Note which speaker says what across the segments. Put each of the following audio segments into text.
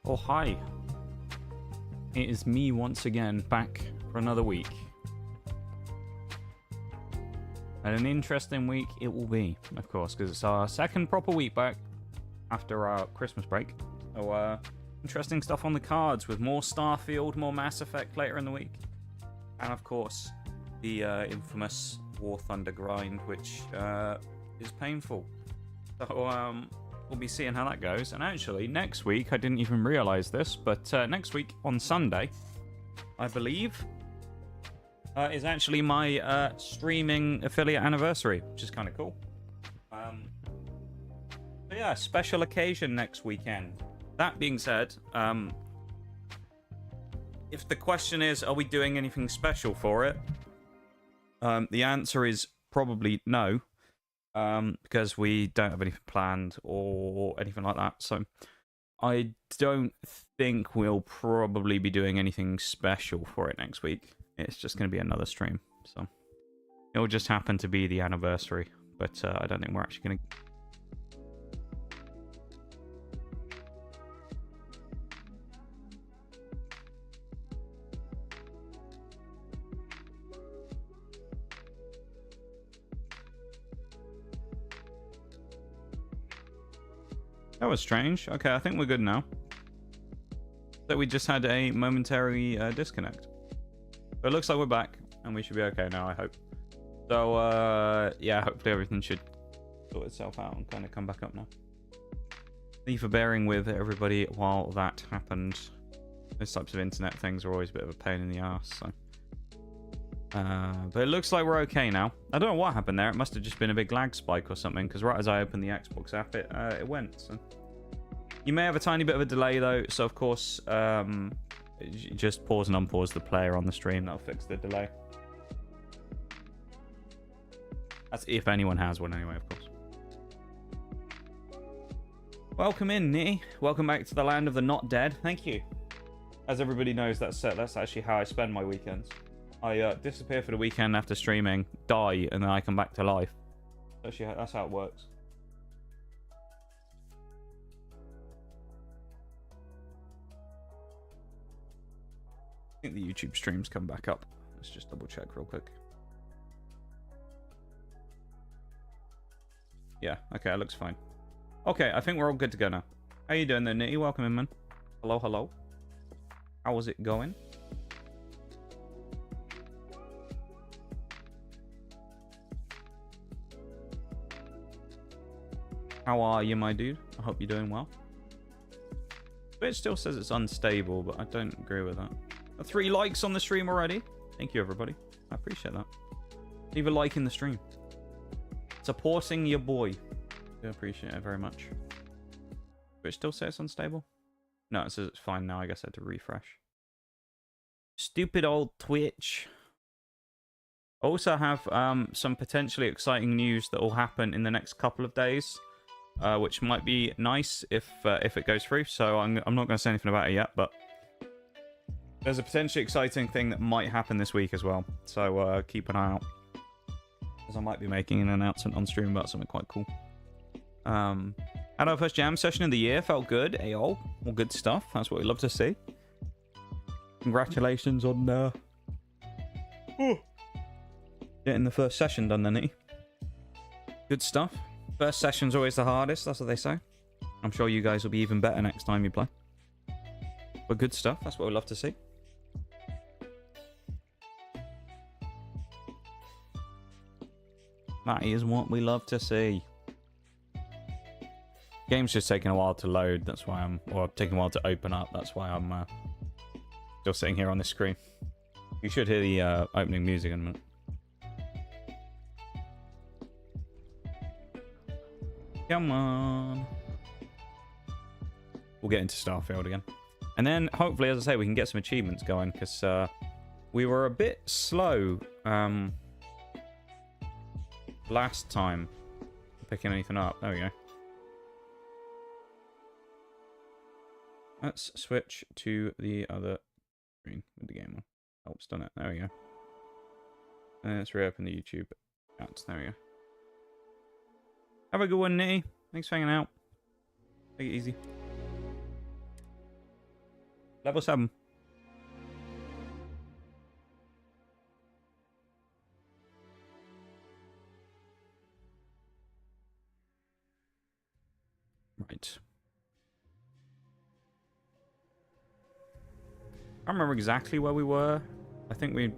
Speaker 1: Oh, hi. It is me once again, back for another week. And an interesting week it will be, of course, because it's our second proper week back after our Christmas break. So, interesting stuff on the cards with more Starfield, more Mass Effect later in the week. And, of course, the infamous War Thunder grind, which is painful. So, we'll be seeing how that goes. And actually, next week, I didn't even realize this, but next week on Sunday, I believe, is actually my streaming affiliate anniversary, which is kind of cool. So yeah, special occasion next weekend. That being said, if the question is, are we doing anything special for it? The answer is probably no. Because we don't have anything planned or anything like that. So I don't think we'll probably be doing anything special for it next week. It's just going to be another stream. So it'll just happen to be the anniversary. But I don't think we're actually going to... That was strange. Okay, I think we're good now. So we just had a momentary disconnect. But it looks like we're back, and we should be okay now, I hope. So, yeah, hopefully everything should sort itself out and kind of come back up now. Thank you for bearing with everybody while that happened. Those types of internet things are always a bit of a pain in the ass, so... but it looks like we're okay now. I don't know what happened there. It must have just been a big lag spike or something, because right as I opened the Xbox app, it went. So. You may have a tiny bit of a delay, though, so of course, just pause and unpause the player on the stream. That'll fix the delay. That's if anyone has one, anyway, of course. Welcome in, Nitty. Welcome back to the land of the not dead. Thank you. As everybody knows, that's actually how I spend my weekends. I disappear for the weekend after streaming, die, and then I come back to life. Actually, that's how it works. I think the YouTube streams come back up. Let's just double check real quick. Yeah, okay, it looks fine. Okay, I think we're all good to go now. How you doing there, Nitty? Welcome in, man. Hello, hello. How is it going? How are you, my dude? I hope you're doing well. It still says it's unstable, but I don't agree with that. 3 likes on the stream already. Thank you, everybody. I appreciate that. Leave a like in the stream. Supporting your boy. I do appreciate it very much. But it still says it's unstable? No, it says it's fine now. I guess I had to refresh. Stupid old Twitch. Also have some potentially exciting news that will happen in the next couple of days. Which might be nice if it goes through. So I'm not going to say anything about it yet, but there's a potentially exciting thing that might happen this week as well. So keep an eye out, because I might be making an announcement on stream about something quite cool. Had our first jam session of the year. Felt good. Ayo, all good stuff. That's what we love to see. Congratulations on getting the first session done, then. Good stuff. First session's always the hardest, that's what they say. I'm sure you guys will be even better next time you play. But good stuff, that's what we love to see. That is what we love to see. Game's just taking a while to load, that's why or taking a while to open up, that's why I'm still sitting here on this screen. You should hear the opening music in a minute. Come on. We'll get into Starfield again. And then, hopefully, as I say, we can get some achievements going, because we were a bit slow last time picking anything up. There we go. Let's switch to the other screen with the game on. Helps, doesn't it? There we go. And let's reopen the YouTube chat. There we go. Have a good one, Nitty. Thanks for hanging out. Take it easy. Level 7. Right. I don't remember exactly where we were. I think we...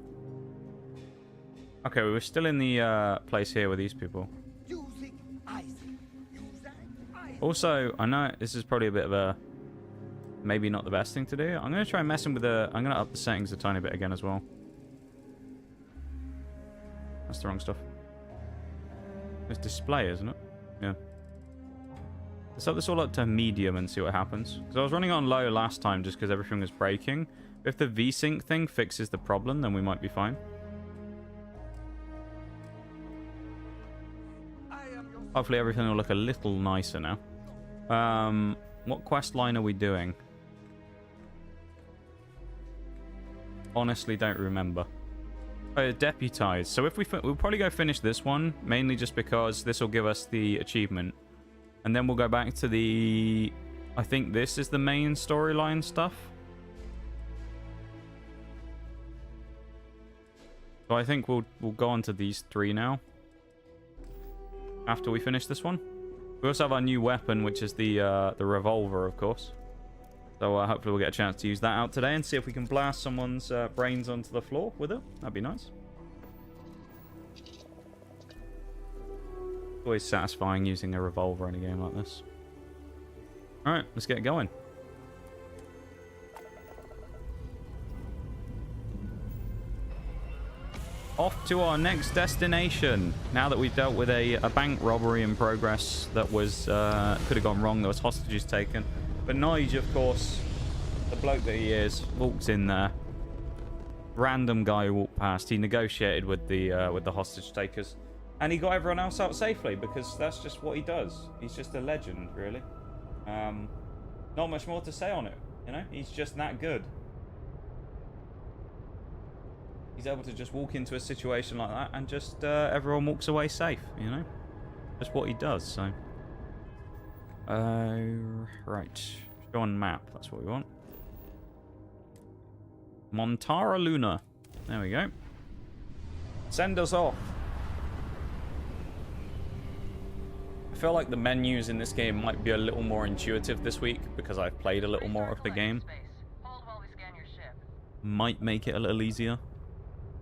Speaker 1: Okay, we were still in the place here with these people. Also, I know this is probably a bit of a... Maybe not the best thing to do. I'm going to try messing with the... I'm going to up the settings a tiny bit again as well. That's the wrong stuff. It's display, isn't it? Yeah. Let's up this all up to medium and see what happens. Because I was running on low last time just because everything was breaking. If the VSync thing fixes the problem, then we might be fine. Hopefully everything will look a little nicer now. What quest line are we doing? Honestly, don't remember. Deputized. So if we'll probably go finish this one, mainly just because this will give us the achievement. And then we'll go back to the... I think this is the main storyline stuff. So I think we'll go on to these 3 now. After we finish this one. We also have our new weapon, which is the revolver, of course. So hopefully we'll get a chance to use that out today and see if we can blast someone's brains onto the floor with it. That'd be nice. Always satisfying using a revolver in a game like this. Alright, let's get going. Off to our next destination. Now that we've dealt with a bank robbery in progress that was could have gone wrong. There was hostages taken. But Nige, of course, the bloke that he is, walks in there. Random guy who walked past. He negotiated with the hostage takers. And he got everyone else out safely because that's just what he does. He's just a legend, really. Not much more to say on it, you know? He's just that good. He's able to just walk into a situation like that and just everyone walks away safe, you know? Just what he does, so... right. Show on map, that's what we want. Montara Luna. There we go. Send us off. I feel like the menus in this game might be a little more intuitive this week because I've played a little more of the game. Might make it a little easier.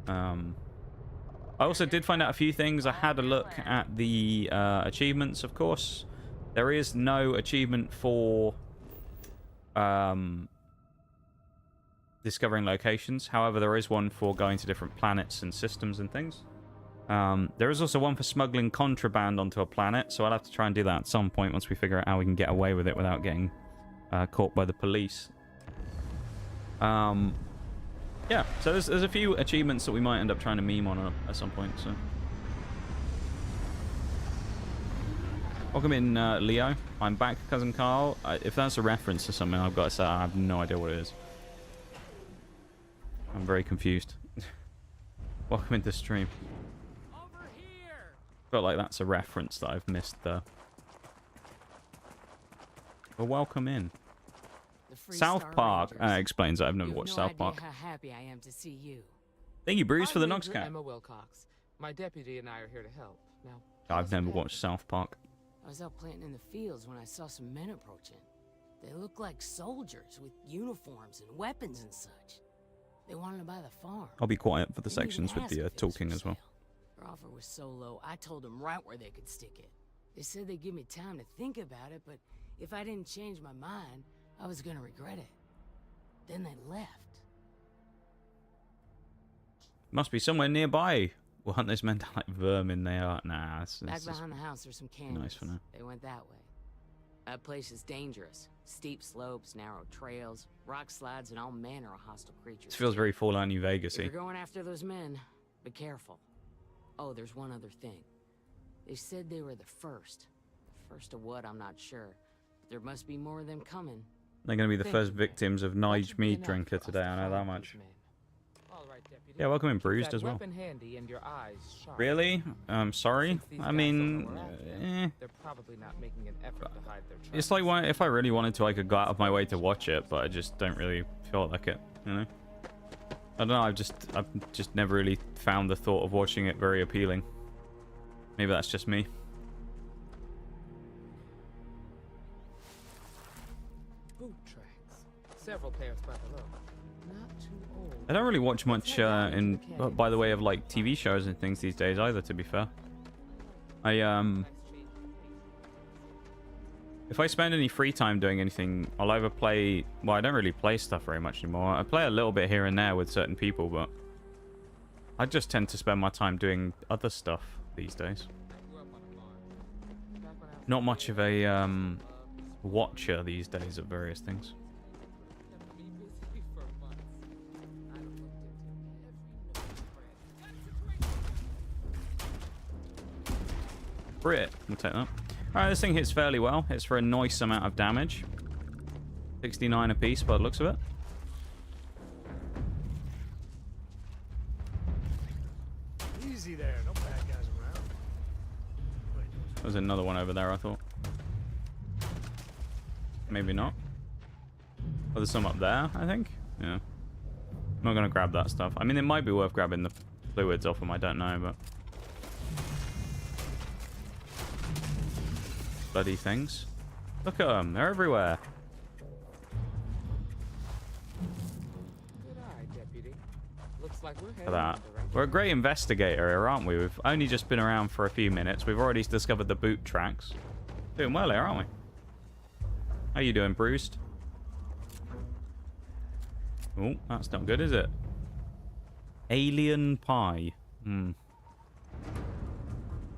Speaker 1: I also did find out a few things. I had a look at the achievements, of course. There is no achievement for discovering locations. However, there is one for going to different planets and systems and things. There is also one for smuggling contraband onto a planet, so I'll have to try and do that at some point once we figure out how we can get away with it without getting caught by the police. Yeah, so there's a few achievements that we might end up trying to meme on at some point, so... Welcome in, Leo. I'm back, Cousin Carl. If that's a reference to something, I've got to say I have no idea what it is. I'm very confused. Welcome into stream.
Speaker 2: Over here.
Speaker 1: Felt like that's a reference that I've missed, though. Well, welcome in. South Park explains that I've never watched South Park.
Speaker 2: How happy I am to see you.
Speaker 1: Thank you, Bruce, for the Nox Cat.
Speaker 3: Emma Wilcox. My deputy and I are here to help. Now,
Speaker 1: I've never watched South Park.
Speaker 2: I was out planting in the fields when I saw some men approaching. They looked like soldiers with uniforms and weapons and such. They wanted to buy the farm.
Speaker 1: I'll be quiet for the sections with the talking as well.
Speaker 2: Their offer was so low, I told them right where they could stick it. They said they'd give me time to think about it, but if I didn't change my mind, I was gonna regret it. Then they left.
Speaker 1: Must be somewhere nearby. We'll hunt those men down like vermin. They are. Nah,
Speaker 2: Back behind the house, there's some canyons.
Speaker 1: nice for now.
Speaker 2: They went that way. That place is dangerous. Steep slopes, narrow trails, rock slides, and all manner of hostile creatures.
Speaker 1: This feels very Fallout New
Speaker 2: If
Speaker 1: Vegas-y.
Speaker 2: you're going after those men, be careful. Oh, there's one other thing. They said they were the first. First of what, I'm not sure. But there must be more of them coming.
Speaker 1: They're going to be the first victims of Nige meat drinker today, I know that much.
Speaker 3: right, Deputy.
Speaker 1: Yeah, welcome in
Speaker 3: Keep
Speaker 1: Bruised
Speaker 3: that
Speaker 1: as well.
Speaker 3: weapon handy and your eyes sharp.
Speaker 1: Really? Sorry.
Speaker 3: Since these
Speaker 1: I
Speaker 3: guys
Speaker 1: mean,
Speaker 3: don't know we're after them,
Speaker 1: eh.
Speaker 3: they're probably not making an effort to hide their tracks.
Speaker 1: It's like if I really wanted to, I could go out of my way to watch it, but I just don't really feel like it. You know? I don't know. I've just never really found the thought of watching it very appealing. Maybe that's just me.
Speaker 3: Boot tracks. Several pairs by the look. Not too old.
Speaker 1: I don't really watch much by the way of like TV shows and things these days either, to be fair. If I spend any free time doing anything, I'll either play... Well, I don't really play stuff very much anymore. I play a little bit here and there with certain people, but I just tend to spend my time doing other stuff these days. Not much of a watcher these days of various things. Brit, we'll take that. Alright, this thing hits fairly well. Hits for a nice amount of damage. 69 apiece by the looks of it.
Speaker 4: Easy there, no bad guys around.
Speaker 1: There's another one over there, I thought. Maybe not. Oh, there's some up there, I think. Yeah. I'm not going to grab that stuff. I mean, it might be worth grabbing the fluids off them, I don't know, but... Bloody things. Look at them, they're everywhere.
Speaker 3: Good eye, Deputy. Looks like we're
Speaker 1: Look
Speaker 3: heading
Speaker 1: at that.
Speaker 3: in the right
Speaker 1: We're a great investigator here, aren't we? We've only just been around for a few minutes. We've already discovered the boot tracks. Doing well here, aren't we? How you doing, Bruised? Oh, that's not good, is it? Alien pie. Hmm.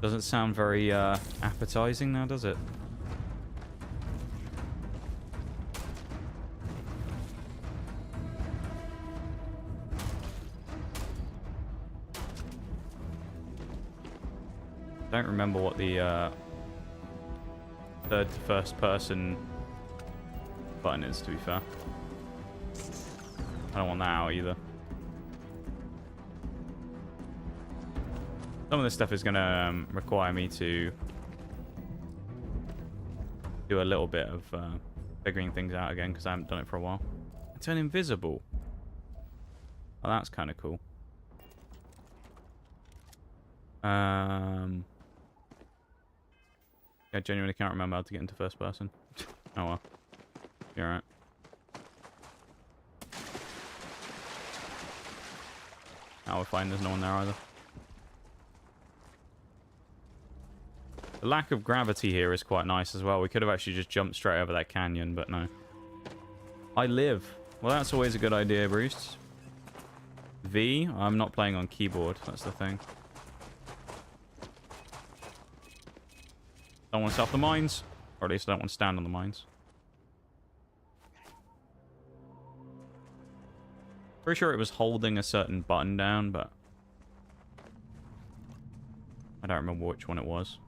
Speaker 1: Doesn't sound very appetizing now, does it? Don't remember what the third to first person button is, to be fair. I don't want that out either. Some of this stuff is going to require me to do a little bit of figuring things out again, because I haven't done it for a while. Turn invisible. Oh, that's kind of cool. I genuinely can't remember how to get into first person. Oh well. You're alright. Now we're fine, there's no one there either. The lack of gravity here is quite nice as well. We could have actually just jumped straight over that canyon, but no. I live. Well, that's always a good idea, Bruce. V? I'm not playing on keyboard, that's the thing. Don't want to stop the mines. Or at least I don't want to stand on the mines. Pretty sure it was holding a certain button down, but I don't remember which one it was.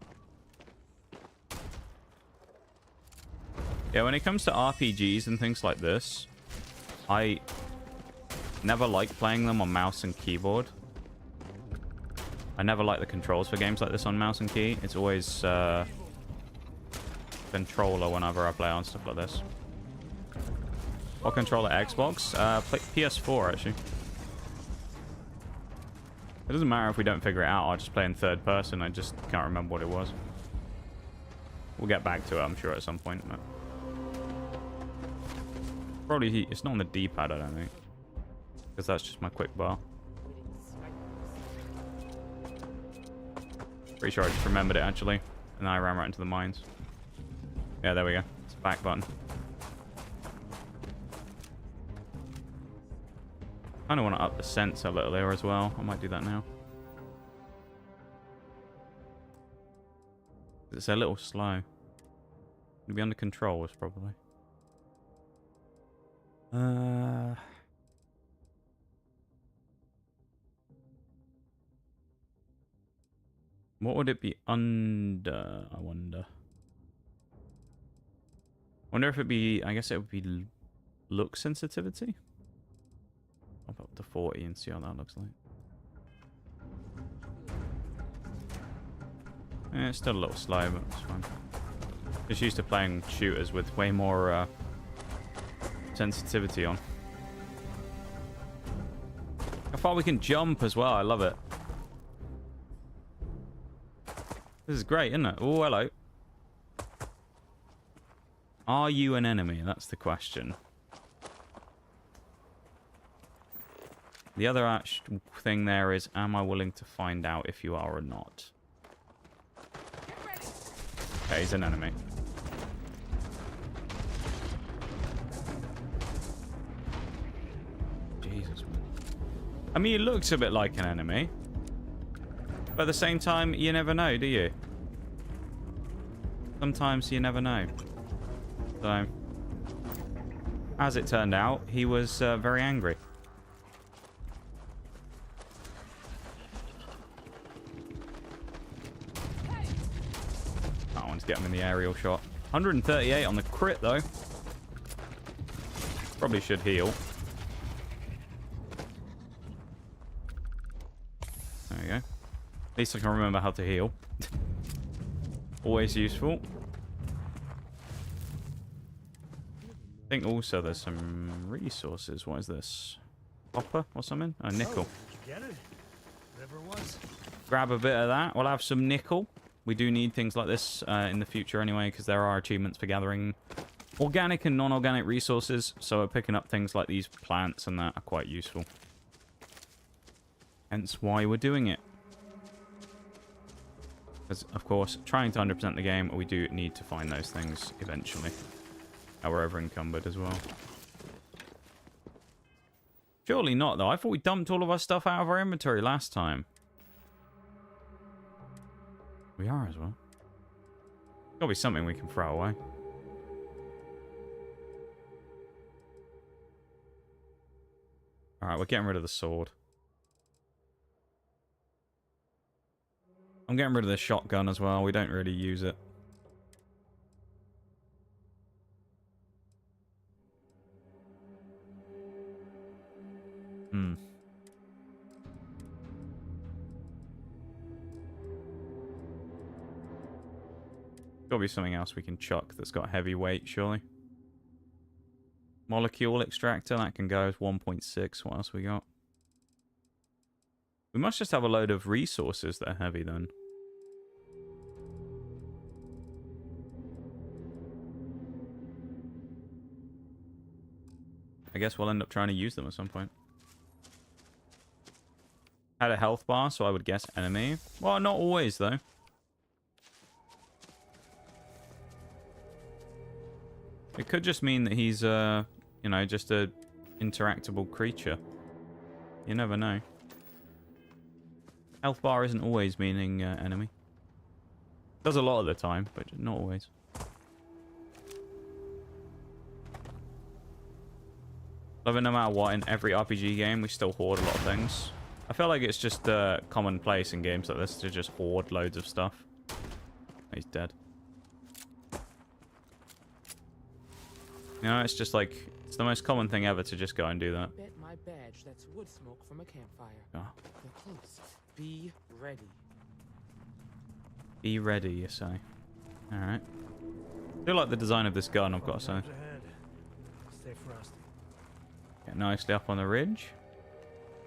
Speaker 1: Yeah, when it comes to RPGs and things like this, I never like playing them on mouse and keyboard. I never like the controls for games like this on mouse and key. It's always controller whenever I play on stuff like this. What controller? Xbox? PS4, actually. It doesn't matter if we don't figure it out. I'll just play in third person. I just can't remember what it was. We'll get back to it, I'm sure, at some point. But probably it's not on the D-pad, I don't think. Because that's just my quick bar. Pretty sure I just remembered it, actually. And then I ran right into the mines. Yeah, there we go. It's the back button. I kind of want to up the sense a little there as well. I might do that now. It's a little slow. It'll be under controls, probably. What would it be under, I wonder? Wonder if it'd be, I guess it would be look sensitivity? up to 40 and see how that looks like. Yeah, it's still a little slow, but it's fine. Just used to playing shooters with way more sensitivity on. How far we can jump as well. I love it. This is great, isn't it? Oh, hello. Are you an enemy? That's the question. The other thing there is, am I willing to find out if you are or not? Okay, he's an enemy. Jesus, man. I mean, he looks a bit like an enemy. But at the same time, you never know, do you? Sometimes you never know. So, as it turned out, he was very angry. I want to get him in the aerial shot. 138 on the crit, though. Probably should heal. There we go. At least I can remember how to heal. Always useful. I think also there's some resources. What is this? Copper or something? Oh, nickel.
Speaker 4: Get it? Whatever it was.
Speaker 1: Grab a bit of that. We'll have some nickel. We do need things like this in the future anyway, because there are achievements for gathering organic and non-organic resources. So picking up things like these plants and that are quite useful. Hence why we're doing it. Because, of course, trying to 100% the game, we do need to find those things eventually. And we're over encumbered as well. Surely not, though. I thought we dumped all of our stuff out of our inventory last time. We are as well. Gotta be something we can throw away. Alright, we're getting rid of the sword. I'm getting rid of the shotgun as well. We don't really use it. Gotta be something else we can chuck that's got heavy weight, surely. Molecule extractor, that can go as 1.6. What else we got? We must just have a load of resources that are heavy then. I guess we'll end up trying to use them at some point. Had a health bar, so I would guess enemy. Well, not always, though. It could just mean that he's, you know, just a interactable creature. You never know. Health bar isn't always meaning enemy. Does a lot of the time, but not always. Love it no matter what, in every RPG game, we still hoard a lot of things. I feel like it's just commonplace in games like this to just hoard loads of stuff. He's dead. You know, it's just like, it's the most common thing ever to just go and do that.
Speaker 3: Bet my badge, that's wood smoke from a campfire.
Speaker 1: Oh.
Speaker 3: They're close. Be ready.
Speaker 1: Be ready, you say. Alright. I do like the design of this gun, I've got to say.
Speaker 4: Ahead. Stay frosty.
Speaker 1: Get nicely up on the ridge.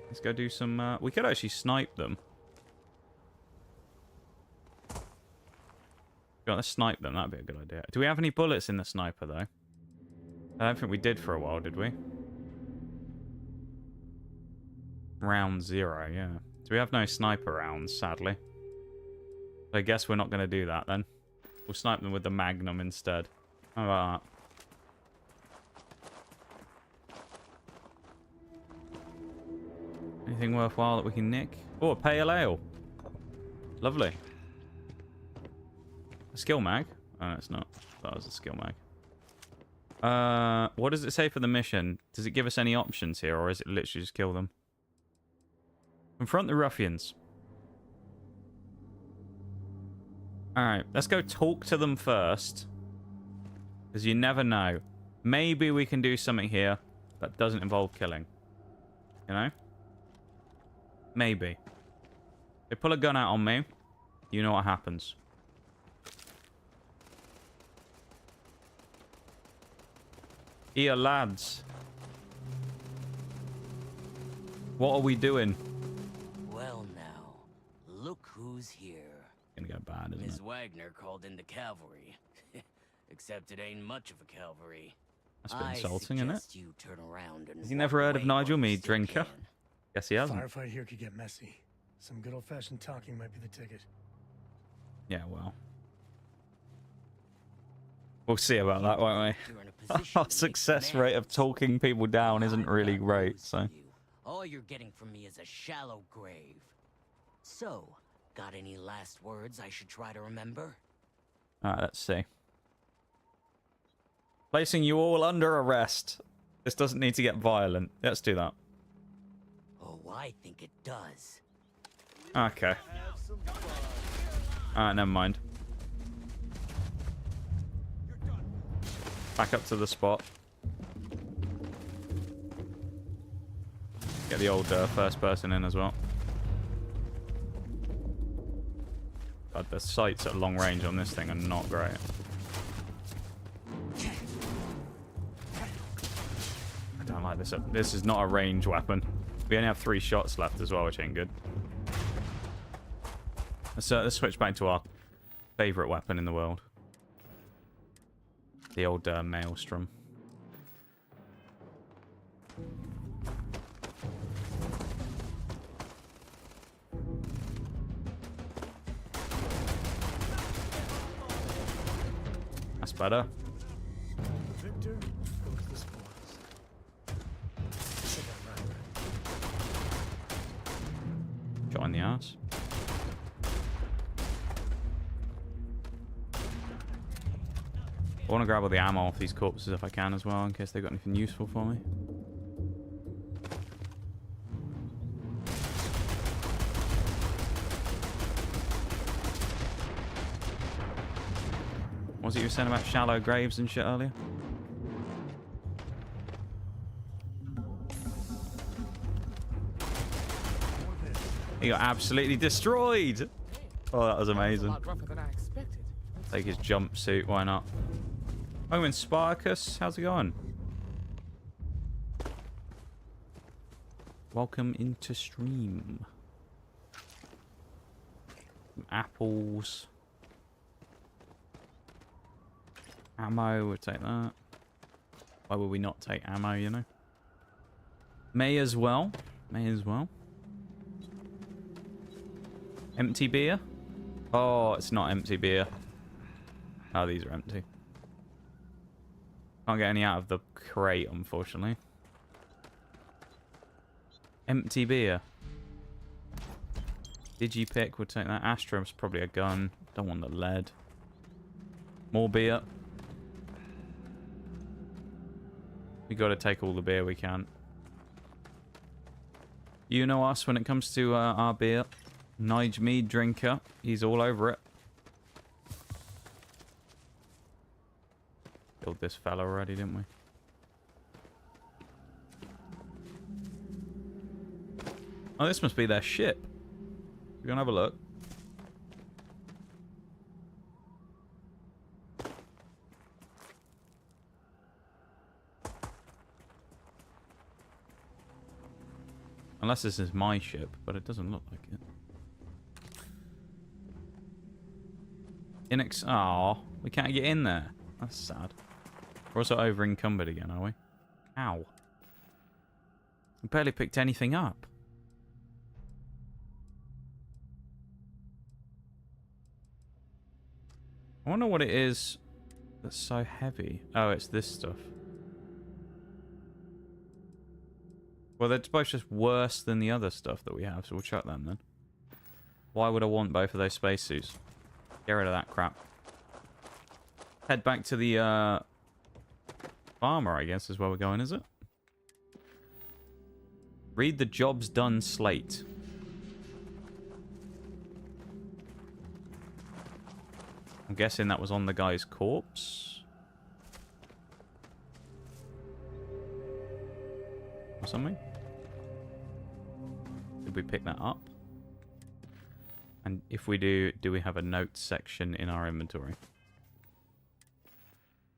Speaker 1: Let's go do some... we could actually snipe them. Let's snipe them, that'd be a good idea. Do we have any bullets in the sniper, though? I don't think we did for a while, did we? Round 0, yeah. So we have no sniper rounds, sadly. So I guess we're not going to do that, then. We'll snipe them with the Magnum instead. How about that? Anything worthwhile that we can nick? Oh, a pale ale. Lovely. A skill mag? Oh, no, it's not. That was a skill mag. What does it say for the mission? Does it give us any options here, or is it literally just kill them? Confront the ruffians. Alright, let's go talk to them first. Because you never know. Maybe we can do something here that doesn't involve killing. You know? Maybe. They pull a gun out on me. You know what happens. Here, lads. What are we doing?
Speaker 5: Well now, look who's here.
Speaker 1: Gonna go bad, isn't
Speaker 5: Ms.
Speaker 1: it?
Speaker 5: Wagner called in the cavalry. Except it ain't much of a cavalry.
Speaker 1: That's a bit insulting, isn't it?
Speaker 5: You turn around and
Speaker 1: Has he never heard of Nigel, me drinker? Guess he hasn't.
Speaker 4: Firefight here could get messy. Some good old-fashioned talking might be the ticket.
Speaker 1: Yeah, well. We'll see about that, won't we? Our success rate of talking people down isn't really great, so...
Speaker 5: All you're getting from me is a shallow grave. So, got any last words I should try to remember?
Speaker 1: Alright, let's see. Placing you all under arrest. This doesn't need to get violent. Let's do that.
Speaker 5: Oh, I think it does.
Speaker 1: Okay. Alright, never mind. Back up to the spot. Get the old first person in as well. God, the sights at long range on this thing are not great. I don't like this. This is not a range weapon. We only have 3 shots left as well, which ain't good. Let's switch back to our favourite weapon in the world. The old maelstrom. That's better.
Speaker 4: Victor goes the spoils. I think I'm right.
Speaker 1: Shot in the ass. I want to grab all the ammo off these corpses if I can as well, in case they've got anything useful for me. What was it you were saying about shallow graves and shit earlier? He got absolutely destroyed! Oh, that was
Speaker 3: A
Speaker 1: amazing.
Speaker 3: lot rougher than I expected.
Speaker 1: Take his jumpsuit, why not? Oh, and Spartacus, how's it going? Welcome into stream. Some apples. Ammo, we'll take that. Why would we not take ammo, you know? May as well. May as well. Empty beer? Oh, it's not empty beer. Oh, these are empty. Can't get any out of the crate, unfortunately. Empty beer. Digipick, we'll take that. Astrom's probably a gun. Don't want the lead. More beer. We gotta take all the beer we can. You know us when it comes to our beer. Nige mead drinker. He's all over it. Killed this fella already, didn't we? Oh, this must be their ship. We're gonna have a look. Unless this is my ship, but it doesn't look like it. Oh, we can't get in there. That's sad. We're also over encumbered again, are we? Ow. We barely picked anything up. I wonder what it is that's so heavy. Oh, it's this stuff. Well, they're both just worse than the other stuff that we have, so we'll chuck them then. Why would I want both of those spacesuits? Get rid of that crap. Head back to the farmer, I guess, is where we're going, is it? Read the jobs done slate. I'm guessing that was on the guy's corpse. Or something. Could we pick that up? And if we do we have a notes section in our inventory?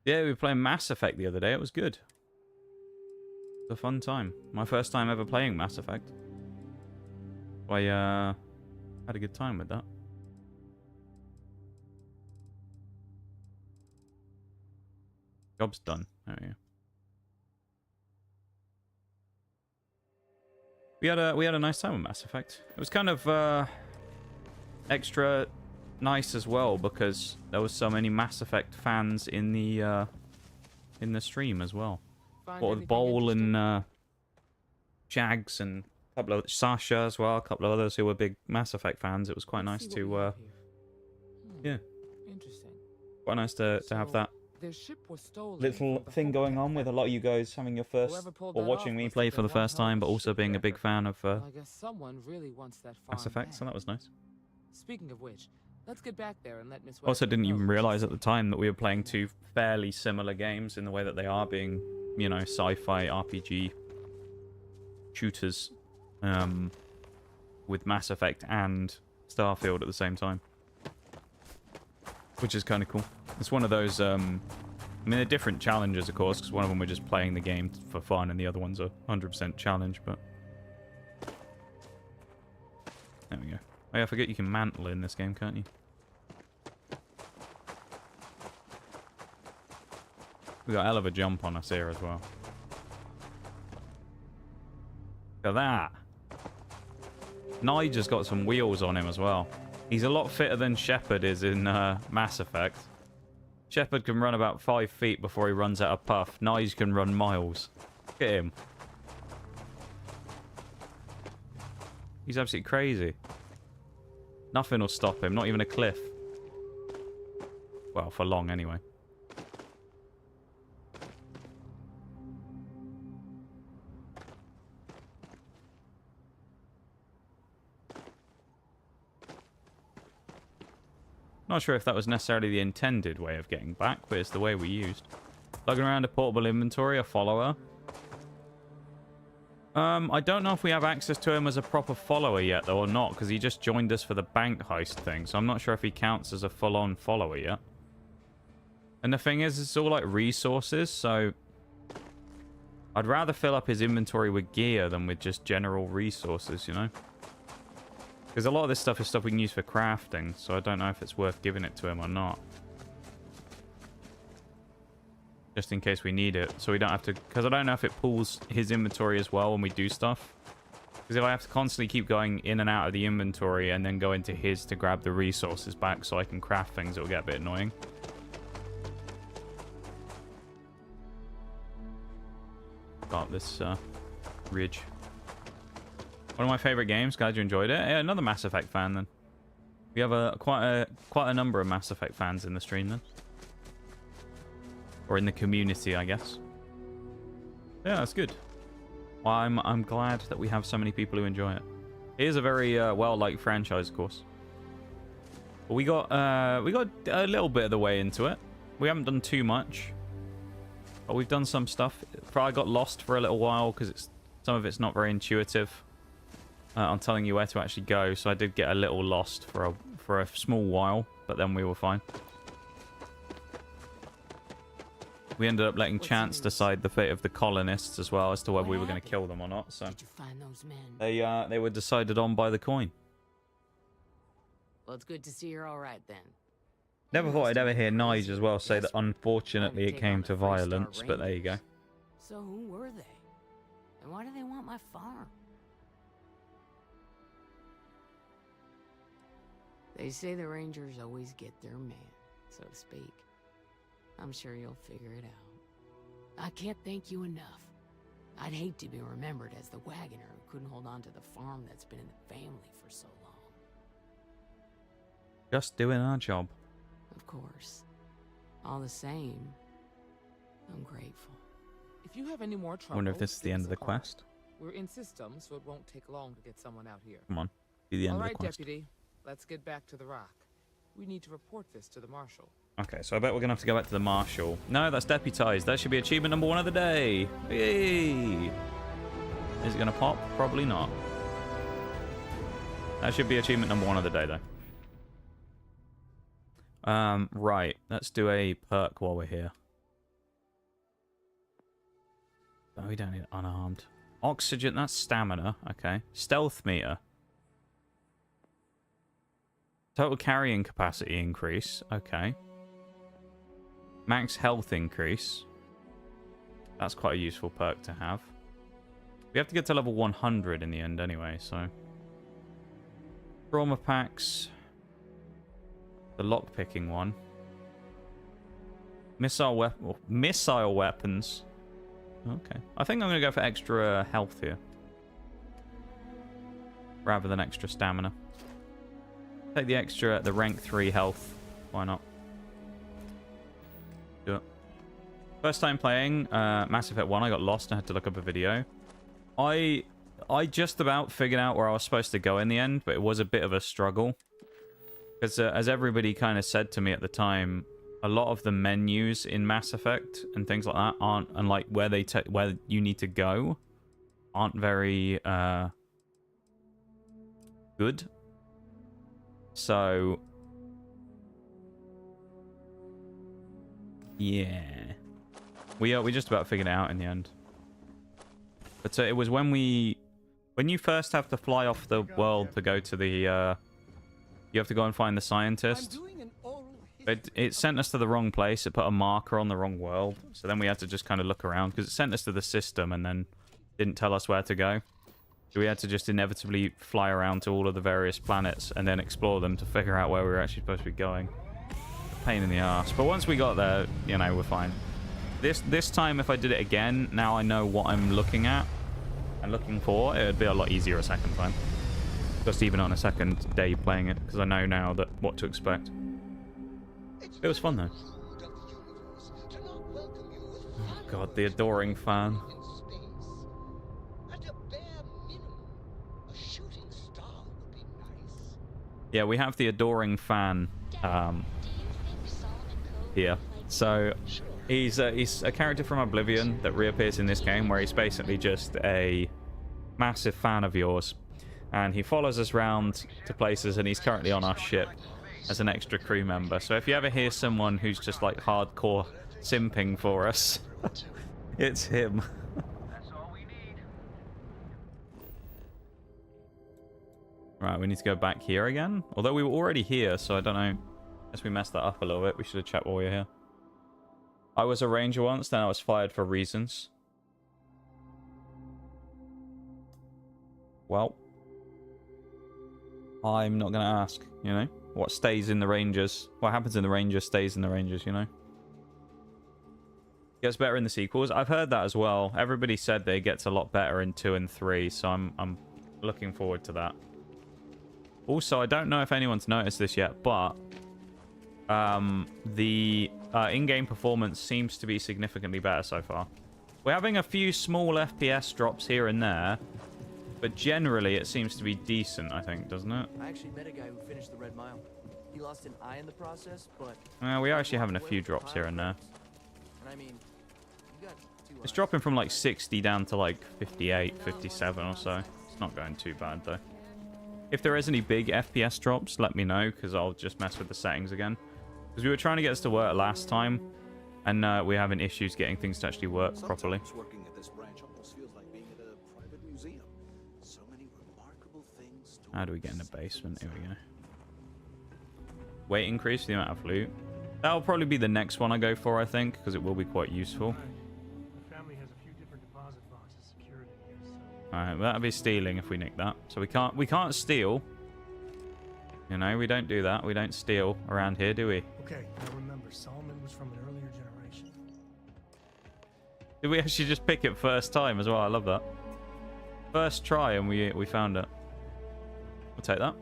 Speaker 1: Yeah, we were playing Mass Effect the other day. It was good. It was a fun time. My first time ever playing Mass Effect. I had a good time with that. Job's done. Oh yeah. We had a nice time with Mass Effect. It was kind of extra nice as well because there was so many Mass Effect fans in the stream as well. Or Bowl and Shags and a couple of Sasha as well, a couple of others who were big Mass Effect fans. It was quite nice to yeah.
Speaker 3: Interesting.
Speaker 1: Quite nice to have that
Speaker 3: Their ship was stolen
Speaker 1: little
Speaker 3: from the
Speaker 1: thing going on with a lot of you guys having your first
Speaker 3: Whoever pulled
Speaker 1: or
Speaker 3: that
Speaker 1: watching
Speaker 3: off
Speaker 1: me
Speaker 3: must
Speaker 1: play
Speaker 3: have
Speaker 1: for the
Speaker 3: been one
Speaker 1: first
Speaker 3: hell of
Speaker 1: time,
Speaker 3: a
Speaker 1: but also being a big
Speaker 3: shipwrecker.
Speaker 1: fan of
Speaker 3: Well, I guess someone really wants that farm
Speaker 1: Mass Effect,
Speaker 3: back.
Speaker 1: so that was nice.
Speaker 3: Speaking of which, let's get back there and let Miss
Speaker 1: Also,
Speaker 3: Weston
Speaker 1: didn't
Speaker 3: know
Speaker 1: even
Speaker 3: what she
Speaker 1: realize at the
Speaker 3: said.
Speaker 1: time that we were playing two fairly similar games in the way that they are being, you know, sci-fi RPG shooters, with Mass Effect and Starfield at the same time, which is kind of cool. It's one of those. I mean, they're different challenges, of course, because one of them we're just playing the game for fun, and the other one's a 100% challenge. But there we go. Oh yeah, I forget you can mantle in this game, can't you? We got a hell of a jump on us here as well. Look at that. Nige's got some wheels on him as well. He's a lot fitter than Shepard is in Mass Effect. Shepard can run about 5 feet before he runs out of puff. Nige can run miles. Look at him. He's absolutely crazy. Nothing will stop him, not even a cliff. Well, for long anyway. Not sure if that was necessarily the intended way of getting back, but it's the way we used. Lugging around a portable inventory, a follower. I don't know if we have access to him as a proper follower yet, though, or not, because he just joined us for the bank heist thing, so I'm not sure if he counts as a full-on follower yet. And the thing is, it's all like resources, so I'd rather fill up his inventory with gear than with just general resources, you know? Because a lot of this stuff is stuff we can use for crafting, so I don't know if it's worth giving it to him or not. Just in case we need it, so we don't have to... Because I don't know if it pulls his inventory as well when we do stuff. Because if I have to constantly keep going in and out of the inventory and then go into his to grab the resources back so I can craft things, it'll get a bit annoying. Got this ridge. One of my favorite games. Glad you enjoyed it. Yeah, another Mass Effect fan then. We have quite a number of Mass Effect fans in the stream then. Or in the community, I guess. Yeah, that's good. Well, I'm glad that we have so many people who enjoy it. It is a very well-liked franchise, of course. But we got a little bit of the way into it. We haven't done too much, but we've done some stuff. I got lost for a little while because some of it's not very intuitive. I'm telling you where to actually go, so I did get a little lost for a small while, but then we were fine. We ended up letting chance decide the fate of the colonists as well as to whether we were going to kill them or not. So
Speaker 2: Did you find those men?
Speaker 1: they were decided on by the coin.
Speaker 2: Well, it's good to see you're all right then.
Speaker 1: Never thought I'd ever hear Nige as well say that unfortunately it came to violence, but there you go.
Speaker 2: So who were they? And why do they want my farm? They say the Rangers always get their man, so to speak. I'm sure you'll figure it out. I can't thank you enough. I'd hate to be remembered as the wagoner who couldn't hold on to the farm that's been in the family for so long.
Speaker 1: Just doing our job.
Speaker 2: Of course. All the same, I'm grateful.
Speaker 3: If you have any more trouble,
Speaker 1: Wonder if this is the
Speaker 3: give
Speaker 1: end
Speaker 3: us
Speaker 1: of the
Speaker 3: a call.
Speaker 1: quest.
Speaker 3: We're in system, so it won't take long to get someone out here.
Speaker 1: Come on, be the end
Speaker 3: All
Speaker 1: of
Speaker 3: right,
Speaker 1: the quest.
Speaker 3: Deputy. Let's get back to the rock. We need to report this to the Marshal.
Speaker 1: Okay, so I bet we're gonna have to go back to the Marshal. No, that's deputized. That should be achievement number 1 of the day. Yay! Is it gonna pop? Probably not. That should be achievement number 1 of the day, though. Right. Let's do a perk while we're here. Oh, we don't need unarmed. Oxygen, that's stamina. Okay. Stealth meter. Total carrying capacity increase. Okay. Max health increase. That's quite a useful perk to have. We have to get to level 100 in the end anyway, so... Trauma packs. The lockpicking one. Missile weapons. Okay. I think I'm going to go for extra health here. Rather than extra stamina. Take the rank 3 health. Why not? Do it. First time playing Mass Effect 1, I got lost and had to look up a video. I just about figured out where I was supposed to go in the end, but it was a bit of a struggle. Because as everybody kind of said to me at the time, a lot of the menus in Mass Effect and things like that aren't, and like where you need to go, aren't very good. So yeah, we just about figured it out in the end. But it was when you first have to fly off the world to go to the you have to go and find the scientist. It sent us to the wrong place. It put a marker on the wrong world. So then we had to just kind of look around because it sent us to the system and then didn't tell us where to go. So we had to just inevitably fly around to all of the various planets and then explore them to figure out where we were actually supposed to be going. Pain in the ass. But once we got there, you know, we're fine. This time, if I did it again, now I know what I'm looking at and looking for. It would be a lot easier a second time. Just even on a second day playing it, because I know now that what to expect. It was fun though. Oh god, the adoring fan. Yeah, we have the adoring fan here. So he's a character from Oblivion that reappears in this game, where he's basically just a massive fan of yours, and he follows us around to places, and he's currently on our ship as an extra crew member. So if you ever hear someone who's just like hardcore simping for us, it's him. Right, we need to go back here again. Although we were already here, so I don't know. Unless we messed that up a little bit. We should have checked while we were here. I was a ranger once, then I was fired for reasons. Well, I'm not going to ask, you know? What stays in the Rangers, what happens in the Rangers stays in the Rangers, you know? Gets better in the sequels. I've heard that as well. Everybody said that it gets a lot better in 2 and 3, so I'm looking forward to that. Also, I don't know if anyone's noticed this yet, but the in-game performance seems to be significantly better so far. We're having a few small FPS drops here and there, but generally it seems to be decent, I think, doesn't it?
Speaker 6: I actually met a guy who finished the Red Mile. He lost an eye in the process, but...
Speaker 1: we are actually having a few drops here and there.
Speaker 6: And I mean, you got 2
Speaker 1: It's dropping from like 60 down to like 58, 57 or so. It's not going too bad though. If there is any big FPS drops, let me know, because I'll just mess with the settings again. Because we were trying to get this to work last time, and we're having issues getting things to actually work properly.
Speaker 7: Working at this branch almost feels like being at a private museum. So many remarkable things.
Speaker 1: How do we get in the basement? Here we go. Weight increase for the amount of loot. That'll probably be the next one I go for, I think, because it will be quite useful.
Speaker 4: The family has a few different deposit boxes secured in here, so...
Speaker 1: Alright, well, that'll be stealing if we nick that. So we can't steal. You know, we don't do that. We don't steal around here, do we?
Speaker 4: Okay, now remember, Solomon was from an earlier generation.
Speaker 1: Did we actually just pick it first time as well? I love that. First try and we found it. We'll take that.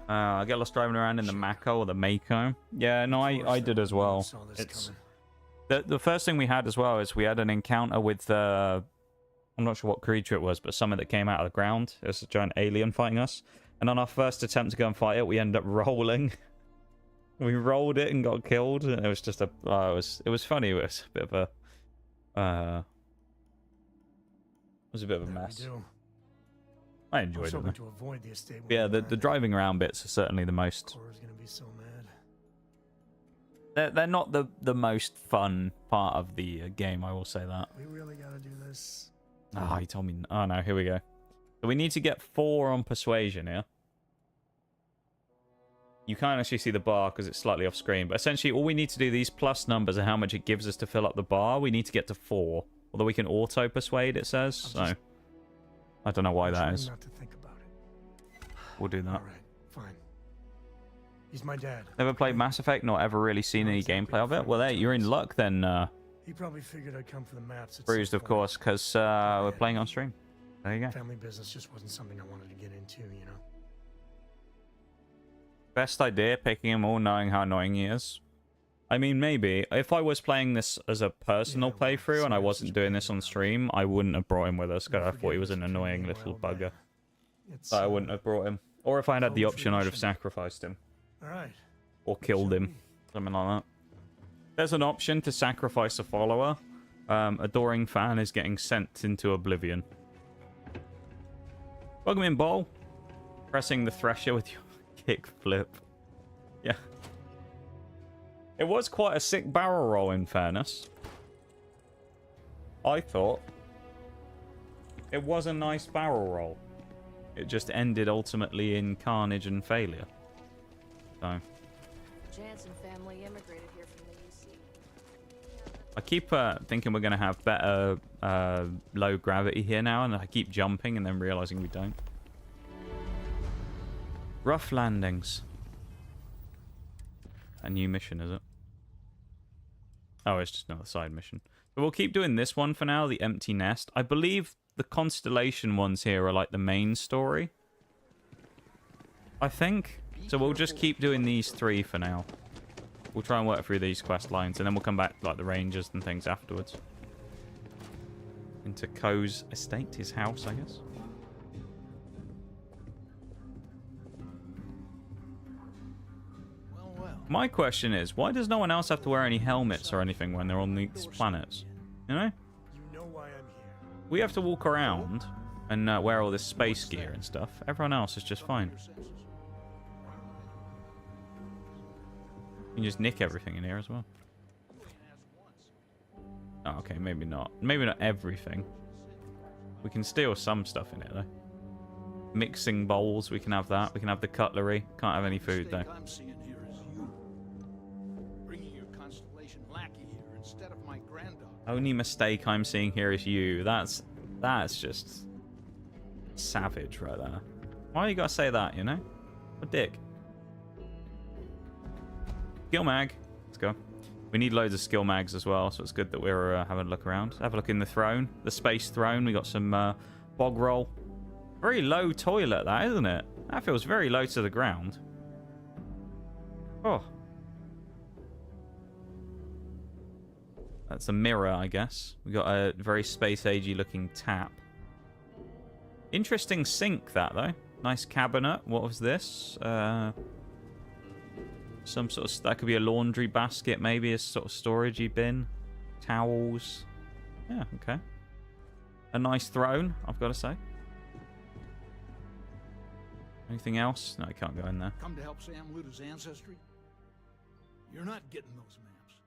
Speaker 1: I get lost driving around in the Mako or the Mako. Yeah, no, I did as well. It's the first thing we had as well is we had an encounter with I'm not sure what creature it was, but something that came out of the ground. It was a giant alien fighting us. And on our first attempt to go and fight it, we ended up rolling. We rolled it and got killed. And it was just it was funny. It was a bit of a it was a bit of a mess. I
Speaker 4: I was
Speaker 1: enjoyed it.
Speaker 4: hoping
Speaker 1: Though.
Speaker 4: to avoid the estate. when
Speaker 1: Yeah,
Speaker 4: we
Speaker 1: the
Speaker 4: landed.
Speaker 1: driving around bits are certainly the most.
Speaker 4: Cora's gonna be so mad.
Speaker 1: They're not the most fun part of the game. I will say that.
Speaker 4: We really gotta do this.
Speaker 1: Oh, he told me. Oh no, here we go. So we need to get 4 on persuasion here. You can't actually see the bar because it's slightly off screen, but essentially all we need to do, these plus numbers are how much it gives us to fill up the bar. We need to get to 4. Although we can auto persuade, it says. So I don't know why that
Speaker 4: Trying
Speaker 1: is.
Speaker 4: not to think about it.
Speaker 1: We'll do that.
Speaker 4: All right, fine. He's my dad.
Speaker 1: Never played Mass Effect, not ever really seen any gameplay of it. Well, there, you're in luck then,
Speaker 4: He probably figured I'd come for the maps. At
Speaker 1: Bruised,
Speaker 4: some
Speaker 1: of
Speaker 4: point.
Speaker 1: course, because we're playing on stream. There you go.
Speaker 4: Family business just wasn't something I wanted to get into, you know.
Speaker 1: Best idea, picking him all, knowing how annoying he is. I mean, maybe. If I was playing this as a personal playthrough and I wasn't doing this on stream, I wouldn't have brought him with us because I thought he was an annoying little bugger. So I wouldn't have brought him. Or if I had the option, I'd have sacrificed him.
Speaker 4: All right.
Speaker 1: Or killed him. Something like that. There's an option to sacrifice a follower. Adoring fan is getting sent into oblivion. Welcome in, Bol. Pressing the thresher with your kick flip. Yeah. It was quite a sick barrel roll, in fairness. I thought it was a nice barrel roll. It just ended ultimately in carnage and failure. So
Speaker 8: Jansen family immigrated here from the UC.
Speaker 1: I keep thinking we're going to have better low gravity here now, and I keep jumping and then realizing we don't. Rough landings. A new mission, is it? Oh, it's just another side mission. But we'll keep doing this one for now, the empty nest. I believe the constellation ones here are like the main story. I think. So we'll just keep doing these 3 for now. We'll try and work through these quest lines, and then we'll come back to like the rangers and things afterwards. Into Ko's estate, his house, I guess. My question is, why does no one else have to wear any helmets or anything when they're on these planets? You know?
Speaker 4: You know why I'm here.
Speaker 1: We have to walk around and wear all this space gear and stuff. Everyone else is just fine. You can just nick everything in here as well. Oh, okay, maybe not. Maybe not everything. We can steal some stuff in it, though. Mixing bowls, we can have that. We can have the cutlery. Can't have any food, though.
Speaker 7: I'm seeing here is you. Bringing your constellation lackey here instead of my granddaughter.
Speaker 1: Only mistake I'm seeing here is you. That's just savage right there. Why you gotta say that, you know? A dick. Skill mag. Let's go. We need loads of skill mags as well, so it's good that we're having a look around. Have a look in the throne. The space throne. We got some bog roll. Very low toilet, that, isn't it? That feels very low to the ground. Oh. That's a mirror, I guess. We got a very space-agey looking tap. Interesting sink, that, though. Nice cabinet. What was this? Some sort of... That could be a laundry basket, maybe. A sort of storagey bin. Towels. Yeah, okay. A nice throne, I've got to say. Anything else? No, I can't go in there.
Speaker 7: Come to help Sam loot his ancestry? You're not getting those maps.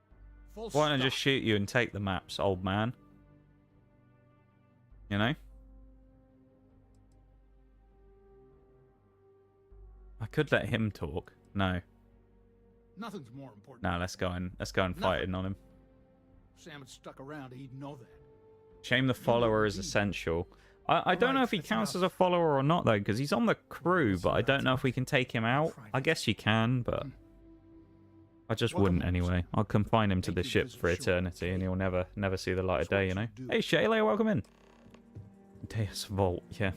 Speaker 7: Full
Speaker 1: Why don't I
Speaker 7: stop.
Speaker 1: just shoot you and take the maps, old man? You know? I could let him talk. No.
Speaker 7: Nothing's more important.
Speaker 1: No, let's go and fight in on him.
Speaker 7: If Sam had stuck around, he'd know that.
Speaker 1: Shame the follower is essential. I don't know if he counts as a follower or not, though, because he's on the crew, but I don't know if we can take him out. I guess you can, but I just wouldn't anyway. I'll confine him to the ship for eternity, and he'll never see the light of day, you know? Hey, Shayla, welcome in. Deus Vault, yeah.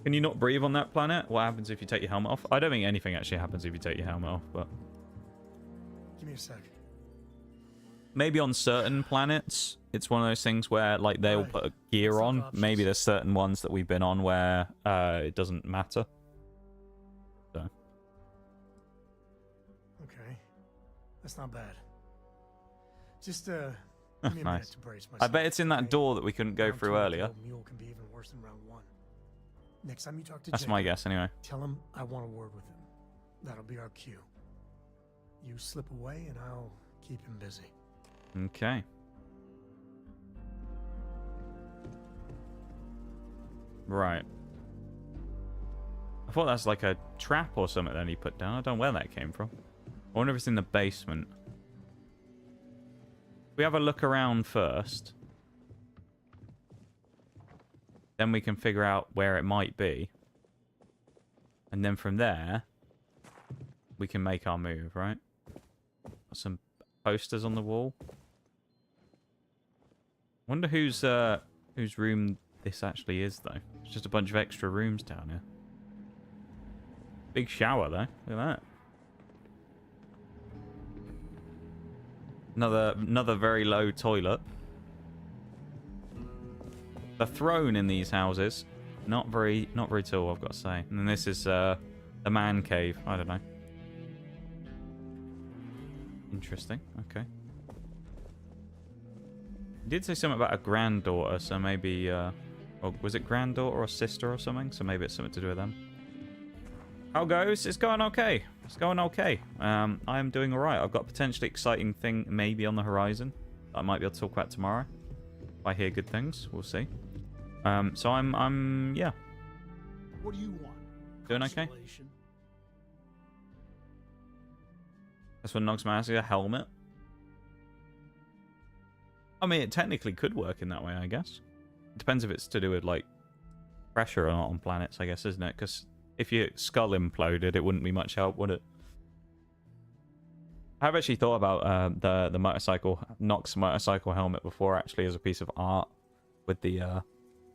Speaker 1: Can you not breathe on that planet? What happens if you take your helmet off? I don't think anything actually happens if you take your helmet off, but...
Speaker 4: Give me a sec.
Speaker 1: Maybe on certain planets, it's one of those things where, like, they'll put a gear on. Maybe there's certain ones that we've been on where it doesn't matter. So.
Speaker 4: Okay. That's not bad. Just, Give me a minute
Speaker 1: Nice.
Speaker 4: to brace
Speaker 1: I
Speaker 4: myself,
Speaker 1: bet it's in that
Speaker 4: okay?
Speaker 1: door that we couldn't go
Speaker 4: Round
Speaker 1: through
Speaker 4: 2
Speaker 1: earlier.
Speaker 4: kill Mule can be even worse than round 1. Next time you talk to
Speaker 1: That's
Speaker 4: Jacob,
Speaker 1: my guess, anyway.
Speaker 4: tell him I want a word with him. That'll be our cue. You slip away and I'll keep him busy.
Speaker 1: Okay. Right. I thought that's like a trap or something that he put down. I don't know where that came from. I wonder if it's in the basement. We have a look around first. Then we can figure out where it might be. And then from there, we can make our move, right? Got some posters on the wall. Wonder whose room this actually is, though. It's just a bunch of extra rooms down here. Big shower, though. Look at that. Another very low toilet. The throne in these houses, not very tall, I've got to say. And then this is the man cave. I don't know. Interesting. Okay. He did say something about a granddaughter, so maybe or was it granddaughter or sister or something? So maybe it's something to do with them. How goes? It's going okay. It's going okay. I am doing alright. I've got a potentially exciting thing maybe on the horizon that I might be able to talk about tomorrow. If I hear good things, we'll see. So I'm yeah.
Speaker 7: What do you want?
Speaker 1: Doing okay?
Speaker 7: Consolation?
Speaker 1: That's what knocks my ass. A helmet. I mean, it technically could work in that way, I guess. It depends if it's to do with like pressure or not on planets, I guess, isn't it? Because if your skull imploded, it wouldn't be much help, would it? I've actually thought about the motorcycle, Nox motorcycle helmet before, actually, as a piece of art, with the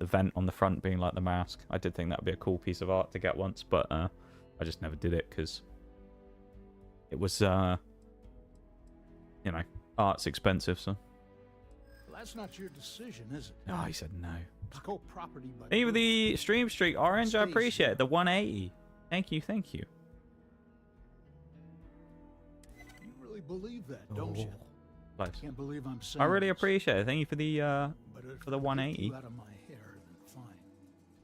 Speaker 1: vent on the front being like the mask. I did think that would be a cool piece of art to get once, but I just never did it because it was, you know, art's expensive, so.
Speaker 7: Well, that's not your decision, is it?
Speaker 1: Oh, he said no.
Speaker 7: It's called property, but
Speaker 1: Thank you for the stream streak, Orange. I
Speaker 7: Stays
Speaker 1: appreciate
Speaker 7: here.
Speaker 1: it. The 180. Thank you, thank you.
Speaker 7: you really believe that, don't you?
Speaker 1: Close.
Speaker 7: Can't believe I'm saying
Speaker 1: I really
Speaker 7: this,
Speaker 1: appreciate it. Thank you for the
Speaker 7: but if
Speaker 1: for the
Speaker 7: I get
Speaker 1: 180.
Speaker 7: you out of my hair, then fine.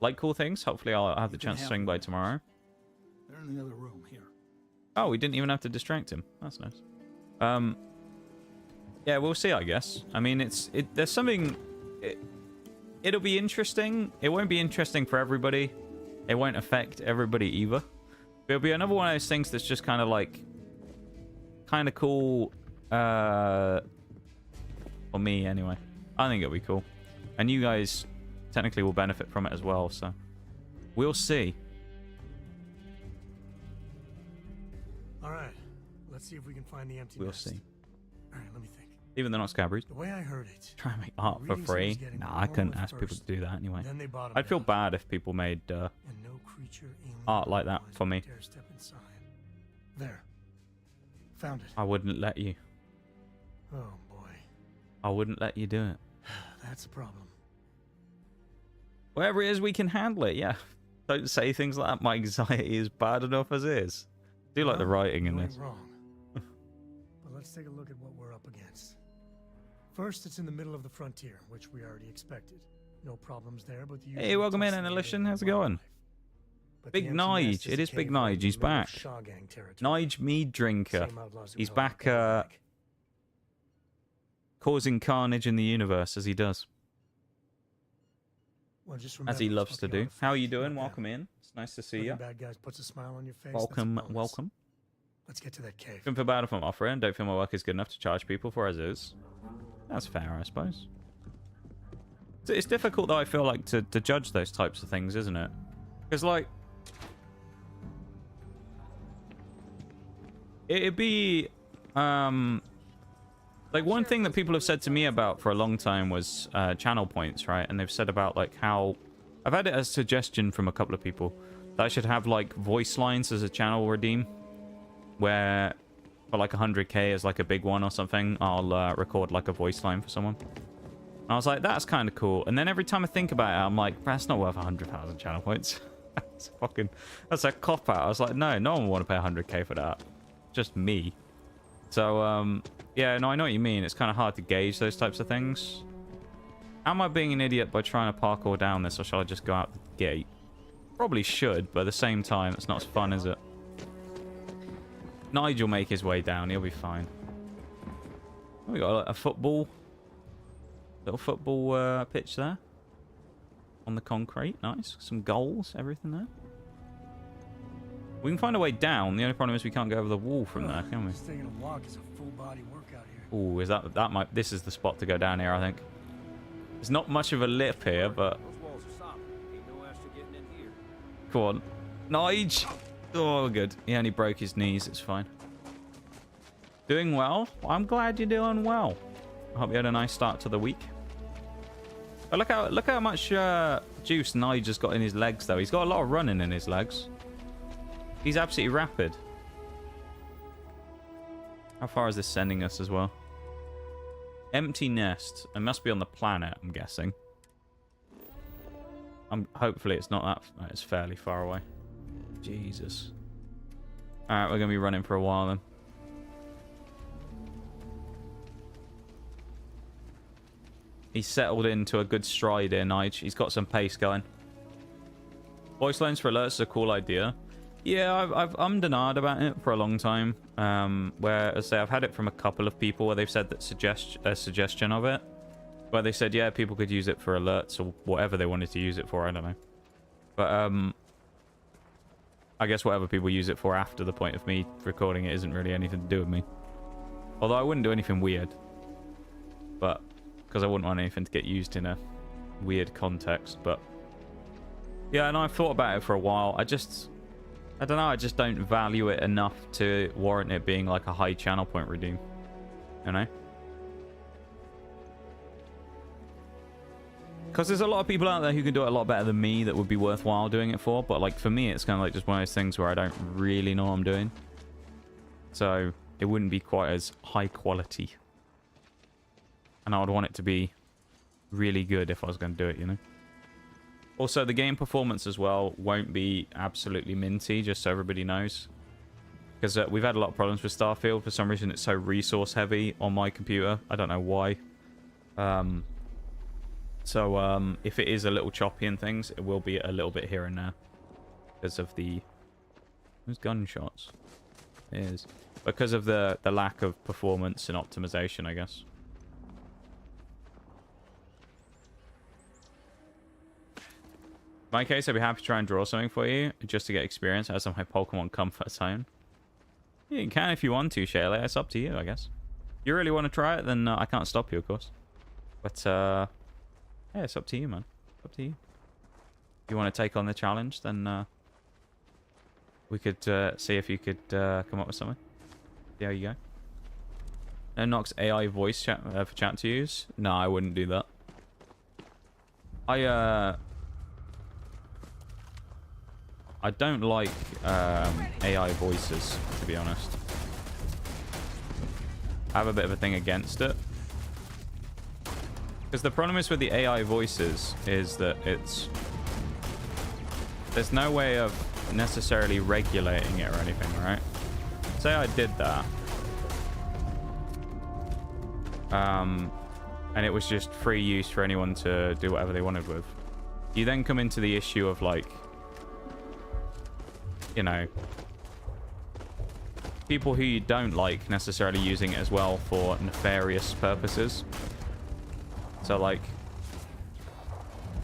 Speaker 1: like cool things. Hopefully I'll have the
Speaker 7: You can
Speaker 1: chance to
Speaker 7: have
Speaker 1: swing by
Speaker 7: them.
Speaker 1: tomorrow.
Speaker 7: They're in the other room here.
Speaker 1: Oh, we didn't even have to distract him. That's nice. Yeah, we'll see, I guess. I mean, there's something. It'll be interesting. It won't be interesting for everybody. It won't affect everybody either. But it'll be another one of those things that's just kind of like, kind of cool. For me, anyway. I think it'll be cool, and you guys technically will benefit from it as well. So we'll see.
Speaker 4: All right, let's see if we can find the empty
Speaker 1: We'll
Speaker 4: nest.
Speaker 1: see.
Speaker 4: All right, let me think.
Speaker 1: Even though they're not Scabrys.
Speaker 4: The way I heard it,
Speaker 1: Try and make art for
Speaker 4: reading
Speaker 1: free.
Speaker 4: seems getting
Speaker 1: Nah,
Speaker 4: more
Speaker 1: I couldn't
Speaker 4: with
Speaker 1: ask people
Speaker 4: first,
Speaker 1: to do that anyway.
Speaker 4: then they bottomed
Speaker 1: I'd feel
Speaker 4: out,
Speaker 1: bad if people made
Speaker 4: and no creature, alien,
Speaker 1: art like that
Speaker 4: otherwise
Speaker 1: for me.
Speaker 4: dare step inside. There, found it.
Speaker 1: I wouldn't let you.
Speaker 4: Oh boy,
Speaker 1: I wouldn't let you do it.
Speaker 4: that's a problem.
Speaker 1: Whatever it is, we can handle it, yeah. Don't say things like that. My anxiety is bad enough as is. I do like the
Speaker 4: Well,
Speaker 1: writing in
Speaker 4: you ain't
Speaker 1: this.
Speaker 4: wrong. But let's take a look at what we're up against. First, it's in the middle of the frontier, which we already expected. No problems there, but the
Speaker 1: Hey,
Speaker 4: usual
Speaker 1: welcome in,
Speaker 4: tussling
Speaker 1: Annihilation.
Speaker 4: of
Speaker 1: How's it going?
Speaker 4: wildlife. But the
Speaker 1: Big
Speaker 4: empty nest
Speaker 1: Nige.
Speaker 4: is
Speaker 1: It
Speaker 4: a
Speaker 1: is Big
Speaker 4: cave right in
Speaker 1: Nige.
Speaker 4: the
Speaker 1: He's
Speaker 4: middle of
Speaker 1: back.
Speaker 4: Shaw Gang territory.
Speaker 1: Nige Mead Drinker.
Speaker 4: Same outlaws who
Speaker 1: He's
Speaker 4: held
Speaker 1: back,
Speaker 4: the gang back.
Speaker 1: Causing carnage in the universe, as he does.
Speaker 4: Well, just
Speaker 1: As he
Speaker 4: remember,
Speaker 1: loves
Speaker 4: it's
Speaker 1: to
Speaker 4: about the
Speaker 1: do. How are you
Speaker 4: artifact,
Speaker 1: doing?
Speaker 4: not
Speaker 1: Welcome
Speaker 4: them.
Speaker 1: in. It's nice to see
Speaker 4: Looking
Speaker 1: you.
Speaker 4: bad guys puts a smile on your face. that's a
Speaker 1: Welcome,
Speaker 4: bonus.
Speaker 1: welcome.
Speaker 4: Let's get to that cave.
Speaker 1: Don't feel bad if I'm offering. Don't feel my work is good enough to charge people for as is. That's fair, I suppose. It's difficult, though, I feel like, to judge those types of things, isn't it? Because, like, it'd be, like, one thing that people have said to me about for a long time was channel points, right? And they've said about, like, how... I've had it as a suggestion from a couple of people that I should have, like, voice lines as a channel redeem, where, for, like, 100k as, like, a big one or something, I'll record, like, a voice line for someone. And I was like, that's kind of cool. And then every time I think about it, I'm like, that's not worth 100,000 channel points. That's a cop-out. I was like, no one will want to pay 100k for that. Just me. So, yeah, no, I know what you mean. It's kind of hard to gauge those types of things. Am I being an idiot by trying to parkour down this, or shall I just go out the gate? Probably should, but at the same time, it's not as fun, is it? Nige will make his way down. He'll be fine. Oh, we got a football... Little football pitch there. On the concrete. Nice. Some goals. Everything there. We can find a way down. The only problem is we can't go over the wall from there, can we?
Speaker 4: Just taking a walk is a full body workout here.
Speaker 1: Oh, is that might... This is the spot to go down here, I think. There's not much of a lip here, but...
Speaker 3: Those walls are solid. Ain't no extra getting in here.
Speaker 1: Come on. Nige! Oh, good. He only broke his knees. It's fine. Doing well? I'm glad you're doing well. I hope you had a nice start to the week. Oh, look how much juice Nige has got in his legs, though. He's got a lot of running in his legs. He's absolutely rapid. How far is this sending us as well? Empty nest. It must be on the planet, I'm guessing. Hopefully it's not that... It's fairly far away. Jesus. Alright, we're going to be running for a while then. He's settled into a good stride here, Nige. He's got some pace going. Voice lines for alerts is a cool idea. Yeah, I've ummed about it for a long time. Where, as I say, I've had it from a couple of people where they've said that suggestion of it. Where they said, yeah, people could use it for alerts or whatever they wanted to use it for. I don't know. But, I guess whatever people use it for after the point of me recording it isn't really anything to do with me. Although I wouldn't do anything weird. But... because I wouldn't want anything to get used in a weird context, but yeah, and I've thought about it for a while. I don't know, I just don't value it enough to warrant it being like a high channel point redeem, you know? Because there's a lot of people out there who can do it a lot better than me that would be worthwhile doing it for, but like for me, it's kind of like just one of those things where I don't really know what I'm doing. So it wouldn't be quite as high quality. And I would want it to be really good if I was going to do it, you know? Also, the game performance as well won't be absolutely minty, just so everybody knows. Because we've had a lot of problems with Starfield. For some reason, it's so resource heavy on my computer. I don't know why. So, if it is a little choppy and things, it will be a little bit here and there. Because of the... Those gunshots. It is. Because of the lack of performance and optimization, I guess. In my case, I'd be happy to try and draw something for you, just to get experience as my Pokemon comfort zone. You can if you want to, Shayla. It's up to you, I guess. If you really want to try it, then I can't stop you, of course. But, yeah, it's up to you, man. It's up to you. If you want to take on the challenge, then we could see if you could come up with something. There you go. No Nox AI voice chat for chat to use? No, I wouldn't do that. I don't like AI voices, to be honest. I have a bit of a thing against it. Because the problem is with the AI voices is that there's no way of necessarily regulating it or anything, right? Say I did that. And it was just free use for anyone to do whatever they wanted with. You then come into the issue of like, you know, people who you don't like necessarily using it as well for nefarious purposes. So like,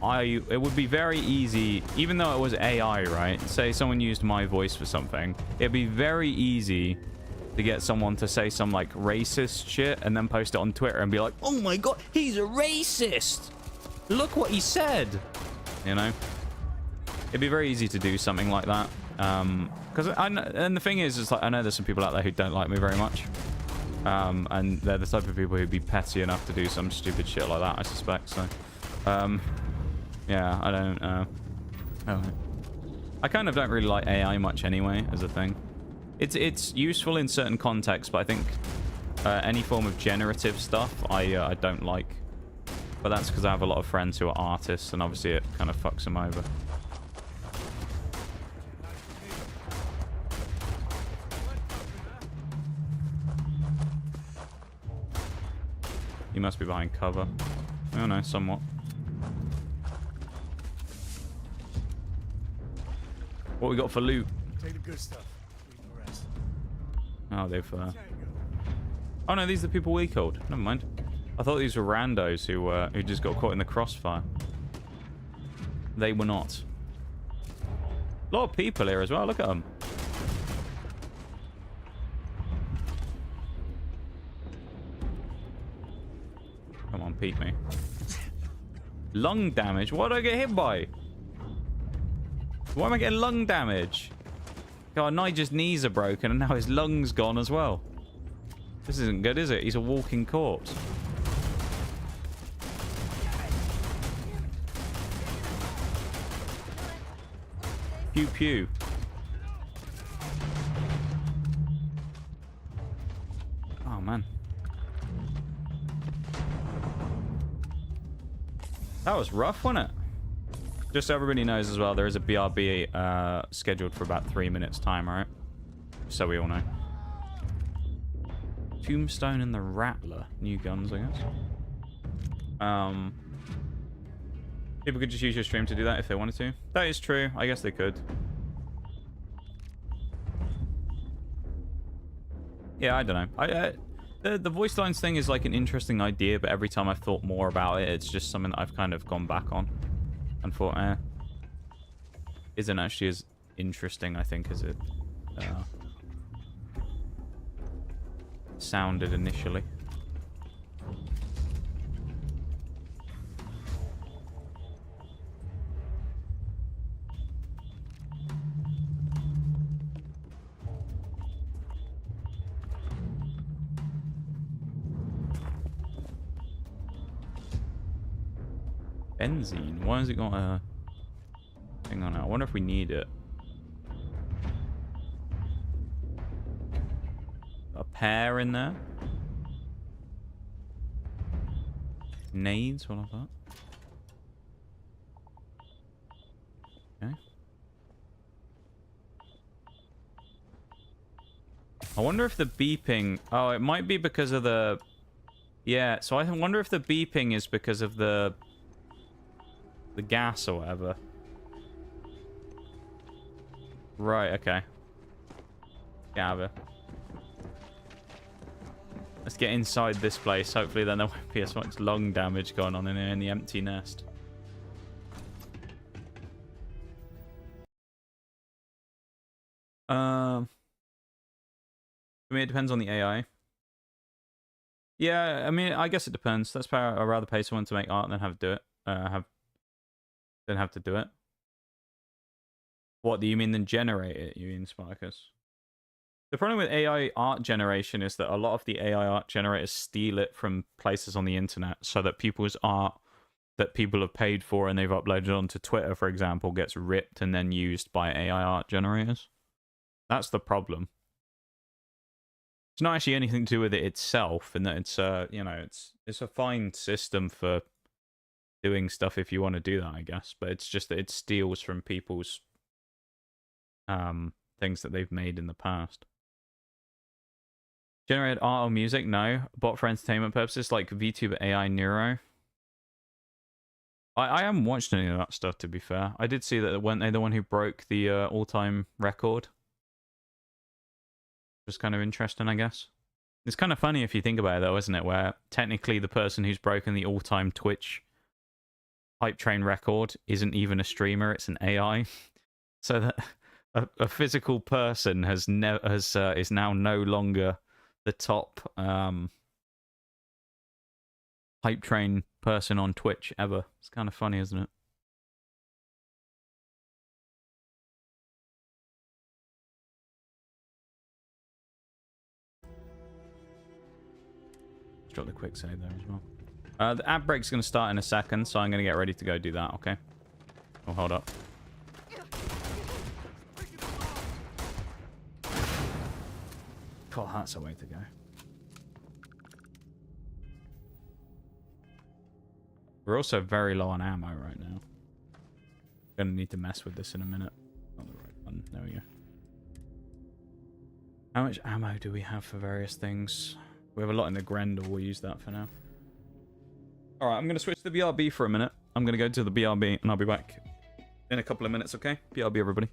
Speaker 1: it would be very easy, even though it was AI, right? Say someone used my voice for something, it'd be very easy to get someone to say some like racist shit and then post it on Twitter and be like, oh my god, he's a racist, look what he said, you know? It'd be very easy to do something like that. Because and the thing is like, I know there's some people out there who don't like me very much, and they're the type of people who'd be petty enough to do some stupid shit like that, I suspect. So yeah, I don't know. I kind of don't really like AI much anyway as a thing. It's useful in certain contexts, but I think any form of generative stuff I don't like. But that's because I have a lot of friends who are artists, and obviously it kind of fucks them over. He must be behind cover. Oh no, somewhat. What we got for loot?
Speaker 4: Take the good stuff. Leave the rest.
Speaker 1: Oh, they've...
Speaker 4: Tango.
Speaker 1: Oh no, these are the people we killed. Never mind. I thought these were randos who just got caught in the crossfire. They were not. A lot of people here as well. Look at them. Come on, peek me. Lung damage? What did I get hit by? Why am I getting lung damage? God, Nige's knees are broken and now his lung's gone as well. This isn't good, is it? He's a walking corpse. Pew pew. Oh, man. That was rough, wasn't it? Just so everybody knows as well, there is a BRB scheduled for about 3 minutes time, alright? So we all know. Tombstone and the Rattler. New guns, I guess. People could just use your stream to do that if they wanted to. That is true. I guess they could. Yeah, I don't know. The voice lines thing is like an interesting idea, but every time I've thought more about it, it's just something that I've kind of gone back on and thought, isn't actually as interesting, I think, as it sounded initially. Benzene. Why has it got a thing on it? I wonder if we need it. A pair in there. Nades. What like that? Okay. I wonder if the beeping... Oh, it might be because of the... Yeah, so I wonder if the beeping is because of the gas or whatever. Right, okay. Get out of here. Let's get inside this place. Hopefully then there won't be as much lung damage going on in here in the empty nest. I mean, it depends on the AI. Yeah, I mean, I guess it depends. That's why I'd rather pay someone to make art than have to do it. Than have to do it. What do you mean than generate it? You mean, Sparkus? The problem with AI art generation is that a lot of the AI art generators steal it from places on the internet, so that people's art that people have paid for and they've uploaded onto Twitter, for example, gets ripped and then used by AI art generators. That's the problem. It's not actually anything to do with it itself, in that it's you know, it's a fine system for doing stuff if you want to do that, I guess. But it's just that it steals from people's things that they've made in the past. Generated art or music? No. Bot for entertainment purposes, like VTuber AI Neuro. I haven't watched any of that stuff, to be fair. I did see that weren't they the one who broke the all-time record? Just kind of interesting, I guess. It's kind of funny if you think about it, though, isn't it? Where technically the person who's broken the all-time Twitch hype train record isn't even a streamer; it's an AI. So that a physical person is now no longer the top hype train person on Twitch ever. It's kind of funny, isn't it? Let's drop the quick save there as well. The ad break's going to start in a second, so I'm going to get ready to go do that, okay? Oh, hold up. Oh, that's a way to go. We're also very low on ammo right now. Gonna need to mess with this in a minute. Not the right one. There we go. How much ammo do we have for various things? We have a lot in the Grendel. We'll use that for now. Alright, I'm going to switch to the BRB for a minute. I'm going to go to the BRB and I'll be back in a couple of minutes, okay? BRB, everybody.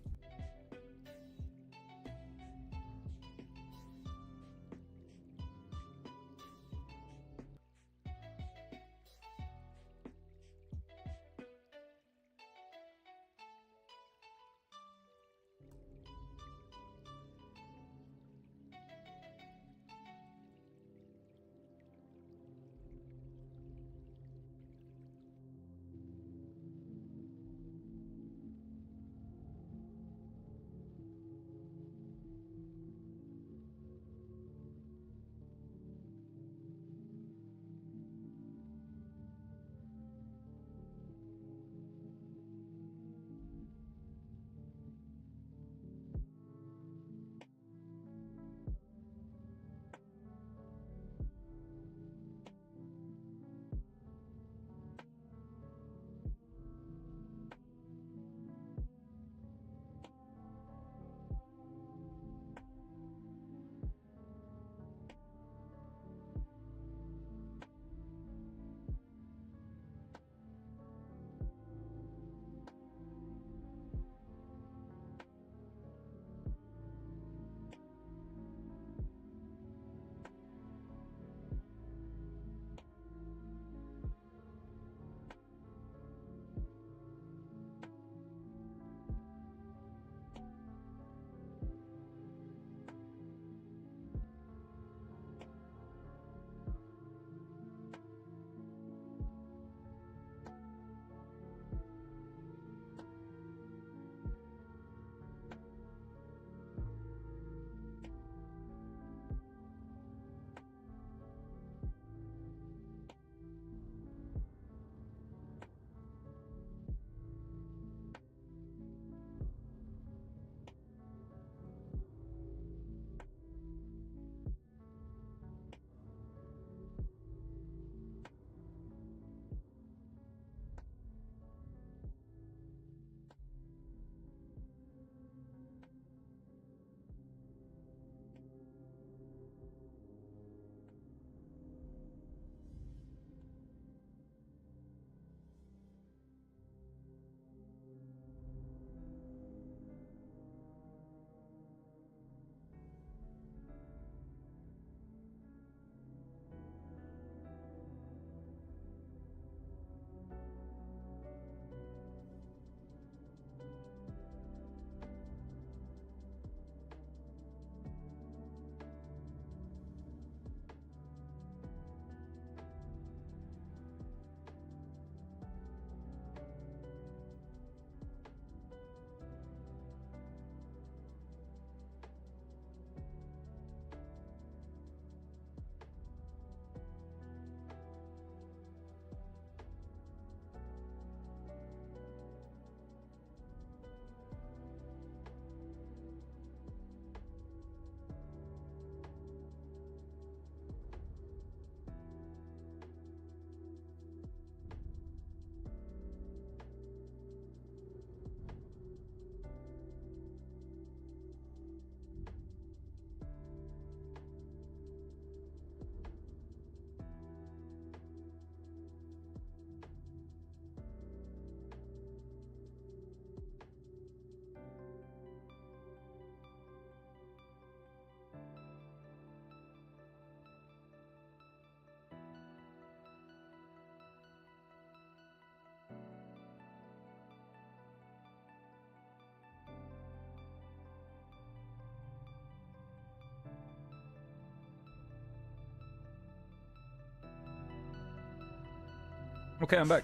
Speaker 1: Okay, I'm back.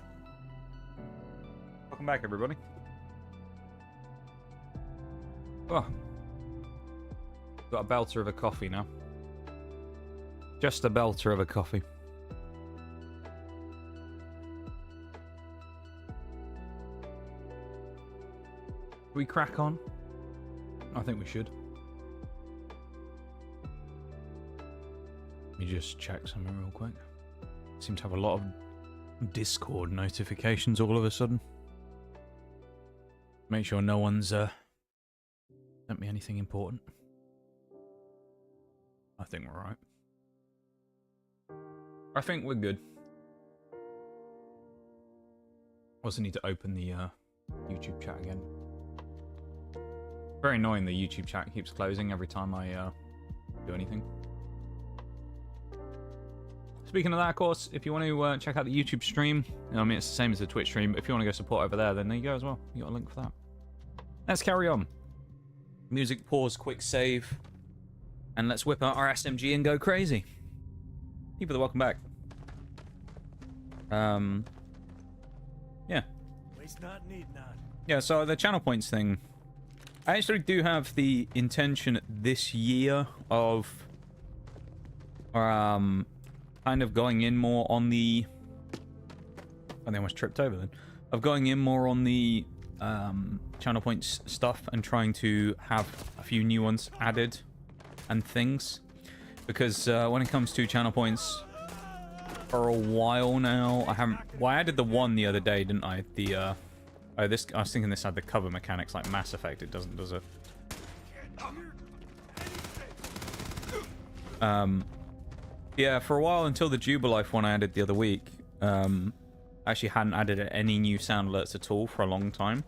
Speaker 1: Welcome back, everybody. Oh. Got a belter of a coffee now. Just a belter of a coffee. We crack on? I think we should. Let me just check something real quick. Seem to have a lot of Discord notifications all of a sudden. Make sure no one's sent me anything important. I think we're right. I think we're good. Also need to open the YouTube chat again. Very annoying, the YouTube chat keeps closing every time I do anything. Speaking of that, of course, if you want to check out the YouTube stream, I mean, it's the same as the Twitch stream, but if you want to go support over there, then there you go as well. You got a link for that. Let's carry on. Music pause, quick save, and let's whip out our SMG and go crazy. People, welcome back. Yeah.
Speaker 4: Waste not, need not.
Speaker 1: Yeah, so the channel points thing. I actually do have the intention this year of kind of going in more on the... Oh, they almost tripped over then. Of going in more on the channel points stuff and trying to have a few new ones added and things. Because when it comes to channel points, for a while now, I haven't... Well, I added the one the other day, didn't I? The, oh, this... I was thinking this had the cover mechanics like Mass Effect. It doesn't, does it? Yeah, for a while until the Jubilife one I added the other week, I actually hadn't added any new sound alerts at all for a long time.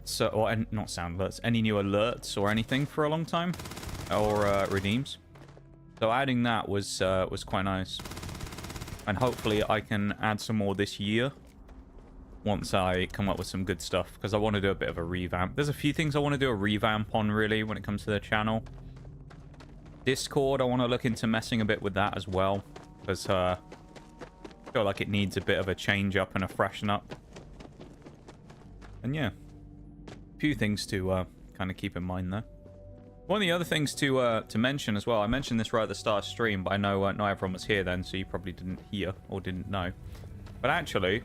Speaker 1: So, or not sound alerts, any new alerts or anything for a long time, or redeems. So adding that was quite nice, and hopefully I can add some more this year once I come up with some good stuff, because I want to do a bit of a revamp. There's a few things I want to do a revamp on really when it comes to the channel. Discord, I want to look into messing a bit with that as well, because I feel like it needs a bit of a change up and a freshen up. And yeah, a few things to kind of keep in mind there. One of the other things to mention as well, I mentioned this right at the start of stream, but I know not everyone was here then, so you probably didn't hear or didn't know. But actually,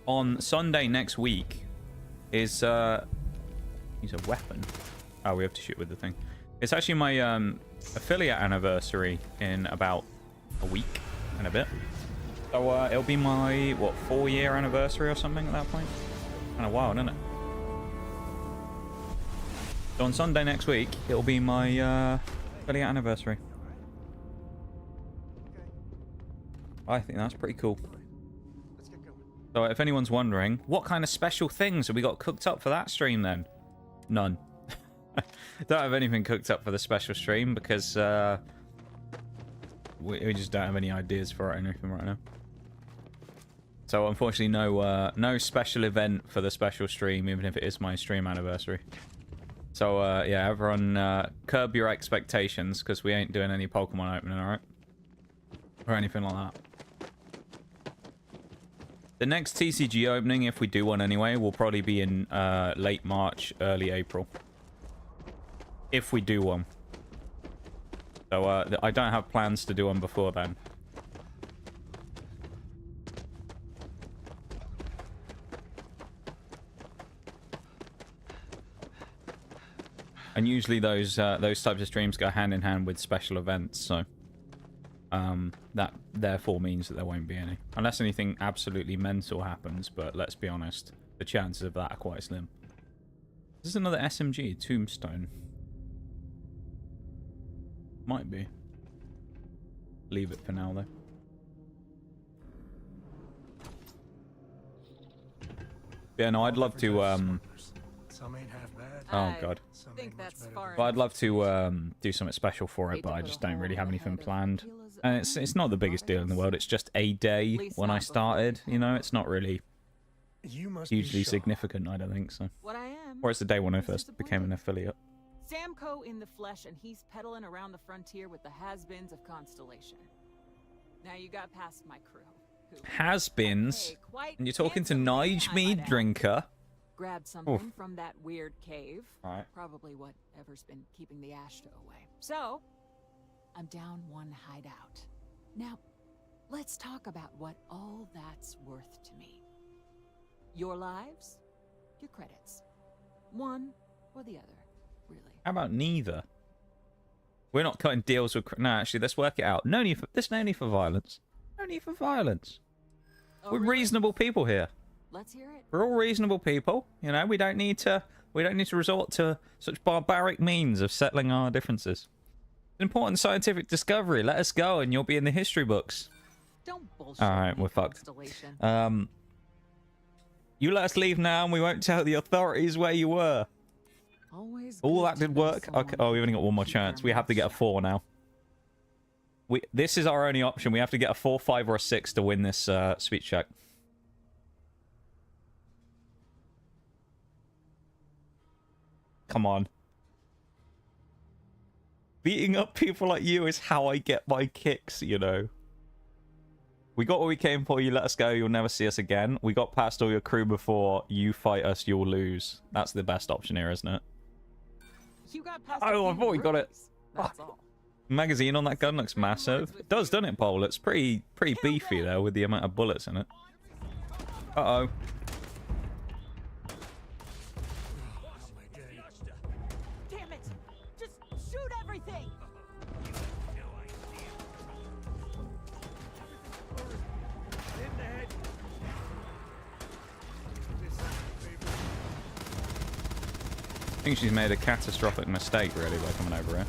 Speaker 1: on Sunday next week is use a weapon. Oh, we have to shoot with the thing. It's actually my affiliate anniversary in about a week and a bit. So it'll be my, what, 4-year anniversary or something at that point? Kind of wild, isn't it? So on Sunday next week, it'll be my affiliate anniversary. I think that's pretty cool. So if anyone's wondering, what kind of special things have we got cooked up for that stream then? None. Don't have anything cooked up for the special stream because we just don't have any ideas for it or anything right now. So unfortunately, no special event for the special stream, even if it is my stream anniversary. So yeah, everyone curb your expectations because we ain't doing any Pokemon opening, alright? Or anything like that. The next TCG opening, if we do one anyway, will probably be in late March, early April. If we do one. So I don't have plans to do one before then. And usually those types of streams go hand in hand with special events, so that therefore means that there won't be any. Unless anything absolutely mental happens, but let's be honest, the chances of that are quite slim. This is another SMG, Tombstone. Might be. Leave it for now, though. Yeah, no, I'd love to,
Speaker 4: Some ain't half bad.
Speaker 1: Oh, God.
Speaker 4: Some
Speaker 8: think
Speaker 4: ain't much
Speaker 8: that's
Speaker 4: better
Speaker 8: far
Speaker 4: than-
Speaker 1: But I'd love to do something special for it, but I just don't really have anything planned. And it's not the biggest deal in the world. It's just a day when I started, you know? It's not really
Speaker 4: You must be
Speaker 1: hugely
Speaker 4: Shaw.
Speaker 1: significant, I don't think so.
Speaker 9: What I am.
Speaker 1: Or it's the day when I first became an affiliate.
Speaker 9: Samco in the flesh, and he's peddling around the frontier with the has-beens of Constellation. Now you got past my crew. Who,
Speaker 1: Has-beens?
Speaker 9: okay, quite
Speaker 1: And you're talking to
Speaker 9: handsomely,
Speaker 1: Nige,
Speaker 9: I
Speaker 1: me,
Speaker 9: might add,
Speaker 1: drinker?
Speaker 9: grabbed something
Speaker 1: Oof.
Speaker 9: from that weird cave.
Speaker 1: Alright.
Speaker 9: Probably whatever's been keeping the Ashta away. So, I'm down one hideout. Now, let's talk about what all that's worth to me. Your lives, your credits. One or the other, really.
Speaker 1: How about neither? We're not cutting deals with... No, actually, let's work it out. No need for... There's no need for violence. No need for violence.
Speaker 9: Oh,
Speaker 1: We're
Speaker 9: really?
Speaker 1: reasonable people here.
Speaker 9: Let's hear it.
Speaker 1: We're all reasonable people. You know, we don't need to resort to such barbaric means of settling our differences. Important scientific discovery. Let us go and you'll be in the history books.
Speaker 9: Don't bullshit.
Speaker 1: All right,
Speaker 9: me,
Speaker 1: we're fucked.
Speaker 9: Constellation.
Speaker 1: You let us leave now and we won't tell the authorities where you were.
Speaker 9: Always.
Speaker 1: All
Speaker 9: good
Speaker 1: that
Speaker 9: to
Speaker 1: did
Speaker 9: know
Speaker 1: work.
Speaker 9: someone
Speaker 1: Okay. Oh, we've only got one more
Speaker 9: keep their
Speaker 1: chance. We have to get a
Speaker 9: mouth
Speaker 1: 4 now. This is our only option. We have to get a 4, 5, or a 6 to win this speech check. Come on. Beating up people like you is how I get my kicks, you know. We got what we came for. You let us go. You'll never see us again. We got past all your crew before. You fight us, you'll lose. That's the best option here, isn't it?
Speaker 9: You got past
Speaker 1: Oh,
Speaker 9: a
Speaker 1: I
Speaker 9: few
Speaker 1: thought we got it.
Speaker 9: rookies, That's all.
Speaker 1: Magazine on that gun looks massive. It does, doesn't it, Paul? It's pretty beefy there with the amount of bullets in it. Uh-oh.
Speaker 5: Damn it! Just shoot everything!
Speaker 1: I think she's made a catastrophic mistake, really, by coming over here.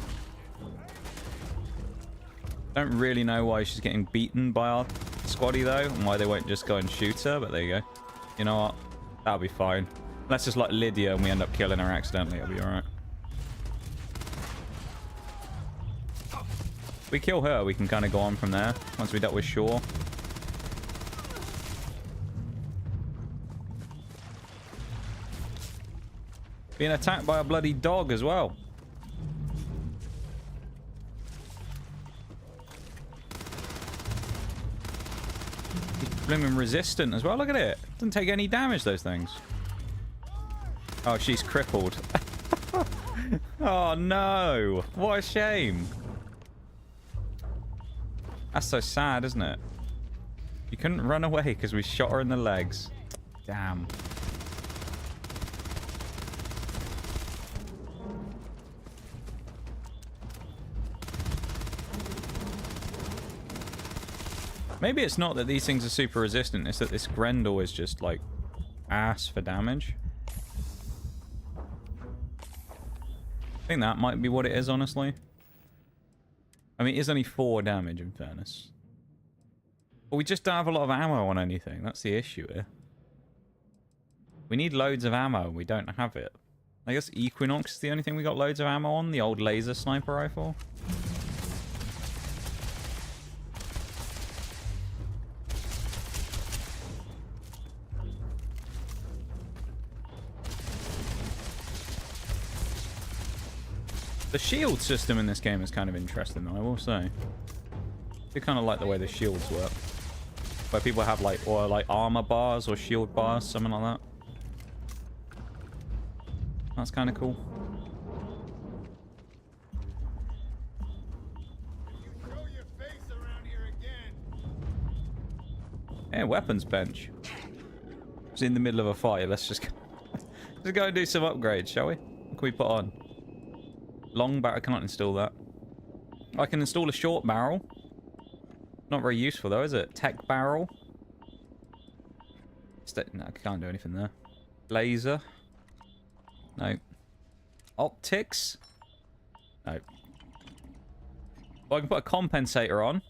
Speaker 1: Don't really know why she's getting beaten by our squaddy, though, and why they won't just go and shoot her, but there you go. You know what? That'll be fine. Unless it's like Lydia and we end up killing her accidentally, it'll be alright. If we kill her, we can kind of go on from there, once we dealt with Shaw. Being attacked by a bloody dog as well. He's blooming resistant as well. Look at it. Doesn't take any damage, those things. Oh, she's crippled. Oh, no. What a shame. That's so sad, isn't it? You couldn't run away because we shot her in the legs. Damn. Maybe it's not that these things are super resistant, it's that this Grendel is just, like, ass for damage. I think that might be what it is, honestly. I mean, it is only 4 damage, in fairness. But we just don't have a lot of ammo on anything. That's the issue here. We need loads of ammo, and we don't have it. I guess Equinox is the only thing we got loads of ammo on, the old laser sniper rifle. The shield system in this game is kind of interesting, though, I will say. I kind of like the way the shields work. Where people have, like, or like armor bars or shield bars, something like that. That's kind of cool. Yeah, weapons bench. It's in the middle of a fight. Let's just go and do some upgrades, shall we? What can we put on? Long barrel, I can't install that. I can install a short barrel. Not very useful though, is it? Tech barrel. No, I can't do anything there. Laser. No. Optics. No. Well, I can put a compensator on,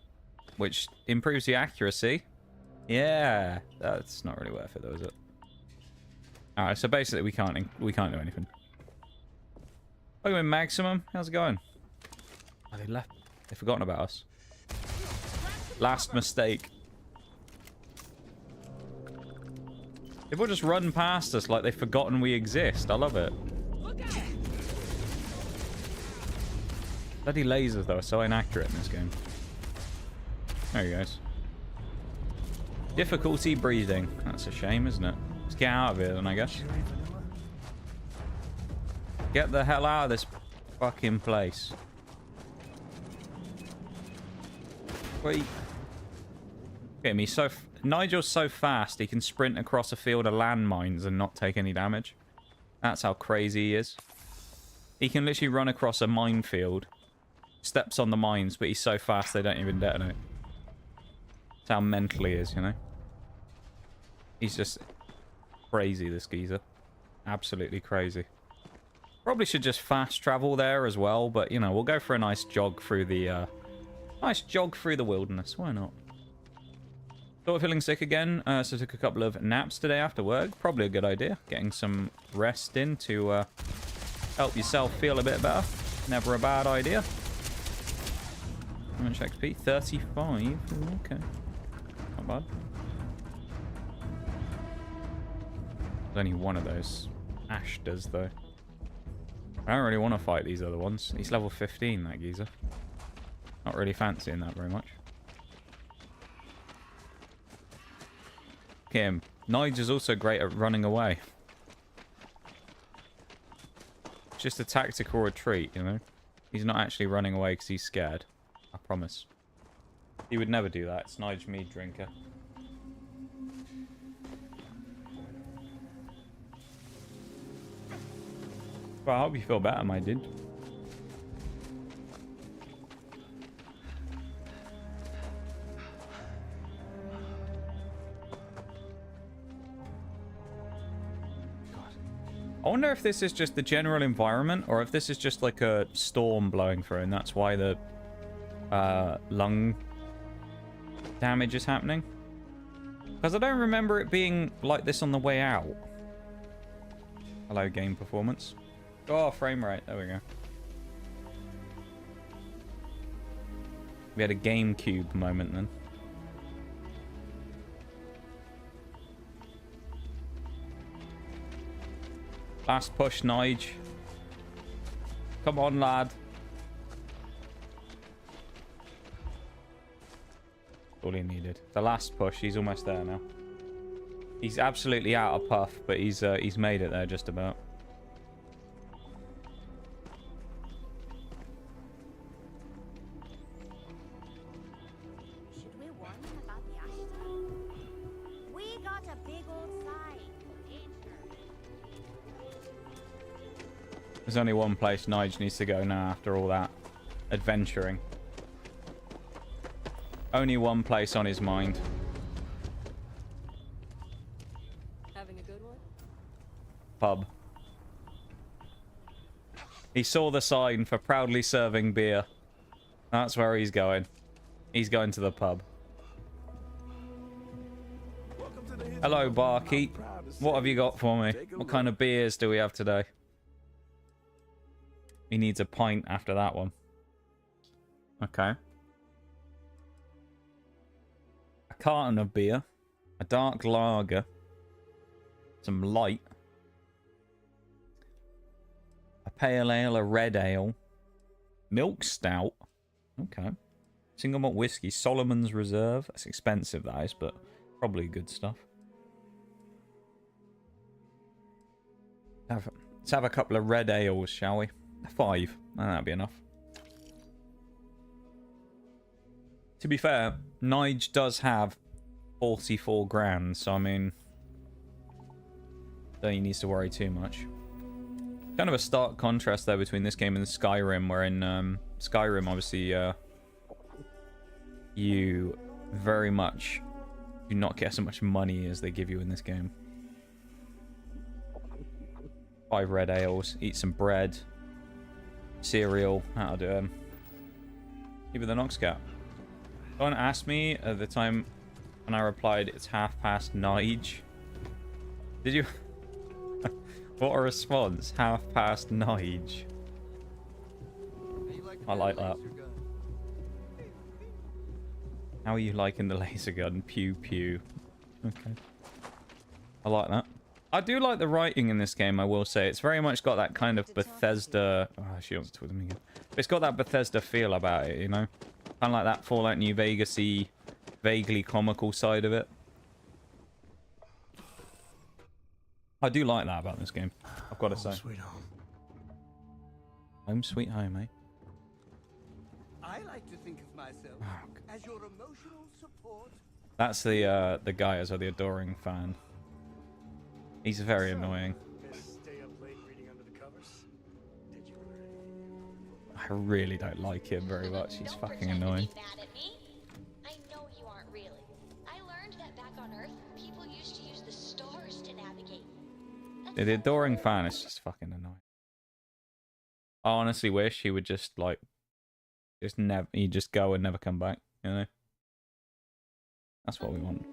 Speaker 1: which improves the accuracy. Yeah, that's not really worth it though, is it? Alright, so basically we can't do anything. Oh, we're in maximum. How's it going? Oh, they left. They've forgotten about us. Last mistake. People just run past us like they've forgotten we exist. I love it. Bloody lasers, though, are so inaccurate in this game. There he goes. Difficulty breathing. That's a shame, isn't it? Let's get out of here, then, I guess. Get the hell out of this fucking place. Wait. Look at me, Nigel's so fast he can sprint across a field of landmines and not take any damage. That's how crazy he is. He can literally run across a minefield, steps on the mines, but he's so fast they don't even detonate. That's how mental he is, you know? He's just crazy, this geezer. Absolutely crazy. Probably should just fast travel there as well, but, you know, we'll go for a nice jog through the, wilderness. Why not? Sort of feeling sick again, so took a couple of naps today after work. Probably a good idea. Getting some rest in to help yourself feel a bit better. Never a bad idea. How much XP? 35. Ooh, okay. Not bad. There's only one of those. Ash does, though. I don't really want to fight these other ones. He's level 15, that geezer. Not really fancying that very much. Him. Nige is also great at running away. It's just a tactical retreat, you know? He's not actually running away because he's scared. I promise. He would never do that. It's Nige mead drinker. Well, I hope you feel better, my dude. I wonder if this is just the general environment, or if this is just like a storm blowing through, and that's why the lung damage is happening. Because I don't remember it being like this on the way out. Hello, game performance. Oh, frame rate. There we go. We had a GameCube moment then. Last push, Nige. Come on, lad. All he needed. The last push. He's almost there now. He's absolutely out of puff, but he's made it there just about.
Speaker 8: Should we warn them about the Ashton? We got a big old sign.
Speaker 1: There's only one place Nige needs to go now after all that adventuring. Only one place on his mind.
Speaker 2: Having a good one?
Speaker 1: Pub. He saw the sign for proudly serving beer. That's where he's going. He's going to the pub. Hello, barkeep. What have you got for me? What kind of beers do we have today? He needs a pint after that one. Okay. A carton of beer. A dark lager. Some light. A pale ale, a red ale. Milk stout. Okay. Single malt whiskey. Solomon's Reserve. That's expensive, that is, but probably good stuff. Let's have a couple of red ales, shall we? 5. That'd be enough. To be fair, Nige does have 44 grand, so I mean, don't he needs to worry too much. Kind of a stark contrast there between this game and Skyrim, where in Skyrim, obviously, you very much do not get so much money as they give you in this game. 5 red ales, eat some bread. Cereal, that'll do him. Even the Noxcat. Someone asked me at the time when I replied, it's past Nige. Did you? What a response. Past Nige. I like that. How are you liking the laser gun? Pew pew. Okay. I like that. I do like the writing in this game, I will say. It's very much got that kind of Bethesda... Oh, she wants to talk to me again. But it's got that Bethesda feel about it, you know? Kind of like that Fallout New Vegas-y, vaguely comical side of it. I do like that about this game, I've got to say.
Speaker 4: Sweet home.
Speaker 1: Home sweet home, eh?
Speaker 10: I like to think of myself as your emotional support.
Speaker 1: That's the guy as well, the adoring fan. He's very annoying.
Speaker 4: Stay up late reading under the covers? Did you?
Speaker 1: I really don't like him very much. He's fucking annoying.
Speaker 11: Mad at me. I know you aren't really. I learned that back on Earth, people used to use the stars to navigate.
Speaker 1: Yeah, the adoring fan is just fucking annoying. I honestly wish he would just like, he'd just go and never come back, you know? That's what we want.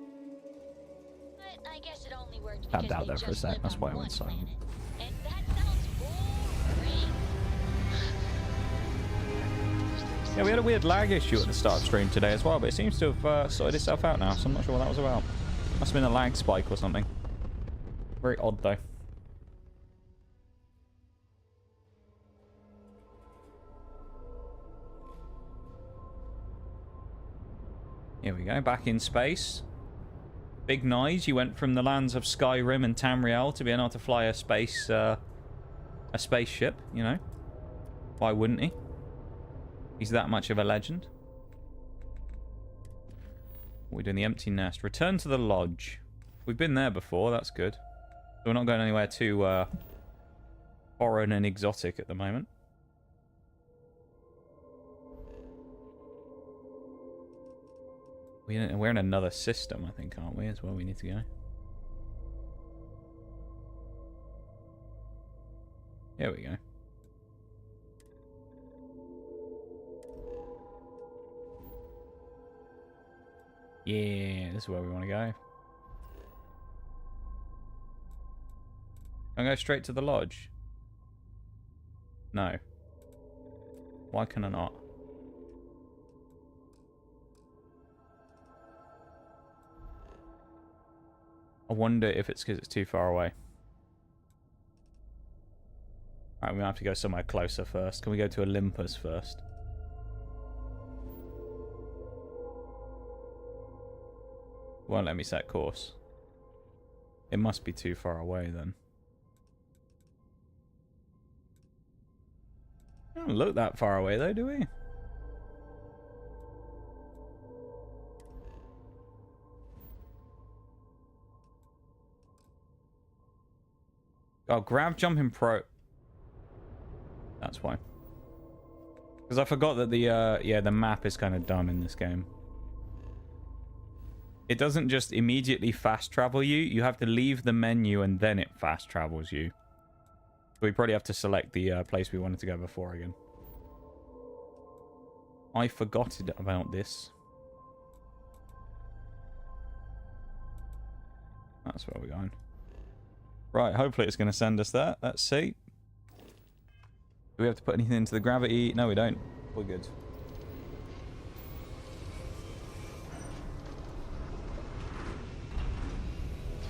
Speaker 11: But I guess it only worked
Speaker 1: Tabbed
Speaker 11: because
Speaker 1: out
Speaker 11: they
Speaker 1: there for a
Speaker 11: just
Speaker 1: sec.
Speaker 11: lived
Speaker 1: That's
Speaker 11: on
Speaker 1: why I
Speaker 11: one
Speaker 1: went silent.
Speaker 11: planet. And that sounds boring.
Speaker 1: Yeah, we had a weird lag issue at the start of stream today as well, but it seems to have sorted itself out now, so I'm not sure what that was about. Must have been a lag spike or something. Very odd, though. Here we go, back in space. Big Nige, he went from the lands of Skyrim and Tamriel to being able to fly a spaceship, you know. Why wouldn't he? He's that much of a legend. We're doing the empty nest. Return to the lodge. We've been there before, that's good. So we're not going anywhere too foreign and exotic at the moment. We're in another system, I think, aren't we? That's where we need to go. Here we go. Yeah, this is where we want to go. Can I go straight to the lodge? No. Why can I not? I wonder if it's because it's too far away. Alright, we might have to go somewhere closer first. Can we go to Olympus first? Won't let me set course. It must be too far away then. We don't look that far away though, do we? Oh, grab jumping pro. That's why. Because I forgot that the map is kind of dumb in this game. It doesn't just immediately fast travel you. You have to leave the menu and then it fast travels you. We probably have to select the place we wanted to go before again. I forgot about this. That's where we're going. Right, hopefully it's going to send us there. Let's see. Do we have to put anything into the gravity? No, we don't. We're good.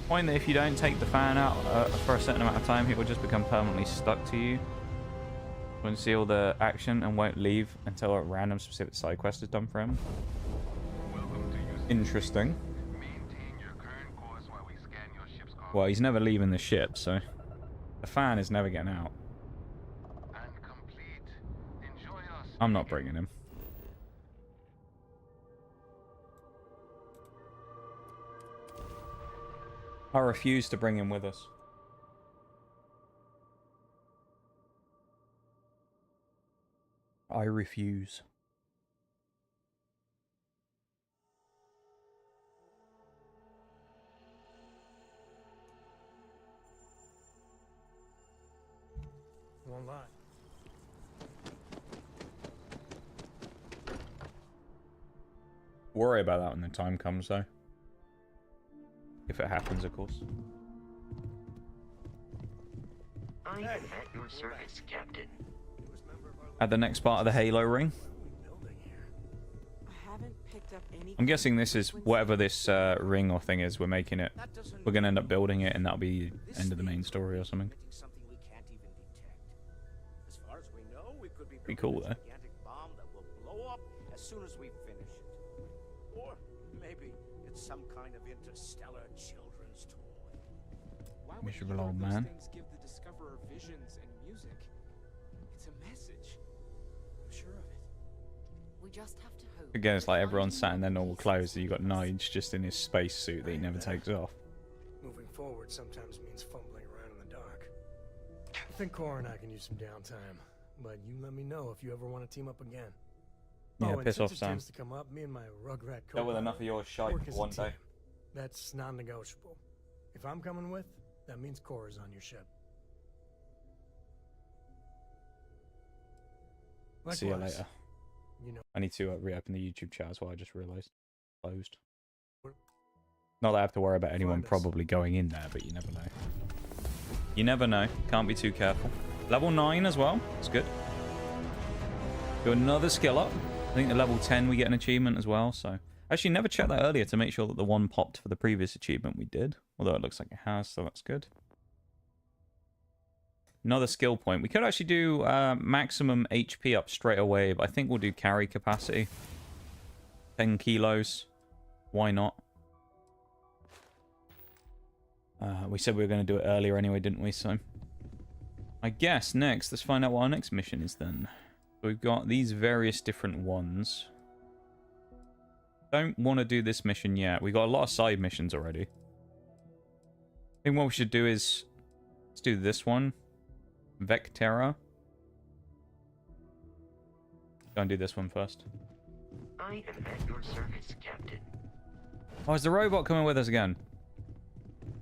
Speaker 1: Point that if you don't take the fan out for a certain amount of time, it will just become permanently stuck to you. You can see all the action and won't leave until a random specific side quest is done for him. Interesting. Well, he's never leaving the ship, so the fan is never getting out. I'm not bringing him. I refuse to bring him with us. I refuse.
Speaker 4: Won't lie.
Speaker 1: Worry about that when the time comes, though. If it happens, of course.
Speaker 12: I am at your service, Captain.
Speaker 1: At the next part of the Halo ring. I'm guessing this is whatever this ring or thing is. We're making it. We're gonna end up building it, and that'll be the end of the main story or something. Be cool though.
Speaker 7: Bomb that will blow up as soon as we finish it. Or maybe it's some kind of interstellar children's toy.
Speaker 1: Miserable old man.
Speaker 3: Things give the discoverer visions and music. It's a message. I'm sure of it.
Speaker 2: We just have to hope.
Speaker 1: Again, it's like everyone's sat in their normal clothes, and you got Nige just in his space suit that he never takes off.
Speaker 4: Moving forward sometimes means fumbling around in the dark. I think Cora and I can use some downtime, but you let me know if you ever want to team up again.
Speaker 1: Yeah,
Speaker 4: and
Speaker 1: piss
Speaker 4: since
Speaker 1: off,
Speaker 4: it
Speaker 1: Sam.
Speaker 4: tends to come up, me and my rugrat
Speaker 1: Dealt with enough of your shite
Speaker 4: work
Speaker 1: for
Speaker 4: as a
Speaker 1: one day.
Speaker 4: team. That's non-negotiable. If I'm coming with, that means Cora's on your ship.
Speaker 1: See you
Speaker 4: Likewise,
Speaker 1: later.
Speaker 4: You know,
Speaker 1: I need to reopen the YouTube chat as well. I just realised closed.
Speaker 4: we're
Speaker 1: Not that I have to worry about anyone
Speaker 4: Find us.
Speaker 1: probably going in there, but you never know. You never know. Can't be too careful. Level 9 as well. That's good. Do another skill up. I think at level 10 we get an achievement as well, so... Actually, never checked that earlier to make sure that the one popped for the previous achievement we did. Although it looks like it has, so that's good. Another skill point. We could actually do maximum HP up straight away, but I think we'll do carry capacity. 10 kilos. Why not? We said we were going to do it earlier anyway, didn't we? So I guess next, let's find out what our next mission is then. So we've got these various different ones. Don't want to do this mission yet. We got a lot of side missions already. I think what we should do is let's do this one. Vectera. Go and do this one first.
Speaker 12: I am at your service, Captain.
Speaker 1: Oh, is the robot coming with us again?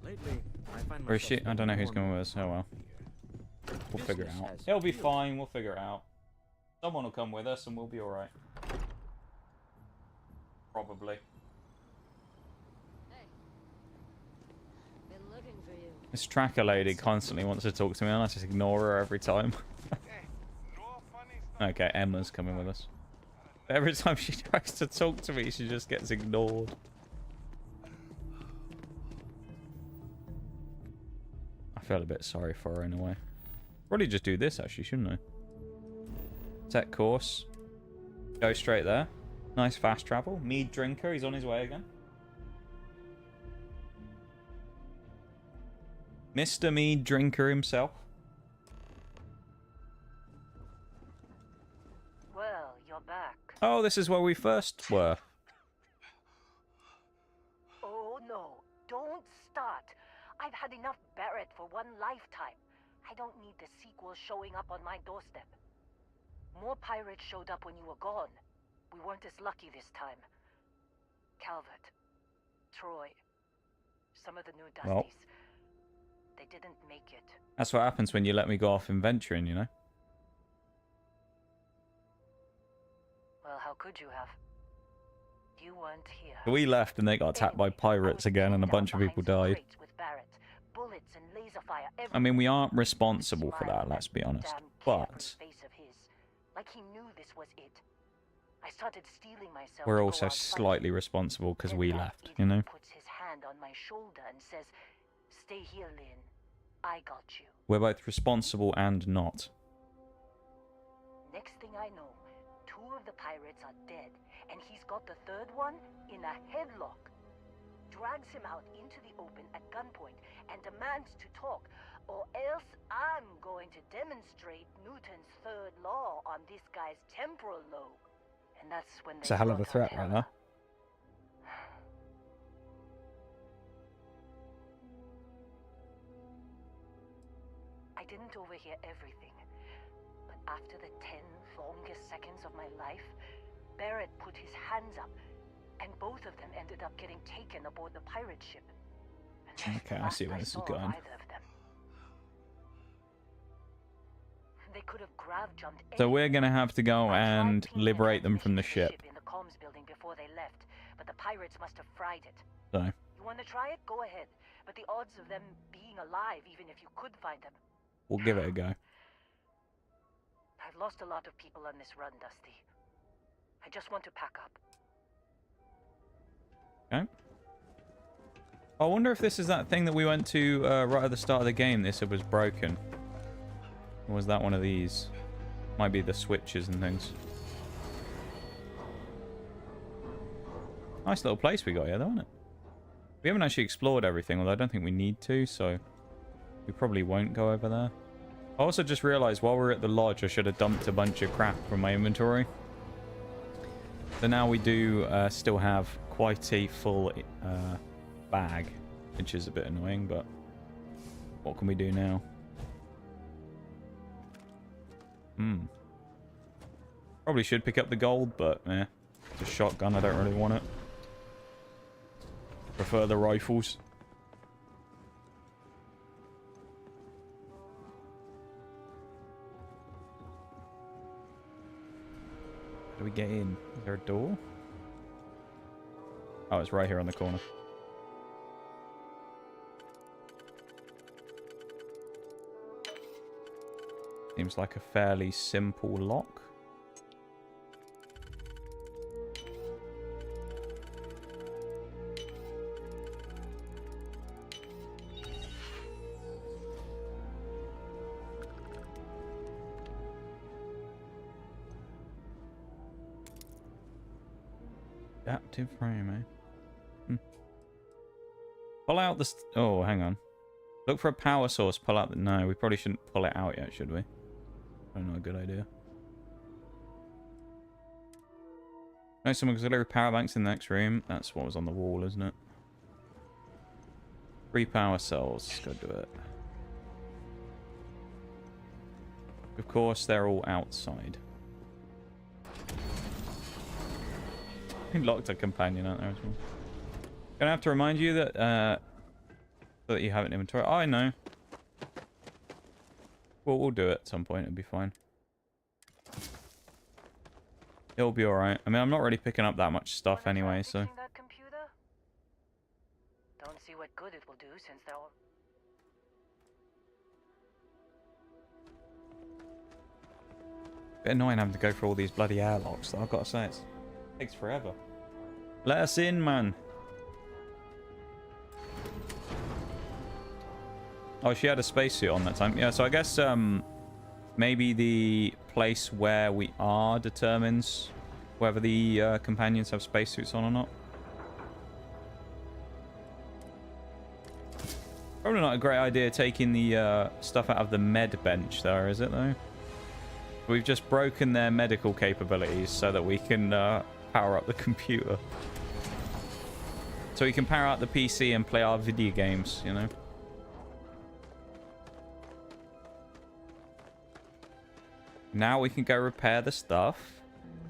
Speaker 6: Lately, I find
Speaker 1: Or is she?
Speaker 6: myself
Speaker 1: I don't know who's
Speaker 6: more
Speaker 1: coming with us. Oh well. We'll figure it
Speaker 6: Business
Speaker 1: out.
Speaker 6: has
Speaker 1: It'll be
Speaker 6: few.
Speaker 1: fine. We'll figure it out. Someone will come with us and we'll be alright. Probably.
Speaker 2: Been looking for you.
Speaker 1: This tracker lady constantly wants to talk to me and I just ignore her every time. Okay, Emma's coming with us. Every time she tries to talk to me, she just gets ignored. I feel a bit sorry for her in a way. Probably just do this actually, shouldn't I? Set course. Go straight there. Nice fast travel. Mead drinker, he's on his way again. Mr. Mead drinker himself.
Speaker 13: Well, you're back.
Speaker 1: Oh, this is where we first were.
Speaker 13: Oh no, don't start. I've had enough Barrett for one lifetime. I don't need the sequel showing up on my doorstep. More pirates showed up when you were gone. We weren't as lucky this time. Calvert, Troy, some of the new Dusties.
Speaker 1: Well,
Speaker 13: they didn't make it.
Speaker 1: that's what happens when you let me go off adventuring, you know?
Speaker 13: Well, how could you have? You weren't here.
Speaker 1: We left and they got attacked by pirates again and a bunch of people died.
Speaker 13: Bullets and laser fire
Speaker 1: I mean, we aren't responsible for that, let's be honest. But
Speaker 13: like he knew this was it. I started steeling myself.
Speaker 1: we're also slightly responsible because we left, you know?
Speaker 13: Puts his hand on my shoulder and says, "Stay here, Lynn. I got you."
Speaker 1: We're both responsible and not.
Speaker 13: Next thing I know, 2 of the pirates are dead, and he's got the 3rd one in a headlock. Drags him out into the open at gunpoint and demands to talk, or else I'm going to demonstrate Newton's 3rd law on this guy's temporal lobe. And that's when
Speaker 1: It's a hell of a threat right there.
Speaker 13: I didn't overhear everything, but after the 10 longest seconds of my life, Barrett put his hands up, and both of them ended up getting taken aboard the pirate ship. And
Speaker 1: Okay, I see where this is going.
Speaker 13: either of them. They could have grav-jumped.
Speaker 1: So we're going to have to go and liberate them from the ship.
Speaker 13: In the comms building before they left, but the pirates must have fried it.
Speaker 1: So,
Speaker 13: You want to try it? Go ahead. But the odds of them being alive, even if you could find them.
Speaker 1: we'll give it a go.
Speaker 13: I've lost a lot of people on this run, Dusty. I just want to pack up.
Speaker 1: Okay. I wonder if this is that thing that we went to right at the start of the game. This was broken. Or was that one of these? Might be the switches and things. Nice little place we got here, though, isn't it? We haven't actually explored everything, although I don't think we need to, so we probably won't go over there. I also just realized while we were at the lodge, I should have dumped a bunch of crap from my inventory. So now we do still have quite a full bag, which is a bit annoying, but what can we do now? Probably should pick up the gold, but it's a shotgun. I don't really want it. Prefer the rifles. How do we get in? Is there a door? Oh, it's right here on the corner. Seems like a fairly simple lock. Adaptive frame, eh? Pull out the... Oh, hang on. Look for a power source. Pull out the... No, we probably shouldn't pull it out yet, should we? Probably not a good idea. No, some auxiliary power banks in the next room. That's what was on the wall, isn't it? 3 power cells. Go do it. Of course, they're all outside. We locked a companion out there as well. Gonna have to remind you that so that you have an inventory. Oh, I know. Well, we'll do it at some point. It'll be fine. It'll be alright. I mean, I'm not really picking up that much stuff anyway, so...
Speaker 13: That computer? Don't see what good it will do since they're all...
Speaker 1: Bit annoying having to go for all these bloody airlocks, though, I've got to say. It takes forever. Let us in, man. Oh, she had a spacesuit on that time. Yeah, so I guess maybe the place where we are determines whether the companions have spacesuits on or not. Probably not a great idea taking the stuff out of the med bench, though, is it, though? We've just broken their medical capabilities so that we can power up the computer. So we can power up the PC and play our video games, you know? Now we can go repair the stuff,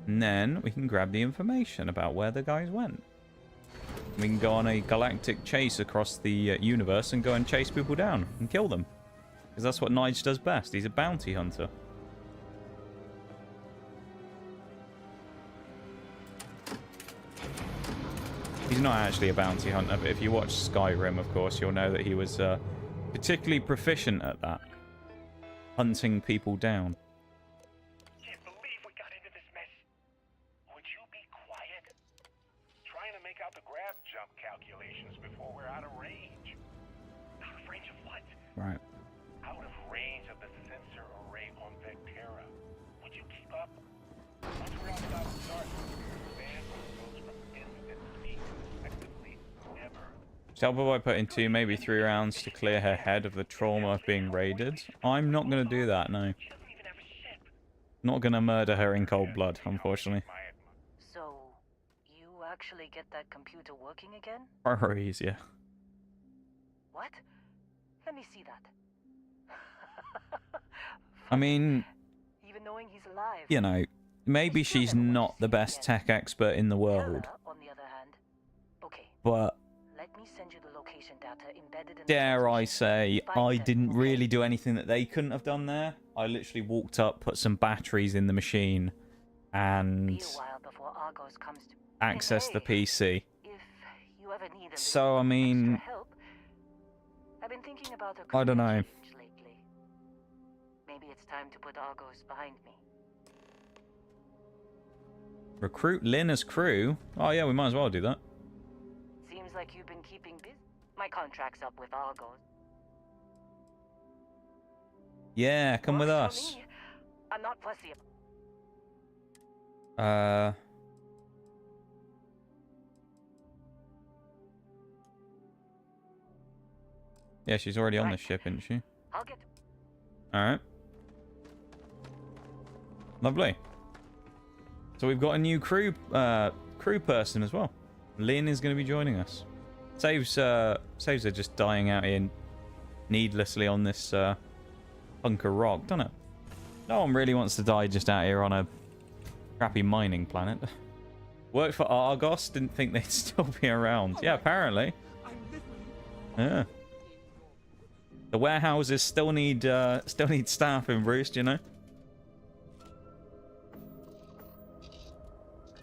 Speaker 1: and then we can grab the information about where the guys went. We can go on a galactic chase across the universe and go and chase people down and kill them. Because that's what Nige does best. He's a bounty hunter. He's not actually a bounty hunter, but if you watch Skyrim, of course, you'll know that he was particularly proficient at that. Hunting people down.
Speaker 14: Can't believe we got into this mess. Would you be quiet? Trying to make out the grab jump calculations before we're out of range. Out of range of what?
Speaker 1: Right.
Speaker 14: Out of range of the sensor array on Vectera. Would you keep up? Once we're outside the start, the band goes from instant speed to effectively never.
Speaker 1: Help her by putting 2, maybe 3 rounds to clear her head of the trauma of being raided. I'm not going to do that, no. Not going to murder her in cold blood, unfortunately.
Speaker 13: So, you actually get that computer working again?
Speaker 1: Priorities, yeah.
Speaker 13: What? Let me see that.
Speaker 1: I mean,
Speaker 13: even knowing he's alive.
Speaker 1: you know, maybe she's not the best tech expert in the world.
Speaker 13: On the other hand, okay.
Speaker 1: But
Speaker 13: let me send you the location data embedded in
Speaker 1: dare I say, I didn't really do anything that they couldn't have done there. I literally walked up, put some batteries in the machine, and access the PC. So, I mean, I don't know.
Speaker 13: Maybe it's time to put Argos behind me.
Speaker 1: Recruit Lynn as crew? Oh yeah, we might as well do that.
Speaker 13: Seems like you've been keeping busy. My contract's up with Argos.
Speaker 1: Yeah, come with us.
Speaker 13: I'm not fussy.
Speaker 1: Yeah, she's already on the ship, isn't she?
Speaker 13: I'll get.
Speaker 1: Alright. Lovely. So we've got a new crew person as well. Lynn is going to be joining us. Saves her just dying out here needlessly on this hunk of rock, doesn't it? No one really wants to die just out here on a crappy mining planet. Worked for Argos, didn't think they'd still be around. Yeah, apparently. Yeah. The warehouses still need staff in Roost, you know.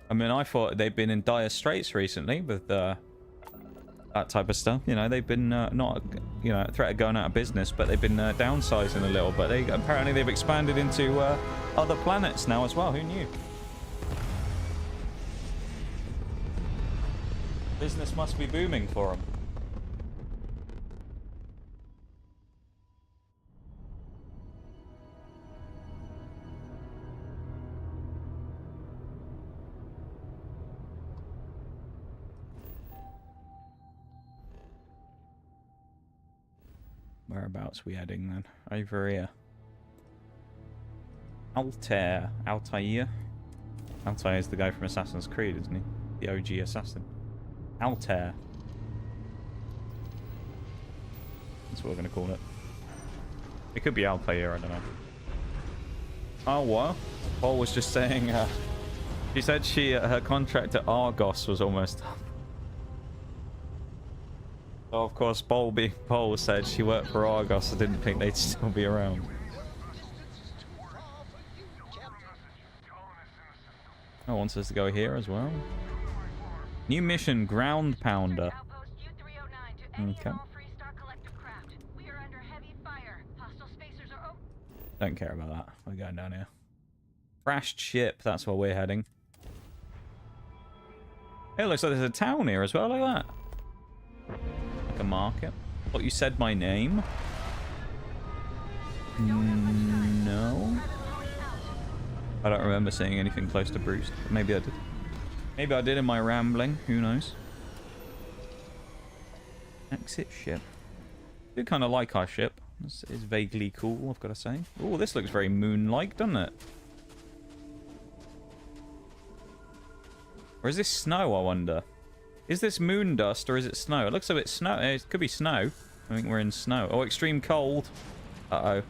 Speaker 1: I mean, I thought they'd been in dire straits recently with that type of stuff. You know, they've been not, you know, a threat of going out of business, but they've been downsizing a little. But apparently they've expanded into other planets now as well. Who knew? Business must be booming for them. Whereabouts we heading then? Over here. Altair. Altair is the guy from Assassin's Creed, isn't he? The OG assassin. Altair. That's what we're going to call it. It could be Altair, I don't know. Oh, what? Paul was just saying, she said her contract at Argos was almost up. So, of course, Paul said she worked for Argos. I didn't think they'd still be around. Oh, wants us to go here as well. New mission, Ground Pounder. Okay. Don't care about that. We're going down here. Crashed ship. That's where we're heading. Hey, it looks like there's a town here as well. Look at that. Like a market. Thought you said my name. No. I don't remember seeing anything close to Bruce. But maybe I did. Maybe I did in my rambling. Who knows? Exit ship. I do kind of like our ship. This is vaguely cool, I've got to say. Oh, this looks very moon-like, doesn't it? Or is this snow, I wonder? Is this moon dust or is it snow? It looks a bit snow. It could be snow. I think we're in snow. Oh, extreme cold. Uh-oh.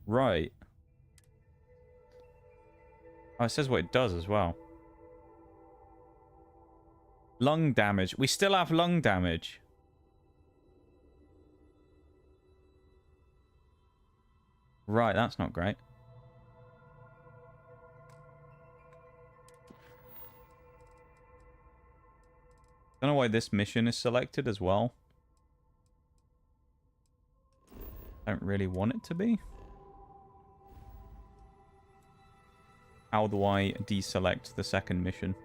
Speaker 1: Right. Oh, it says what it does as well. Lung damage. We still have lung damage. Right, that's not great. Don't know why this mission is selected as well. Don't really want it to be. How do I deselect the second mission?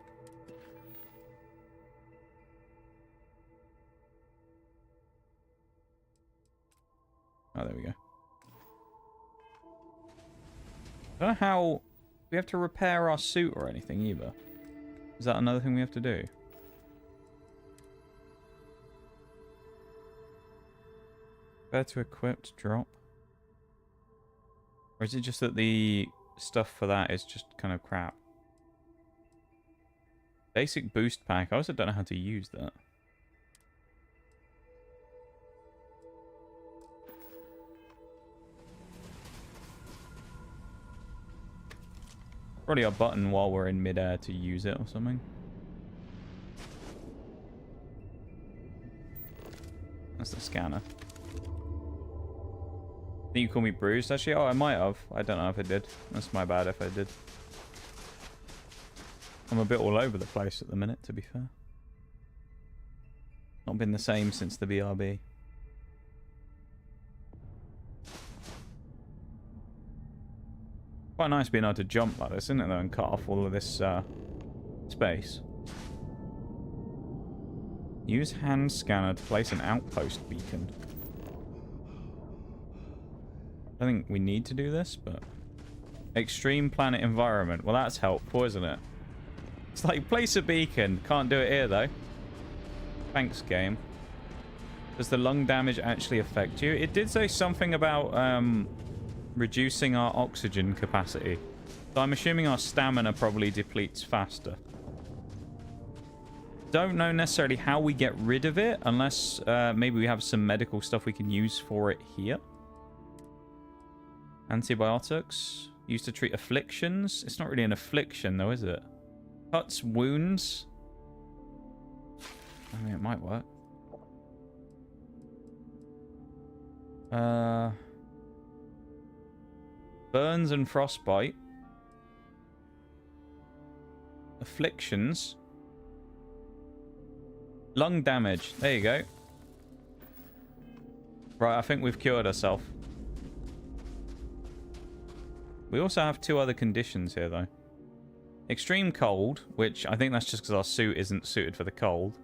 Speaker 1: Oh, there we go. I don't know how... We have to repair our suit or anything either. Is that another thing we have to do? Prepare to equipped drop. Or is it just that the stuff for that is just kind of crap? Basic boost pack. I also don't know how to use that. Probably a button while we're in midair to use it or something. That's the scanner. Think you call me bruised? Actually, oh, I might have. I don't know if I did. That's my bad if I did. I'm a bit all over the place at the minute, to be fair. Not been the same since the BRB. Quite nice being able to jump like this, isn't it, though, and cut off all of this space. Use hand scanner to place an outpost beacon. I don't think we need to do this, but... Extreme planet environment. Well, that's helpful, isn't it? It's like, place a beacon. Can't do it here, though. Thanks, game. Does the lung damage actually affect you? It did say something about reducing our oxygen capacity. So I'm assuming our stamina probably depletes faster. Don't know necessarily how we get rid of it, unless maybe we have some medical stuff we can use for it here. Antibiotics. Used to treat afflictions. It's not really an affliction, though, is it? Cuts, wounds. I mean, it might work. Burns and frostbite. Afflictions. Lung damage. There you go. Right, I think we've cured ourselves. We also have 2 other conditions here, though. Extreme cold, which I think that's just because our suit isn't suited for the cold.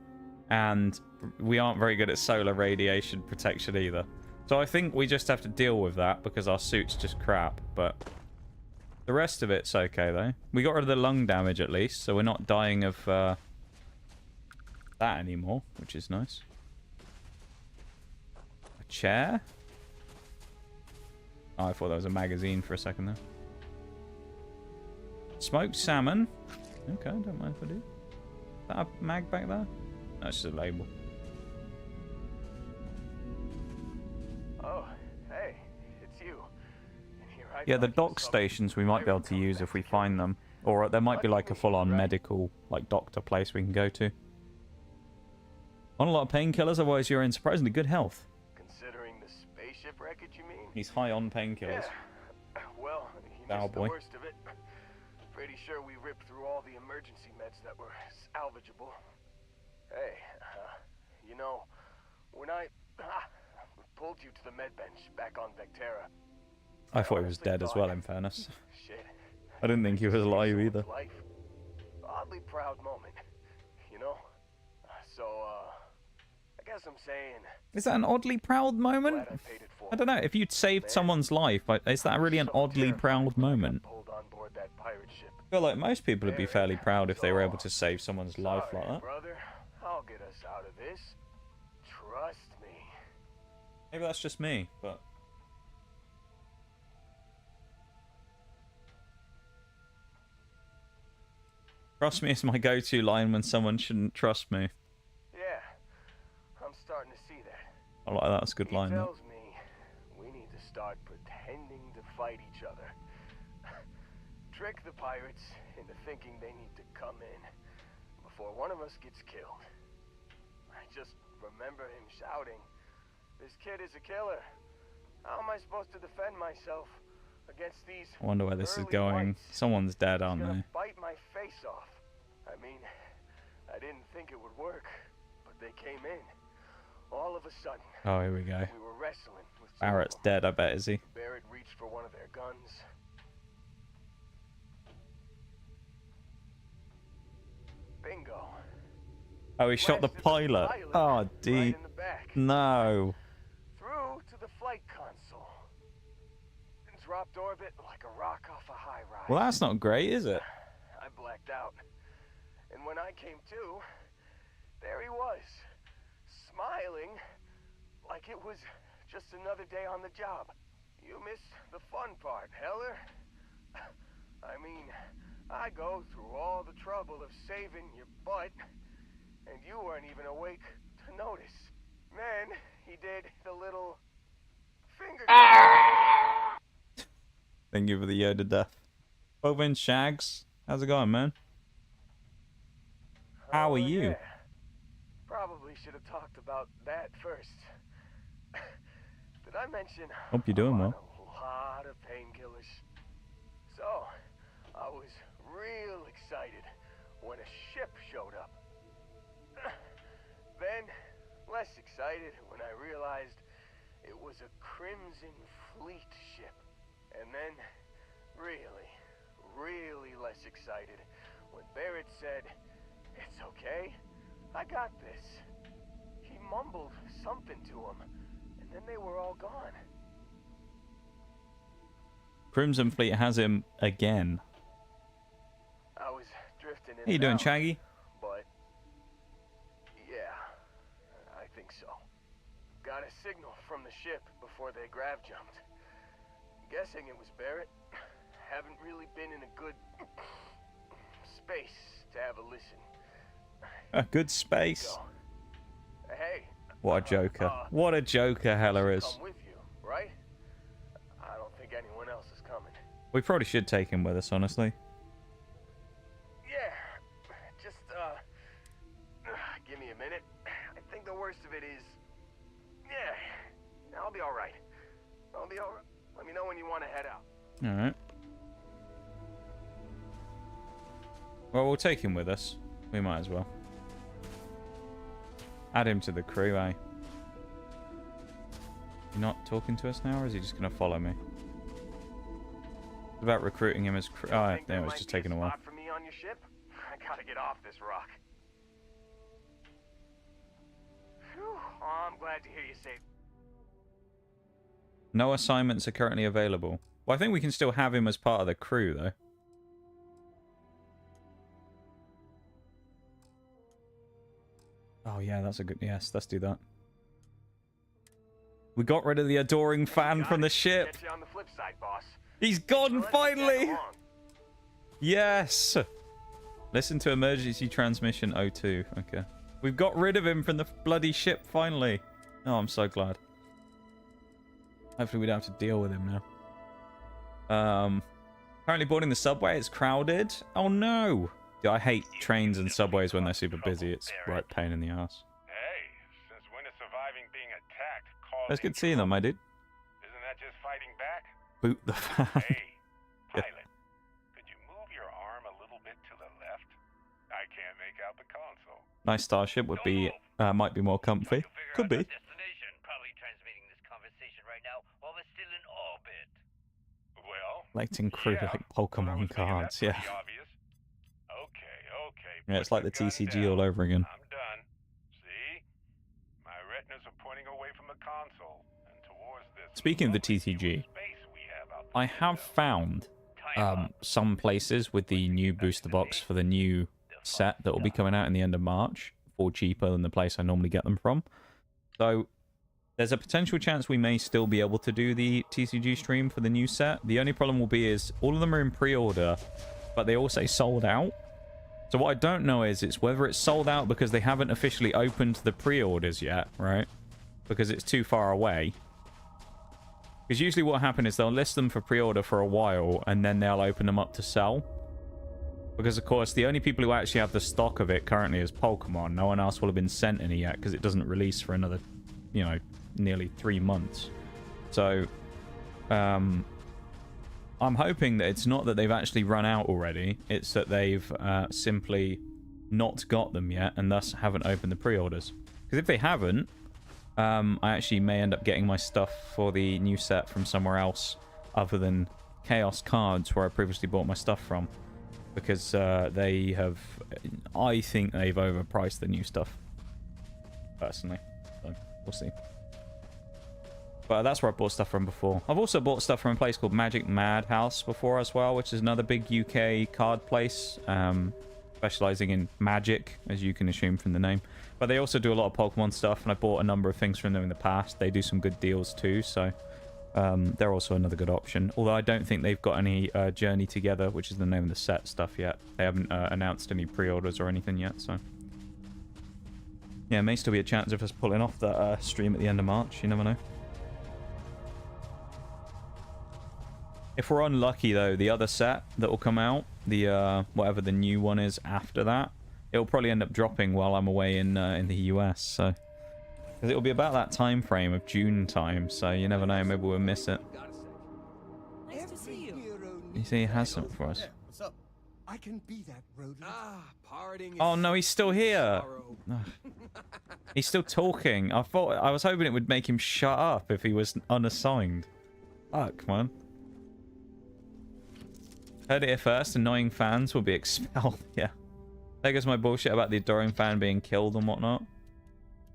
Speaker 1: And we aren't very good at solar radiation protection either. So I think we just have to deal with that because our suit's just crap. But the rest of it's okay, though. We got rid of the lung damage, at least. So we're not dying of that anymore, which is nice. A chair? Oh, I thought that was a magazine for a second there. Smoked salmon. Okay, don't mind if I do. Is that a mag back there? No, it's just a label.
Speaker 6: Oh, hey, it's you. And here I
Speaker 1: Yeah, the
Speaker 6: thought you
Speaker 1: dock
Speaker 6: saw
Speaker 1: stations we might be able to use if we find them. Or there might be like a full-on medical, like doctor place we can go to. On a lot of painkillers, otherwise you're in surprisingly good health.
Speaker 6: Considering the spaceship wreckage, you mean?
Speaker 1: He's high on painkillers.
Speaker 6: Yeah. Well, he
Speaker 1: Bow
Speaker 6: missed
Speaker 1: boy.
Speaker 6: the worst of it. Pretty sure we ripped through all the emergency meds that were salvageable. Hey, you know, when I pulled you to the med bench back on Vectera,
Speaker 1: I thought he was dead as well, in fairness.
Speaker 6: shit.
Speaker 1: I didn't think he was alive either.
Speaker 6: Life. Oddly proud moment, you know? So, I guess I'm saying...
Speaker 1: Is that an oddly proud moment? I don't know. If you'd saved someone's life, is that really an oddly proud moment? I feel like most people would be fairly proud if they were able to save someone's life like that.
Speaker 6: Brother, I'll get us out of this. Trust me.
Speaker 1: Maybe that's just me, but... Trust me is my go-to line when someone shouldn't trust me.
Speaker 6: Yeah, I'm starting to see that.
Speaker 1: I like that. That's a good line.
Speaker 6: He
Speaker 1: That.
Speaker 6: tells me we need to start pretending to fight each other. Trick the pirates into thinking they need to come in before one of us gets killed. I just remember him shouting, "This kid is a killer. How am I supposed to defend myself against these
Speaker 1: I wonder where this is
Speaker 6: early
Speaker 1: going.
Speaker 6: whites?
Speaker 1: Someone's dead,
Speaker 6: He's
Speaker 1: aren't
Speaker 6: gonna
Speaker 1: they?
Speaker 6: bite my face off. I mean, I didn't think it would work, but they came in. All of a sudden,
Speaker 1: Oh, here we go.
Speaker 6: we were wrestling with two of
Speaker 1: Barrett's
Speaker 6: them.
Speaker 1: dead, I bet, is he?
Speaker 6: Barrett reached for one of their guns. Bingo.
Speaker 1: Oh, he shot the pilot. Oh, D.
Speaker 6: Right in the back.
Speaker 1: No.
Speaker 6: Through to the flight console. And dropped orbit like a rock off a high rise.
Speaker 1: Well, that's not great, is it?
Speaker 6: I blacked out. And when I came to, there he was. Smiling like it was just another day on the job. You missed the fun part, Heller. I mean, I go through all the trouble of saving your butt, and you weren't even awake to notice. Then he did the little finger.
Speaker 1: Thank you for the Yoda death. Bovin Shags, how's it going, man? How are you?
Speaker 6: Yeah. Probably should have talked about that first. Did I mention?
Speaker 1: Hope you're doing well.
Speaker 6: A lot of painkillers. So, I was real excited when a ship showed up. Then, less excited when I realized it was a Crimson Fleet ship. And then, really, really less excited when Barrett said, "It's okay, I got this." He mumbled something to him, and then they were all gone.
Speaker 1: Crimson Fleet has him again.
Speaker 6: I was drifting in
Speaker 1: How you
Speaker 6: and
Speaker 1: doing,
Speaker 6: out,
Speaker 1: Shaggy?
Speaker 6: but yeah, I think so. Got a signal from the ship before they grav jumped. Guessing it was Barrett. Haven't really been in a good space to have a listen.
Speaker 1: A good space.
Speaker 6: So, hey.
Speaker 1: What a joker. What a joker Heller is.
Speaker 6: Come with you, right? I don't think anyone else is coming.
Speaker 1: We probably should take him with us, honestly.
Speaker 6: Yeah, just, give me a minute. I think the worst of it is, yeah, I'll be alright. I'll be alright. Let me know when you want to head out.
Speaker 1: Alright. Well, we'll take him with us. We might as well. Add him to the crew, eh? You not talking to us now, or is he just going to follow me? It's about recruiting him as crew. Oh, no, it's just taking a while.
Speaker 6: For me on your ship? I gotta get off this rock. Whew. Oh, I'm glad to hear you say.
Speaker 1: No assignments are currently available. Well, I think we can still have him as part of the crew, though. Oh, yeah, that's a good... Yes, let's do that. We got rid of the adoring fan from the ship.
Speaker 6: Catch you on the flip side, boss.
Speaker 1: He's gone, finally! Yes! Listen to emergency transmission 02. Okay. We've got rid of him from the bloody ship, finally. Oh, I'm so glad. Hopefully we don't have to deal with him now. Currently boarding the subway. It's crowded. Oh, no! Dude, I hate trains and subways when they're super busy. It's right pain in the ass.
Speaker 14: Hey, since when is surviving being attacked causing
Speaker 1: That's good seeing them, my dude.
Speaker 14: Isn't that just fighting back?
Speaker 1: Boot the fan.
Speaker 14: Hey, pilot, could you move your arm a little bit to the left? I can't make out the console.
Speaker 1: Nice starship would be, might be more comfy. Could be.
Speaker 7: Destination, probably transmitting this conversation right now while we're still in orbit.
Speaker 14: Well,
Speaker 1: Collecting crew like Pokemon cards, yeah.
Speaker 14: Okay.
Speaker 1: Yeah, it's like the TCG all over again.
Speaker 14: I'm done. See? My retinas are pointing away from the console and towards this.
Speaker 1: Speaking of the TCG, I have found some places with the new booster box for the new set that will be coming out in the end of March for cheaper than the place I normally get them from. So there's a potential chance we may still be able to do the TCG stream for the new set. The only problem will be is all of them are in pre-order, but they all say sold out. So what I don't know is it's whether it's sold out because they haven't officially opened the pre-orders yet, right? Because it's too far away. Because usually what happens is they'll list them for pre-order for a while and then they'll open them up to sell. Because, of course, the only people who actually have the stock of it currently is Pokemon. No one else will have been sent any yet because it doesn't release for another, you know, nearly 3 months. So, I'm hoping that it's not that they've actually run out already. It's that they've simply not got them yet and thus haven't opened the pre-orders. Because if they haven't, I actually may end up getting my stuff for the new set from somewhere else other than Chaos Cards, where I previously bought my stuff from. Because they have... I think they've overpriced the new stuff. Personally. So, we'll see. But that's where I bought stuff from before. I've also bought stuff from a place called Magic Madhouse before as well, which is another big UK card place. Specializing in magic, as you can assume from the name. But they also do a lot of Pokemon stuff, and I bought a number of things from them in the past. They do some good deals too, so they're also another good option. Although I don't think they've got any Journey Together, which is the name of the set, stuff yet. They haven't announced any pre-orders or anything yet, so... Yeah, may still be a chance of us pulling off that stream at the end of March. You never know. If we're unlucky, though, the other set that will come out, the whatever the new one is after that, it'll probably end up dropping while I'm away in the US. So, because it'll be about that time frame of June time. So you never know, maybe we'll miss it.
Speaker 10: Nice to see you.
Speaker 1: You see, he has something for us.
Speaker 10: What's up? I can be that rodent.
Speaker 3: Parting.
Speaker 1: Oh no, he's still here. He's still talking. I was hoping it would make him shut up if he was unassigned. Fuck, man. Heard it here first, annoying fans will be expelled. Yeah. There goes my bullshit about the adoring fan being killed and whatnot.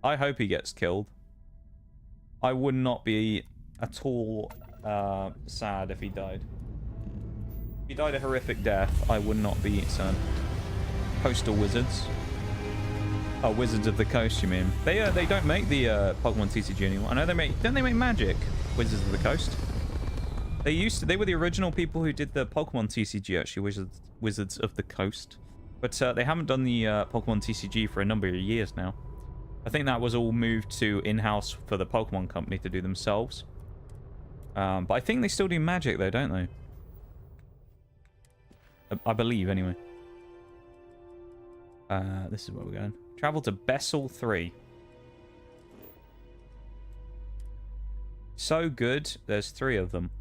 Speaker 1: I hope he gets killed. I would not be at all sad if he died. If he died a horrific death, I would not be sad. Coastal Wizards. Oh, Wizards of the Coast, you mean? They don't make the Pokemon TCG anymore. I know they make... Don't they make Magic? Wizards of the Coast? They used to. They were the original people who did the Pokemon TCG, actually, Wizards of the Coast. But they haven't done the Pokemon TCG for a number of years now. I think that was all moved to in-house for the Pokemon company to do themselves. But I think they still do Magic, though, don't they? I believe, anyway. This is where we're going. Travel to Bessel 3. So good, there's 3 of them.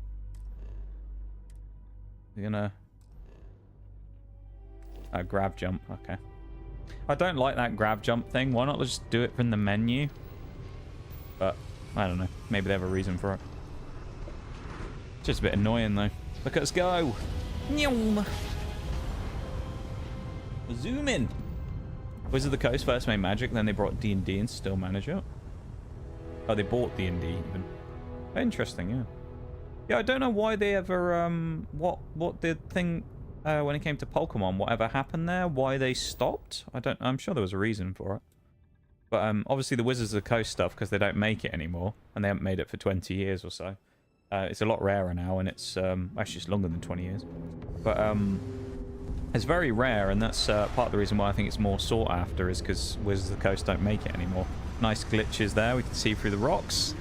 Speaker 1: We're gonna... Grab jump. Okay. I don't like that grab jump thing. Why not just do it from the menu? But I don't know. Maybe they have a reason for it. Just a bit annoying though. Look at us go. Nyum. Zoom in. Wizard of the Coast first made Magic, then they brought D&D and still manage it. Oh, they bought D&D even. Interesting, yeah. Yeah, I don't know why they ever what the thing when it came to Pokemon, whatever happened there, why they stopped. I'm sure there was a reason for it. But obviously the Wizards of the Coast stuff, because they don't make it anymore, and they haven't made it for 20 years or so. It's a lot rarer now, and it's actually just longer than 20 years. But it's very rare, and that's part of the reason why I think it's more sought after, is because Wizards of the Coast don't make it anymore. Nice glitches there. We can see through the rocks.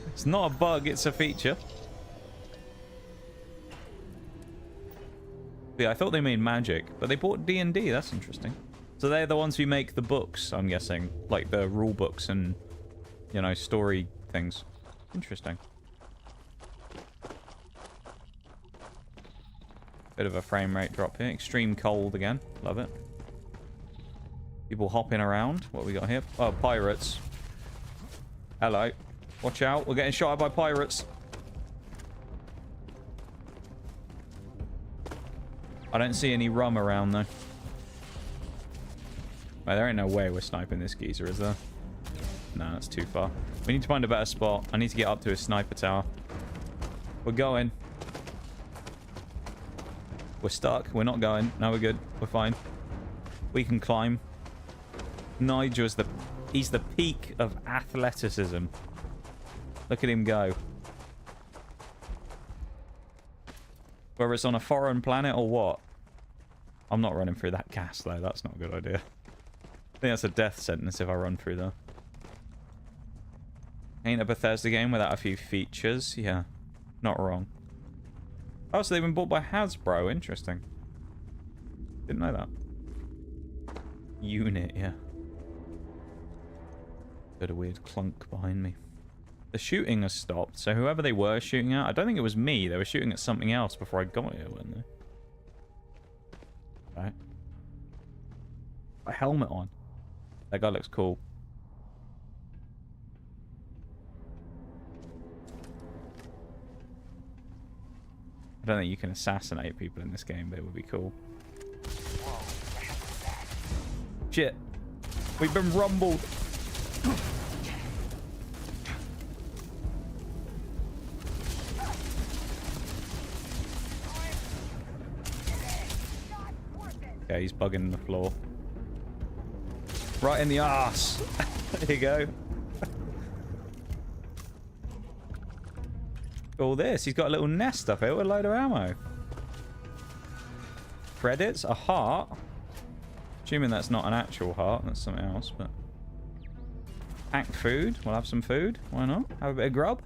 Speaker 1: It's not a bug, it's a feature. Yeah, I thought they made Magic, but they bought D&D. That's interesting. So they're the ones who make the books, I'm guessing. Like the rule books and, you know, story things. Interesting. Bit of a frame rate drop here. Extreme cold again. Love it. People hopping around. What we got here? Oh, pirates. Hello. Watch out. We're getting shot at by pirates. I don't see any rum around, though. Well, there ain't no way we're sniping this geezer, is there? No, that's too far. We need to find a better spot. I need to get up to a sniper tower. We're going. We're stuck. We're not going. No, we're good. We're fine. We can climb. Nige was he's the peak of athleticism. Look at him go. Whether it's on a foreign planet or what. I'm not running through that gas, though. That's not a good idea. I think that's a death sentence if I run through there. Ain't a Bethesda game without a few features. Yeah, not wrong. Oh, so they've been bought by Hasbro. Interesting. Didn't know that. Unit, yeah. Bit of weird clunk behind me. The shooting has stopped, so whoever they were shooting at, I don't think it was me. They were shooting at something else before I got here, weren't they? Right. A helmet on. That guy looks cool. I don't think you can assassinate people in this game, but it would be cool. Shit. We've been rumbled. Yeah, he's bugging the floor. Right in the arse. There you go. All this. He's got a little nest up here with a load of ammo. Credits? A heart? Assuming that's not an actual heart. That's something else, but... Packed food. We'll have some food. Why not? Have a bit of grub.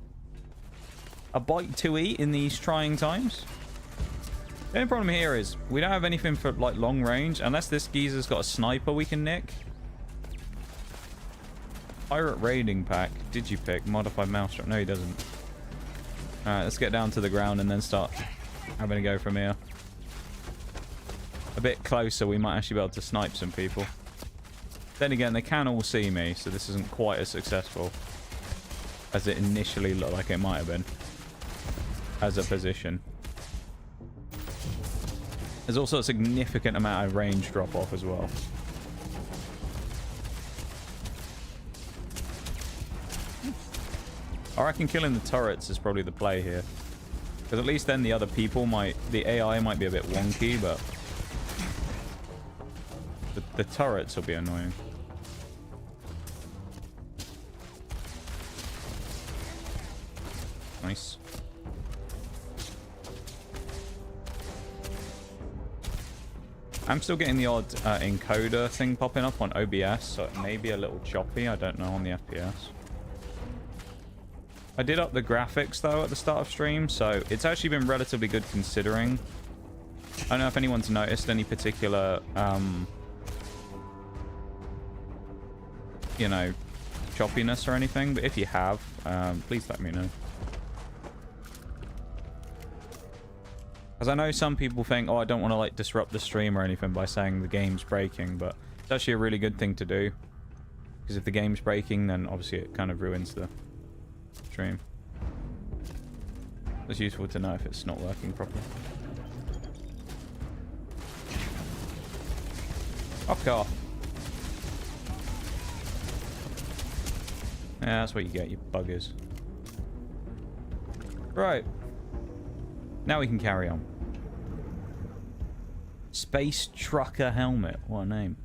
Speaker 1: A bite to eat in these trying times. The only problem here is we don't have anything for, like, long range. Unless this geezer's got a sniper we can nick. Pirate raiding pack. Digipick. Modified mousetrap. No, he doesn't. Alright, let's get down to the ground and then start having a go from here. A bit closer, we might actually be able to snipe some people. Then again, they can all see me, so this isn't quite as successful as it initially looked like it might have been as a position. There's also a significant amount of range drop off as well. I reckon killing the turrets is probably the play here. Because at least then the other people might... The AI might be a bit wonky, but... The turrets will be annoying. Nice. I'm still getting the odd encoder thing popping up on OBS, so it may be a little choppy. I don't know on the FPS. I did up the graphics, though, at the start of stream, so it's actually been relatively good considering. I don't know if anyone's noticed any particular, you know, choppiness or anything, but if you have, please let me know. Because I know some people think, oh, I don't want to like disrupt the stream or anything by saying the game's breaking, but it's actually a really good thing to do. Because if the game's breaking, then obviously it kind of ruins the stream. It's useful to know if it's not working properly. Fuck off. Yeah, that's what you get, you buggers. Right. Now we can carry on. Space Trucker Helmet. What a name.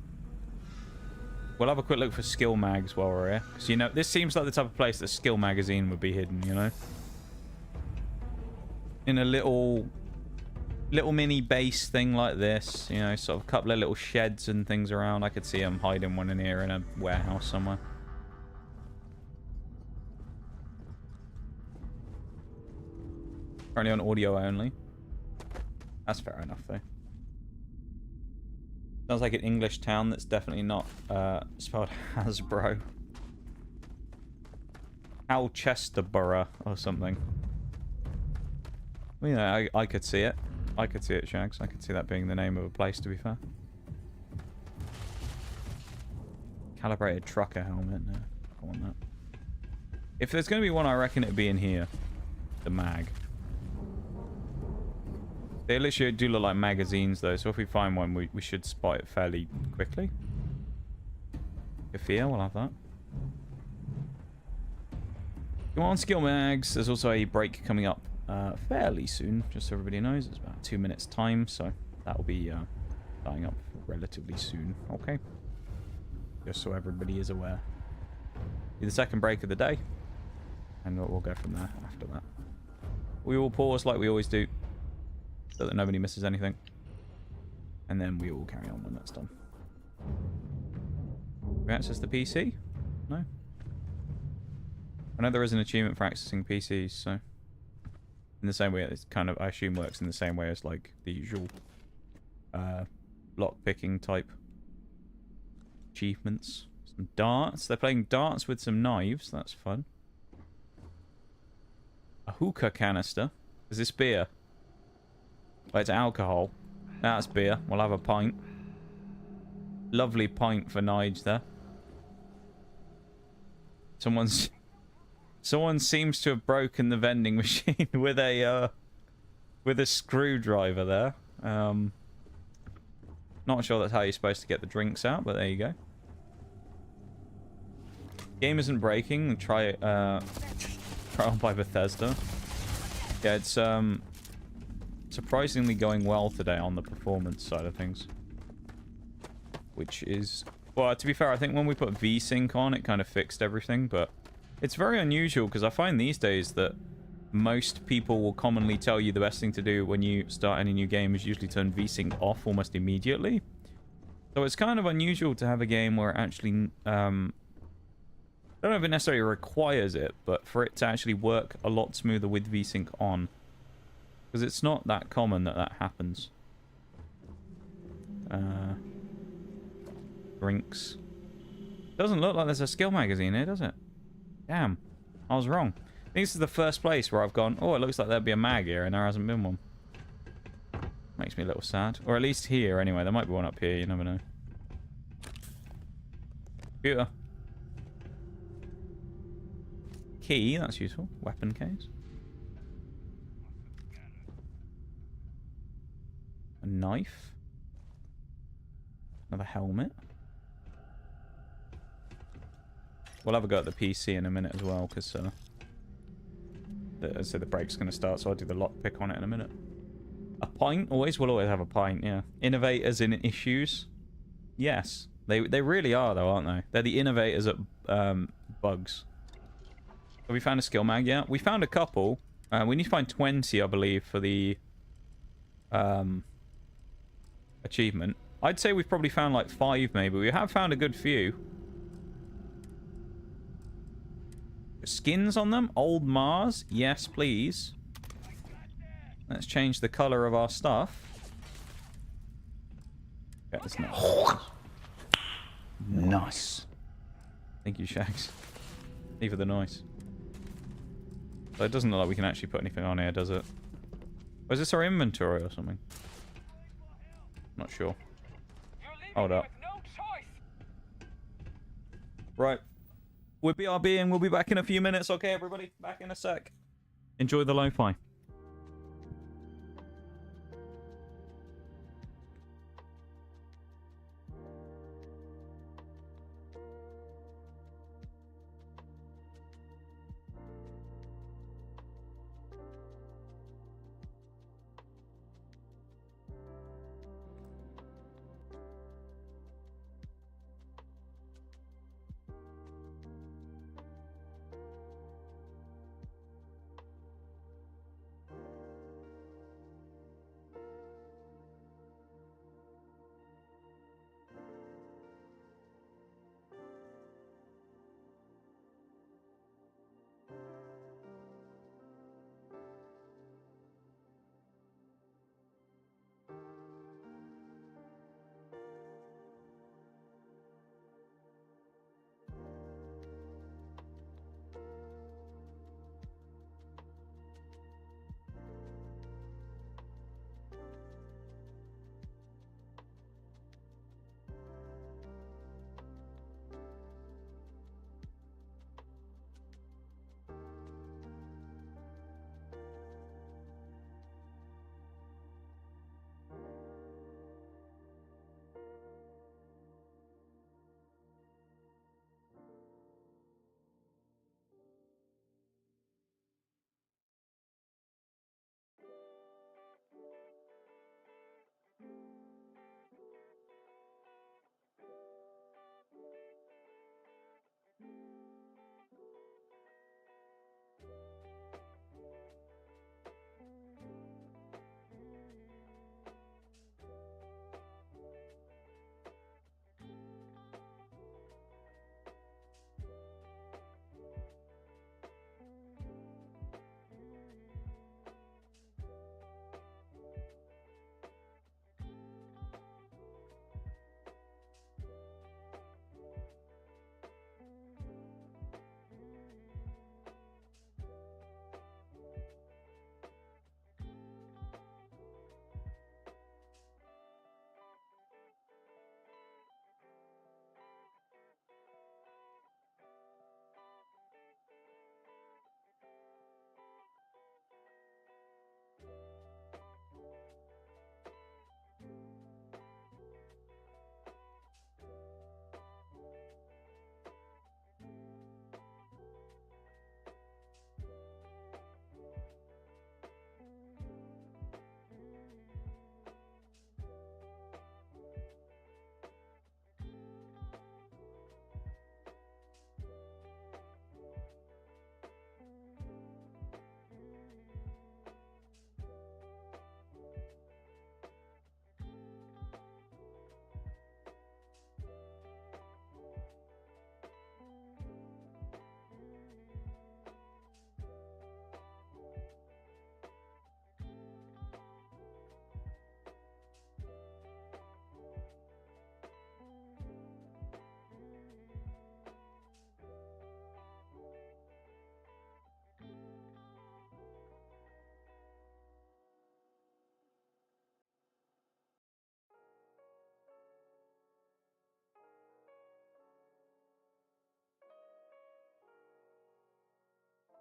Speaker 1: We'll have a quick look for skill mags while we're here. Because, you know, this seems like the type of place that skill magazine would be hidden, you know? In a little mini base thing like this. You know, sort of a couple of little sheds and things around. I could see them hiding one in here in a warehouse somewhere. Currently on audio only. That's fair enough, though. Sounds like an English town that's definitely not spelled Hasbro. Alchesterborough or something. Well, yeah, I could see it. I could see it, Shags. I could see that being the name of a place, to be fair. Calibrated trucker helmet. No, I want that. If there's going to be one, I reckon it'd be in here. The mag. They literally do look like magazines, though, so if we find one, we should spot it fairly quickly. Kafir, we'll have that. Come on, skill mags. There's also a break coming up fairly soon, just so everybody knows. It's about 2 minutes' time, so that'll be starting up relatively soon. Okay. Just so everybody is aware. Be the second break of the day, and we'll go from there after that. We will pause like we always do, so that nobody misses anything. And then we will carry on when that's done. We access the PC? No? I know there is an achievement for accessing PCs, so... In the same way, it's kind of, I assume, works in the same way as, like, the usual lock-picking type achievements. Some darts. They're playing darts with some knives. That's fun. A hookah canister. Is this beer? Oh, it's alcohol. That's beer. We'll have a pint. Lovely pint for Nige there. Someone seems to have broken the vending machine with a screwdriver there. Not sure that's how you're supposed to get the drinks out, but there you go. Game isn't breaking. Try trial by Bethesda. Yeah, it's surprisingly going well today on the performance side of things. Which is... Well, to be fair, I think when we put VSync on, it kind of fixed everything, but it's very unusual because I find these days that most people will commonly tell you the best thing to do when you start any new game is usually turn VSync off almost immediately. So it's kind of unusual to have a game where it actually... I don't know if it necessarily requires it, but for it to actually work a lot smoother with VSync on. Because it's not that common that that happens. Drinks. Doesn't look like there's a skill magazine here, does it? Damn. I was wrong. I think this is the first place where I've gone, oh, it looks like there'd be a mag here, and there hasn't been one. Makes me a little sad. Or at least here, anyway. There might be one up here, you never know. Computer. Key, that's useful. Weapon case. A knife. Another helmet. We'll have a go at the PC in a minute as well, because so the break's going to start, so I'll do the lockpick on it in a minute. A pint? We'll always have a pint, yeah. Innovators in issues? Yes. They really are, though, aren't they? They're the innovators at bugs. Have we found a skill mag yet? We found a couple. We need to find 20, I believe, for the achievement. I'd say we've probably found like 5, maybe. We have found a good few. Skins on them? Old Mars? Yes, please. Let's change the color of our stuff. Yeah, it's nice. Nice. Thank you, Shags. Leave it the noise. So it doesn't look like we can actually put anything on here, does it? Was this our inventory or something? Not sure. Hold up. Right. We'll BRB and we'll be back in a few minutes. Okay, everybody? Back in a sec. Enjoy the lo-fi.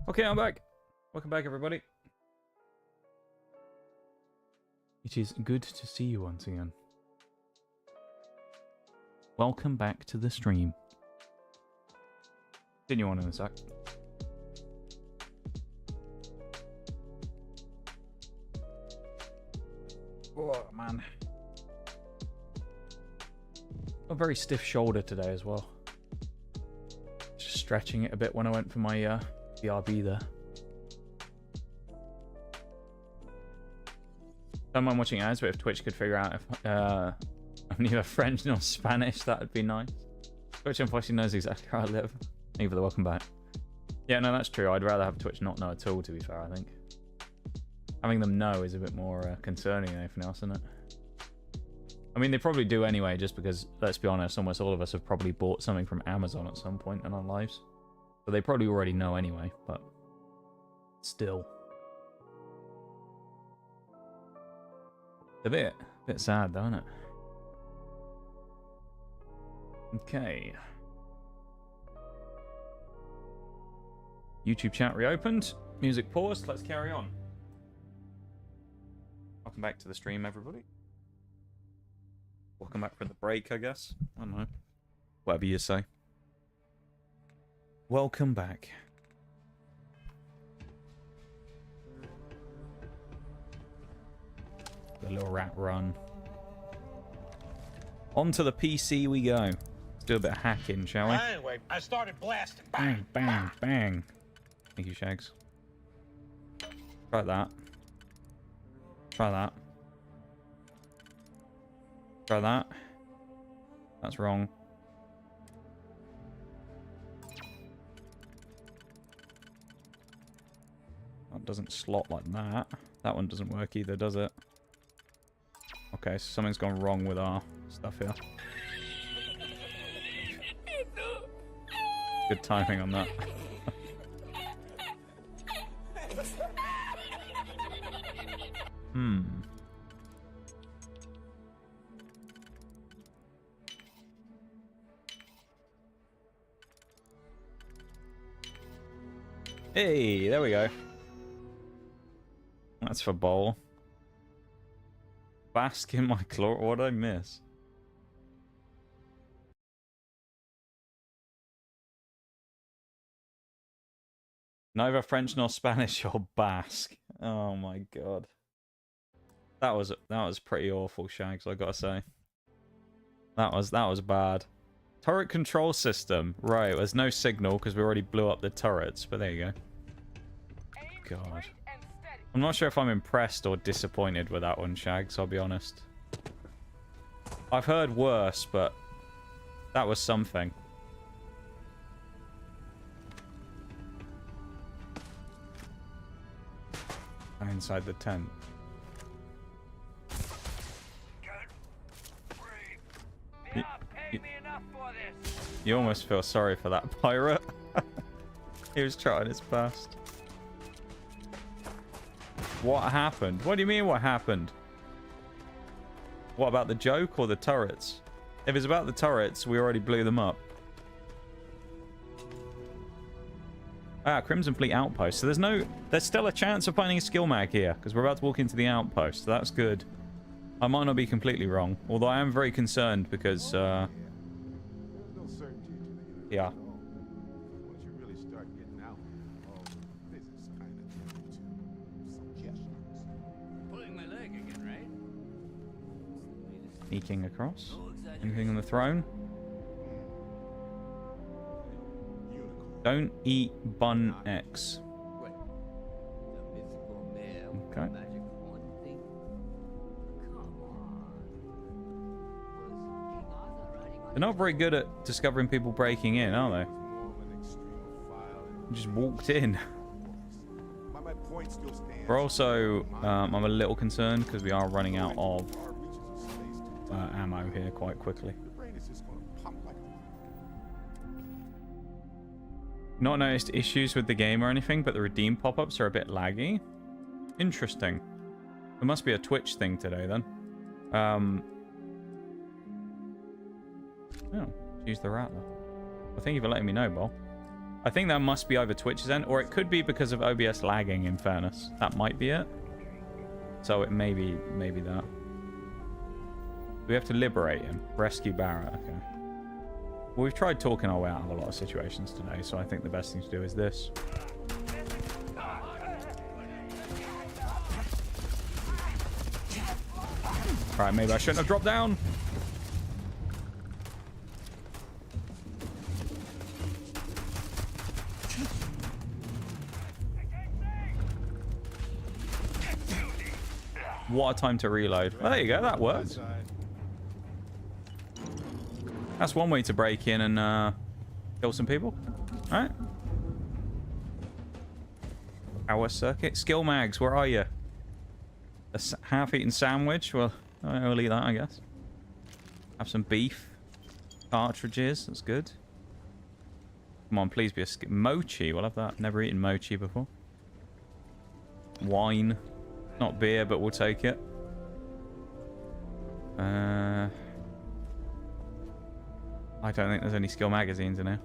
Speaker 1: Okay, I'm back. Welcome back, everybody. It is good to see you once again. Welcome back to the stream. Continue on in a sec. Oh, man. A very stiff shoulder today as well. Just stretching it a bit when I went for my BRB there. Don't mind watching ads, but if Twitch could figure out if I'm neither French nor Spanish, that would be nice. Twitch unfortunately knows exactly where I live. Thank you for the welcome back. Yeah, no, that's true. I'd rather have Twitch not know at all, to be fair, I think. Having them know is a bit more concerning than anything else, isn't it? I mean, they probably do anyway, just because, let's be honest, almost all of us have probably bought something from Amazon at some point in our lives. So they probably already know anyway, but still. A bit sad, though, isn't it? Okay. YouTube chat reopened. Music paused. Let's carry on. Welcome back to the stream, everybody. Welcome back from the break, I guess. I don't know. Whatever you say. Welcome back. The little rat run. Onto the PC we go. Let's do a bit of hacking, shall we?
Speaker 7: Anyway, I started blasting.
Speaker 1: Bang, bang, bang. Thank you, Shags. Try that. Try that. Try that. That's wrong. That doesn't slot like that. That one doesn't work either, does it? Okay, so something's gone wrong with our stuff here. Good timing on that. Hey, there we go. That's for bowl. Bask in my claw. What did I miss? Neither French nor Spanish or Basque. Oh my god. That was pretty awful, Shags, I gotta say. That was bad. Turret control system. Right, there's no signal because we already blew up the turrets, but there you go. God. I'm not sure if I'm impressed or disappointed with that one, Shags, I'll be honest. I've heard worse, but that was something. I'm inside the tent. You almost feel sorry for that pirate. He was trying his best. What happened? What do you mean what happened? What about the joke or the turrets? If it's about the turrets, we already blew them up. Ah, Crimson Fleet Outpost. So there's still a chance of finding a skill mag here, because we're about to walk into the outpost, so that's good. I might not be completely wrong, although I am very concerned because, yeah.
Speaker 15: Once you really start getting out, all the physics kind of turn into suggestions.
Speaker 10: Pulling my leg again, right?
Speaker 1: Sneaking across. Anything on the throne? Don't eat bun X. Okay. They're not very good at discovering people breaking in, are they? Just walked in. We're also, I'm a little concerned because we are running out of ammo here quite quickly. Not noticed issues with the game or anything, but the redeem pop-ups are a bit laggy. Interesting. It must be a Twitch thing today then. Oh, use the rat though. Well, thank you for letting me know, Bob. I think that must be either Twitch's end, or it could be because of OBS lagging, in fairness. That might be it. So it may be that. We have to liberate him. Rescue Barrett, okay. Well, we've tried talking our way out of a lot of situations today, so I think the best thing to do is this. Right, maybe I shouldn't have dropped down. What a time to reload. Well, there you go, that worked. That's one way to break in and kill some people. Alright. Power circuit. Skill mags, where are you? A half-eaten sandwich? Well, I'll eat that, I guess. Have some beef. Cartridges, that's good. Come on, please be a mochi. We'll have that. Never eaten mochi before. Wine. Not beer, but we'll take it. I don't think there's any skill magazines in here.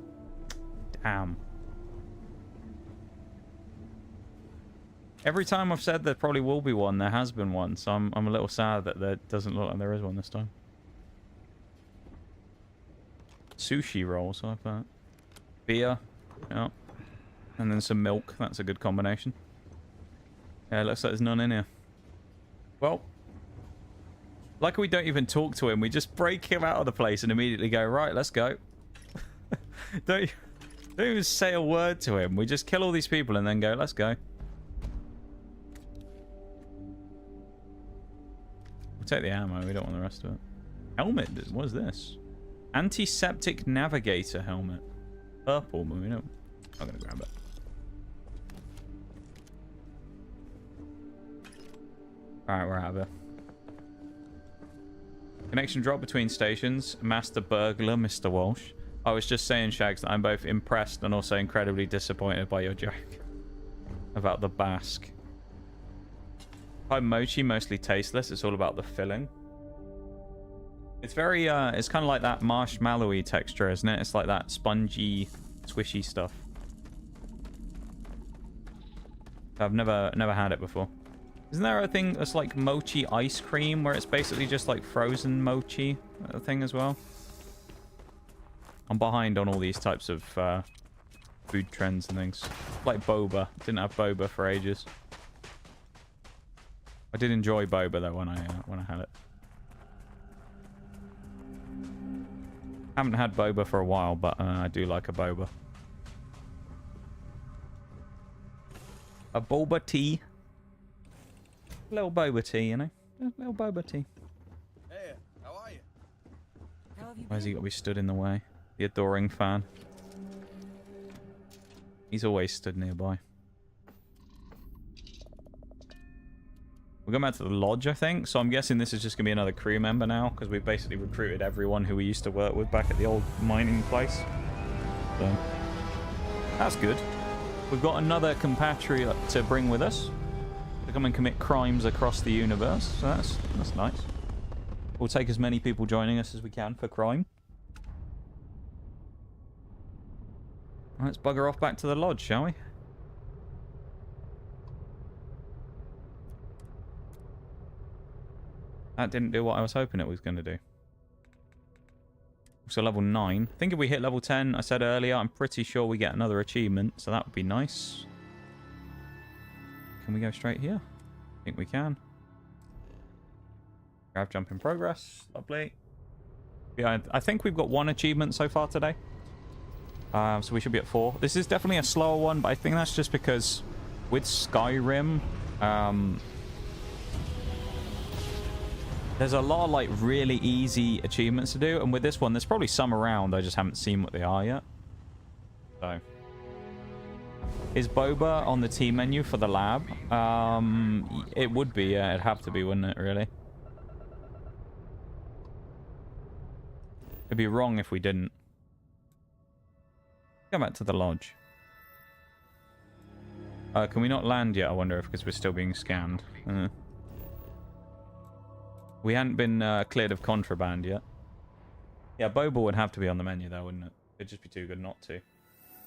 Speaker 1: Damn. Every time I've said there probably will be one, there has been one, so I'm a little sad that there doesn't look like there is one this time. Sushi rolls, like that. Beer, yeah. And then some milk, that's a good combination. Yeah, looks like there's none in here. Well, like we don't even talk to him, we just break him out of the place and immediately go, right, let's go. Don't even say a word to him, we just kill all these people and then go, let's go. We'll take the ammo, we don't want the rest of it. Helmet, what is this? Antiseptic Navigator helmet. Purple, but we don't... I'm gonna grab it. Alright, we're out of here. Connection drop between stations. Master Burglar, Mr. Walsh. I was just saying, Shags, that I'm both impressed and also incredibly disappointed by your joke. About the Basque. Pie mochi, mostly tasteless. It's all about the filling. It's very, it's kind of like that marshmallowy texture, isn't it? It's like that spongy, squishy stuff. I've never had it before. Isn't there a thing that's like mochi ice cream, where it's basically just like frozen mochi thing as well? I'm behind on all these types of food trends and things. Like boba. Didn't have boba for ages. I did enjoy boba though when I had it. Haven't had boba for a while, but I do like a boba. A boba tea. A little boba tea, you know? A little boba tea.
Speaker 10: Hey, how are you?
Speaker 1: Why's he got to be stood in the way? The adoring fan. He's always stood nearby. We're going back to the lodge, I think. So I'm guessing this is just going to be another crew member now, because we've basically recruited everyone who we used to work with back at the old mining place. So that's good. We've got another compatriot to bring with us to come and commit crimes across the universe. So that's nice. We'll take as many people joining us as we can for crime. Let's bugger off back to the lodge, shall we? That didn't do what I was hoping it was going to do. So level 9. I think if we hit level 10, I said earlier, I'm pretty sure we get another achievement. So that would be nice. Can we go straight here? I think we can. Grab jump in progress. Lovely. Yeah, I think we've got 1 achievement so far today. So we should be at 4. This is definitely a slower one, but I think that's just because with Skyrim, there's a lot of like really easy achievements to do, and with this one, there's probably some around. I just haven't seen what they are yet. So, is boba on the T menu for the lab? It would be. Yeah, it'd have to be, wouldn't it? Really? It'd be wrong if we didn't. Go back to the lodge. Can we not land yet? I wonder if because we're still being scanned. We hadn't been cleared of contraband yet. Yeah, boba would have to be on the menu though, wouldn't it? It'd just be too good not to. I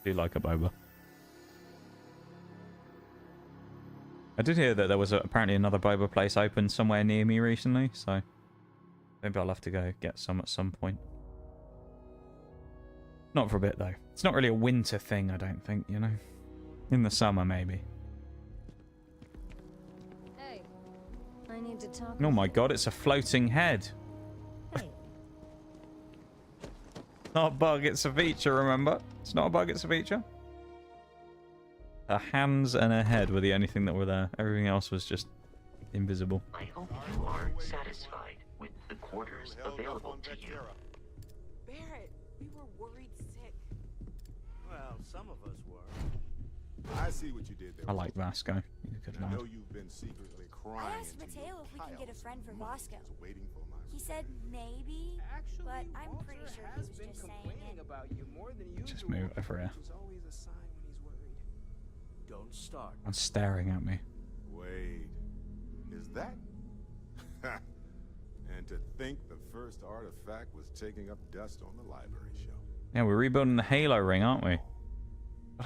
Speaker 1: do like a boba. I did hear that there was apparently another boba place open somewhere near me recently, so maybe I'll have to go get some at some point. Not for a bit though. It's not really a winter thing, I don't think, you know. In the summer, maybe.
Speaker 8: Hey, I need to talk.
Speaker 1: Oh my god, it's a floating head.
Speaker 8: Hey.
Speaker 1: Not a bug, it's a feature, remember? It's not a bug, it's a feature. Her hands and her head were the only thing that were there. Everything else was just invisible.
Speaker 12: I hope you are satisfied with the quarters available to you.
Speaker 3: Barrett, we were worried sick.
Speaker 7: Well, some of us were.
Speaker 15: I see what you did there.
Speaker 1: I like Vasco. He's a good
Speaker 15: I
Speaker 1: lad.
Speaker 15: know you've been secretly crying.
Speaker 8: I asked
Speaker 15: into
Speaker 8: Mateo
Speaker 15: your
Speaker 8: if we can get a
Speaker 15: piles
Speaker 8: friend for
Speaker 15: of
Speaker 8: Vasco.
Speaker 15: muscles waiting for my
Speaker 8: He said maybe,
Speaker 3: Actually,
Speaker 8: but I'm
Speaker 3: Walter
Speaker 8: pretty sure he
Speaker 3: has
Speaker 8: was
Speaker 3: been
Speaker 8: just saying
Speaker 3: complaining
Speaker 8: it.
Speaker 3: about you more than usual.
Speaker 1: Just move over here.
Speaker 3: Which is always a sign when he's worried.
Speaker 7: Don't start.
Speaker 1: And staring at me.
Speaker 15: Wait, is that? And And to think the first artifact was taking up dust on the library shelf.
Speaker 1: Yeah, we're rebuilding the Halo ring, aren't we?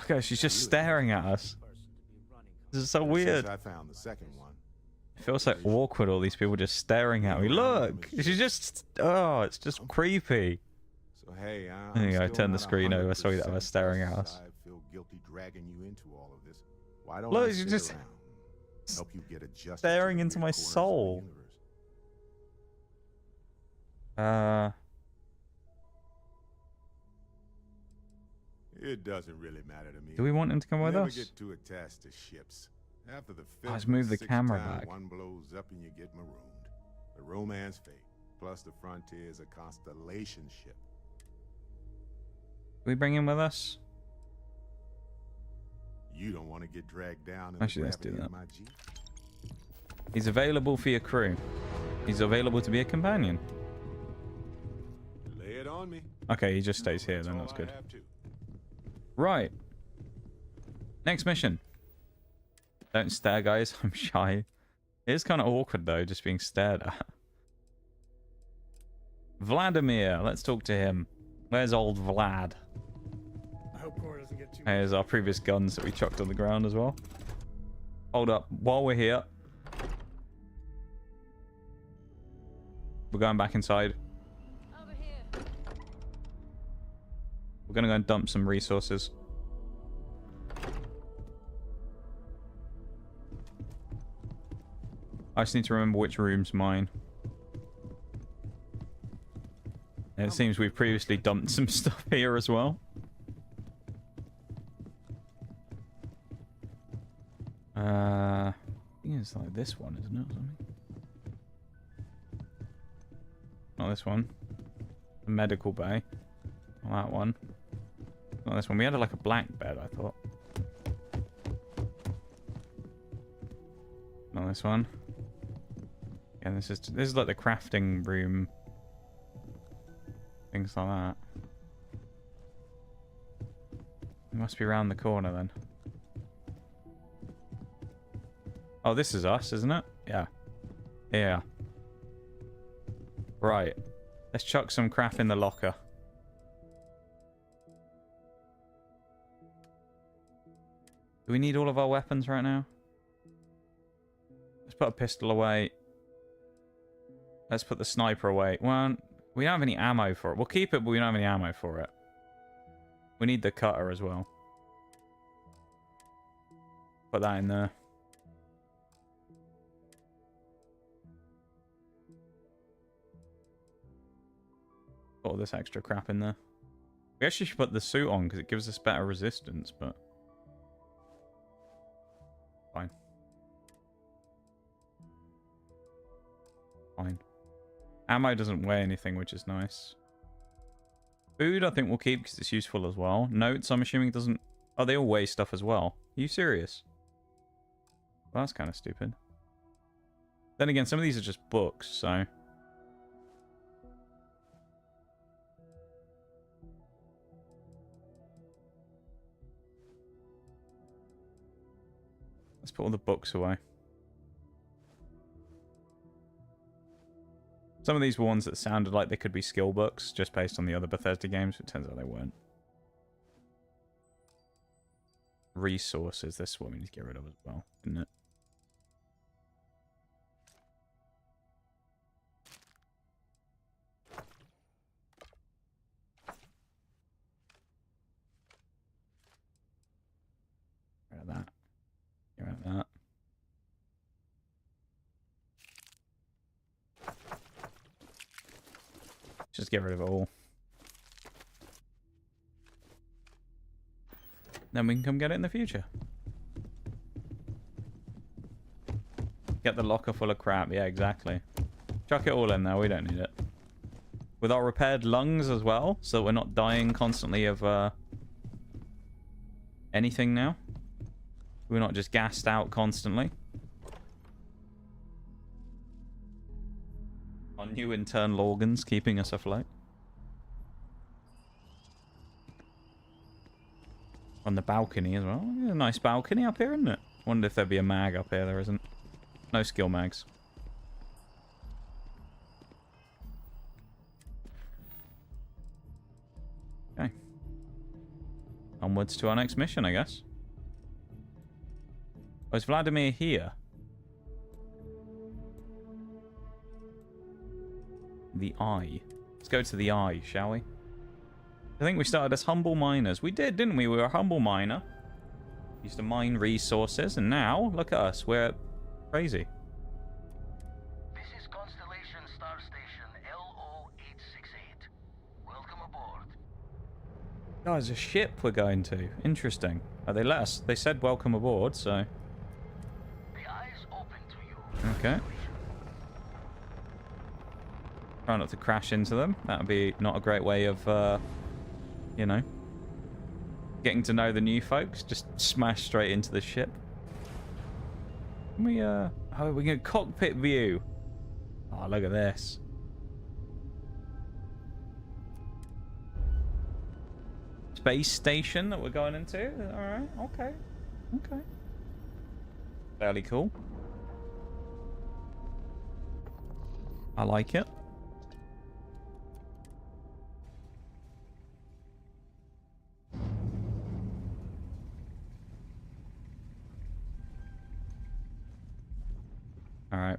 Speaker 1: Okay, she's just staring at us. This is so weird.
Speaker 15: Since I found the second one.
Speaker 1: It feels so awkward, all these people just staring at me. Look! She's just... Oh, it's just creepy.
Speaker 15: So hey,
Speaker 1: There you go, I turned the screen over, sorry that I was staring at us.
Speaker 15: I feel guilty dragging you into all of this. Why don't
Speaker 1: Look,
Speaker 15: I
Speaker 1: she's
Speaker 15: sit
Speaker 1: just
Speaker 15: around and help you get adjusted
Speaker 1: staring
Speaker 15: to the
Speaker 1: into my
Speaker 15: weird corners of the
Speaker 1: soul.
Speaker 15: universe? It doesn't really matter to me.
Speaker 1: Do we want him to come with
Speaker 15: Never
Speaker 1: us?
Speaker 15: get too attached to ships. After the
Speaker 1: Oh, let's
Speaker 15: fifth
Speaker 1: move
Speaker 15: or
Speaker 1: the
Speaker 15: sixth
Speaker 1: camera
Speaker 15: time
Speaker 1: back.
Speaker 15: one blows up and you get marooned. The romance fate, plus the frontier is a constellation ship.
Speaker 1: Do we bring him with us?
Speaker 15: You don't want to get dragged down in
Speaker 1: Actually,
Speaker 15: the
Speaker 1: let's do
Speaker 15: gravity of
Speaker 1: that.
Speaker 15: my Jeep.
Speaker 1: He's available for your crew. He's available to be a companion.
Speaker 15: Lay it on me.
Speaker 1: Okay, he just stays here, then that's good. Right. Next mission. Don't stare, guys. I'm shy. It is kind of awkward, though, just being stared at. Vladimir. Let's talk to him. Where's old Vlad?
Speaker 4: I hope Cora doesn't get too
Speaker 1: Here's our previous guns that we chucked on the ground as well. Hold up. While we're here, we're going back inside. We're going to go and dump some resources. I just need to remember which room's mine. And it seems we've previously dumped some stuff here as well. I think it's like this one, isn't it? Or something? Not this one. The medical bay. Not that one. Not this one. We had like a black bed, I thought. Not this one. Yeah, this is like the crafting room. Things like that. It must be around the corner then. Oh, this is us, isn't it? Yeah. Yeah. Right. Let's chuck some crap in the locker. Do we need all of our weapons right now? Let's put a pistol away. Let's put the sniper away. Well, we don't have any ammo for it. We'll keep it, but we don't have any ammo for it. We need the cutter as well. Put that in there. Put all this extra crap in there. We actually should put the suit on because it gives us better resistance, but... Fine. Fine. Ammo doesn't weigh anything, which is nice. Food, I think we'll keep because it's useful as well. Notes, I'm assuming it doesn't... Oh, they all weigh stuff as well. Are you serious? Well, that's kind of stupid. Then again, some of these are just books, so... Let's put all the books away. Some of these were ones that sounded like they could be skill books, just based on the other Bethesda games, but it turns out they weren't. Resources, this is what we need to get rid of as well, isn't it? Get rid of that. Get rid of that. Just get rid of it all. Then we can come get it in the future. Get the locker full of crap. Yeah, exactly. Chuck it all in there. We don't need it. With our repaired lungs as well, so we're not dying constantly of anything now. We're not just gassed out constantly. Our new internal organs keeping us afloat. On the balcony as well. There's a nice balcony up here, isn't it? Wonder if there'd be a mag up here. There isn't. No skill mags. Onwards to our next mission, I guess. Oh, is Vladimir here? The Eye. Let's go to the Eye, shall we? I think we started as humble miners. We did, didn't we? We were a humble miner. Used to mine resources, and now, look at us. We're crazy.
Speaker 16: This is Constellation Star Station LO868. Welcome aboard.
Speaker 1: Oh, there's a ship we're going to. Interesting. Oh, they let us. They said welcome aboard, so...
Speaker 16: The eye's open to you.
Speaker 1: Okay. Try not to crash into them. That would be not a great way of, you know, getting to know the new folks. Just smash straight into the ship. Can we, oh, we get cockpit view. Oh, look at this. Space station that we're going into. Alright, okay. Okay. Fairly cool. I like it. Alright.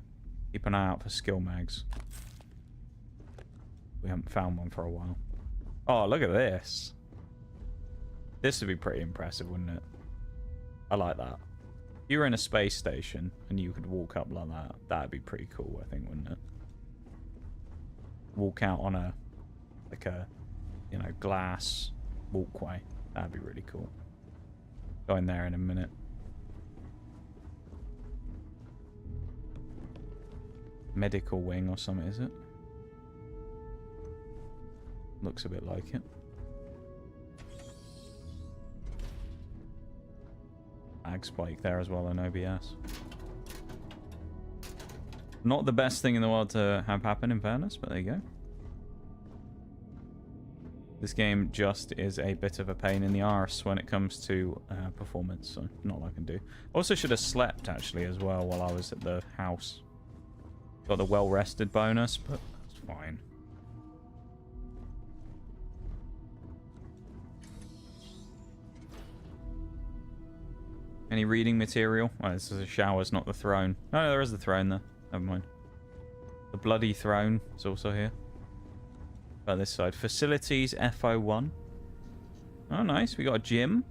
Speaker 1: Keep an eye out for skill mags. We haven't found one for a while. Oh, look at this. This would be pretty impressive, wouldn't it? I like that. If you were in a space station and you could walk up like that, that'd be pretty cool, I think, wouldn't it? Walk out on a, like a, you know, glass walkway. That'd be really cool. Go in there in a minute. Medical wing or something, is it? Looks a bit like it. Ag spike there as well on OBS. Not the best thing in the world to have happen, in fairness, but there you go. This game just is a bit of a pain in the arse when it comes to performance, so not a lot I can do. Also should have slept, actually, as well, while I was at the house. Got the well-rested bonus, but that's fine. Any reading material? Oh, this is a shower's not the throne. No, there is the throne there. Never mind. The bloody throne is also here. About this side. Facilities FO1. Oh, nice. We got a gym.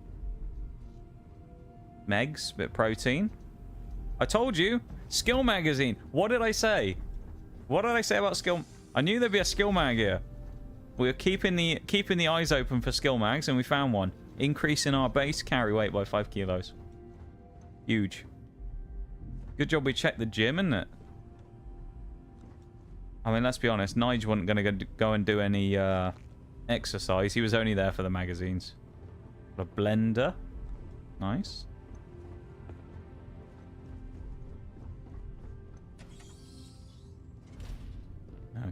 Speaker 1: Megs, bit of protein. I told you. Skill magazine. What did I say? What did I say about skill? I knew there'd be a skill mag here. We were keeping the eyes open for skill mags, and we found one. Increasing our base carry weight by 5 kilos. Huge. Good job we checked the gym, isn't it? I mean, let's be honest. Nige wasn't going to go and do any exercise. He was only there for the magazines. A blender. Nice.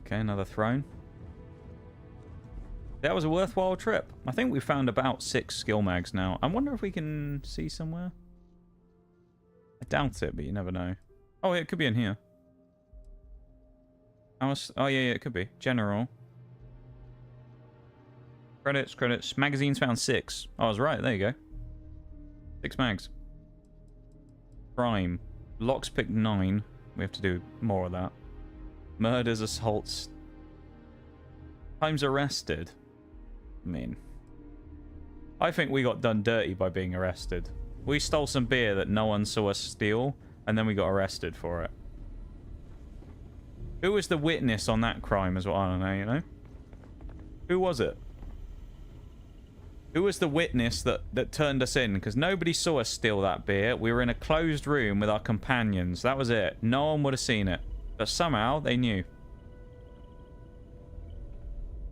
Speaker 1: Okay, another throne. That was a worthwhile trip. I think we found about 6 skill mags now. I wonder if we can see somewhere. I doubt it, but you never know. Oh, it could be in here. Oh, yeah, it could be. General. Credits. Magazines found 6. I was right. There you go. 6 mags. Crime. Locks picked 9. We have to do more of that. Murders, assaults. Times arrested. I mean, I think we got done dirty by being arrested. We stole some beer that no one saw us steal, and then we got arrested for it. Who was the witness on that crime as well? I don't know, you know? Who was it? Who was the witness that turned us in? Because nobody saw us steal that beer. We were in a closed room with our companions. That was it. No one would have seen it. But somehow, they knew.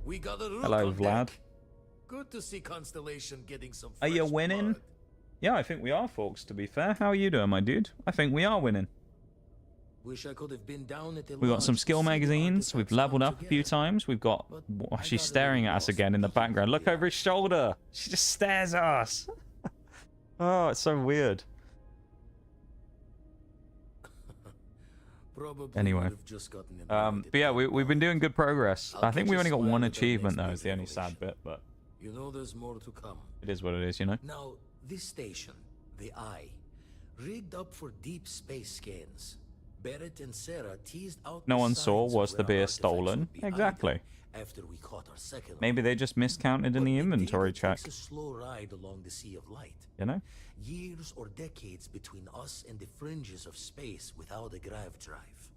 Speaker 17: We got a
Speaker 1: Hello, Vlad.
Speaker 17: Good to see Constellation getting some
Speaker 1: Are you
Speaker 17: fresh
Speaker 1: winning?
Speaker 17: blood.
Speaker 1: Yeah, I think we are, folks, to be fair. How are you doing, my dude? I think we are winning.
Speaker 17: Wish I could have been down at the
Speaker 1: We got some
Speaker 17: lodge
Speaker 1: skill
Speaker 17: to see the
Speaker 1: magazines. We've
Speaker 17: artifacts
Speaker 1: leveled
Speaker 17: come
Speaker 1: up a few times. We've got... Oh, she's staring at us again in the background. Look over his shoulder. She just stares at us. Oh, it's so weird.
Speaker 17: Probably
Speaker 1: Anyway.
Speaker 17: would have just gotten in
Speaker 1: But yeah, we've been doing good progress. I think we only got 1 achievement, though, is the only sad bit, but...
Speaker 17: You know there's more to come.
Speaker 1: It is what it is, you know.
Speaker 17: Now, this station, the Eye, rigged up for deep space scans. Barrett and Sarah teased out
Speaker 1: No
Speaker 17: the
Speaker 1: one saw
Speaker 17: signs of
Speaker 1: was the
Speaker 17: where
Speaker 1: beer
Speaker 17: artifacts
Speaker 1: stolen.
Speaker 17: would be hiding
Speaker 1: Exactly.
Speaker 17: After we caught our second
Speaker 1: Maybe
Speaker 17: one.
Speaker 1: they just miscounted in the inventory
Speaker 17: It
Speaker 1: check.
Speaker 17: takes a slow ride along the Sea of Light.
Speaker 1: You know?
Speaker 17: Years or decades between us and the fringes of space without a grav drive.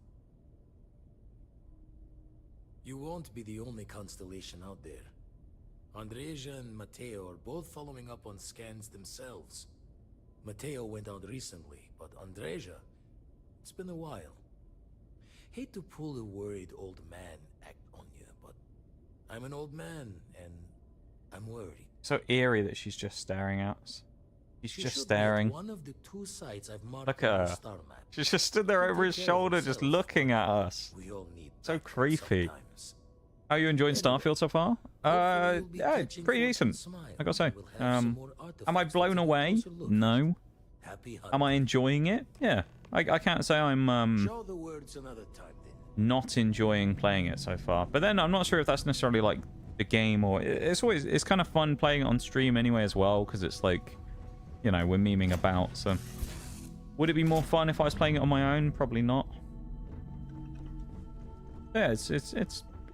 Speaker 17: You won't be the only constellation out there. Andreja and Matteo are both following up on scans themselves. Matteo went out recently, but Andreja, it's been a while. Hate to pull the worried old man act on you, but I'm an old man, and I'm worried.
Speaker 1: So eerie that she's just staring at us. She's
Speaker 17: She
Speaker 1: just
Speaker 17: should be at
Speaker 1: staring.
Speaker 17: one of the 2 sites I've marked
Speaker 1: Look
Speaker 17: on
Speaker 1: at
Speaker 17: the
Speaker 1: her.
Speaker 17: star map.
Speaker 1: She's just stood there over his
Speaker 17: Take care of
Speaker 1: shoulder, just
Speaker 17: herself.
Speaker 1: looking at us.
Speaker 17: We all need
Speaker 1: So
Speaker 17: backup
Speaker 1: creepy.
Speaker 17: sometimes.
Speaker 1: How are you enjoying Starfield so far?
Speaker 17: Hopefully you'll be
Speaker 1: Yeah,
Speaker 17: catching
Speaker 1: pretty
Speaker 17: Fortune's
Speaker 1: decent.
Speaker 17: smile.
Speaker 1: I gotta say.
Speaker 17: We'll have some more
Speaker 1: Am I
Speaker 17: artifacts to
Speaker 1: blown
Speaker 17: take a
Speaker 1: away?
Speaker 17: closer look.
Speaker 1: No.
Speaker 17: Happy
Speaker 1: Am I enjoying it? Yeah. I can't say I'm
Speaker 17: Show the words another time then.
Speaker 1: not enjoying playing it so far. But then I'm not sure if that's necessarily like the game or it's kind of fun playing it on stream anyway as well, because it's like, you know, we're memeing about. So would it be more fun if I was playing it on my own? Probably not. Yeah,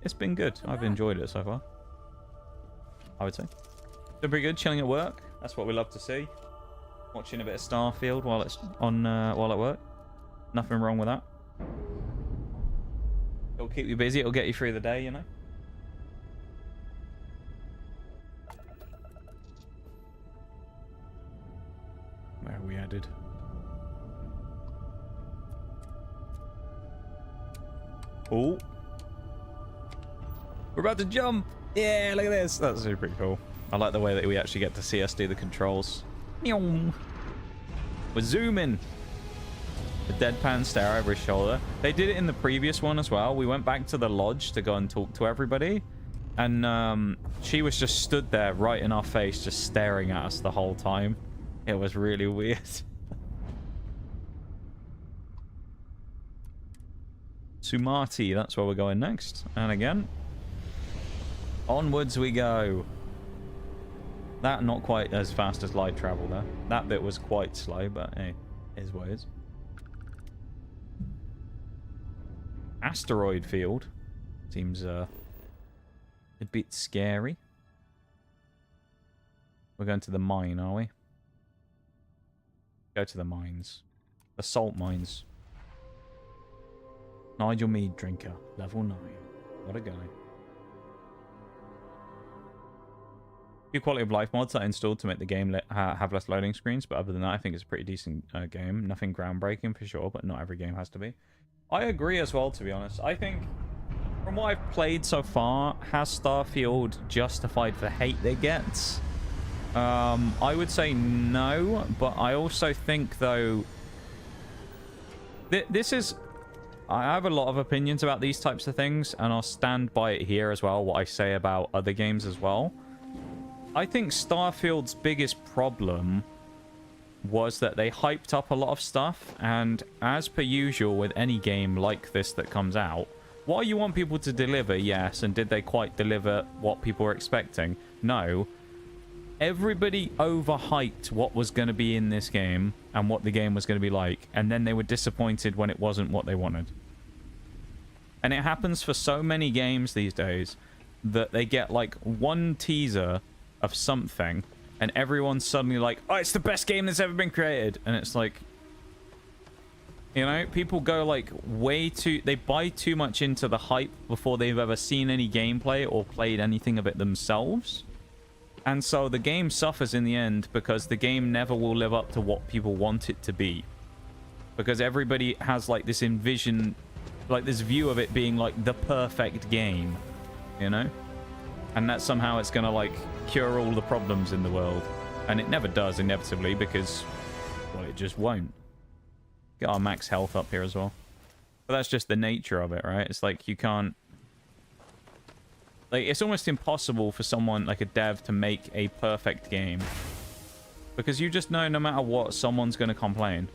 Speaker 1: it's been good. I've enjoyed it so far, I would say. Been pretty good, chilling at work. That's what we love to see. Watching a bit of Starfield while it's on while at work. Nothing wrong with that. It'll keep you busy. It'll get you through the day, you know. Where are we headed? Oh. We're about to jump. Yeah, look at this. That's pretty cool. I like the way that we actually get to see us do the controls. We're zooming. The deadpan stare over his shoulder. They did it in the previous one as well. We went back to the lodge to go and talk to everybody. And she was just stood there right in our face, just staring at us the whole time. It was really weird. Sumati, that's where we're going next. And again, onwards we go. That not quite as fast as light travel there. That bit was quite slow, but hey, is what it is. Asteroid field. Seems a bit scary. We're going to the mine, are we? Go to the mines. The salt mines. Nigel Mead drinker. Level 9. What a guy. Few quality of life mods I installed to make the game have less loading screens, but other than that, I think it's a pretty decent game. Nothing groundbreaking for sure, but not every game has to be. I agree as well, to be honest. I think, from what I've played so far, has Starfield justified the hate it gets? I would say no, but I also think, though, this is... I have a lot of opinions about these types of things, and I'll stand by it here as well, what I say about other games as well. I think Starfield's biggest problem was that they hyped up a lot of stuff, and as per usual with any game like this that comes out, while you want people to deliver, yes, and did they quite deliver what people were expecting? No. Everybody overhyped what was going to be in this game and what the game was going to be like, and then they were disappointed when it wasn't what they wanted. And it happens for so many games these days that they get like one teaser of something and everyone's suddenly like, oh, it's the best game that's ever been created. And it's like, you know, people go like they buy too much into the hype before they've ever seen any gameplay or played anything of it themselves. And so the game suffers in the end because the game never will live up to what people want it to be. Because everybody has like this like this view of it being like the perfect game, you know? And that somehow it's gonna like cure all the problems in the world. And it never does, inevitably, because, well, it just won't. Get our max health up here as well. But that's just the nature of it, right? It's like you can't... Like, it's almost impossible for someone, like a dev, to make a perfect game. Because you just know no matter what, someone's going to complain.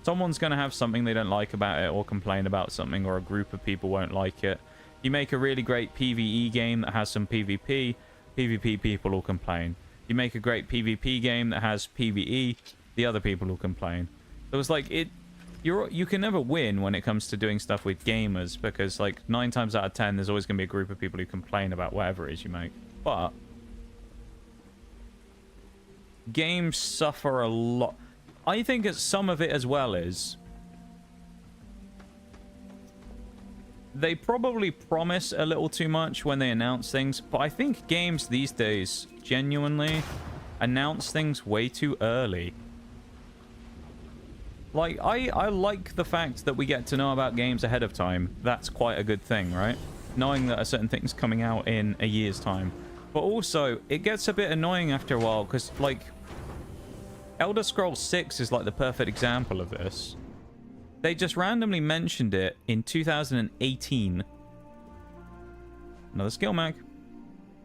Speaker 1: Someone's going to have something they don't like about it, or complain about something, or a group of people won't like it. You make a really great PvE game that has some PvP, PvP people will complain. You make a great PvP game that has PvE, the other people will complain. So it's like, you can never win when it comes to doing stuff with gamers, because like 9 times out of 10 there's always going to be a group of people who complain about whatever it is you make. But games suffer a lot. I think it's some of it as well is they probably promise a little too much when they announce things, but I think games these days genuinely announce things way too early. Like, I like the fact that we get to know about games ahead of time. That's quite a good thing, right? Knowing that a certain thing's coming out in a year's time. But also, it gets a bit annoying after a while, because, like, Elder Scrolls 6 is, like, the perfect example of this. They just randomly mentioned it in 2018. Another skill mag,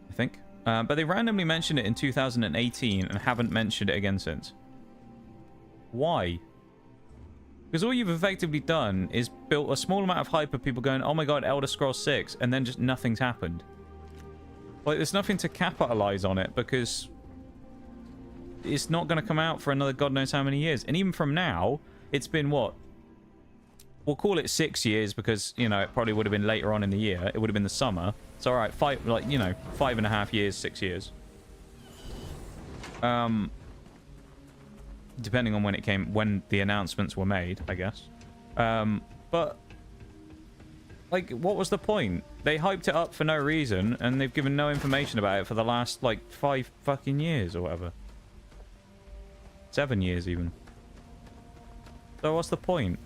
Speaker 1: I think. But they randomly mentioned it in 2018 and haven't mentioned it again since. Why? Because all you've effectively done is built a small amount of hype of people going, oh my god, Elder Scrolls 6, and then just nothing's happened. Like, there's nothing to capitalize on it, because it's not going to come out for another god knows how many years. And even from now, it's been, what? We'll call it 6 years, because, you know, it probably would have been later on in the year. It would have been the summer. So, alright, 5.5 years, 6 years. Depending on when the announcements were made, I guess. But, like, what was the point? They hyped it up for no reason, and they've given no information about it for the last, like, 5 fucking years or whatever. 7 years, even. So what's the point?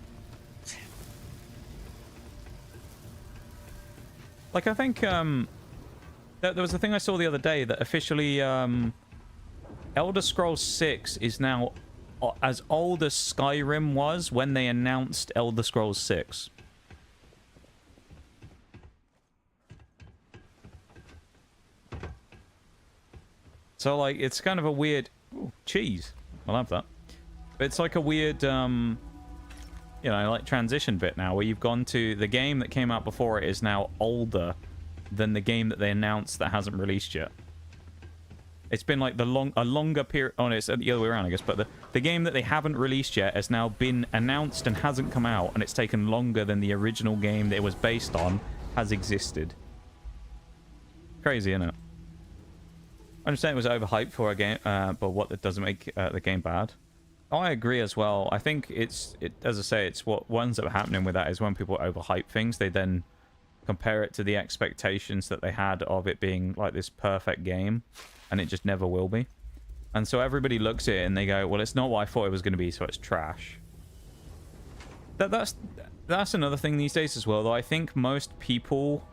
Speaker 1: Like, I think, there was a thing I saw the other day that officially, Elder Scrolls 6 is now as old as Skyrim was when they announced Elder Scrolls 6. So, like, it's kind of a weird... Ooh, cheese. I'll have that. But it's like a weird, you know, like, transition bit now, where you've gone to... The game that came out before it is now older than the game that they announced that hasn't released yet. It's been like a longer period. Oh, no, it's the other way around, I guess. But the game that they haven't released yet has now been announced and hasn't come out, and it's taken longer than the original game that it was based on has existed. Crazy, isn't it? I understand it was overhyped for a game, but what that doesn't make the game bad. I agree as well. I think as I say, it's what ones that are happening with that is when people overhype things, they then compare it to the expectations that they had of it being like this perfect game. And it just never will be. And so everybody looks at it and they go, well, it's not what I thought it was going to be, so it's trash. That's another thing these days as well, though. I think most people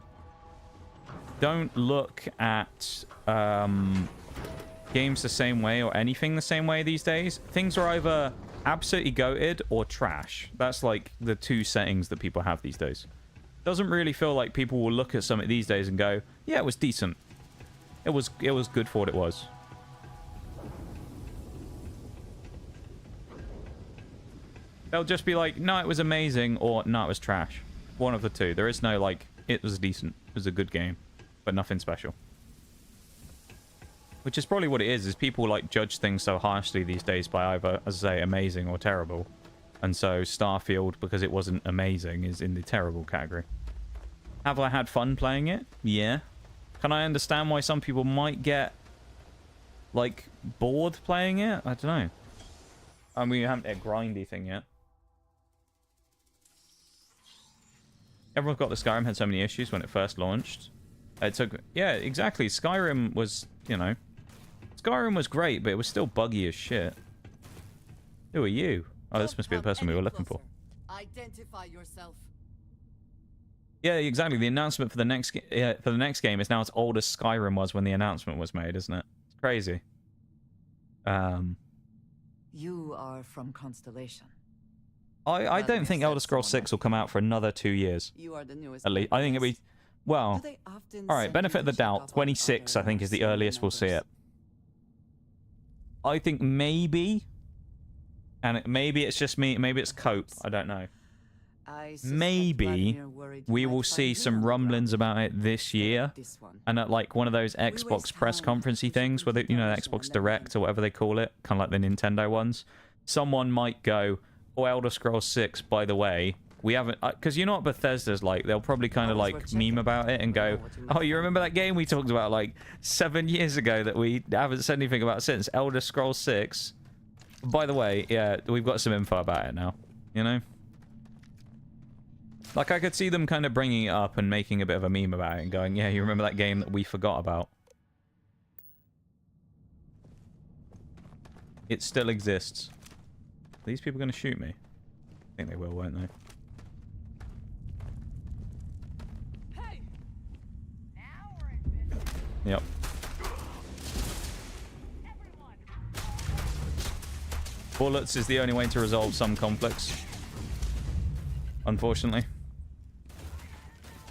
Speaker 1: don't look at games the same way or anything the same way these days. Things are either absolutely goated or trash. That's like the two settings that people have these days. Doesn't really feel like people will look at something these days and go, yeah, it was decent. It was good for what it was. They'll just be like, no, it was amazing, or no, it was trash. One of the two. There is no, like, it was decent. It was a good game, but nothing special. Which is probably what it is people, like, judge things so harshly these days by either, as I say, amazing or terrible. And so Starfield, because it wasn't amazing, is in the terrible category. Have I had fun playing it? Yeah. Can I understand why some people might get, like, bored playing it? I don't know. I mean, we haven't hit a grindy thing yet. Everyone got the Skyrim had so many issues when it first launched. It took... Yeah, exactly. Skyrim was, you know... Skyrim was great, but it was still buggy as shit. Who are you? Oh, this must be the person we were looking for.
Speaker 18: Identify yourself.
Speaker 1: Yeah, exactly. The announcement for the next game is now as old as Skyrim was when the announcement was made, isn't it? It's crazy.
Speaker 18: You are from Constellation.
Speaker 1: I don't think Elder Scrolls 6 will come out for another 2 years.
Speaker 18: You are the newest.
Speaker 1: At least I think it'll be. Well, all right. Benefit of the doubt. 26, I think, is the earliest we'll see it. I think maybe, and maybe it's just me. Maybe it's cope. I don't know. maybe we will see some rumblings about it this year, and at like one of those Xbox press conferencey things, where you know, Xbox Direct or whatever they call it, kind of like the Nintendo ones. Someone might go, "Oh, Elder Scrolls 6, by the way, we haven't," because you know what Bethesda's like. They'll probably kind of like meme about it and go, "Oh, you remember that game we talked about like 7 years ago that we haven't said anything about since? Elder Scrolls 6. By the way, yeah, we've got some info about it now." You know? Like, I could see them kind of bringing it up and making a bit of a meme about it and going, "Yeah, you remember that game that we forgot about? It still exists." Are these people going to shoot me? I think they will, won't they?
Speaker 8: Hey. Now we're in business.
Speaker 1: Yep. Bullets is the only way to resolve some conflicts. Unfortunately.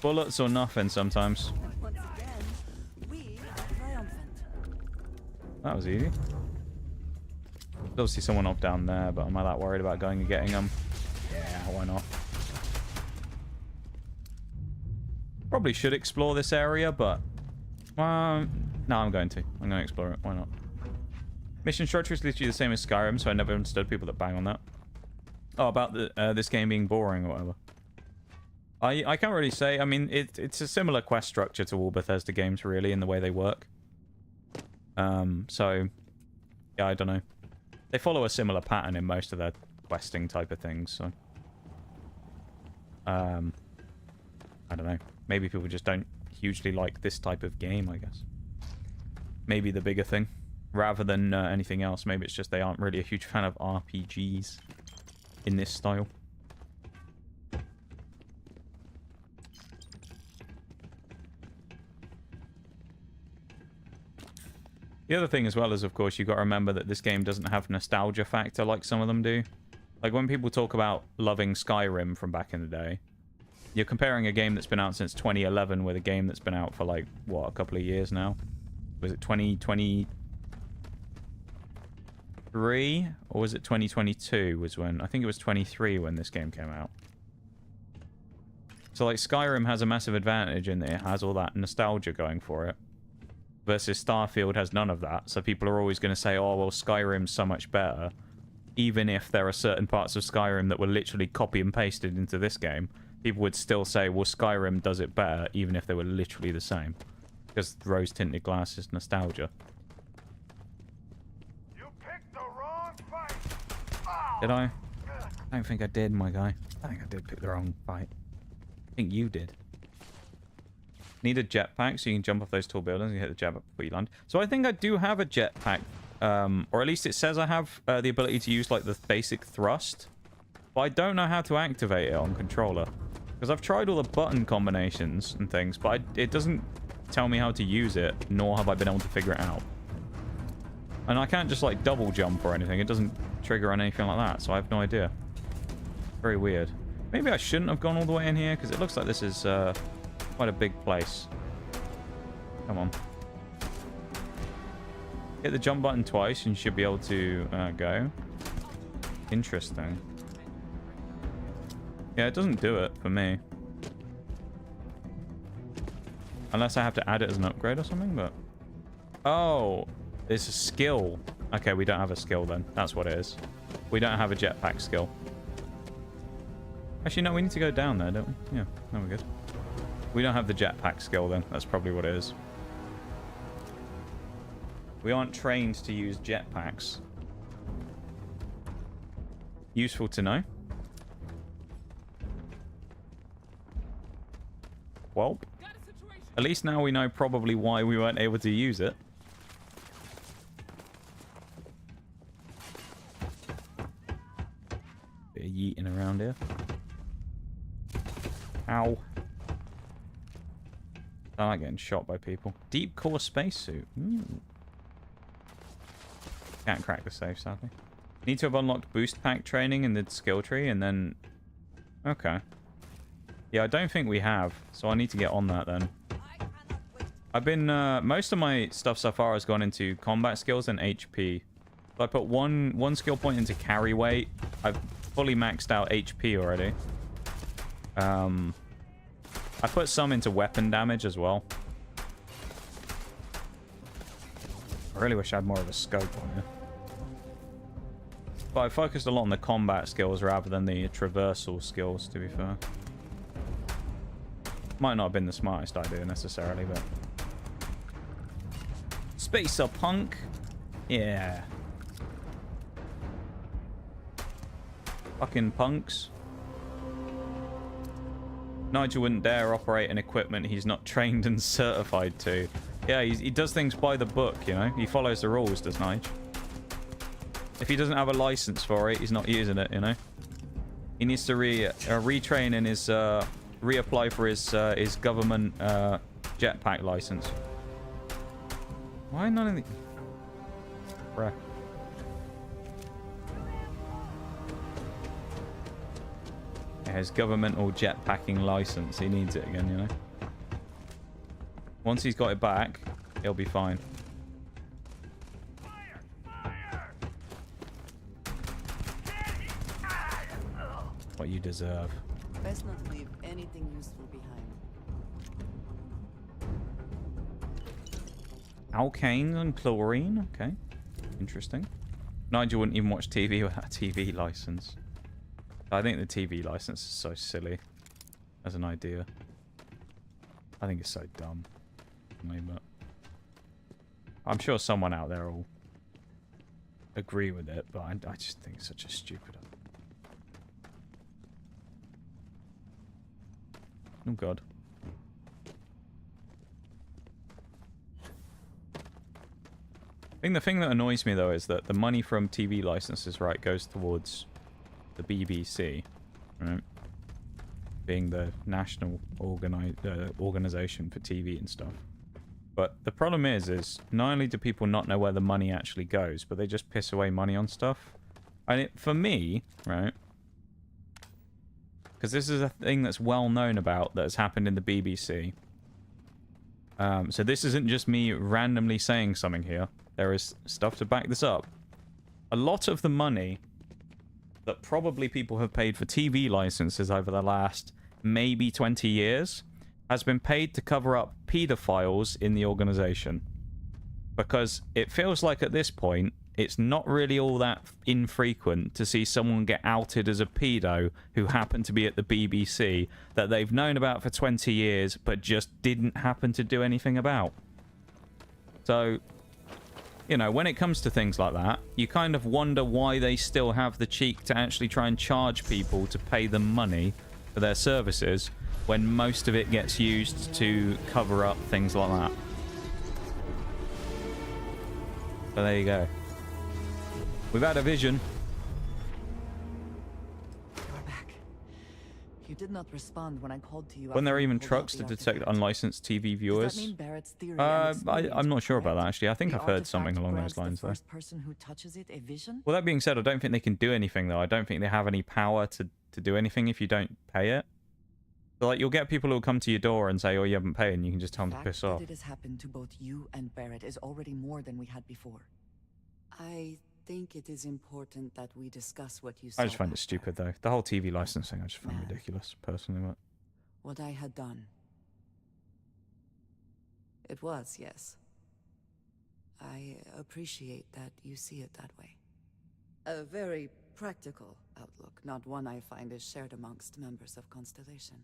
Speaker 1: Bullets or nothing sometimes.
Speaker 18: Once again, we are triumphant.
Speaker 1: That was easy. There's obviously someone up down there, but am I that worried about going and getting them? Yeah, why not? Probably should explore this area, but... no, I'm going to. I'm going to explore it. Why not? Mission structure is literally the same as Skyrim, so I never understood people that bang on that. Oh, about this game being boring or whatever. I can't really say. I mean, it's a similar quest structure to all Bethesda games, really, in the way they work. So, yeah, I don't know. They follow a similar pattern in most of their questing type of things, so... I don't know. Maybe people just don't hugely like this type of game, I guess. Maybe the bigger thing. Rather than anything else. Maybe it's just they aren't really a huge fan of RPGs in this style. The other thing as well is, of course, you've got to remember that this game doesn't have nostalgia factor like some of them do. Like, when people talk about loving Skyrim from back in the day, you're comparing a game that's been out since 2011 with a game that's been out for, like, what, a couple of years now? Was it 2023? Or was it 2022 was when... I think it was 23 when this game came out. So, like, Skyrim has a massive advantage in that it has all that nostalgia going for it. Versus Starfield has none of that. So people are always going to say, "Oh, well, Skyrim's so much better." Even if there are certain parts of Skyrim that were literally copy and pasted into this game, people would still say, "Well, Skyrim does it better," even if they were literally the same. Because rose-tinted glass is nostalgia.
Speaker 6: You picked the wrong fight.
Speaker 1: Did I? I don't think I did, my guy. I think I did pick the wrong fight. I think you did. Need a jetpack so you can jump off those tall buildings and hit the jetpack before you land. So I think I do have a jetpack. Or at least it says I have the ability to use like the basic thrust. But I don't know how to activate it on controller. Because I've tried all the button combinations and things, but it doesn't tell me how to use it, nor have I been able to figure it out. And I can't just like double jump or anything. It doesn't trigger on anything like that, so I have no idea. Very weird. Maybe I shouldn't have gone all the way in here, because it looks like this is quite a big place. Come on. Hit the jump button twice and you should be able to go. Interesting. Yeah, it doesn't do it for me. Unless I have to add it as an upgrade or something, but... Oh, it's a skill. Okay, we don't have a skill then. That's what it is. We don't have a jetpack skill. Actually, no, we need to go down there, don't we? Yeah, no, we're good. We don't have the jetpack skill then. That's probably what it is. We aren't trained to use jetpacks. Useful to know. Well, at least now we know probably why we weren't able to use it. Bit of yeeting around here. Ow. I like getting shot by people. Deep core spacesuit. Can't crack the safe, sadly. Need to have unlocked boost pack training in the skill tree and then... Okay. Yeah, I don't think we have, so I need to get on that then. I've been... most of my stuff so far has gone into combat skills and HP. So I put one skill point into carry weight. I've fully maxed out HP already. I put some into weapon damage as well. I really wish I had more of a scope on here. But I focused a lot on the combat skills rather than the traversal skills, to be fair. Might not have been the smartest idea necessarily, but... Spacer punk? Yeah. Fucking punks. Nigel wouldn't dare operate an equipment he's not trained and certified to. Yeah, he does things by the book, you know? He follows the rules, does Nige? If he doesn't have a license for it, he's not using it, you know? He needs to retrain in his... reapply for his government jetpack license. Why none of the... Bruh. Yeah, his governmental jetpacking license. He needs it again, you know? Once he's got it back, he'll be fine. What you deserve.
Speaker 18: Best not leave anything useful behind.
Speaker 1: Alkane and chlorine. Okay. Interesting. Nigel wouldn't even watch TV without a TV license. I think the TV license is so silly as an idea. I think it's so dumb. But I'm sure someone out there will agree with it, but I just think it's such a stupid idea. Oh god. I think the thing that annoys me though is that the money from TV licenses, right, goes towards the BBC, right? Being the national organization for TV and stuff. But the problem is not only do people not know where the money actually goes, but they just piss away money on stuff. And for me, right? Because this is a thing that's well known about that has happened in the BBC. So this isn't just me randomly saying something here. There is stuff to back this up. A lot of the money that probably people have paid for TV licenses over the last maybe 20 years has been paid to cover up pedophiles in the organization. Because it feels like at this point, it's not really all that infrequent to see someone get outed as a pedo who happened to be at the BBC that they've known about for 20 years but just didn't happen to do anything about. So, you know, when it comes to things like that, you kind of wonder why they still have the cheek to actually try and charge people to pay them money for their services when most of it gets used to cover up things like that. So there you go. We've had a vision.
Speaker 18: You're back. You did not respond when I called to you.
Speaker 1: When there are even trucks to detect unlicensed TV viewers.
Speaker 18: Does that mean Barrett's theory
Speaker 1: I'm not sure about that actually. I think I've heard something along those lines though.
Speaker 18: First person who touches it a vision?
Speaker 1: Well, that being said, I don't think they can do anything though. I don't think they have any power to do anything if you don't pay it. So, like, you'll get people who will come to your door and say, oh, you haven't paid, and you can just tell them to piss off.
Speaker 18: The fact that it has happened to both you and Barrett is already more than we had before. I think it is important that we discuss what you said.
Speaker 1: I just find it stupid, though. The whole TV license thing I just find ridiculous, personally. But...
Speaker 18: what I had done. It was, yes. I appreciate that you see it that way. A very practical outlook, not one I find is shared amongst members of Constellation.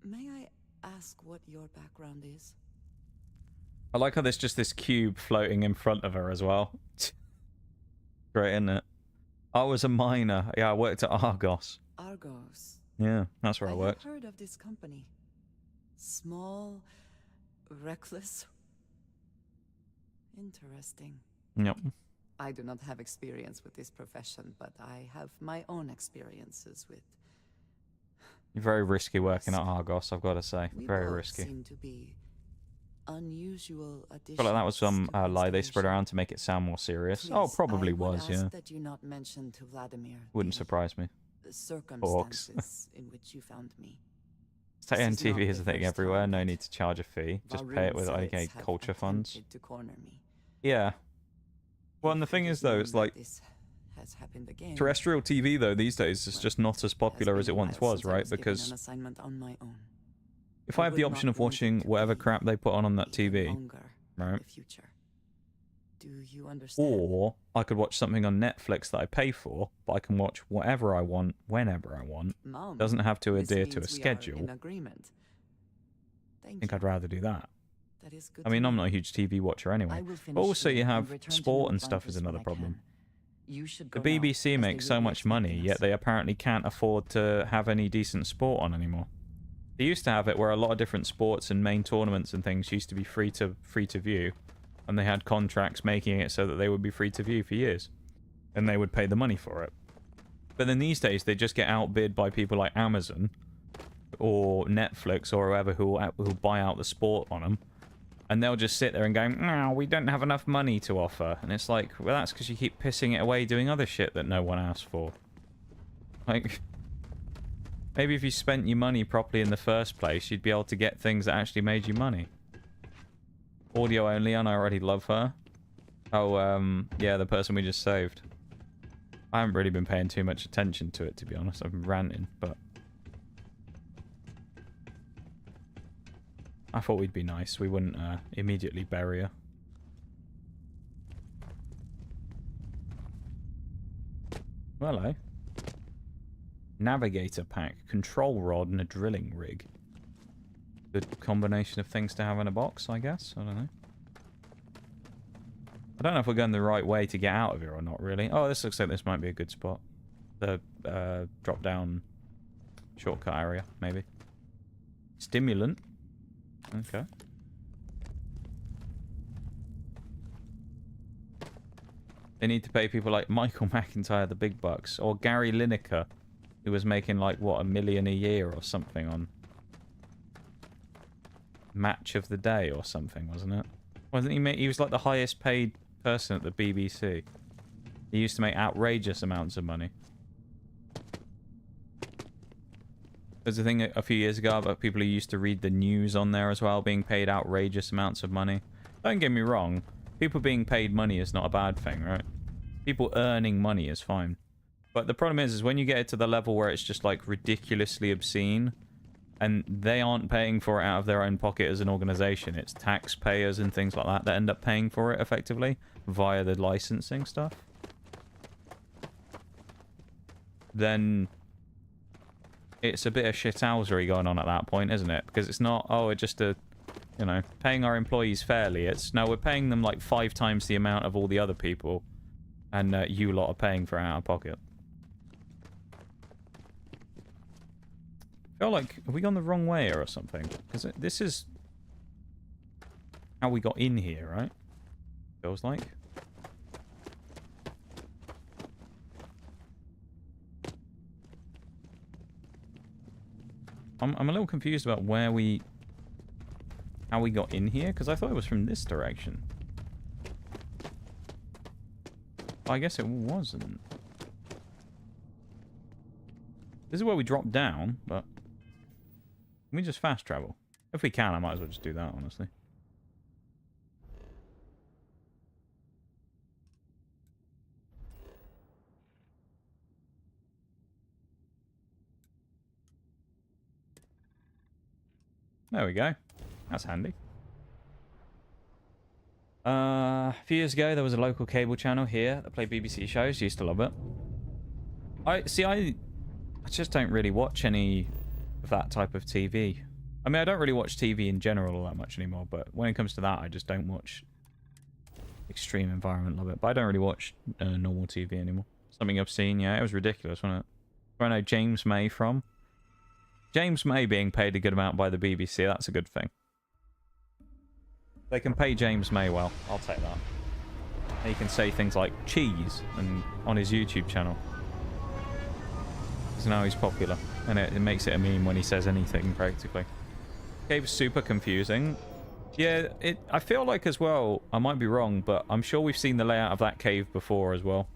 Speaker 18: May I ask what your background is?
Speaker 1: I like how there's just this cube floating in front of her as well. Great, isn't it? I was a miner. Yeah, I worked at Argos.
Speaker 18: Argos?
Speaker 1: Yeah, that's where I worked.
Speaker 18: I've heard of this company. Small, reckless. Interesting.
Speaker 1: Yep.
Speaker 18: I do not have experience with this profession, but I have my own experiences with...
Speaker 1: You're very risky working at Argos, I've got to say. Very risky.
Speaker 18: Seem to be unusual additions.
Speaker 1: I feel like that was some lie they spread around to make it sound more serious.
Speaker 18: Please,
Speaker 1: oh, probably was,
Speaker 18: yeah.
Speaker 1: yeah.
Speaker 18: That you not mention to Vladimir
Speaker 1: wouldn't surprise me.
Speaker 18: the circumstances in which you found me.
Speaker 1: TV is a thing everywhere. No need to charge a fee. Just pay it with okay culture funds.
Speaker 18: To corner me.
Speaker 1: Yeah. Well, and the thing is, though, it's like
Speaker 18: has happened again.
Speaker 1: Terrestrial TV, though, these days is just not as popular as it once was, right? Because
Speaker 18: an assignment on my own.
Speaker 1: if I have the option of watching whatever crap they put on that TV, right?
Speaker 18: Do you understand?
Speaker 1: Or I could watch something on Netflix that I pay for, but I can watch whatever I want, whenever I want.
Speaker 18: Mom,
Speaker 1: Doesn't have to adhere to a
Speaker 18: this means we are
Speaker 1: schedule.
Speaker 18: in agreement.
Speaker 1: I think I'd rather do that.
Speaker 18: That is good
Speaker 1: I mean,
Speaker 18: to
Speaker 1: I'm
Speaker 18: know.
Speaker 1: not a huge TV watcher anyway.
Speaker 18: I will
Speaker 1: But
Speaker 18: finish
Speaker 1: also, you
Speaker 18: here and
Speaker 1: have
Speaker 18: return to
Speaker 1: sport and
Speaker 18: New
Speaker 1: stuff is
Speaker 18: Atlantis when
Speaker 1: another
Speaker 18: I can.
Speaker 1: problem.
Speaker 18: You should
Speaker 1: The
Speaker 18: go now,
Speaker 1: BBC
Speaker 18: as they
Speaker 1: makes so
Speaker 18: will be
Speaker 1: much money,
Speaker 18: expecting
Speaker 1: yet
Speaker 18: us.
Speaker 1: they apparently can't afford to have any decent sport on anymore. They used to have it where a lot of different sports and main tournaments and things used to be free to view, and they had contracts making it so that they would be free to view for years, and they would pay the money for it. But then these days they just get outbid by people like Amazon or Netflix or whoever who buy out the sport on them, and they'll just sit there and go, "No, we don't have enough money to offer," and it's like, well, that's because you keep pissing it away doing other shit that no one asked for. Like, maybe if you spent your money properly in the first place, you'd be able to get things that actually made you money. Audio only, and I already love her. Oh, yeah, the person we just saved. I haven't really been paying too much attention to it, to be honest. I've been ranting, but I thought we'd be nice. We wouldn't immediately bury her. Hello. Navigator pack, control rod, and a drilling rig. Good combination of things to have in a box, I guess. I don't know. I don't know if we're going the right way to get out of here or not, really. Oh, this looks like this might be a good spot. The drop-down shortcut area, maybe. Stimulant. Okay. They need to pay people like Michael McIntyre the big bucks, or Gary Lineker, who was making like, what, $1 million a year or something on Match of the Day or something, wasn't it? Wasn't he? He was like the highest paid person at the BBC. He used to make outrageous amounts of money. There's a thing a few years ago about people who used to read the news on there as well, being paid outrageous amounts of money. Don't get me wrong, people being paid money is not a bad thing, right? People earning money is fine. But the problem is when you get it to the level where it's just like ridiculously obscene, and they aren't paying for it out of their own pocket as an organization, it's taxpayers and things like that that end up paying for it effectively via the licensing stuff, then it's a bit of shithousery going on at that point, isn't it? Because it's not, oh, it's just a, you know, paying our employees fairly. It's, no, we're paying them like 5 times the amount of all the other people, and you lot are paying for it out of pocket. I feel like, have we gone the wrong way or something? Because this is how we got in here, right? Feels like. I'm a little confused about how we got in here, because I thought it was from this direction. I guess it wasn't. This is where we dropped down, but can we just fast travel? If we can, I might as well just do that, honestly. There we go. That's handy. A few years ago, there was a local cable channel here that played BBC shows. Used to love it. I just don't really watch any of that type of TV. I mean, I don't really watch TV in general all that much anymore, but when it comes to that, I just don't watch Extreme Environment. Love it. But I don't really watch normal TV anymore. Something I've seen, yeah, it was ridiculous, wasn't it? Where I know James May from. James May being paid a good amount by the BBC, that's a good thing. They can pay James May well. I'll take that. He can say things like cheese and on his YouTube channel. Because now he's popular. And it makes it a meme when he says anything, practically. Game's super confusing. Yeah, I feel like as well, I might be wrong, but I'm sure we've seen the layout of that cave before as well.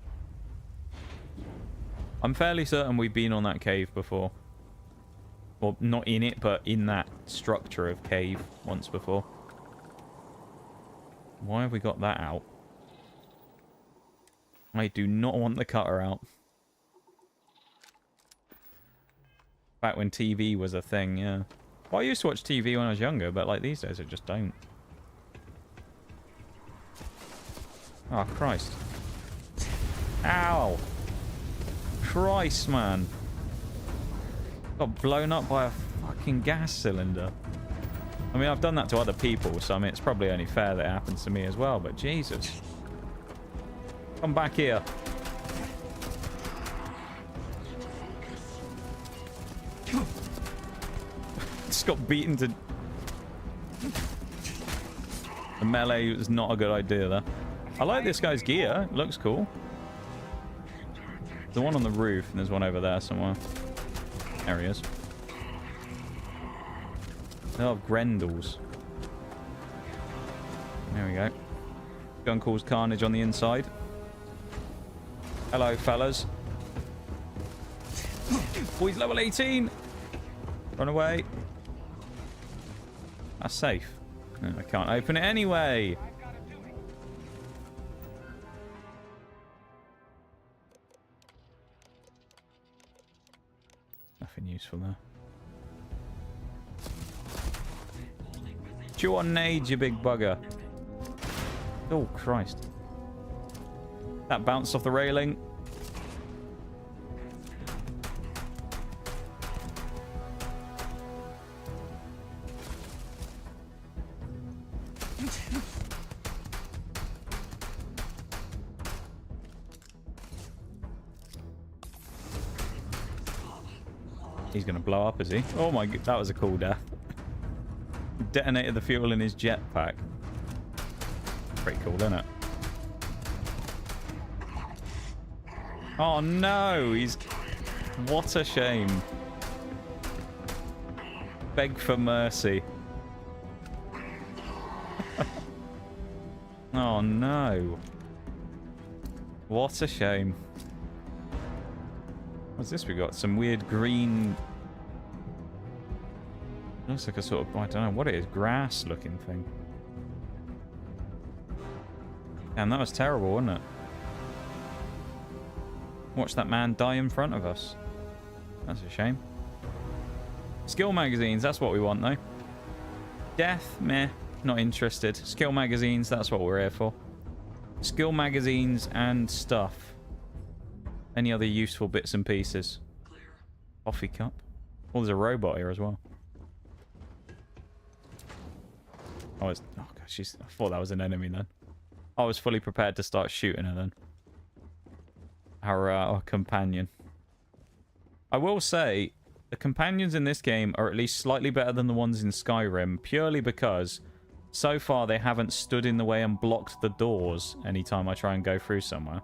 Speaker 1: I'm fairly certain we've been on that cave before. Well, not in it, but in that structure of cave once before. Why have we got that out? I do not want the cutter out. Back when TV was a thing, yeah. Well, I used to watch TV when I was younger, but like these days I just don't. Oh, Christ. Ow! Christ, man. Got blown up by a fucking gas cylinder. I mean, I've done that to other people, so I mean, it's probably only fair that it happens to me as well, but Jesus. Come back here. Just got beaten to... The melee was not a good idea there. I like this guy's gear. It looks cool. The one on the roof, and there's one over there somewhere. There he is. Oh, Grendels. There we go. Gun calls carnage on the inside. Hello, fellas. Oh, he's level 18. Run away. That's safe. No, I can't open it anyway. Nothing useful there. Chew on Nige, you big bugger. Oh, Christ. That bounced off the railing. He's going to blow up, is he? Oh my god, that was a cool death. Detonated the fuel in his jetpack. Pretty cool, isn't it? Oh no, he's... What a shame. Beg for mercy. Oh no. What a shame. What's this we got? Some weird green... Looks like a sort of... I don't know what it is. Grass looking thing. Damn, that was terrible, wasn't it? Watch that man die in front of us. That's a shame. Skill magazines, that's what we want though. Death, meh. Not interested. Skill magazines, that's what we're here for. Skill magazines and stuff. Any other useful bits and pieces? Coffee cup. Oh, there's a robot here as well. Oh, gosh, I thought that was an enemy then. I was fully prepared to start shooting her then. Our companion. I will say, the companions in this game are at least slightly better than the ones in Skyrim, purely because so far they haven't stood in the way and blocked the doors anytime I try and go through somewhere.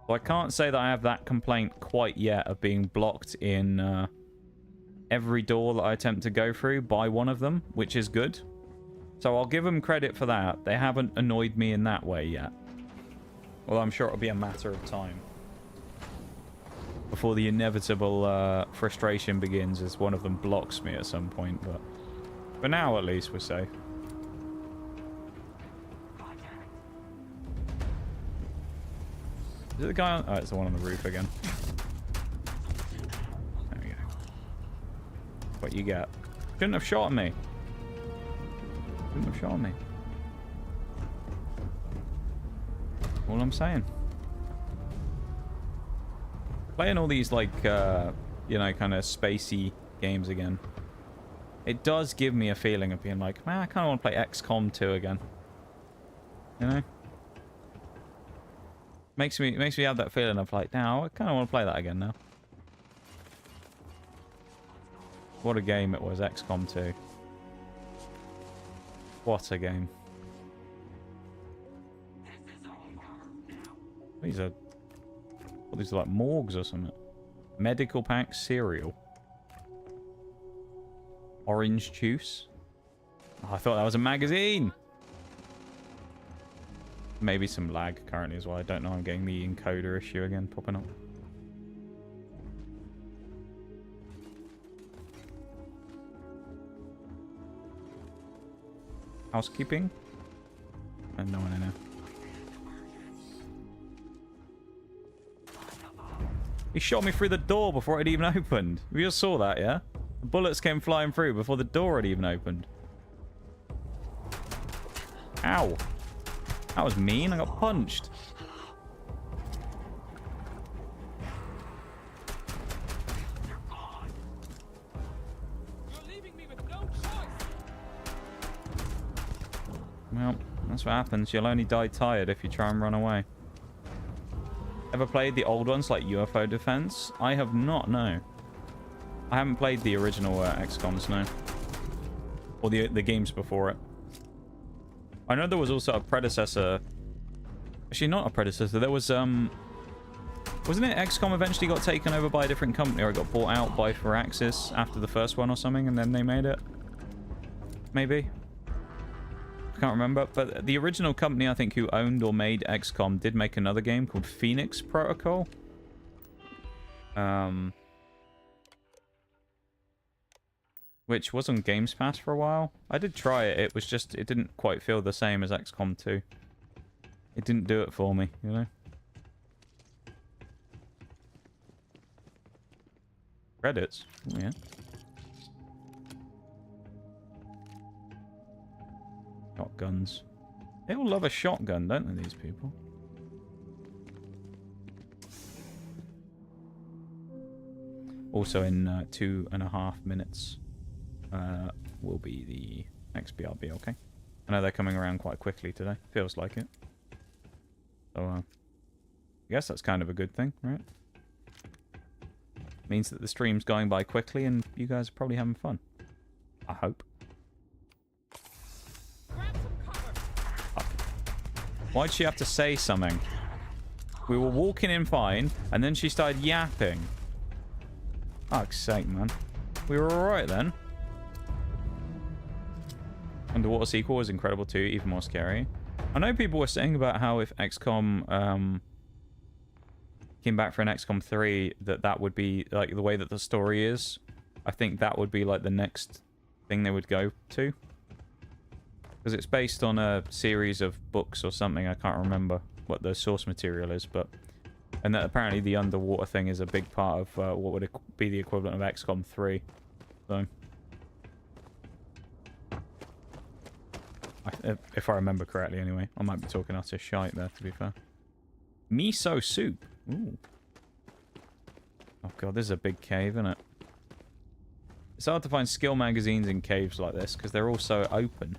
Speaker 1: So I can't say that I have that complaint quite yet of being blocked in every door that I attempt to go through by one of them, which is good. So I'll give them credit for that. They haven't annoyed me in that way yet. Well, I'm sure it'll be a matter of time before the inevitable frustration begins as one of them blocks me at some point, but for now at least we're safe. Is it the guy on... Oh, it's the one on the roof again. There we go. What you get? Shouldn't have shot me. Shouldn't have shot me. All I'm saying. Playing all these, like, you know, kind of spacey games again. It does give me a feeling of being like, man, I kind of want to play XCOM 2 again. You know? Makes me have that feeling of like, now I kind of want to play that again now. What a game it was, XCOM 2. What a game. These are... Well, these are like morgues or something. Medical pack cereal. Orange juice. Oh, I thought that was a magazine. Maybe some lag currently as well. I don't know. I'm getting the encoder issue again popping up. Housekeeping? And no one in there. He shot me through the door before it even opened. You just saw that, yeah? The bullets came flying through before the door had even opened. Ow. That was mean. I got punched. Well, that's what happens. You'll only die tired if you try and run away. Ever played the old ones like UFO Defense? I have not, no. I haven't played the original XCOMs, no. Or the games before it. I know there was also a predecessor. Actually, not a predecessor. There was, wasn't it XCOM eventually got taken over by a different company, or it got bought out by Firaxis after the first one or something, and then they made it? Maybe? I can't remember, but the original company, I think, who owned or made XCOM did make another game called Phoenix Protocol. Which was on Games Pass for a while. I did try it. It was just, it didn't quite feel the same as XCOM 2. It didn't do it for me, you know? Credits. Oh, yeah. Shotguns. They all love a shotgun, don't they, these people? Also in 2.5 minutes will be the next BRB, okay? I know they're coming around quite quickly today. Feels like it. So, I guess that's kind of a good thing, right? Means that the stream's going by quickly and you guys are probably having fun. I hope. Why'd she have to say something? We were walking in fine, and then she started yapping. Fuck's sake, man. We were alright then. Underwater sequel was incredible too, even more scary. I know people were saying about how if XCOM came back for an XCOM 3, that would be, like, the way that the story is. I think that would be, like, the next thing they would go to. Because it's based on a series of books or something. I can't remember what the source material is, but... And that apparently the underwater thing is a big part of what would be the equivalent of XCOM 3. So... if I remember correctly, anyway. I might be talking utter shite there, to be fair. Miso soup. Ooh. Oh god, this is a big cave, isn't it? It's hard to find skill magazines in caves like this, because they're all so open.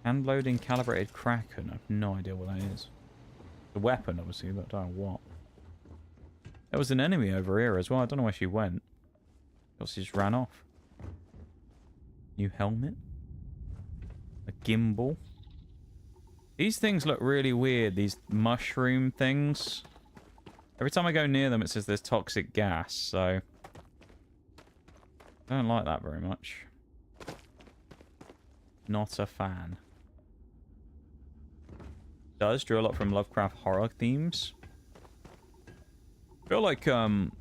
Speaker 1: Hand-loading calibrated Kraken. I have no idea what that is. The weapon, obviously, but I don't know what. There was an enemy over here as well. I don't know where she went. She just ran off. New helmet. A gimbal. These things look really weird. These mushroom things. Every time I go near them, it says there's toxic gas, so... I don't like that very much. Not a fan. Does drew a lot from Lovecraft horror themes. I feel like, kind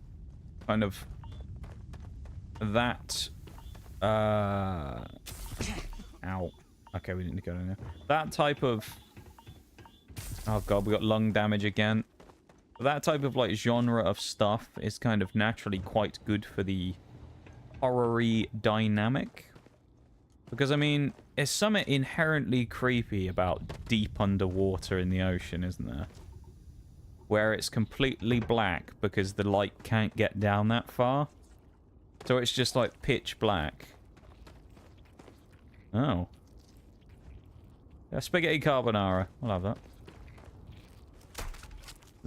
Speaker 1: of... that... Ow. Okay, we didn't go in there. That type of... Oh god, we got lung damage again. That type of, like, genre of stuff is kind of naturally quite good for the horror-y dynamic. Because, I mean, there's something inherently creepy about deep underwater in the ocean, isn't there? Where it's completely black because the light can't get down that far. So it's just, like, pitch black. Oh. Yeah, spaghetti carbonara. I'll have that.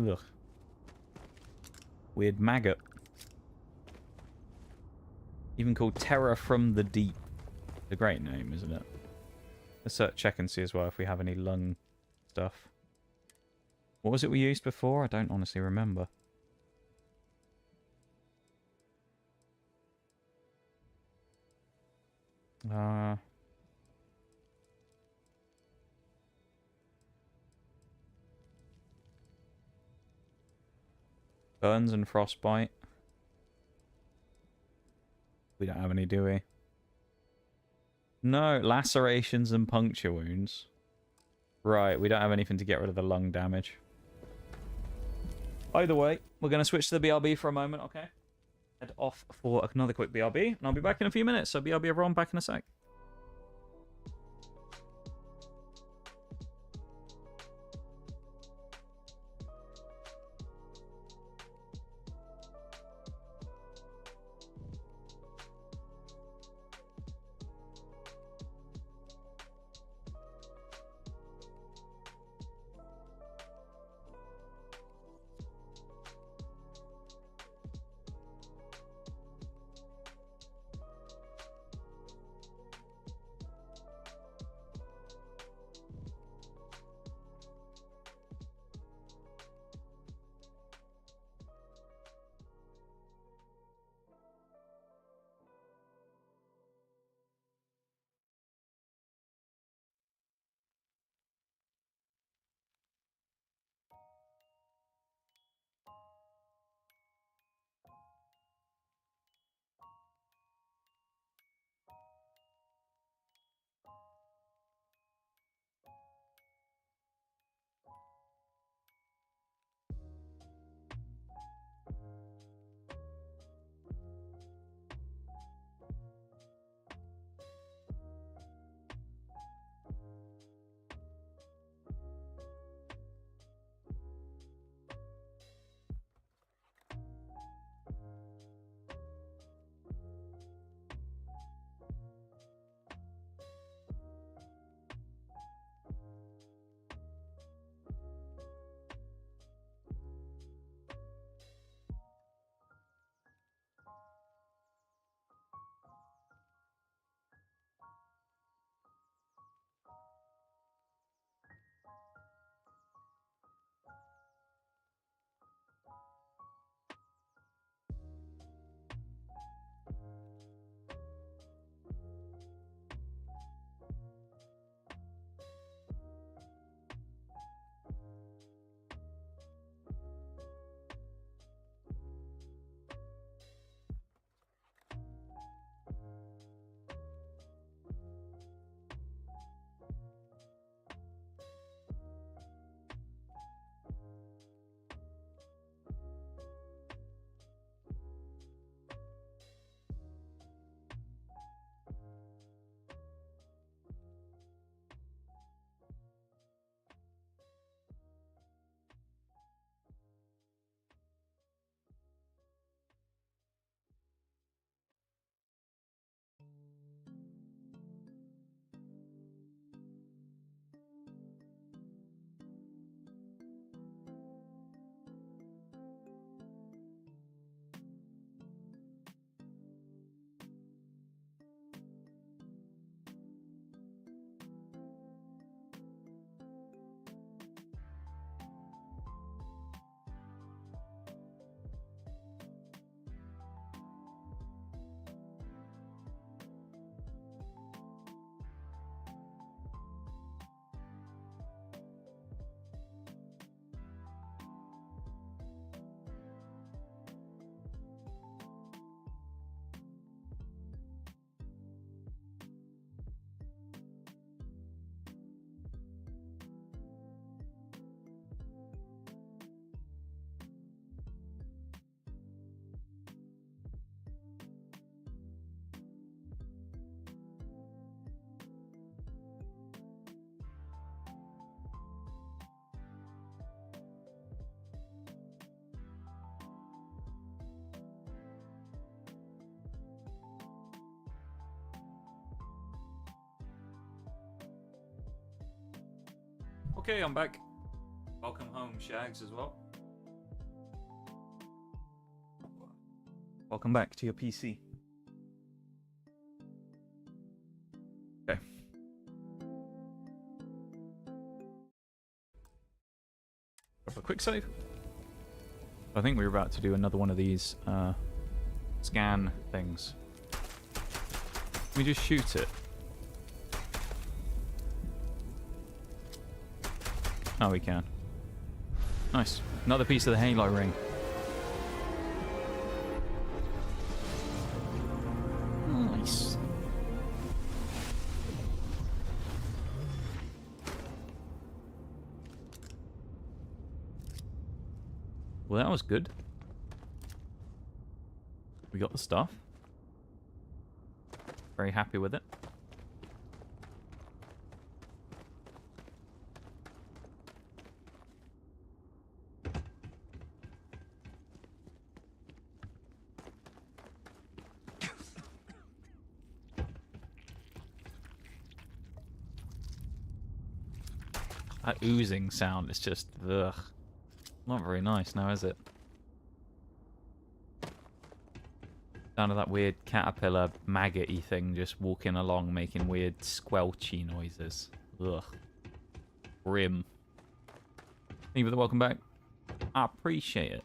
Speaker 1: Ugh. Weird maggot. Even called Terror from the Deep. A great name, isn't it? Let's check and see as well if we have any lung stuff. What was it we used before? I don't honestly remember. Burns and frostbite. We don't have any, do we? No, lacerations and puncture wounds. Right, we don't have anything to get rid of the lung damage. Either way, we're going to switch to the BRB for a moment, okay? Head off for another quick BRB, and I'll be back in a few minutes. So BRB everyone, back in a sec. Okay, I'm back. Welcome home, Shags, as well. Welcome back to your PC. Okay. Grab a quick save. I think we're about to do another one of these scan things. Let me just shoot it. Oh, we can. Nice. Another piece of the Halo ring. Nice. Well, that was good. We got the stuff. Very happy with it. That oozing sound is just, ugh. Not very nice now, is it? Sound of that weird caterpillar maggot-y thing just walking along making weird squelchy noises. Ugh. Grim. Thank you for the welcome back. I appreciate it.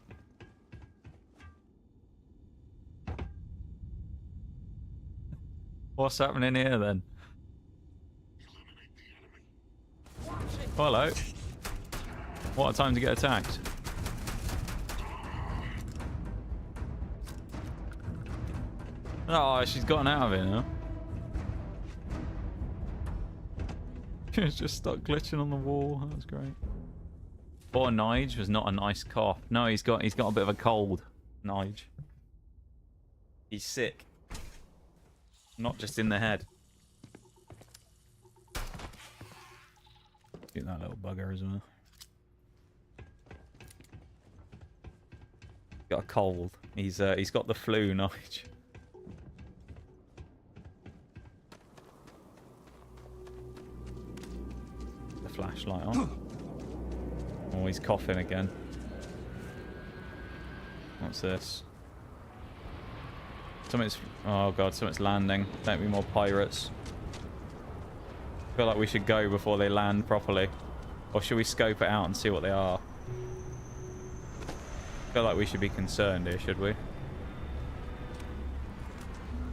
Speaker 1: What's happening here then? Hello. What a time to get attacked. Oh, she's gotten out of it now. She's just stuck glitching on the wall. That was great. Poor Nige was not a nice cough. No, he's got a bit of a cold. Nige. He's sick. Not just in the head. Get that little bugger as well. Got a cold. He's got the flu, Nige. The flashlight on. Oh, he's coughing again. What's this? Something's... Oh god, something's landing. Don't be more pirates. I feel like we should go before they land properly. Or should we scope it out and see what they are? I feel like we should be concerned here, should we?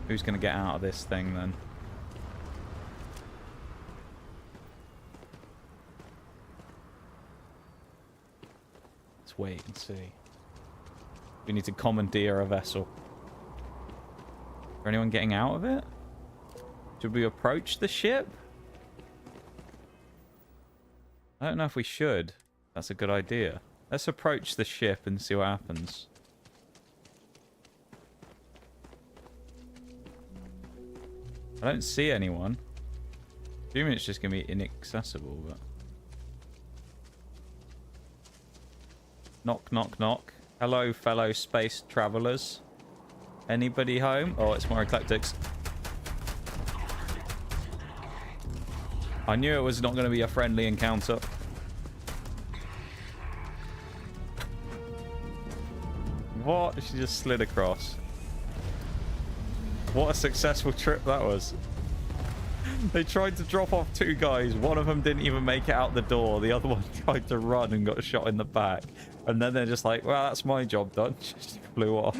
Speaker 1: Who's going to get out of this thing then? Let's wait and see. We need to commandeer a vessel. Is there anyone getting out of it? Should we approach the ship? I don't know if we should. That's a good idea. Let's approach the ship and see what happens. I don't see anyone. Assuming it's just going to be inaccessible, but... Knock, knock, knock. Hello, fellow space travelers. Anybody home? Oh, it's more eclectics. I knew it was not going to be a friendly encounter. What? She just slid across. What a successful trip that was. They tried to drop off two guys. One of them didn't even make it out the door. The other one tried to run and got shot in the back. And then they're just like, well, that's my job done. Just flew off.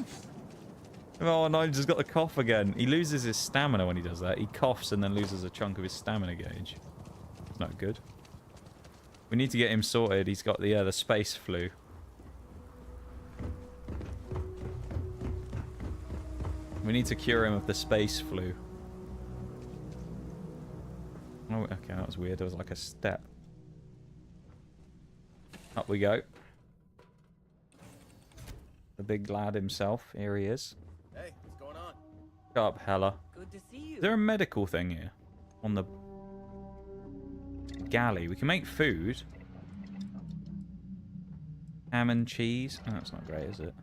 Speaker 1: Oh, no, he's got the cough again. He loses his stamina when he does that. He coughs and then loses a chunk of his stamina gauge. It's not good. We need to get him sorted. He's got the space flu. We need to cure him of the space flu. Oh, okay, that was weird. There was like a step. Up we go. The big lad himself. Here he is.
Speaker 19: Hey, what's going on?
Speaker 1: Shut up, Hella.
Speaker 19: Good to see you.
Speaker 1: Is there a medical thing here? On the galley. We can make food. Ham and cheese. Oh, that's not great, is it?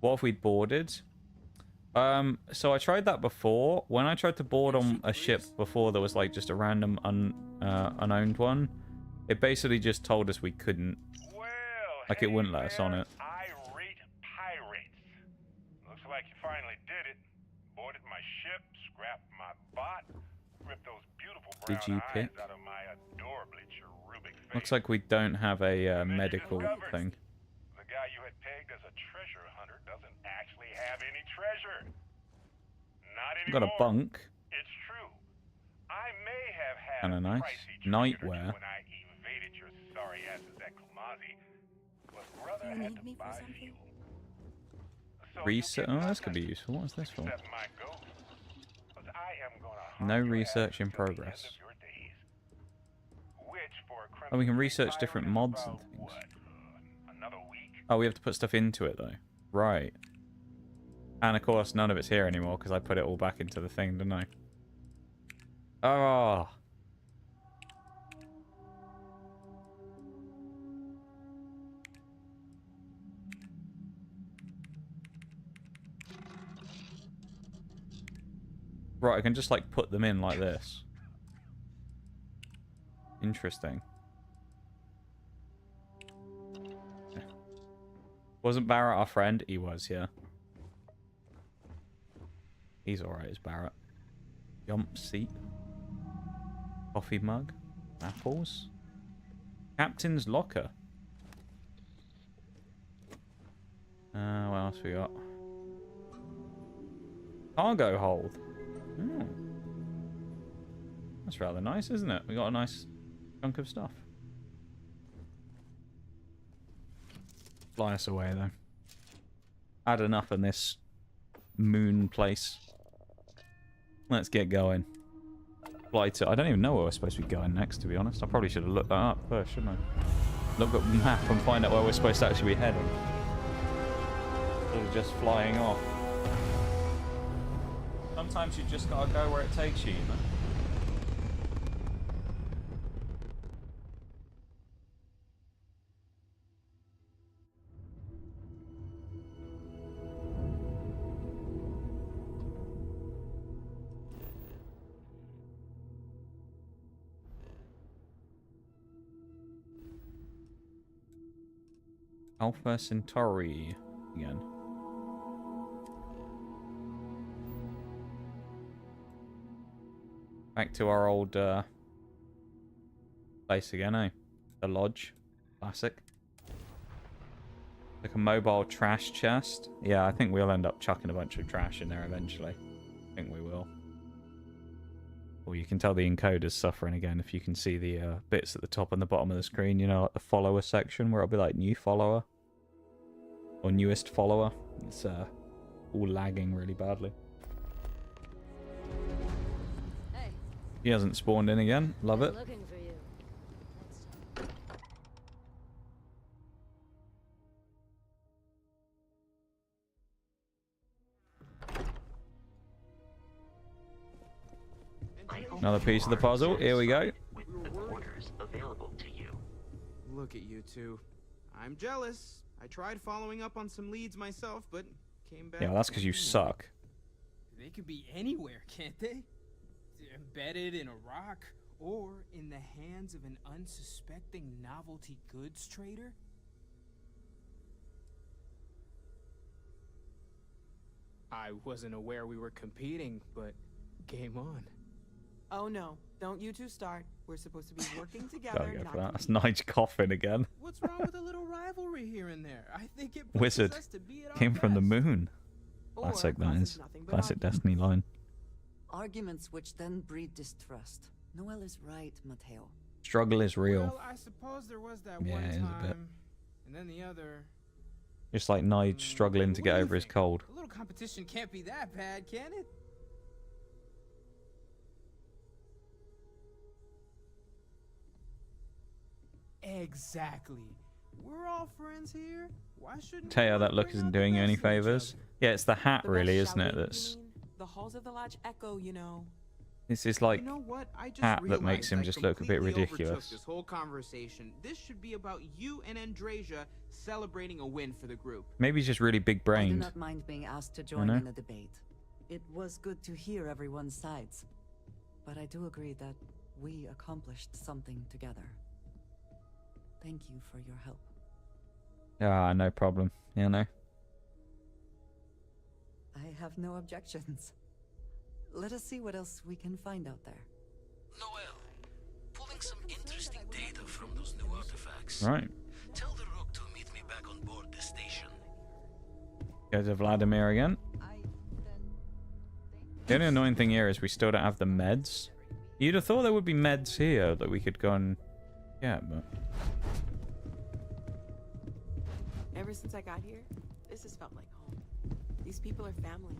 Speaker 1: What if we boarded? So I tried that before. When I tried to board on a ship before, there was like just a random unowned one. It basically just told us we couldn't. Like it wouldn't let us on it.
Speaker 14: Irate pirates. Looks like you finally did it. Boarded my ship, scrapped my bot, ripped those beautiful brown
Speaker 1: Did you
Speaker 14: eyes
Speaker 1: pick?
Speaker 14: out of my adorably cherubic face.
Speaker 1: Looks like we don't have a medical thing.
Speaker 14: The guy you had pegged as a treasure hunter doesn't actually have any treasure. Not
Speaker 1: Got
Speaker 14: anymore.
Speaker 1: a bunk.
Speaker 14: It's true. I may have had
Speaker 1: Kind of
Speaker 14: a
Speaker 1: nice.
Speaker 14: pricey trinket or two
Speaker 1: Nightwear.
Speaker 14: when I evaded your sorry asses at Kumazi, but brother had to buy fuel. So
Speaker 1: Research. Oh, this could be useful. What is this for?
Speaker 14: accept my ghost, 'cause I am gonna
Speaker 1: No
Speaker 14: hunt your
Speaker 1: research
Speaker 14: ass
Speaker 1: in
Speaker 14: till the end
Speaker 1: progress.
Speaker 14: of your days. Which for a
Speaker 1: Oh, we can
Speaker 14: criminal
Speaker 1: research
Speaker 14: pirate
Speaker 1: different
Speaker 14: is
Speaker 1: mods and
Speaker 14: about
Speaker 1: things.
Speaker 14: what? Another
Speaker 1: Oh, we have to put stuff into it, though. Right. And, of course, none of it's here anymore, because I put it all back into the thing, didn't I? Oh. Right, I can just, like, put them in like this. Interesting. Wasn't Barrett our friend? He was, yeah. He's alright, is Barrett. Jump seat. Coffee mug. Apples. Captain's locker. What else we got? Cargo hold. Oh. That's rather nice, isn't it? We got a nice chunk of stuff. Fly us away, though. Had enough in this moon place. Let's get going. Fly to... I don't even know where we're supposed to be going next, to be honest. I probably should have looked that up first, shouldn't I? Look at the map and find out where we're supposed to actually be heading. Instead of just flying off. Sometimes you just gotta go where it takes you, you know? Alpha Centauri again. Back to our old place again, eh? The lodge. Classic. Like a mobile trash chest. Yeah, I think we'll end up chucking a bunch of trash in there eventually. I think we will. Well, you can tell the encoder's suffering again if you can see the bits at the top and the bottom of the screen, you know, like the follower section where it'll be like new follower. Or newest follower. It's all lagging really badly.
Speaker 2: Hey.
Speaker 1: He hasn't spawned in again. Love it.
Speaker 2: Looking for you.
Speaker 1: Another piece of the puzzle. Here we go.
Speaker 12: With the quarters available to you.
Speaker 3: Look at you two. I'm jealous. I tried following up on some leads myself, but came back.
Speaker 1: Yeah, that's because you suck.
Speaker 3: They could be anywhere, can't they? Embedded in a rock, or in the hands of an unsuspecting novelty goods trader? I wasn't aware we were competing, but game on.
Speaker 20: Oh no, don't you two start. We're supposed to be working
Speaker 1: Gotta
Speaker 20: together.
Speaker 1: go for that. That's Nige coughing again.
Speaker 3: What's wrong with a little rivalry here and there? I think it
Speaker 1: Wizard
Speaker 3: pushes us to be at our
Speaker 1: came from the
Speaker 3: best.
Speaker 1: moon.
Speaker 20: Or
Speaker 1: Classic, that
Speaker 20: causes
Speaker 1: is.
Speaker 20: nothing but
Speaker 1: Classic
Speaker 20: argument.
Speaker 1: Destiny line.
Speaker 18: Arguments which then breed distrust. Noel is right, Mateo.
Speaker 1: Struggle is real.
Speaker 3: Well, I suppose there was that
Speaker 1: Yeah,
Speaker 3: one
Speaker 1: it is a bit.
Speaker 3: time, and then the other.
Speaker 1: Just like Nige struggling to get over his cold.
Speaker 3: A little competition can't be that bad, can it? Exactly. We're all friends here. Why shouldn't
Speaker 1: Tell you,
Speaker 3: we
Speaker 1: that look
Speaker 3: bring
Speaker 1: isn't
Speaker 3: out the
Speaker 1: doing you any
Speaker 3: best in each
Speaker 1: favors.
Speaker 3: other?
Speaker 1: Yeah, it's the hat,
Speaker 20: The
Speaker 1: really,
Speaker 20: best
Speaker 1: isn't it?
Speaker 20: shouting, you
Speaker 1: That's
Speaker 20: mean? The halls of the lodge echo, you know.
Speaker 1: this is like
Speaker 3: You know what? I just
Speaker 1: hat that makes
Speaker 3: realized
Speaker 1: him
Speaker 3: I
Speaker 1: just look a bit
Speaker 3: completely overtook
Speaker 1: ridiculous.
Speaker 3: This whole conversation. This should be about you and Andrasia celebrating a win for the group.
Speaker 1: Maybe he's just really
Speaker 18: I do
Speaker 1: big-brained.
Speaker 18: not mind being asked to join
Speaker 1: know?
Speaker 18: in the debate. It was good to hear everyone's sides. But I do agree that we accomplished something together. Thank you for your help.
Speaker 1: Ah, no problem. You know.
Speaker 18: I have no objections. Let us see what else we can find out there.
Speaker 17: Noel, pulling some interesting data from those new artifacts.
Speaker 1: Right.
Speaker 17: Tell the Rook to meet me back on board the station.
Speaker 1: Go to Vladimir again. The only annoying thing here is we still don't have the meds. You'd have thought there would be meds here that we could go and get, but...
Speaker 20: Ever since I got here, this has felt like home. These people are family.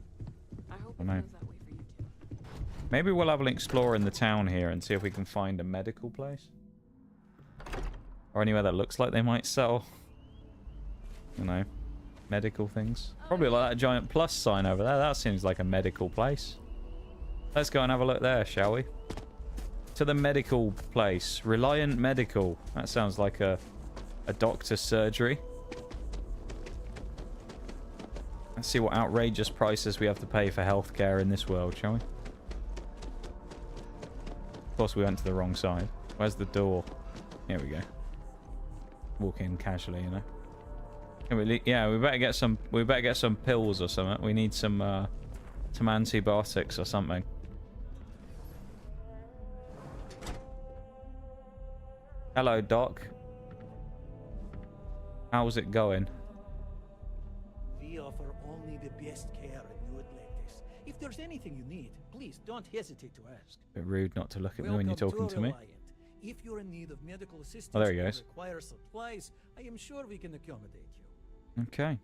Speaker 20: I hope
Speaker 1: I
Speaker 20: it
Speaker 1: know.
Speaker 20: feels that way for you too.
Speaker 1: Maybe we'll have an explore in the town here and see if we can find a medical place. Or anywhere that looks like they might sell you know, medical things. Probably like that giant plus sign over there. That seems like a medical place. Let's go and have a look there, shall we? To the medical place. Reliant Medical. That sounds like a doctor's surgery. Let's see what outrageous prices we have to pay for healthcare in this world, shall we? Of course, we went to the wrong side. Where's the door? Here we go. Walk in casually, you know. Yeah, we better get some. We better get some pills or something. We need some antibiotics or something. Hello, Doc. How's it going?
Speaker 21: We offer only the best care in New Atlantis. If there's anything you need, please don't hesitate to ask.
Speaker 1: Bit rude not to look at me when you're talking to me.
Speaker 21: If you're in need of medical assistance
Speaker 1: Oh, there he
Speaker 21: or
Speaker 1: goes.
Speaker 21: require supplies, I am sure we can accommodate you.
Speaker 1: Okay.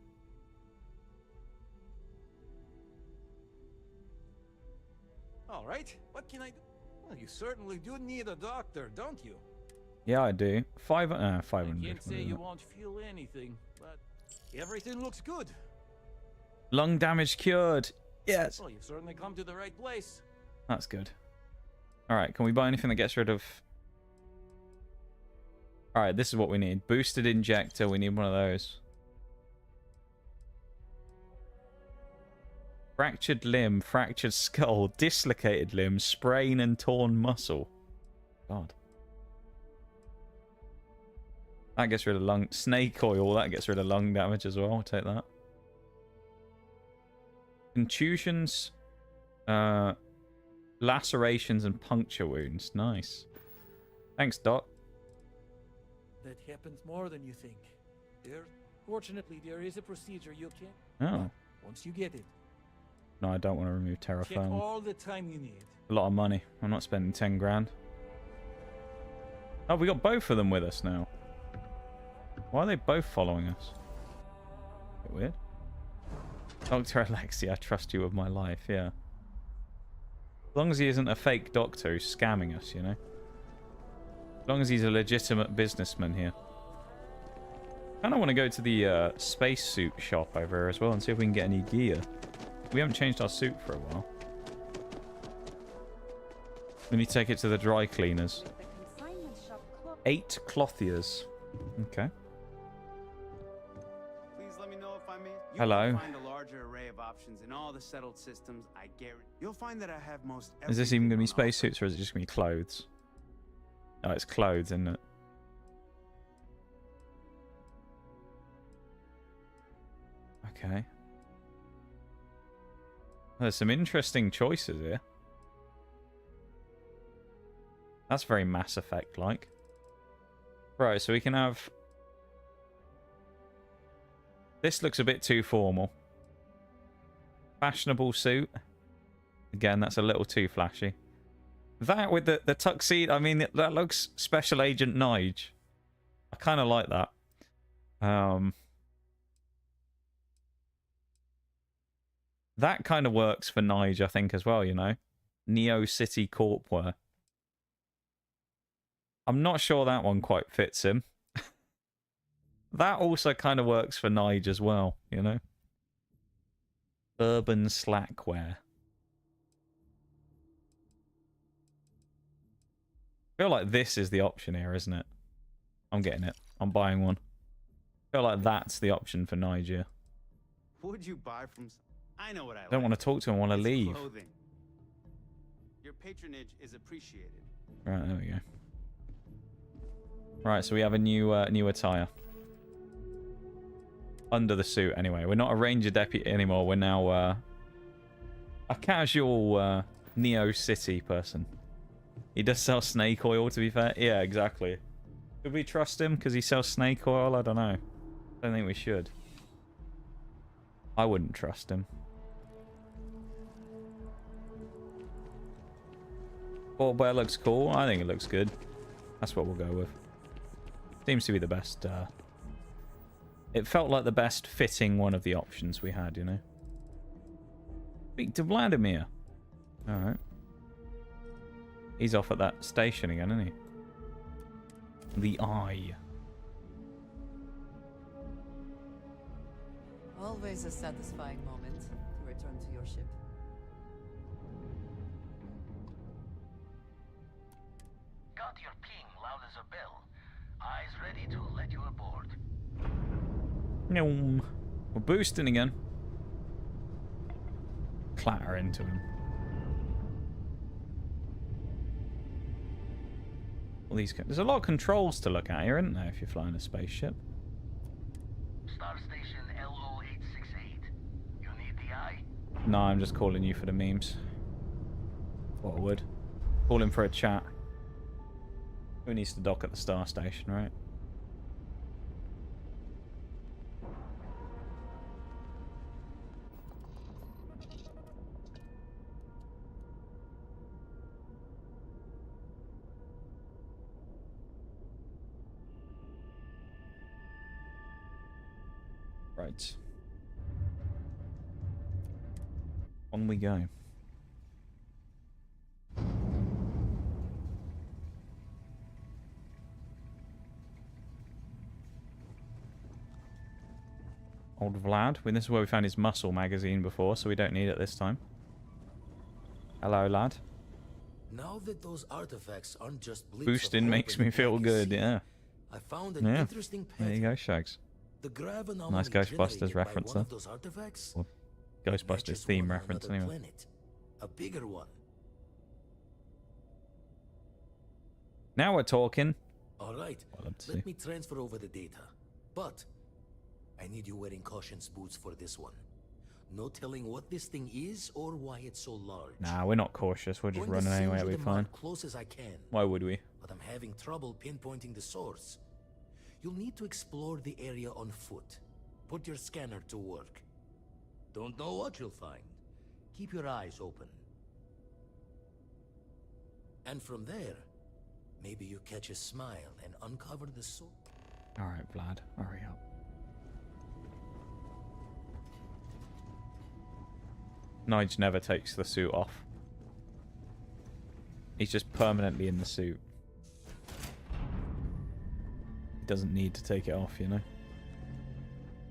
Speaker 10: All right. What can I do? Well, you certainly do need a doctor, don't you?
Speaker 1: Yeah, I do. 500.
Speaker 10: I
Speaker 1: 500.
Speaker 10: can't say you won't feel anything, but everything looks good.
Speaker 1: Lung damage cured. Yes.
Speaker 10: Well, you've certainly come to the right place.
Speaker 1: That's good. All right. Can we buy anything that gets rid of? All right. This is what we need. Boosted injector. We need one of those. Fractured limb, fractured skull, dislocated limb, sprain and torn muscle. God. That gets rid of lung... Snake oil, that gets rid of lung damage as well. I'll take that. Contusions, lacerations and puncture wounds. Nice. Thanks, Doc.
Speaker 21: That happens more than you think. Fortunately, there is a procedure you can...
Speaker 1: Oh.
Speaker 21: Once you get it,
Speaker 1: No, I don't want to remove terra
Speaker 21: check
Speaker 1: firma.
Speaker 21: all the time you need.
Speaker 1: A lot of money. I'm not spending 10 grand. Oh, we got both of them with us now. Why are they both following us? Bit weird. Dr. Alexi, I trust you with my life, yeah. As long as he isn't a fake doctor who's scamming us, you know? As long as he's a legitimate businessman here. I kind of want to go to the spacesuit shop over here as well and see if we can get any gear. We haven't changed our suit for a while. We need to take it to the dry cleaners. 8 clothiers. Okay.
Speaker 22: Please let me know if I may.
Speaker 1: Hello.
Speaker 22: You can find a larger array of options in all the settled systems. I guarantee you'll find that I have most.
Speaker 1: Is this even going to be spacesuits or is it just going to be clothes? Oh, it's clothes, isn't it? Okay. There's some interesting choices here. That's very Mass Effect-like. Right, so we can have... This looks a bit too formal. Fashionable suit. Again, that's a little too flashy. That with the tuxedo, I mean, that looks Special Agent Nige. I kind of like that. That kind of works for Nige, I think, as well, you know? Neo City Corp wear. I'm not sure that one quite fits him. That also kind of works for Nige as well, you know? Urban slackwear. I feel like this is the option here, isn't it? I'm getting it. I'm buying one. I feel like that's the option for Nige.
Speaker 22: Would you buy from? I know what I
Speaker 1: Don't
Speaker 22: like.
Speaker 1: want to talk to him. I want to
Speaker 22: It's
Speaker 1: leave.
Speaker 22: clothing. Your patronage is appreciated.
Speaker 1: Right, there we go. Right, so we have a new attire. Under the suit, anyway. We're not a ranger deputy anymore. We're now a casual Neo City person. He does sell snake oil, to be fair. Yeah, exactly. Could we trust him because he sells snake oil? I don't know. I don't think we should. I wouldn't trust him. Ball bear looks cool. I think it looks good. That's what we'll go with. Seems to be the best. It felt like the best fitting one of the options we had, you know. Speak to Vladimir. Alright. He's off at that station again, isn't he? The Eye.
Speaker 18: Always a satisfying moment to return to your ship.
Speaker 16: Got your ping loud as a bell. Eyes ready to let you aboard.
Speaker 1: No. We're boosting again. Clatter into him. All these. There's a lot of controls to look at here, isn't there, if you're flying a spaceship?
Speaker 16: Star Station LO868. You need the eye?
Speaker 1: No, I'm just calling you for the memes. What I would. Call him for a chat. Who needs to dock at the star station, right? Right. On we go. Old Vlad. Well, this is where we found his muscle magazine before, so we don't need it this time. Hello, lad.
Speaker 17: Now that those artifacts aren't just
Speaker 1: Boosting makes me feel good, yeah.
Speaker 17: I found an interesting pattern.
Speaker 1: There you go, Shags.
Speaker 17: The grav anomaly
Speaker 1: Nice Ghostbusters reference there.
Speaker 17: those artifacts
Speaker 1: Or Ghostbusters theme reference, anyway.
Speaker 17: Planet, a bigger one.
Speaker 1: Now we're talking.
Speaker 17: All right, let me transfer over the data. But I need you wearing caution's boots for this one. No telling what this thing is or why it's so large.
Speaker 1: Nah, we're not cautious. We're just running anyway. It'll be fine.
Speaker 17: Close as I can.
Speaker 1: Why would we?
Speaker 17: But I'm having trouble pinpointing the source. You'll need to explore the area on foot. Put your scanner to work. Don't know what you'll find. Keep your eyes open. And from there, maybe you catch a smile and uncover the source.
Speaker 1: Alright, Vlad. Hurry up. Nige never takes the suit off. He's just permanently in the suit. He doesn't need to take it off, you know.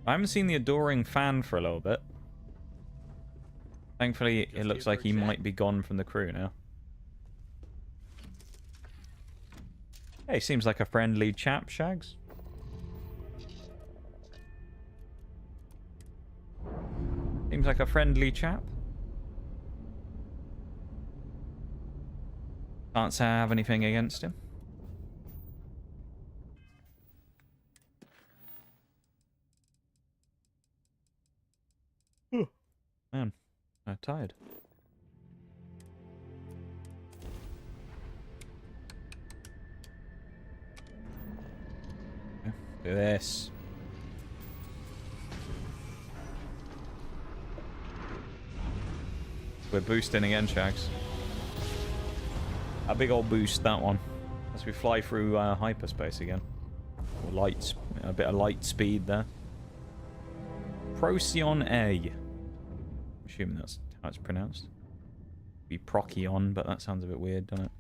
Speaker 1: I haven't seen the adoring fan for a little bit. Thankfully, it looks like he might be gone from the crew now. Hey, seems like a friendly chap, Shags. Seems like a friendly chap. Can't say I have anything against him. Man, I'm tired. Okay, do this. We're boosting again, Shags. A big old boost, that one. As we fly through hyperspace again. Or light, a bit of light speed there. Procyon A. I'm assuming that's how it's pronounced. Be Procyon, but that sounds a bit weird, doesn't it?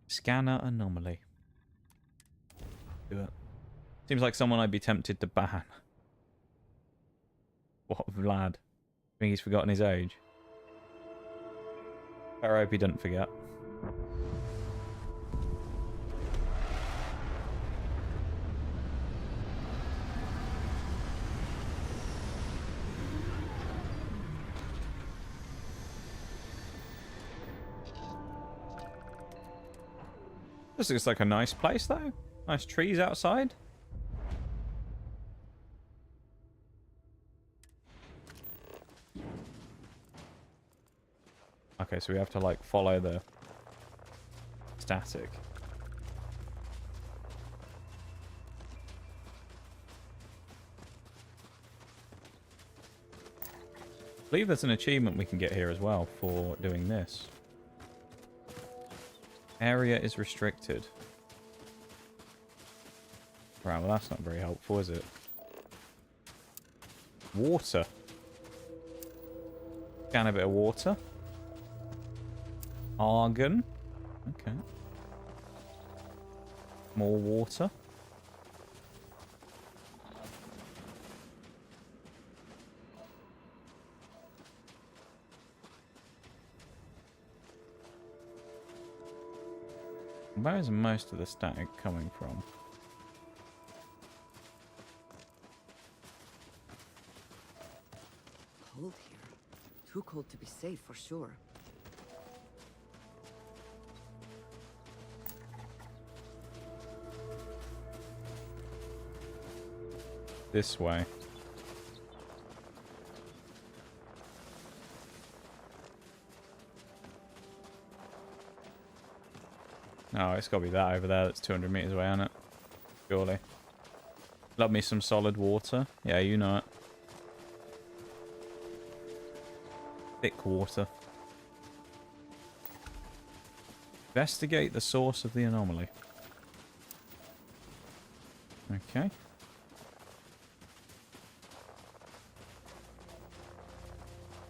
Speaker 1: Scanner anomaly. Do it. Seems like someone I'd be tempted to ban. What, Vlad? I think he's forgotten his age. I hope he doesn't forget. This looks like a nice place, though. Nice trees outside. Okay, so we have to, like, follow the static. I believe there's an achievement we can get here as well for doing this. Area is restricted. Right, well that's not very helpful, is it? Water. Scan a bit of water. Argon. Okay. More water. Where is most of the static coming from?
Speaker 18: Cold here. Too cold to be safe for sure.
Speaker 1: This way. Oh, it's got to be that over there that's 200 meters away, isn't it? Surely. Love me some solid water. Yeah, you know it. Thick water. Investigate the source of the anomaly. Okay.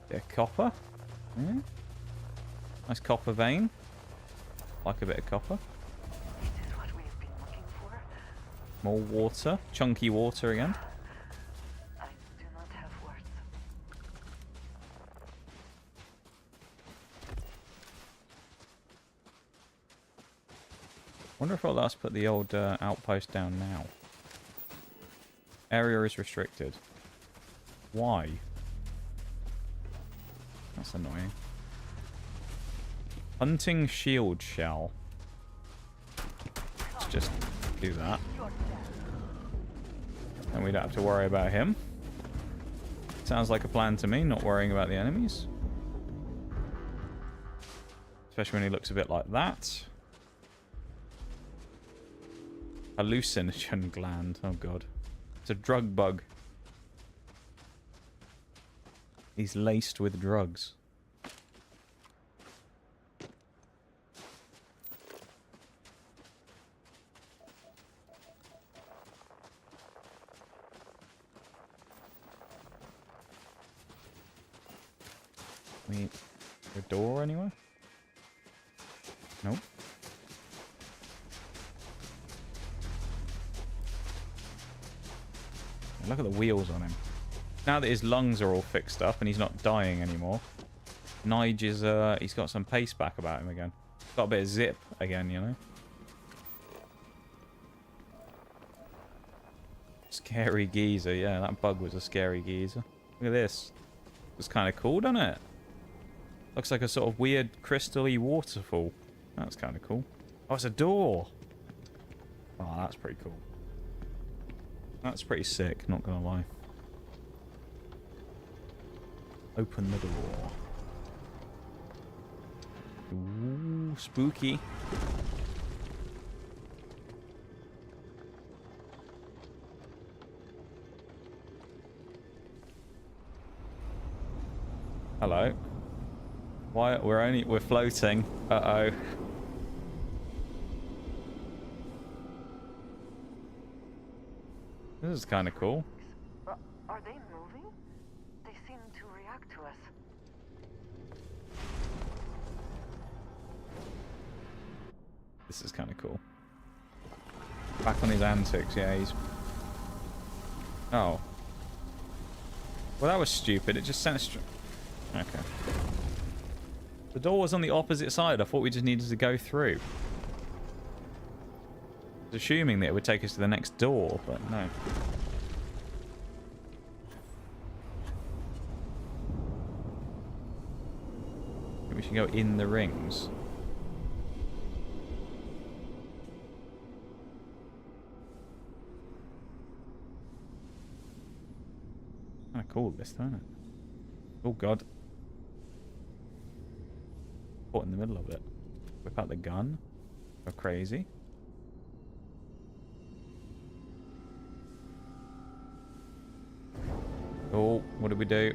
Speaker 1: Bit of copper. Yeah. Nice copper vein. Like a bit of copper.
Speaker 13: This is what we've been looking for.
Speaker 1: More water. Chunky water again.
Speaker 13: I do not have words.
Speaker 1: Wonder if I'll let us put the old outpost down now. Area is restricted. Why? That's annoying. Hunting shield shell. Let's just do that. And we don't have to worry about him. Sounds like a plan to me, not worrying about the enemies. Especially when he looks a bit like that. Hallucinogen gland. Oh god. It's a drug bug. He's laced with drugs. Wait, a door anywhere? Nope. Look at the wheels on him. Now that his lungs are all fixed up and he's not dying anymore, Nige is, he's got some pace back about him again. Got a bit of zip again, you know? Scary geezer, yeah, that bug was a scary geezer. Look at this. It's kind of cool, doesn't it? Looks like a sort of weird crystal-y waterfall. That's kind of cool. Oh, it's a door. Oh, that's pretty cool. That's pretty sick, not gonna lie. Open the door. Ooh, spooky. Hello. Why we're floating. Uh-oh. This is kind of cool.
Speaker 13: Are they moving? They seem to react to us.
Speaker 1: This is kind of cool. Back on his antics, yeah, he's... Oh. Well, that was stupid. It just sent... Okay. The door was on the opposite side. I thought we just needed to go through. I was assuming that it would take us to the next door, but no. I think we should go in the rings. Kind of cool, this, isn't it? Oh god. Caught in the middle of it. Whip out the gun. Go crazy. Oh, what did we do?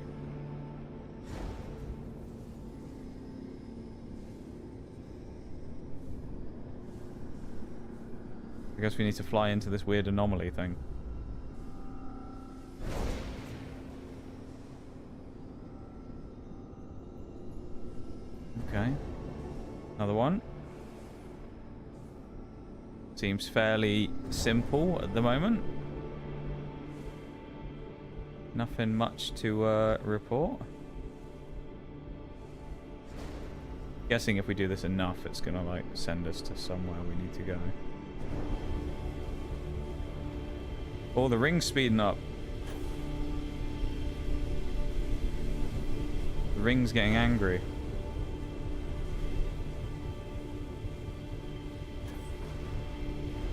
Speaker 1: I guess we need to fly into this weird anomaly thing. Okay. Another one. Seems fairly simple at the moment. Nothing much to report. Guessing if we do this enough, it's gonna like send us to somewhere we need to go. Oh, the ring's speeding up. The ring's getting angry.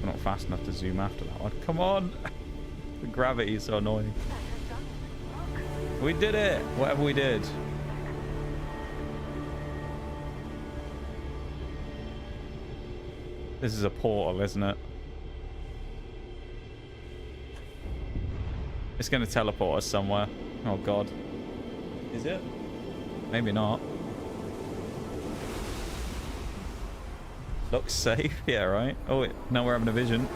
Speaker 1: We're not fast enough to zoom after that one. Come on! The gravity is so annoying. We did it! Whatever we did. This is a portal, isn't it? It's going to teleport us somewhere. Oh god. Is it? Maybe not. Looks safe. Yeah, right? Oh, wait. Now we're having a vision.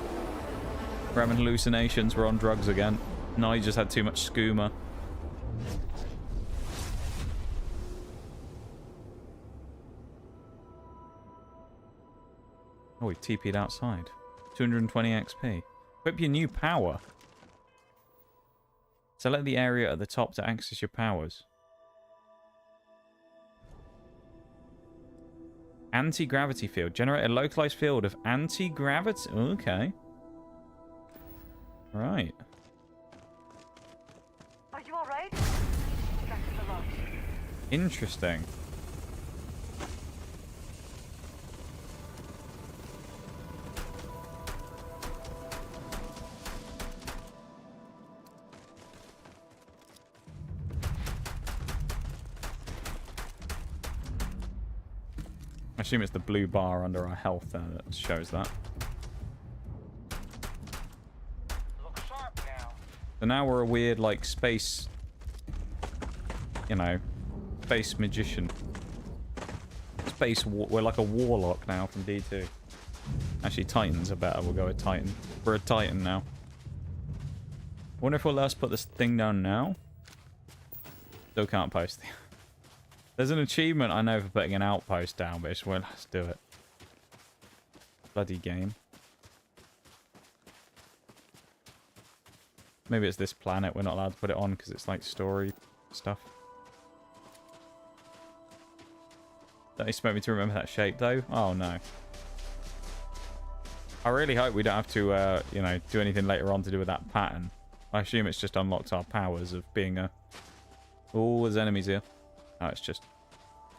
Speaker 1: We're having hallucinations. We're on drugs again. No, he just had too much skooma. Oh, we've TP'd outside. 220 XP. Equip your new power. Select the area at the top to access your powers. Anti-gravity field. Generate a localized field of anti-gravity. Okay. Right.
Speaker 13: Are you alright?
Speaker 1: Interesting. I assume it's the blue bar under our health there that shows that.
Speaker 14: Look sharp now.
Speaker 1: So now we're a weird, like, space... You know, space magician. We're like a warlock now from D2. Actually, Titans are better. We'll go with Titan. We're a Titan now. Wonder if we'll let us put this thing down now? Still can't post. There's an achievement I know for putting an outpost down, but well, let's do it. Bloody game. Maybe it's this planet we're not allowed to put it on because it's like story stuff. Don't expect me to remember that shape though? Oh no. I really hope we don't have to, you know, do anything later on to do with that pattern. I assume it's just unlocked our powers of being a... Oh, there's enemies here. Oh, it's just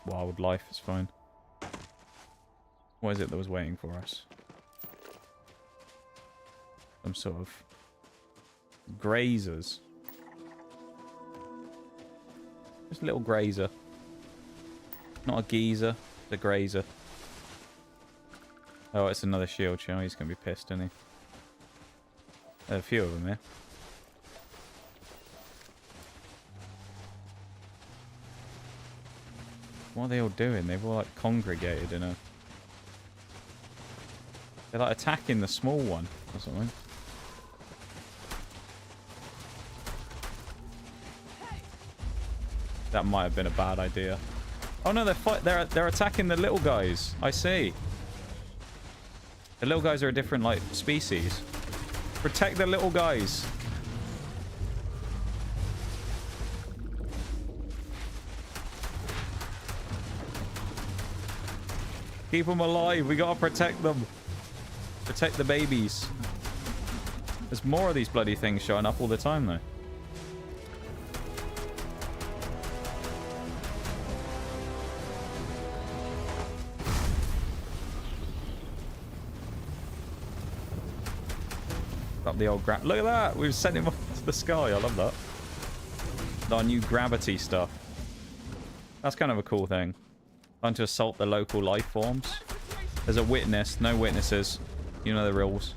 Speaker 1: wildlife. It's fine. What is it that was waiting for us? Some sort of grazers. Just a little grazer. Not a geezer, it's a grazer. Oh, it's another shield shell. He's going to be pissed, isn't he? There's a few of them here. What are they all doing? They've all like congregated in a... They're like attacking the small one or something. That might have been a bad idea. Oh no, they're attacking the little guys. I see. The little guys are a different like species. Protect the little guys. Keep them alive. We gotta protect them. Protect the babies. There's more of these bloody things showing up all the time, though. Up the old Look at that. We've sent him up to the sky. I love that. Our new gravity stuff. That's kind of a cool thing. Trying to assault the local life forms. There's a witness. No witnesses. You know the rules.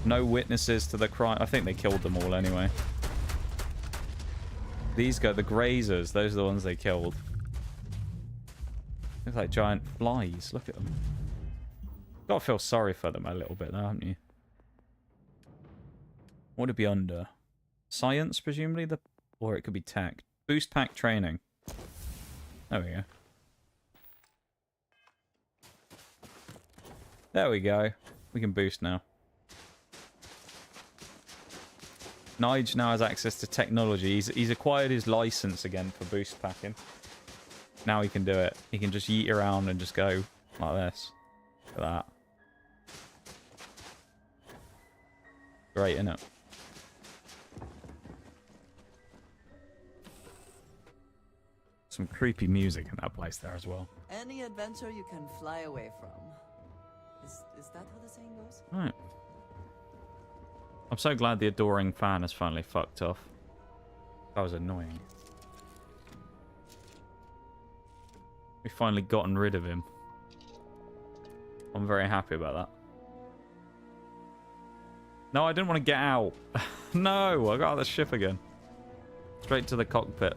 Speaker 1: No witnesses to the crime. I think they killed them all anyway. These go, the grazers. Those are the ones they killed. Look like giant flies. Look at them. Gotta feel sorry for them a little bit, though, haven't you? What would it be under? Science, presumably? Or it could be tech. Boost pack training. There we go. There we go. We can boost now. Nige now has access to technology. He's acquired his license again for boost packing. Now he can do it. He can just yeet around and just go like this. Look at that. Great, isn't it? Some creepy music in that place there as well.
Speaker 18: Any adventure you can fly away from. Is that how the saying goes?
Speaker 1: Right. I'm so glad the adoring fan has finally fucked off. That was annoying. We finally gotten rid of him. I'm very happy about that. No, I didn't want to get out. No, I got out of the ship again. Straight to the cockpit.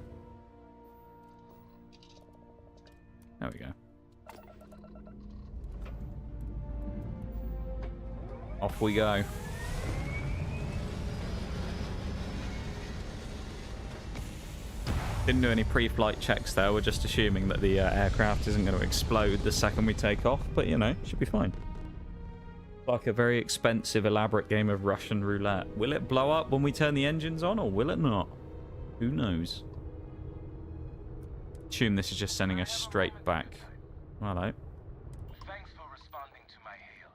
Speaker 1: There we go. Off we go. Didn't do any pre-flight checks there. We're just assuming that the aircraft isn't going to explode the second we take off. But, you know, should be fine. Like a very expensive, elaborate game of Russian roulette. Will it blow up when we turn the engines on, or will it not? Who knows? Assume this is just sending us straight back. Hello.
Speaker 16: Thanks for responding to my hail.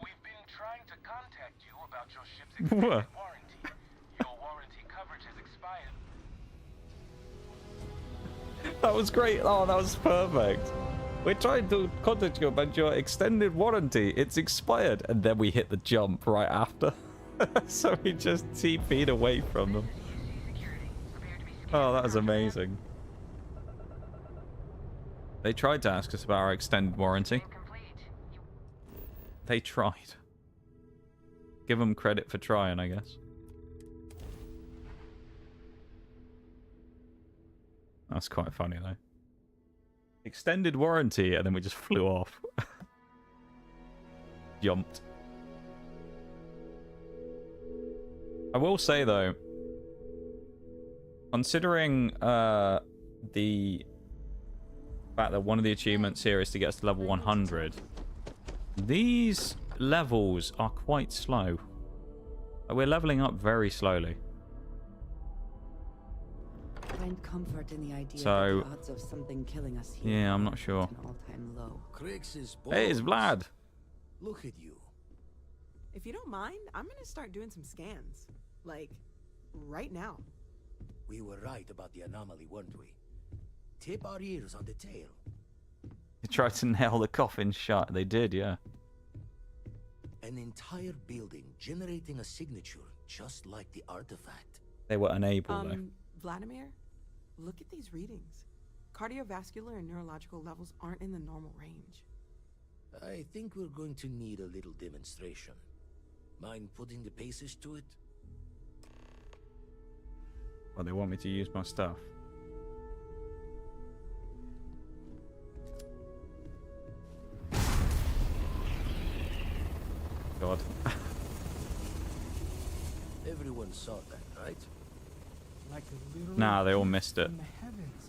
Speaker 16: We've been trying to contact you about your ship's extended
Speaker 1: What?
Speaker 16: warranty. Your warranty coverage has expired.
Speaker 1: That was great. Oh, that was perfect. We're trying to contact you about your extended warranty. It's expired. And then we hit the jump right after. So we just TP'd away from them. Oh, that was amazing. They tried to ask us about our extended warranty. They tried. Give them credit for trying, I guess. That's quite funny, though. Extended warranty, and then we just flew off. Jumped. I will say, though, considering the fact that one of the achievements here is to get us to level 100, these levels are quite slow. We're leveling up very slowly.
Speaker 18: Find comfort in the idea
Speaker 1: So,
Speaker 18: that the odds of something killing us here
Speaker 1: yeah, I'm not sure.
Speaker 18: are at an all-time low.
Speaker 1: Hey, it's Vlad.
Speaker 17: Look at you.
Speaker 20: If you don't mind, I'm gonna start doing some scans. Like, right now.
Speaker 17: We were right about the anomaly, weren't we? Tip our ears on the tail.
Speaker 1: They tried to nail the coffin shut. They did, yeah.
Speaker 17: An entire building generating a signature just like the artifact.
Speaker 1: They were unable, though.
Speaker 20: Vladimir, look at these readings. Cardiovascular and neurological levels aren't in the normal range.
Speaker 17: I think we're going to need a little demonstration. Mind putting the paces to it?
Speaker 1: Well, they want me to use my stuff. God.
Speaker 17: Everyone saw that, right?
Speaker 3: Like a
Speaker 1: Nah, they all missed it.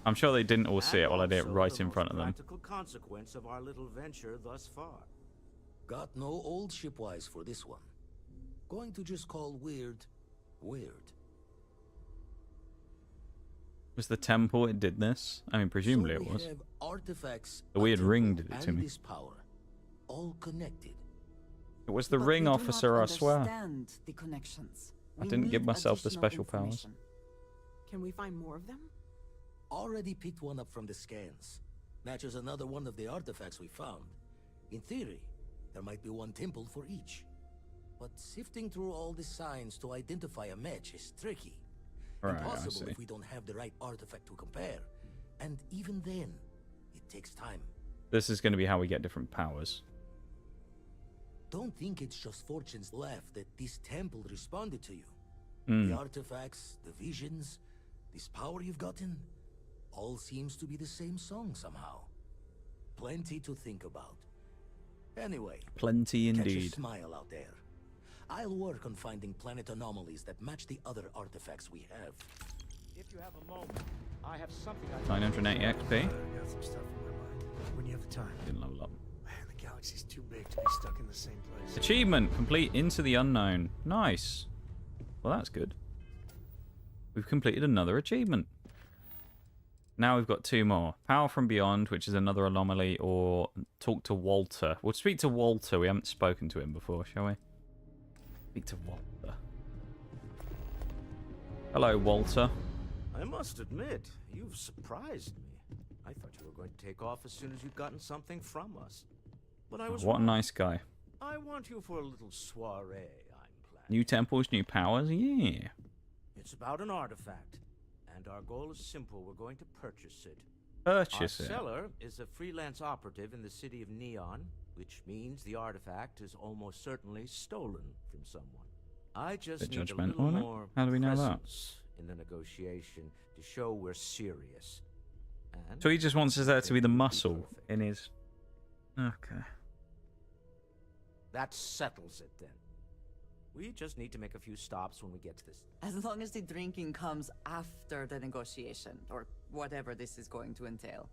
Speaker 1: I'm sure they didn't all see it while I did it right in front of them.
Speaker 7: Practical consequence of our little venture thus far.
Speaker 17: Got no old shipwise for this one. Going to just call weird, weird.
Speaker 1: Was the temple it did this? I mean, presumably
Speaker 17: So
Speaker 1: it was.
Speaker 17: have artifacts,
Speaker 1: The weird
Speaker 17: a
Speaker 1: ring
Speaker 17: temple,
Speaker 1: did it to
Speaker 17: and
Speaker 1: me.
Speaker 17: this power, all connected.
Speaker 1: It was the
Speaker 18: But
Speaker 1: ring
Speaker 18: we do
Speaker 1: officer,
Speaker 18: not
Speaker 1: I swear.
Speaker 18: understand the connections.
Speaker 1: I
Speaker 18: We
Speaker 1: didn't give
Speaker 18: need
Speaker 1: myself the
Speaker 18: additional
Speaker 1: special powers.
Speaker 18: information.
Speaker 20: Can we find more of them?
Speaker 17: Already picked one up from the scans. Matches another one of the artifacts we found. In theory, there might be one temple for each. But sifting through all the signs to identify a match is tricky.
Speaker 1: Right, I
Speaker 17: Impossible
Speaker 1: see.
Speaker 17: if we don't have the right artifact to compare. And even then, it takes time.
Speaker 1: This is going to be how we get different powers.
Speaker 17: Don't think it's just fortunes left that this temple responded to you.
Speaker 1: Mm.
Speaker 17: The artifacts, the visions, this power you've gotten, all seems to be the same song somehow. Plenty to think about. Anyway,
Speaker 1: Plenty
Speaker 17: catch a
Speaker 1: indeed.
Speaker 17: smile out there. I'll work on finding planet anomalies that match the other artifacts we have.
Speaker 7: If you have a moment, I have something
Speaker 1: 980 XP.
Speaker 4: I got some stuff in my mind. When you have the time.
Speaker 1: Didn't level up.
Speaker 4: Man, the galaxy's too big to be stuck in the same place.
Speaker 1: Achievement complete into the unknown. Nice. Well, that's good. We've completed another achievement. Now we've got 2 more. Power from Beyond, which is another anomaly, or talk to Walter. We'll speak to Walter. We haven't spoken to him before, shall we? Speak to Walter. Hello, Walter.
Speaker 7: I must admit, you've surprised me. I thought you were going to take off as soon as you'd gotten something from us. But I was
Speaker 1: What a
Speaker 7: wrong.
Speaker 1: nice guy.
Speaker 7: I want you for a little soiree I'm planning.
Speaker 1: New temples, new powers? Yeah.
Speaker 7: It's about an artifact, and our goal is simple. We're going to purchase it.
Speaker 1: Purchase
Speaker 7: Our
Speaker 1: it?
Speaker 7: seller is a freelance operative in the city of Neon, which means the artifact is almost certainly stolen from someone. I just
Speaker 1: Bit
Speaker 7: need a
Speaker 1: judgmental,
Speaker 7: little
Speaker 1: isn't it?
Speaker 7: more
Speaker 1: How do we know that?
Speaker 7: presence in the negotiation to show we're serious. And
Speaker 1: So he just wants us there to be the muscle in his... Okay.
Speaker 7: that settles it then. We just need to make a few stops when we get to this.
Speaker 18: As long as the drinking comes after the negotiation, or whatever this is going to entail.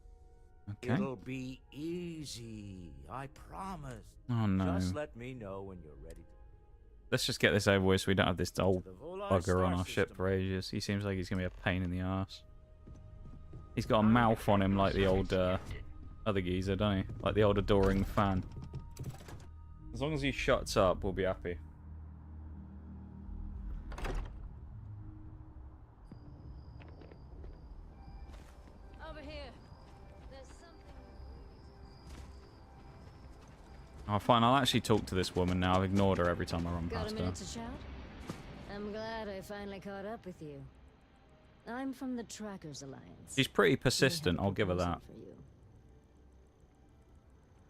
Speaker 1: Okay.
Speaker 7: It'll be easy, I promise.
Speaker 1: Oh, no.
Speaker 7: Just let me know when you're ready.
Speaker 1: Let's just get this over with so we don't have this old
Speaker 7: Volar
Speaker 1: bugger
Speaker 7: star
Speaker 1: on our ship for ages. He seems like he's going to be a pain in the ass. He's got a mouth on him like the old other geezer, doesn't he? Like the old adoring fan. As long as he shuts up, we'll be happy.
Speaker 2: Over here. There's something.
Speaker 1: Oh, fine. I'll actually talk to this woman now. I've ignored her every time I run
Speaker 5: Got a
Speaker 1: past her.
Speaker 5: minute to chat? I'm glad I finally caught up with you. I'm from the Trackers Alliance.
Speaker 1: She's pretty persistent, I'll give her that.
Speaker 5: For you.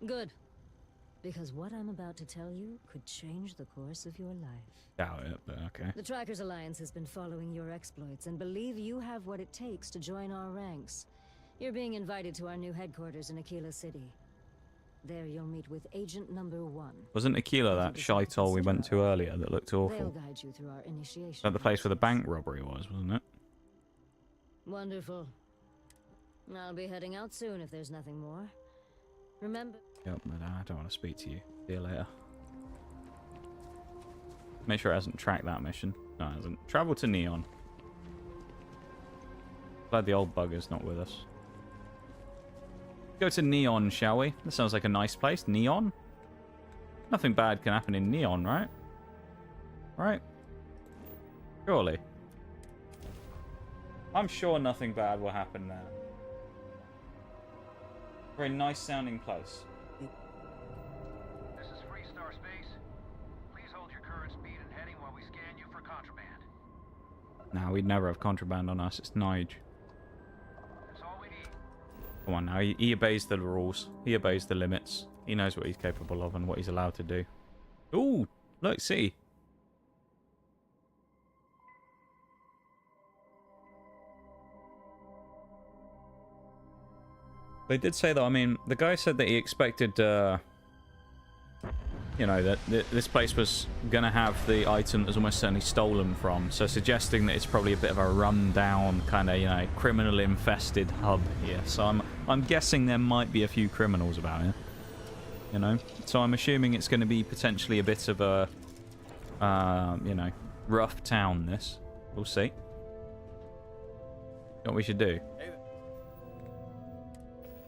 Speaker 5: Good. Because what I'm about to tell you could change the course of your life.
Speaker 1: Doubt it, but okay.
Speaker 5: The Trackers Alliance has been following your exploits and believe you have what it takes to join our ranks. You're being invited to our new headquarters in Aquila City. There you'll meet with Agent Number 1.
Speaker 1: Wasn't Aquila that shithole we went to earlier that looked
Speaker 5: They'll
Speaker 1: awful?
Speaker 5: guide you through our initiation.
Speaker 1: At the place where the bank robbery was, wasn't it?
Speaker 5: Wonderful. I'll be heading out soon if there's nothing more. Remember...
Speaker 1: Yep, but I don't want to speak to you. See you later. Make sure it hasn't tracked that mission. No, it hasn't. Travel to Neon. Glad the old bugger's not with us. Go to Neon, shall we? That sounds like a nice place. Neon? Nothing bad can happen in Neon, right? Right? Surely. I'm sure nothing bad will happen there. Very nice sounding place.
Speaker 16: This is Freestar Space. Please hold your current speed and heading while we scan you for contraband.
Speaker 1: Nah, we'd never have contraband on us. It's Nige.
Speaker 16: That's all we need.
Speaker 1: Come on now. He obeys the rules. He obeys the limits. He knows what he's capable of and what he's allowed to do. Ooh, look, see. They did say though, I mean, the guy said that he expected, you know, that this place was going to have the item that was almost certainly stolen from, so suggesting that it's probably a bit of a run-down kind of, you know, criminal-infested hub here. So I'm guessing there might be a few criminals about here, you know? So I'm assuming it's going to be potentially a bit of a, you know, rough town, this. We'll see. What we should do?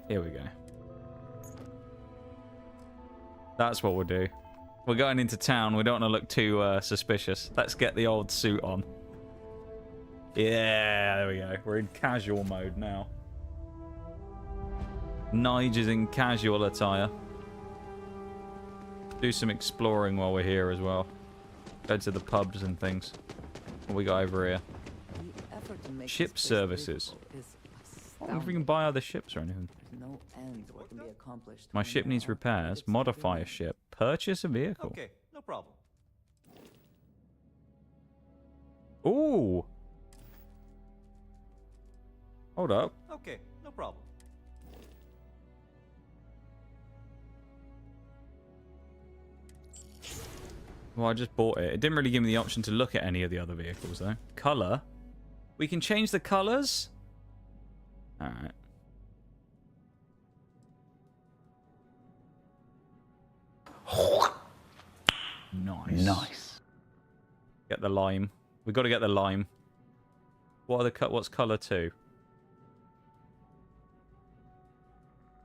Speaker 1: Here we go. That's what we'll do. We're going into town. We don't want to look too suspicious. Let's get the old suit on. Yeah, there we go. We're in casual mode now. Nige is in casual attire. Do some exploring while we're here as well. Go to the pubs and things. What we got over here? Ship services. I don't know if we can buy other ships or anything.
Speaker 18: No end what can be accomplished.
Speaker 1: My ship needs repairs. Modify a ship. Purchase a vehicle.
Speaker 9: Okay, no problem.
Speaker 1: Ooh. Hold up.
Speaker 9: Okay, no problem.
Speaker 1: Well, I just bought it. It didn't really give me the option to look at any of the other vehicles, though. Color? We can change the colors? Alright. Nice.
Speaker 9: Nice.
Speaker 1: Get the lime. We've got to get the lime. What are the what's color 2?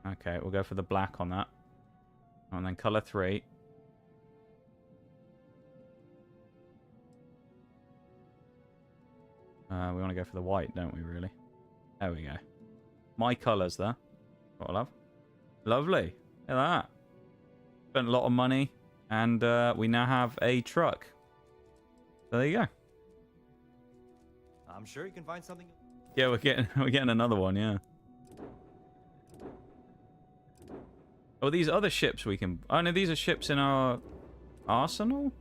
Speaker 1: Okay, we'll go for the black on that. And then color 3. We want to go for the white, don't we, really? There we go. My colors there. What I love. Lovely. Look at that. Spent a lot of money. And we now have a truck. So there you go.
Speaker 9: I'm sure you can find something.
Speaker 1: Yeah, we're getting another one, yeah. Oh, these other ships we can... Oh, no, these are ships in our arsenal?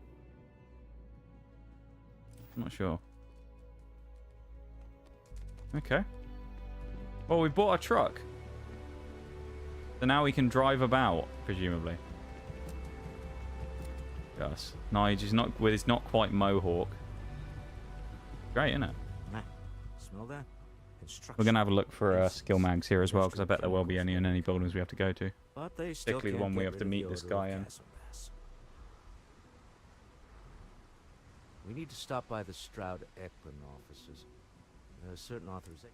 Speaker 1: I'm not sure. Okay. Well, we bought a truck. So now we can drive about, presumably. Yes. Nige is not... Well, it's not quite Mohawk. Great, isn't it?
Speaker 7: Smell that?
Speaker 1: We're going to have a look for skill mags here as well, because I bet there will be any in any buildings we have to go to.
Speaker 7: But they still
Speaker 1: Particularly the one we have to meet this guy in.
Speaker 7: We need to stop by the Stroud Ekron offices. There's certain authorization.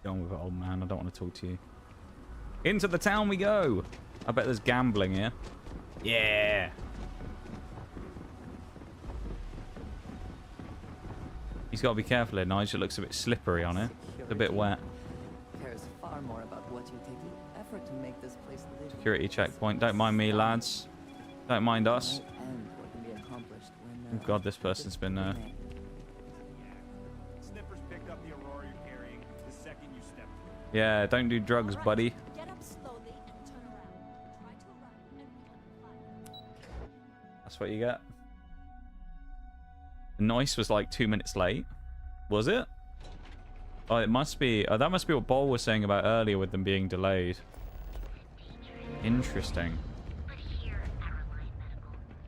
Speaker 1: Go on with it, old man. I don't want to talk to you. Into the town we go. I bet there's gambling here. Yeah. He's got to be careful here, Nige. It looks a bit slippery on it. It's a bit wet.
Speaker 18: Cares far more about what you take the effort to make this place live.
Speaker 1: Security checkpoint. Don't mind me, lads. Don't mind us.
Speaker 18: And what can be accomplished when,
Speaker 1: Oh God, this person's been...
Speaker 22: Sniffers picked up the Aurora you're carrying the second you stepped through.
Speaker 1: Yeah, don't do drugs, buddy.
Speaker 8: Get up slowly and turn around. Try to run and we can fly.
Speaker 1: That's what you get. Nice was like 2 minutes late. Was it? Oh, it must be... Oh, that must be what Bol was saying about earlier with them being delayed. Interesting.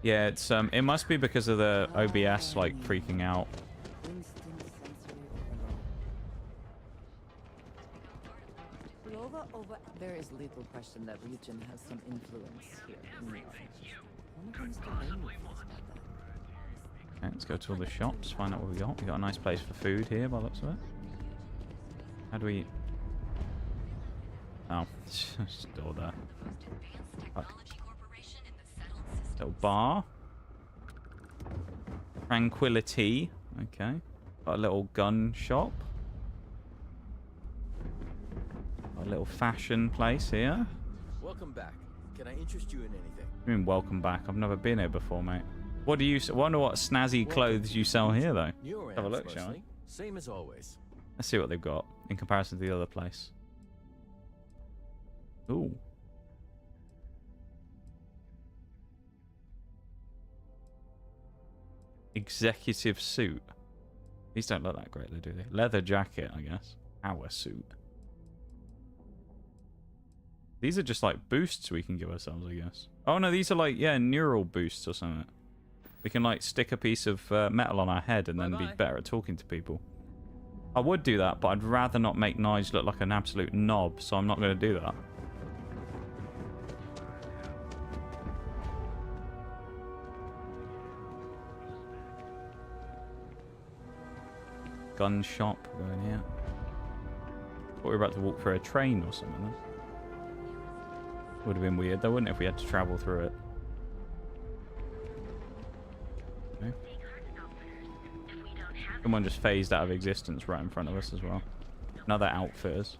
Speaker 1: Yeah, it's it must be because of the OBS like freaking out.
Speaker 18: There is little question that region has some influence here. When it comes to language,
Speaker 1: Okay, let's go to all the shops, find out what we got. We got a nice place for food here by the looks of it. How do we... Oh, store there. Fuck. Little bar. Tranquility. Okay. Got a little gun shop. Got a little fashion place here.
Speaker 17: Welcome back. Can I interest you in anything?
Speaker 1: I mean, welcome back. I've never been here before, mate. What do you... Wonder what snazzy clothes you sell here, though.
Speaker 17: New
Speaker 1: Have a
Speaker 17: around,
Speaker 1: look, shall we?
Speaker 17: mostly. Same as always.
Speaker 1: Let's see what they've got in comparison to the other place. Ooh. Executive suit. These don't look that great, though, do they? Leather jacket, I guess. Our suit. These are just like boosts we can give ourselves, I guess. Oh no, these are like, yeah, neural boosts or something. We can like stick a piece of metal on our head and then be better at talking to people. I would do that, but I'd rather not make Nige look like an absolute knob, so I'm not going to do that. Gun shop, going here. Thought we were about to walk through a train or something then. Would have been weird though, wouldn't it, if we had to travel through it? Okay. Someone just phased out of existence right in front of us as well. Another outfitters.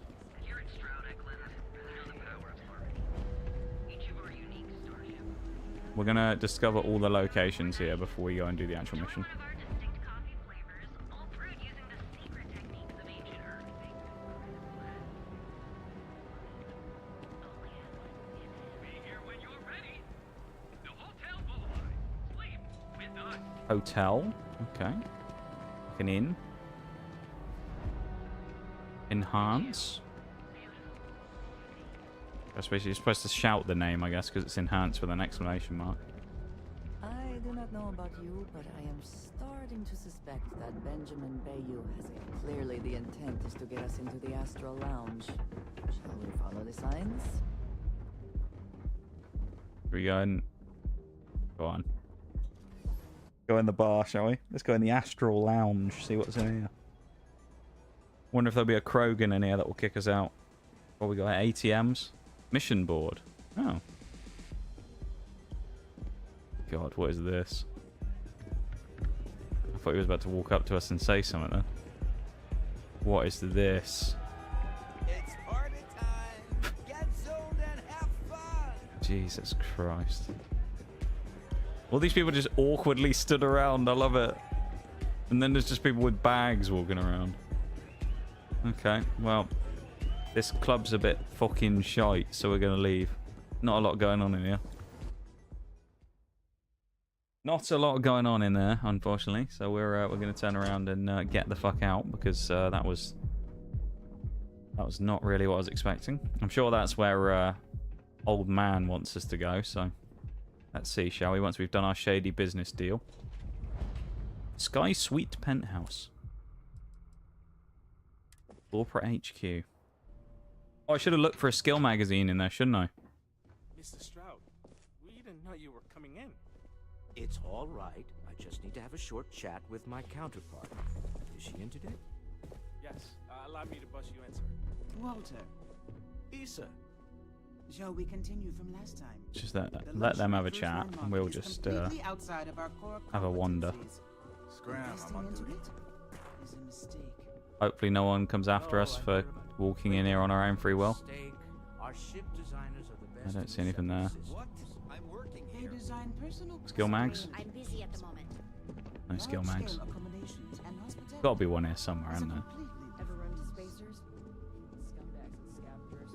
Speaker 1: We're gonna discover all the locations here before we go and do the actual mission. Hotel. Okay. Like an inn. Enhance. I suppose you're supposed to shout the name, I guess, because it's enhanced with an exclamation mark.
Speaker 18: I do not know about you, but I am starting to suspect that Benjamin Bayou has it. Clearly the intent is to get us into the Astral Lounge. Shall we follow the signs?
Speaker 1: We go and... Go on. Go in the bar, shall we? Let's go in the Astral Lounge, see what's in here. Wonder if there'll be a Krogan in here that will kick us out. What we got, ATMs? Mission board. Oh. God, what is this? I thought he was about to walk up to us and say something then. What is this?
Speaker 10: It's party time. Get zoned and have fun.
Speaker 1: Jesus Christ. All these people just awkwardly stood around. I love it. And then there's just people with bags walking around. Okay, well, this club's a bit fucking shite, so we're going to leave. Not a lot going on in here. Not a lot going on in there, unfortunately. So we're going to turn around and get the fuck out, because that was not really what I was expecting. I'm sure that's where old man wants us to go. So let's see, shall we? Once we've done our shady business deal. Sky Suite Penthouse. Corporate HQ. Oh, I should have looked for a skill magazine in there, shouldn't I?
Speaker 11: Mr. Stroud, we didn't know you were coming in.
Speaker 7: It's all right. I just need to have a short chat with my counterpart. Is she in today?
Speaker 11: Yes. Allow me to bust you in, sir.
Speaker 15: Walter.
Speaker 7: Issa.
Speaker 15: Shall we continue from last time?
Speaker 1: Just let them have a chat, and we'll just have a wander.
Speaker 15: Scram, I'm onto it. Is a mistake.
Speaker 1: Hopefully no one comes after us for walking in here on our own free will.
Speaker 7: Our ship designers are the best.
Speaker 1: I don't see anything there.
Speaker 15: What? I'm working here. They design personal
Speaker 1: Skill mags?
Speaker 8: I'm busy at the moment.
Speaker 1: No skill mags. Gotta be one here somewhere, isn't there?
Speaker 20: Ever run to spacers? Scumbags and scavengers.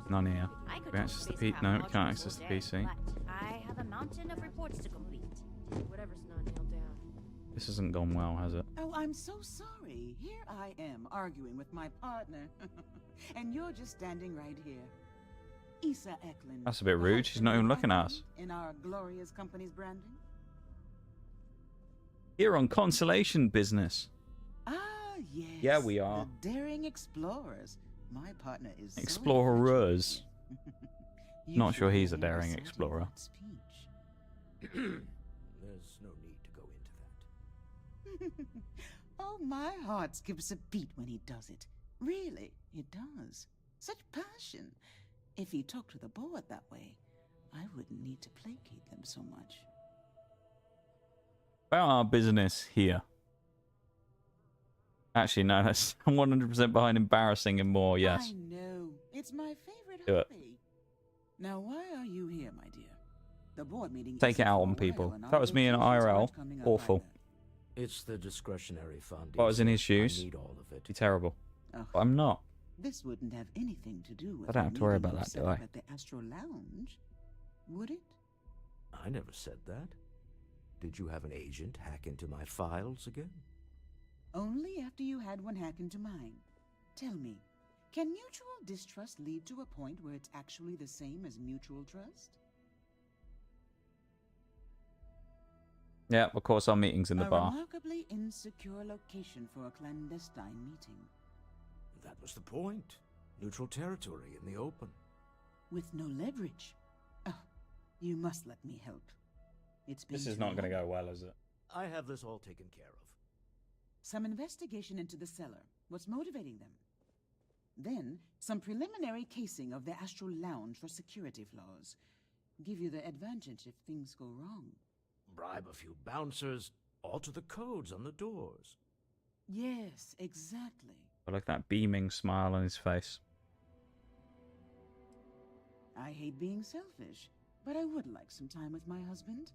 Speaker 1: None here.
Speaker 8: I could
Speaker 1: Can we access the P? No, can't access the PC.
Speaker 8: But I have a mountain of reports to complete.
Speaker 20: Whatever's not nailed down.
Speaker 1: This hasn't gone well, has it?
Speaker 15: Oh, I'm so sorry. Here I am arguing with my partner. And you're just standing right here. Issa Eklund.
Speaker 1: That's a bit rude. She's not even looking at us.
Speaker 15: In our glorious company's branding?
Speaker 1: Here on Consolation Business.
Speaker 15: Ah, yes.
Speaker 1: Yeah, we are.
Speaker 15: The daring explorers. My partner is
Speaker 1: Explorers. Not sure he's a daring explorer.
Speaker 7: There's no need to go into that.
Speaker 15: Oh, my heart skips a beat when he does it. Really, it does. Such passion. If he talked to the board that way, I wouldn't need to placate them so much.
Speaker 1: About our business here. Actually, no, that's 100% behind embarrassing and more, yes.
Speaker 15: I know. It's my favorite
Speaker 1: Do it.
Speaker 15: hobby. Now, why are you here, my dear? The board meeting.
Speaker 1: Take it out on people. If that was me in IRL, awful.
Speaker 7: It's the discretionary fund.
Speaker 1: If I was in his shoes,
Speaker 7: I need all of it.
Speaker 1: be terrible.
Speaker 15: Oh.
Speaker 1: But I'm not.
Speaker 15: This wouldn't have anything to do with.
Speaker 1: I don't have to worry
Speaker 15: meeting
Speaker 1: about
Speaker 15: you
Speaker 1: that, do
Speaker 15: set up
Speaker 1: I?
Speaker 15: At the Astro Lounge, would it?
Speaker 7: I never said that. Did you have an agent hack into my files again?
Speaker 15: Only after you had one hack into mine. Tell me, can mutual distrust lead to a point where it's actually the same as mutual trust?
Speaker 1: Yeah, of course our meeting's in the bar.
Speaker 15: A remarkably insecure location for a clandestine meeting.
Speaker 7: That was the point. Neutral territory in the open.
Speaker 15: With no leverage. Oh, you must let me help. It's been
Speaker 1: This is
Speaker 15: too
Speaker 1: not going to
Speaker 15: long.
Speaker 1: go well, is it?
Speaker 7: I have this all taken care of.
Speaker 15: Some investigation into the cellar. What's motivating them? Then, some preliminary casing of the Astral Lounge for security flaws. Give you the advantage if things go wrong.
Speaker 7: Bribe a few bouncers, alter the codes on the doors.
Speaker 15: Yes, exactly.
Speaker 1: I like that beaming smile on his face.
Speaker 15: I hate being selfish, but I would like some time with my husband.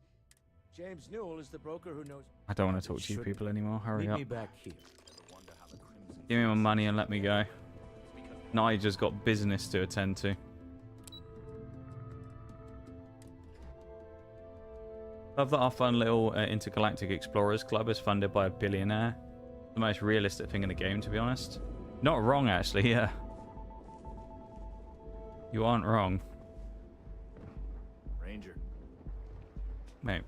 Speaker 7: James Newell is the broker who knows.
Speaker 1: I don't want to talk to you people anymore. Hurry
Speaker 7: Meet
Speaker 1: up.
Speaker 7: me back here.
Speaker 1: Give me my money and let me go. Nige's got business to attend to. Love that our fun little intergalactic explorers club is funded by a billionaire. The most realistic thing in the game, to be honest. Not wrong, actually. Yeah. You aren't wrong.
Speaker 11: Ranger.
Speaker 1: Mate.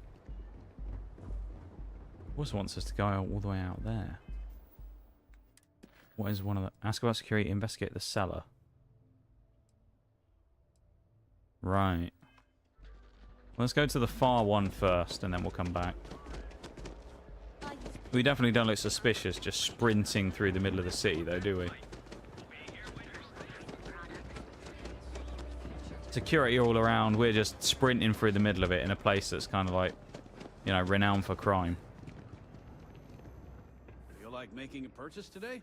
Speaker 1: Also wants us to go all the way out there. What is one of the... Ask about security, investigate the cellar. Right. Let's go to the far one first, and then we'll come back. We definitely don't look suspicious just sprinting through the middle of the city, though, do we? Security all around. We're just sprinting through the middle of it in a place that's kind of like, you know, renowned for crime.
Speaker 6: Feel like making a purchase today?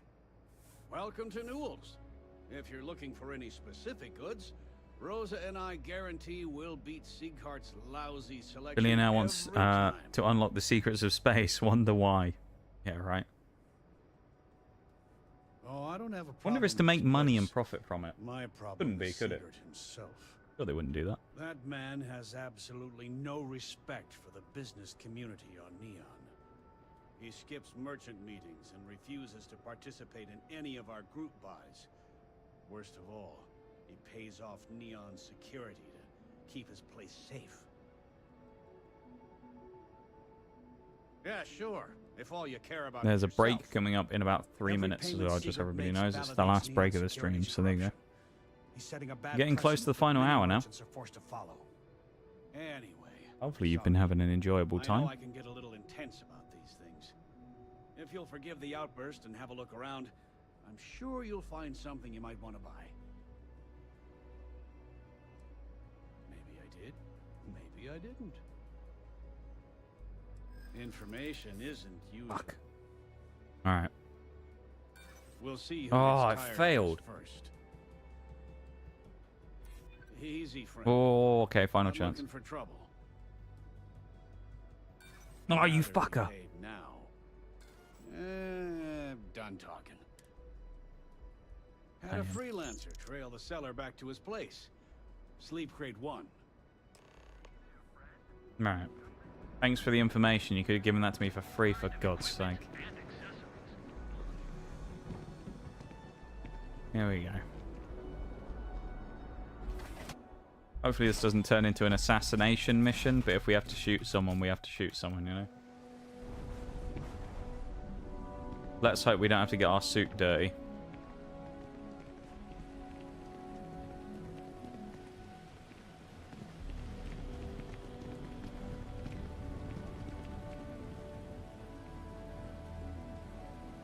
Speaker 6: Welcome to Newell's. If you're looking for any specific goods, Rosa and I guarantee we'll beat Sieghart's lousy selection.
Speaker 1: Billionaire wants to unlock the secrets of space. Wonder why. Yeah, right.
Speaker 6: Oh, I don't have a problem.
Speaker 1: Wonder if it's to make money and profit from it.
Speaker 6: My problem
Speaker 1: Couldn't be,
Speaker 6: is
Speaker 1: could it?
Speaker 6: Siegert himself.
Speaker 1: Sure, they wouldn't do that.
Speaker 6: That man has absolutely no respect for the business community on Neon. He skips merchant meetings and refuses to participate in any of our group buys. Worst of all, he pays off Neon's security to keep his place safe. Yeah, sure. If all you care about
Speaker 1: There's a
Speaker 6: is
Speaker 1: break
Speaker 6: yourself.
Speaker 1: coming up in about 3 minutes as well, just so everybody knows. It's the last break of the stream, so there you go.
Speaker 6: He's setting a bad
Speaker 1: Getting close to the final hour now.
Speaker 6: merchants are forced to follow. Anyway,
Speaker 1: Hopefully you've been having an enjoyable
Speaker 6: I know
Speaker 1: time.
Speaker 6: I can get a little intense about these things. If you'll forgive the outburst and have a look around, I'm sure you'll find something you might want to buy. Maybe I did. Maybe I didn't. Information isn't usual.
Speaker 1: Fuck. Alright.
Speaker 6: We'll see who
Speaker 1: Oh, I
Speaker 6: gets tired
Speaker 1: failed.
Speaker 6: first. Easy, friend.
Speaker 1: Oh, okay, final
Speaker 6: Not
Speaker 1: chance.
Speaker 6: looking for trouble.
Speaker 1: Oh, you
Speaker 6: Now they're
Speaker 1: fucker.
Speaker 6: paid now. Done talking. Had a
Speaker 1: Damn.
Speaker 6: freelancer trail the seller back to his place. Sleep crate 1.
Speaker 1: Alright. Thanks for the information. You could have given that to me for free, for God's sake. Here we go. Hopefully this doesn't turn into an assassination mission, but if we have to shoot someone, we have to shoot someone, you know? Let's hope we don't have to get our suit dirty.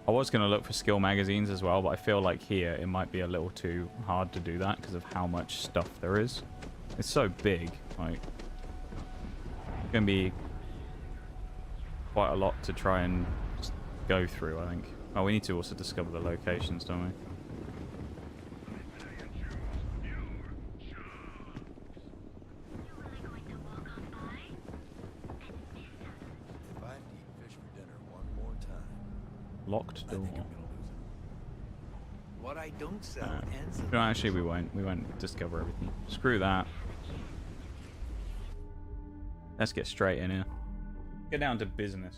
Speaker 1: I was going to look for skill magazines as well, but I feel like here it might be a little too hard to do that because of how much stuff there is. It's so big, like, it's going to be quite a lot to try and just go through, I think. Oh, we need to also discover the locations, don't we?
Speaker 17: If I eat fish for dinner one more time,
Speaker 1: Locked door.
Speaker 10: What I don't sell ends up.
Speaker 1: No, actually we won't. We won't discover everything. Screw that. Let's get straight in here. Get down to business.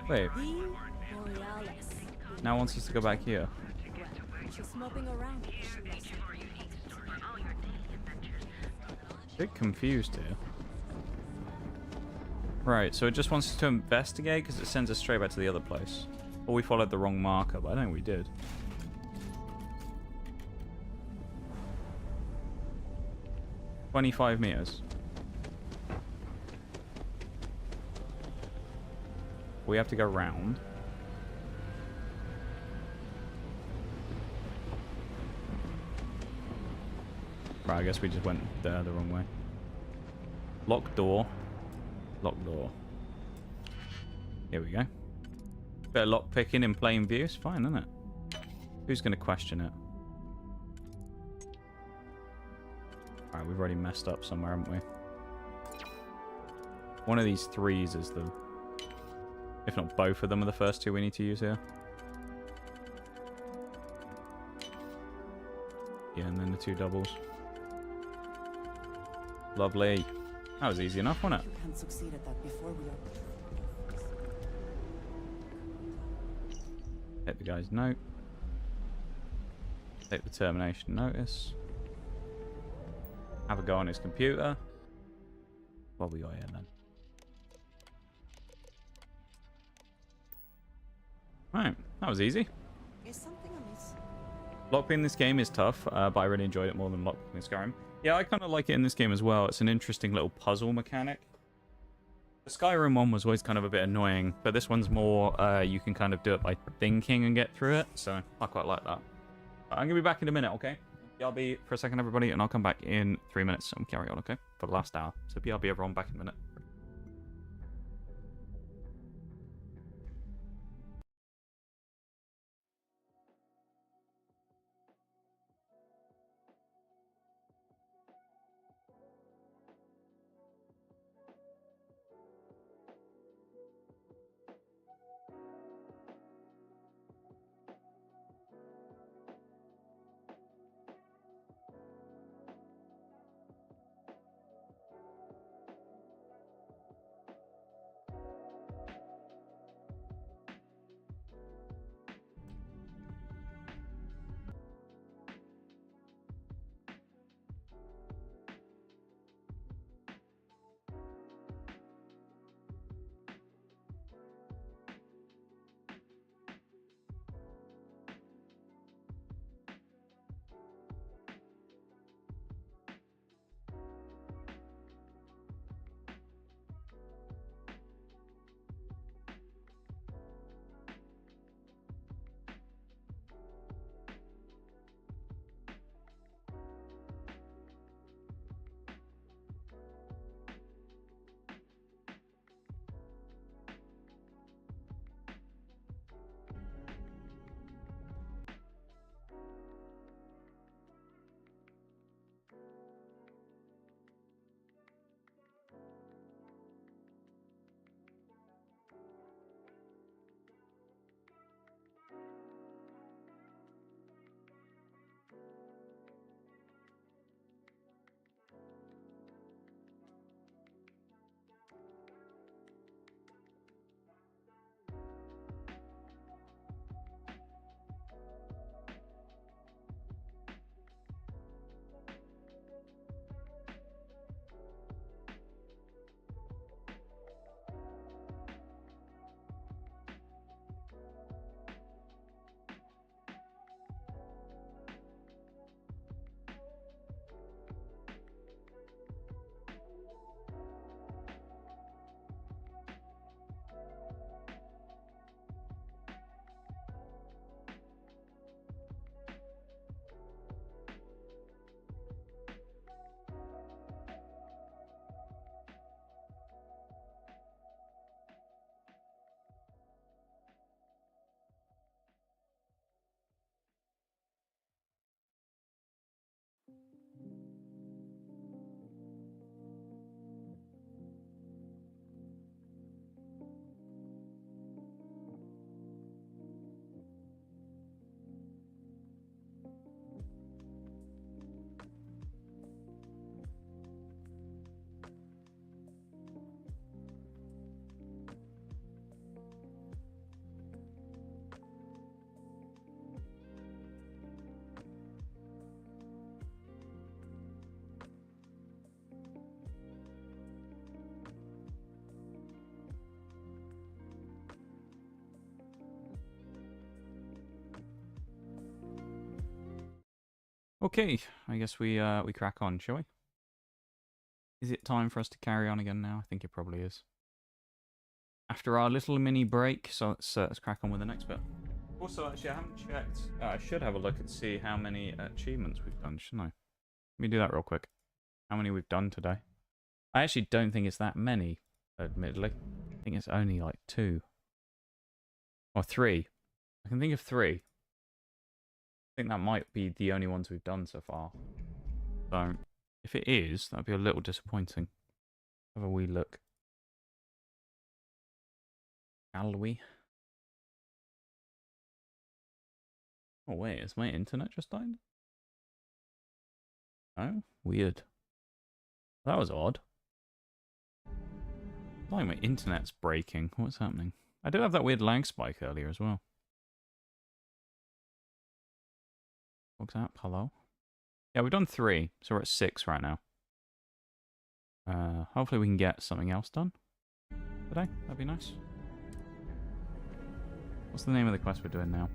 Speaker 1: Wait. Now wants us to go back here.
Speaker 8: She's moping around.
Speaker 1: Bit confused here. Right, so it just wants us to investigate because it sends us straight back to the other place. Or we followed the wrong marker, but I think we did. "25 meters. We have to go round. Right, I guess we just went there the wrong way. Locked door. Locked door. Here we go. Bit of lock picking in plain view. It's fine, isn't it? Who's going to question it? Alright, we've already messed up somewhere, haven't we? One of these threes is the... If not both of them are the first two we need to use here. Yeah, and then the two doubles. Lovely. That was easy enough, wasn't it?
Speaker 18: You can't succeed at that before we are.
Speaker 1: Take the guy's note. Take the termination notice. Have a go on his computer. What we got here then? Right, that was easy.
Speaker 20: Is something amiss?
Speaker 1: Lockpicking in this game is tough, but I really enjoyed it more than lockpicking in Skyrim. Yeah, I kind of like it in this game as well. It's an interesting little puzzle mechanic. The Skyrim one was always kind of a bit annoying, but this one's more, you can kind of do it by thinking and get through it, so I quite like that. But I'm going to be back in a minute, okay? BRB for a second, everybody, and I'll come back in 3 minutes and carry on, okay? For the last hour. So BRB, everyone, back in a minute. Okay, I guess we crack on, shall we? Is it time for us to carry on again now? I think it probably is. After our little mini break, so let's crack on with the next bit. Also, actually, I haven't checked. I should have a look and see how many achievements we've done, shouldn't I? Let me do that real quick. How many we've done today? I actually don't think it's that many, admittedly. I think it's only like 2. Or 3. I can think of 3. I think that might be the only ones we've done so far. So, if it is, that'd be a little disappointing. Have a wee look. Shall we? Oh wait, has my internet just died? Oh, weird. That was odd. Like my internet's breaking. What's happening? I did have that weird lag spike earlier as well. What's that? Hello? Yeah, we've done 3, so we're at 6 right now. Hopefully we can get something else done today. That'd be nice. What's the name of the quest we're doing now?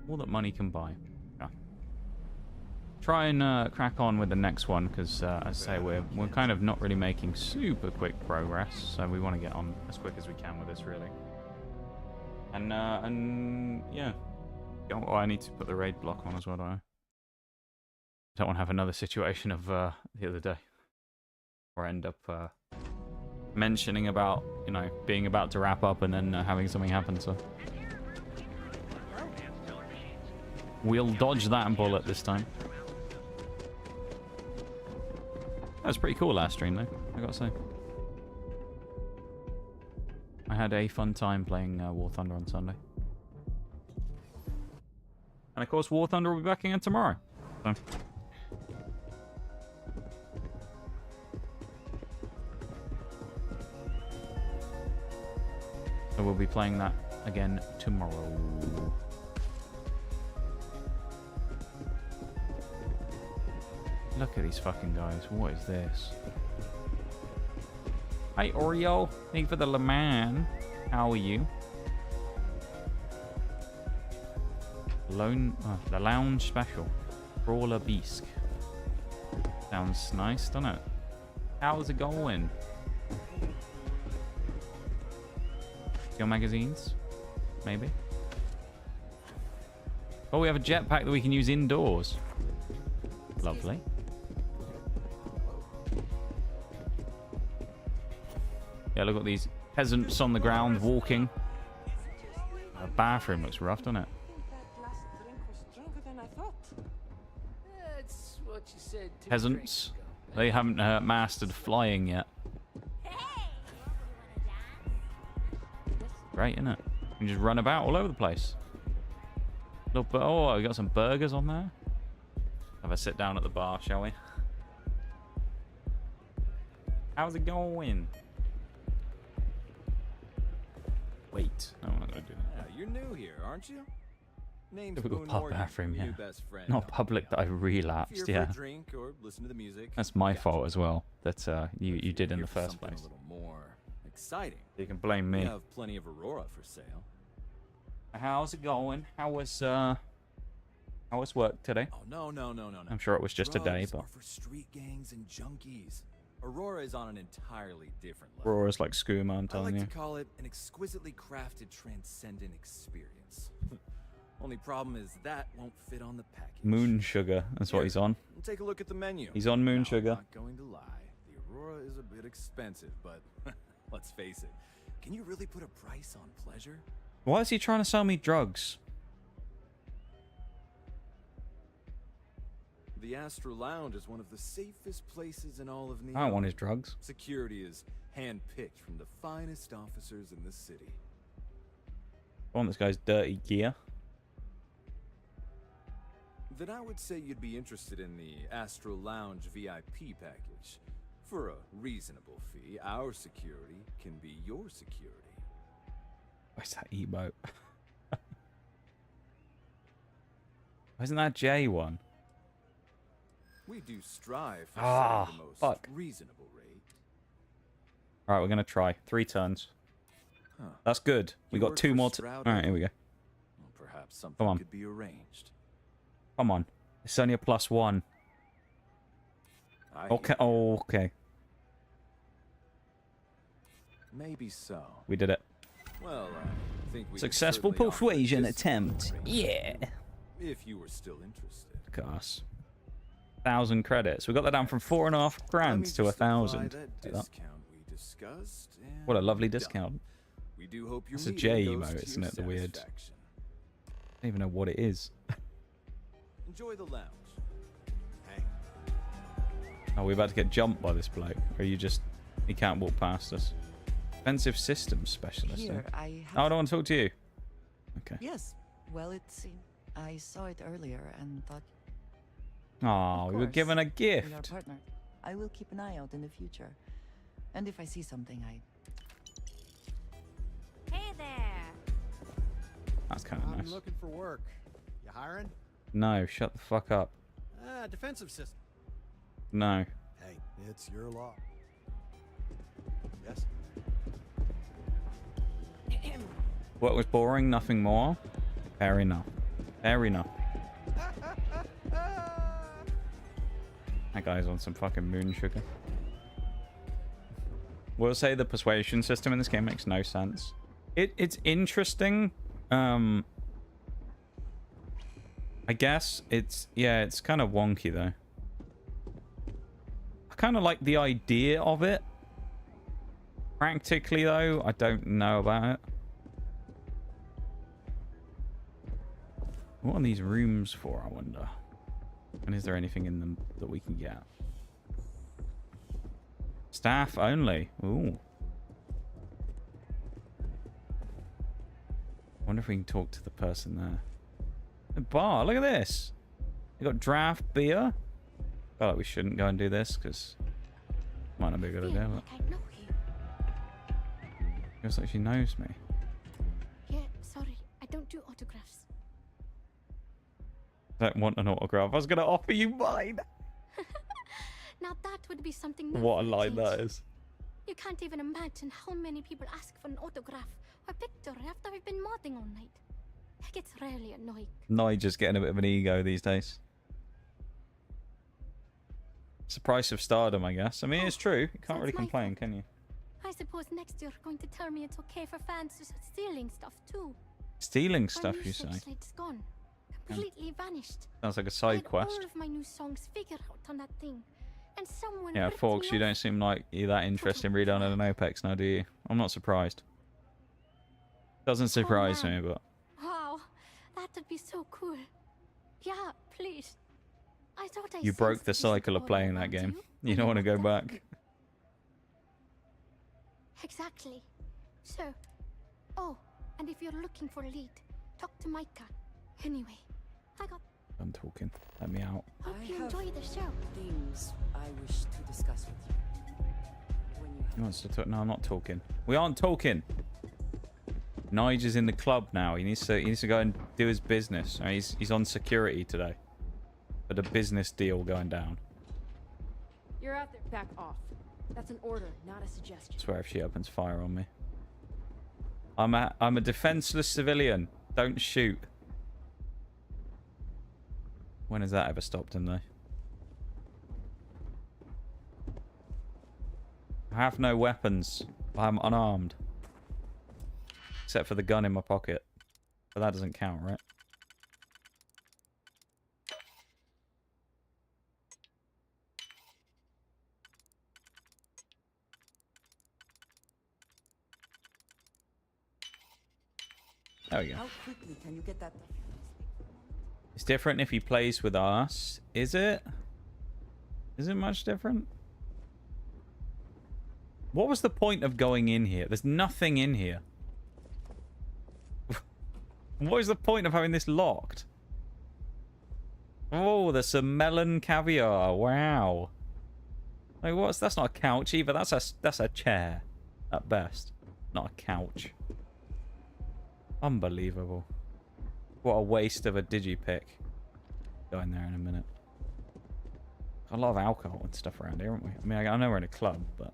Speaker 1: All that money can buy. Yeah. try and crack on with the next one because, as I say, we're kind of not really making super quick progress, so we want to get on as quick as we can with this, really. And yeah. Oh, I need to put the raid block on as well, don't I? Don't want to have another situation of the other day, where I end up mentioning about, you know, being about to wrap up and then having something happen. So we'll dodge that bullet this time. That was pretty cool last stream, though, I gotta say. I had a fun time playing War Thunder on Sunday. And of course, War Thunder will be back again tomorrow. So we'll be playing that again tomorrow. Look at these fucking guys. What is this? Hi, Oreo. Thank you for the Le Mans. How are you? The Lounge Special. Brawler Beast. Sounds nice, doesn't it? How's it going? Your magazines? Maybe? Oh, we have a jetpack that we can use indoors. Lovely. Yeah, look at these peasants on the ground walking. The bathroom looks rough, doesn't it? Peasants. They haven't mastered flying yet. Great, isn't it? You can just run about all over the place. Oh, we got some burgers on there. Have a sit down at the bar, shall we? How's it going? Wait, no, I'm not gonna do that.
Speaker 12: You're new here, aren't you? Name's
Speaker 1: Typical
Speaker 12: Boone
Speaker 1: pub
Speaker 12: Morgan,
Speaker 1: bathroom,
Speaker 12: your
Speaker 1: yeah.
Speaker 12: new best friend.
Speaker 1: Not public that I relapsed,
Speaker 12: If you're
Speaker 1: yeah.
Speaker 12: for a drink or listen to the music,
Speaker 1: That's my fault as well. That you did in the first
Speaker 12: something
Speaker 1: place.
Speaker 12: a little more exciting.
Speaker 1: You can blame me.
Speaker 12: We have plenty of Aurora for sale.
Speaker 1: How's it going? How was work today?
Speaker 12: Oh no.
Speaker 1: I'm sure it was just a day,
Speaker 12: Drugs
Speaker 1: but
Speaker 12: are for street gangs and junkies. Aurora is on an entirely different level.
Speaker 1: Aurora's like skooma, I'm
Speaker 12: I
Speaker 1: telling
Speaker 12: like
Speaker 1: you.
Speaker 12: to call it an exquisitely crafted, transcendent experience. Only problem is that won't fit on the package.
Speaker 1: Moon sugar, that's what he's on.
Speaker 12: Take a look at the menu.
Speaker 1: He's on moon
Speaker 12: Now,
Speaker 1: sugar.
Speaker 12: I'm not going to lie. The Aurora is a bit expensive, but let's face it. Can you really put a price on pleasure?
Speaker 1: Why is he trying to sell me drugs?
Speaker 12: The Astro Lounge is one of the safest places in all of New
Speaker 1: I don't want his drugs.
Speaker 12: Security is hand-picked from the finest officers in the city.
Speaker 1: I want this guy's dirty gear.
Speaker 12: Then I would say you'd be interested in the Astro Lounge VIP package. For a reasonable fee, our security can be your security.
Speaker 1: Where's that emote? Isn't that J1?
Speaker 12: We do strive for
Speaker 1: Ah,
Speaker 12: the most
Speaker 1: fuck.
Speaker 12: reasonable rate.
Speaker 1: Alright, we're gonna try. 3 turns.
Speaker 12: Huh.
Speaker 1: That's good. We
Speaker 12: You
Speaker 1: got
Speaker 12: work
Speaker 1: 2
Speaker 12: for
Speaker 1: more.
Speaker 12: Stroud,
Speaker 1: Alright, here we go.
Speaker 12: Well, perhaps something
Speaker 1: Come on.
Speaker 12: could be arranged.
Speaker 1: Come on. It's only a +1. Okay. Oh, okay.
Speaker 12: Maybe so.
Speaker 1: We did it.
Speaker 12: Well, I think we could
Speaker 1: Successful
Speaker 12: certainly offer
Speaker 1: persuasion
Speaker 12: this
Speaker 1: attempt.
Speaker 12: arrangement.
Speaker 1: Yeah.
Speaker 12: If you were still interested.
Speaker 1: Look at us. 1,000 credits. We got that down from 4.5 grand to 1,000.
Speaker 12: That discount we discussed, and
Speaker 1: What a lovely
Speaker 12: done.
Speaker 1: discount.
Speaker 12: We do hope your
Speaker 1: It's a
Speaker 12: meeting
Speaker 1: J
Speaker 12: goes
Speaker 1: emote,
Speaker 12: to
Speaker 1: isn't
Speaker 12: your
Speaker 1: it? The weird. I
Speaker 12: satisfaction.
Speaker 1: don't even know what it is.
Speaker 12: Enjoy the lounge.
Speaker 1: Are we about to get jumped by this bloke? Or you just... He can't walk past us. Offensive systems specialist.
Speaker 18: Here,
Speaker 1: eh?
Speaker 18: I have...
Speaker 1: Oh, I don't want to talk to you. Okay.
Speaker 18: Yes. Well, it seemed... I saw it earlier and thought...
Speaker 1: Oh,
Speaker 18: Of
Speaker 1: we were
Speaker 18: course,
Speaker 1: given a
Speaker 18: We are
Speaker 1: gift.
Speaker 18: partnered. I will keep an eye out in the future. And if I see something, I...
Speaker 8: Hey there.
Speaker 1: That's kind of
Speaker 19: I'm
Speaker 1: nice.
Speaker 19: looking for work. You hiring?
Speaker 1: No, shut the fuck up.
Speaker 19: Defensive system.
Speaker 1: No.
Speaker 19: Hey, it's your law. Yes.
Speaker 1: What was boring? Nothing more? Fair enough. Fair enough. That guy's on some fucking moon sugar. We'll say the persuasion system in this game makes no sense. It's interesting. I guess it's kind of wonky though. I kind of like the idea of it. Practically though, I don't know about it. What are these rooms for, I wonder? And is there anything in them that we can get? Staff only. Ooh. Wonder if we can talk to the person there. A bar. Look at this. We got draft beer. I feel like we shouldn't go and do this because it might not be a good idea. But
Speaker 8: I know you.
Speaker 1: feels like she knows me.
Speaker 8: Yeah, sorry. I don't do autographs.
Speaker 1: I don't want an autograph. I was going to offer you mine.
Speaker 8: Now that would be something.
Speaker 1: What a lie that is.
Speaker 8: You can't even imagine how many people ask for an autograph or picture after we've been modding all night. It gets really annoying.
Speaker 1: Nige's getting a bit of an ego these days. It's the price of stardom, I guess. I mean, it's true. You can't really complain, can you?
Speaker 8: I suppose next you're going to tell me it's okay for fans to start stealing stuff too.
Speaker 1: Stealing stuff,
Speaker 8: Our new
Speaker 1: you say?
Speaker 8: slate's gone. Completely vanished.
Speaker 1: Sounds like a
Speaker 8: I
Speaker 1: side
Speaker 8: had
Speaker 1: quest.
Speaker 8: all of my new songs figured out on that thing. And someone
Speaker 1: Yeah,
Speaker 8: ripped
Speaker 1: Forks,
Speaker 8: me
Speaker 1: you
Speaker 8: off.
Speaker 1: don't seem like you're that interested in redownloading an Apex now, do you? I'm not surprised. Doesn't surprise me, but...
Speaker 8: Wow, that would be so cool. Yeah, please. I thought I
Speaker 1: You broke the cycle of playing that game. You don't want to go back.
Speaker 8: Exactly. So, oh, and if you're looking for a lead, talk to Micah. Anyway, I got.
Speaker 1: I'm talking. Let me out.
Speaker 8: Hope you enjoy the show.
Speaker 18: Things I wish to discuss with you. When you
Speaker 1: He wants to talk. No, I'm not talking. We aren't talking. Nige is in the club now. He needs to go and do his business. He's on security today. For the business deal going down.
Speaker 20: You're out there. Back off. That's an order, not a suggestion.
Speaker 1: I swear if she opens fire on me. I'm a defenseless civilian. Don't shoot. When has that ever stopped him though? I have no weapons. I'm unarmed. Except for the gun in my pocket. But that doesn't count, right? There we go.
Speaker 18: How quickly can you get that?
Speaker 1: It's different if he plays with us. Is it? Is it much different? What was the point of going in here? There's nothing in here. What is the point of having this locked? Oh, there's some melon caviar. Wow. Like, what's that's not a couch either. That's a chair at best. Not a couch. Unbelievable. What a waste of a digipick. Go in there in a minute. A lot of alcohol and stuff around here, aren't we? I mean, I know we're in a club, but...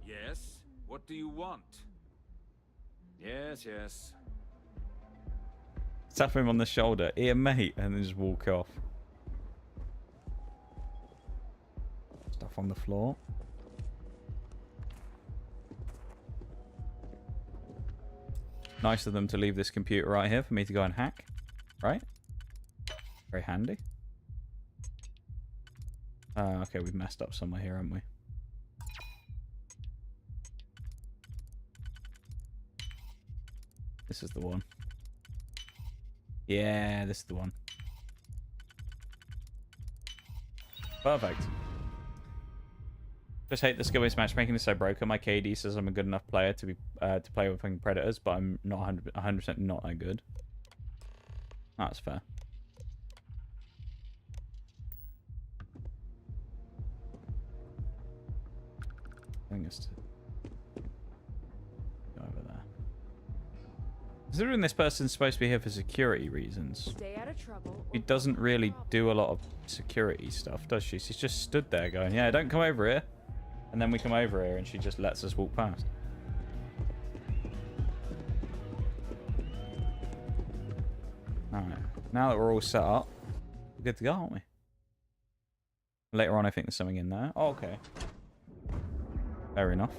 Speaker 12: Yes? What do you want? Yes, yes.
Speaker 1: Tap him on the shoulder. Here, mate. And then just walk off. Stuff on the floor. Nice of them to leave this computer right here for me to go and hack. Right? Very handy. Okay, we've messed up somewhere here, haven't we? This is the one. Yeah, this is the one. Perfect. Just hate the skill-based matchmaking is so broken. My KD says I'm a good enough player to be to play with fucking predators, but I'm not 100% not that good. That's fair. I think it's go over there. Considering this person's supposed to be here for security reasons,
Speaker 20: Stay out of trouble.
Speaker 1: she doesn't really do a lot of security stuff, does she? She's just stood there going, yeah, don't come over here. And then we come over here and she just lets us walk past. Alright. Now that we're all set up, we're good to go, aren't we? Later on, I think there's something in there. Oh, okay. Fair enough.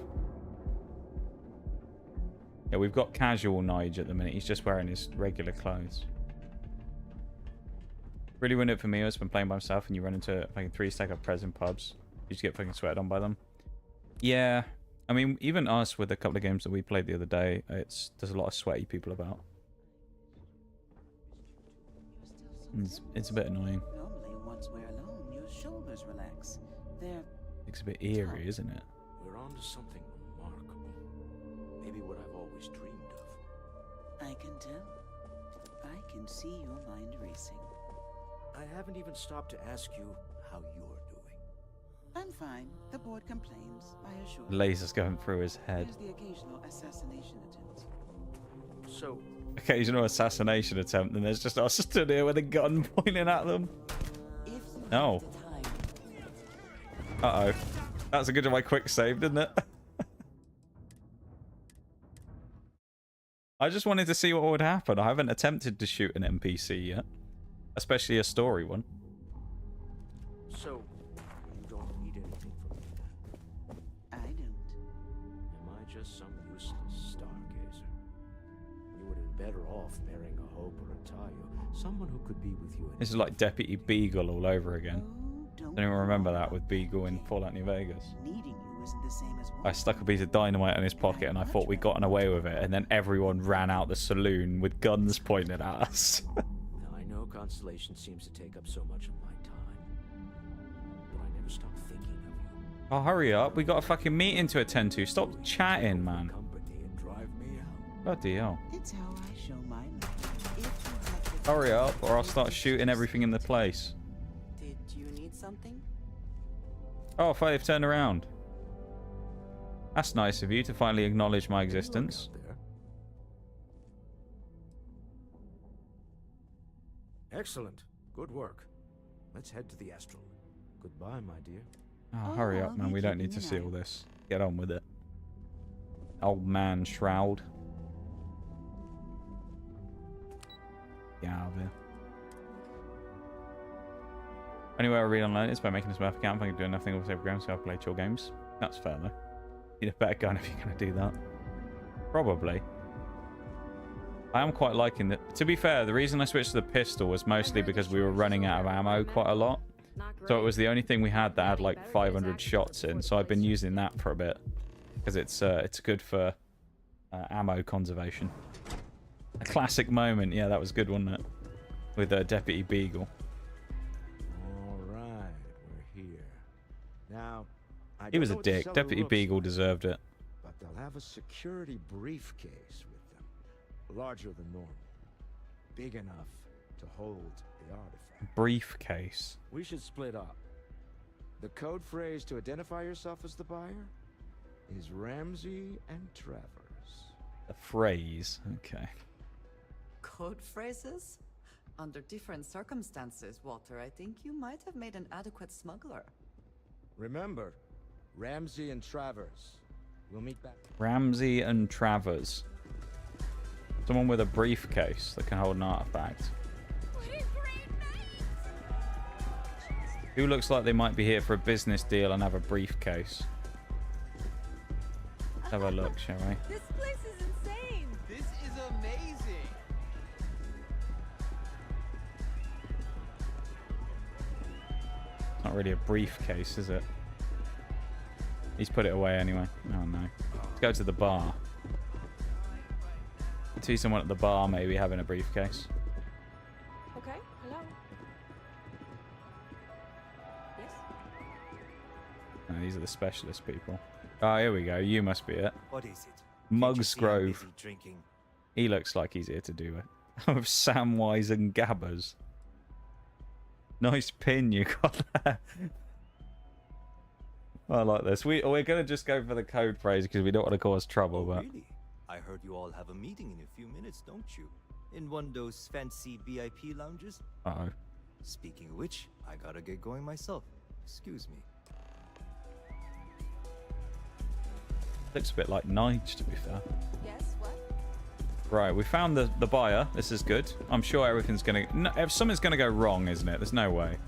Speaker 1: Yeah, we've got casual Nige at the minute. He's just wearing his regular clothes. Really ruined it for me. I've been playing by myself and you run into fucking 3-stack of present pubs. You just get fucking sweated on by them. Yeah. I mean, even us with a couple of games that we played the other day, there's a lot of sweaty people about. It's a bit annoying.
Speaker 15: Normally, once we're alone, your shoulders relax. They're...
Speaker 1: It's a bit eerie, isn't it?
Speaker 17: We're on to something remarkable. Maybe what I've always dreamed of.
Speaker 15: I can tell. I can see your mind racing.
Speaker 17: I haven't even stopped to ask you how you're doing.
Speaker 15: I'm fine. The board complains, I assure you.
Speaker 1: Lasers going through his head.
Speaker 15: There's the occasional assassination attempt.
Speaker 17: So...
Speaker 1: Occasional assassination attempt, and there's just us stood here with a gun pointing at them. No. Uh-oh. That's a good of my quick save, didn't it? I just wanted to see what would happen. I haven't attempted to shoot an NPC yet. Especially a story one.
Speaker 17: So, you don't need anything from me then?
Speaker 15: I don't.
Speaker 17: Am I just some useless stargazer? You would have been better off marrying a Hope or a Tayo, someone who could be with you in...
Speaker 1: This is like Deputy Beagle all over again. Don't even remember that with Beagle in Fallout New Vegas.
Speaker 15: Needing you isn't the same as
Speaker 1: I stuck a piece of dynamite in his pocket and I thought we'd gotten away with it, and then everyone ran out the saloon with guns pointed at us.
Speaker 17: I know Constellation seems to take up so much of my time, but I never stop thinking of you.
Speaker 1: Oh, hurry up. We got a fucking meeting to attend to. Stop chatting, man. Bloody hell.
Speaker 15: It's how I show my love.
Speaker 1: Hurry up, or I'll start shooting everything in the place.
Speaker 18: Did you need something?
Speaker 1: Oh, Faith, turn around. That's nice of you to finally acknowledge my existence.
Speaker 17: Excellent. Good work. Let's head to the Astral. Goodbye, my dear.
Speaker 1: Oh, hurry up, man. We don't need to see all this. Get on with it. Old man Shroud. Get out of here. Only way I read online is by making this map account. If I can do nothing with save games, so I play chill games. That's fair, though. You need a better gun if you're going to do that. Probably. I am quite liking it. To be fair, the reason I switched to the pistol was mostly because we were running out of ammo quite a lot. So it was the only thing we had that had like 500 shots in. So I've been using that for a bit. Because it's good for ammo conservation. A classic moment. Yeah, that was good, wasn't it? With Deputy Beagle.
Speaker 17: Alright, we're here. Now,
Speaker 1: He was a dick. Deputy Beagle deserved it.
Speaker 17: But they'll have a security briefcase with them. Larger than normal. Big enough to hold the artifact.
Speaker 1: Briefcase.
Speaker 17: We should split up. The code phrase to identify yourself as the buyer is Ramsey and Travers.
Speaker 1: The phrase. Okay.
Speaker 18: Code phrases? Under different circumstances, Walter, I think you might have made an adequate smuggler.
Speaker 17: Remember, Ramsey and Travers. We'll meet back.
Speaker 1: Ramsey and Travers. Someone with a briefcase that can hold an artifact. Who looks like they might be here for a business deal and have a briefcase? Let's have a look, shall we?
Speaker 20: This place is insane. This is amazing.
Speaker 1: It's not really a briefcase, is it? He's put it away anyway. Oh no. Let's go to the bar. See someone at the bar maybe having a briefcase.
Speaker 20: Okay, hello. Yes?
Speaker 1: No, these are the specialist people. Oh, here we go. You must be it.
Speaker 9: What is it?
Speaker 1: Mugsgrove.
Speaker 9: Drinking.
Speaker 1: He looks like he's here to do it. With Samwise and Gabbers. Nice pin you got there. I like this. We're going to just go for the code phrase because we don't want to cause trouble. But
Speaker 9: Really? I heard you all have a meeting in a few minutes, don't you? In one of those fancy VIP lounges?
Speaker 1: Uh-oh.
Speaker 9: Speaking of which, I gotta get going myself. Excuse me.
Speaker 1: Looks a bit like Nige, to be fair.
Speaker 20: Yes, what?
Speaker 1: Right, we found the buyer. This is good. I'm sure everything's gonna... No, if something's gonna go wrong, isn't it? There's no way.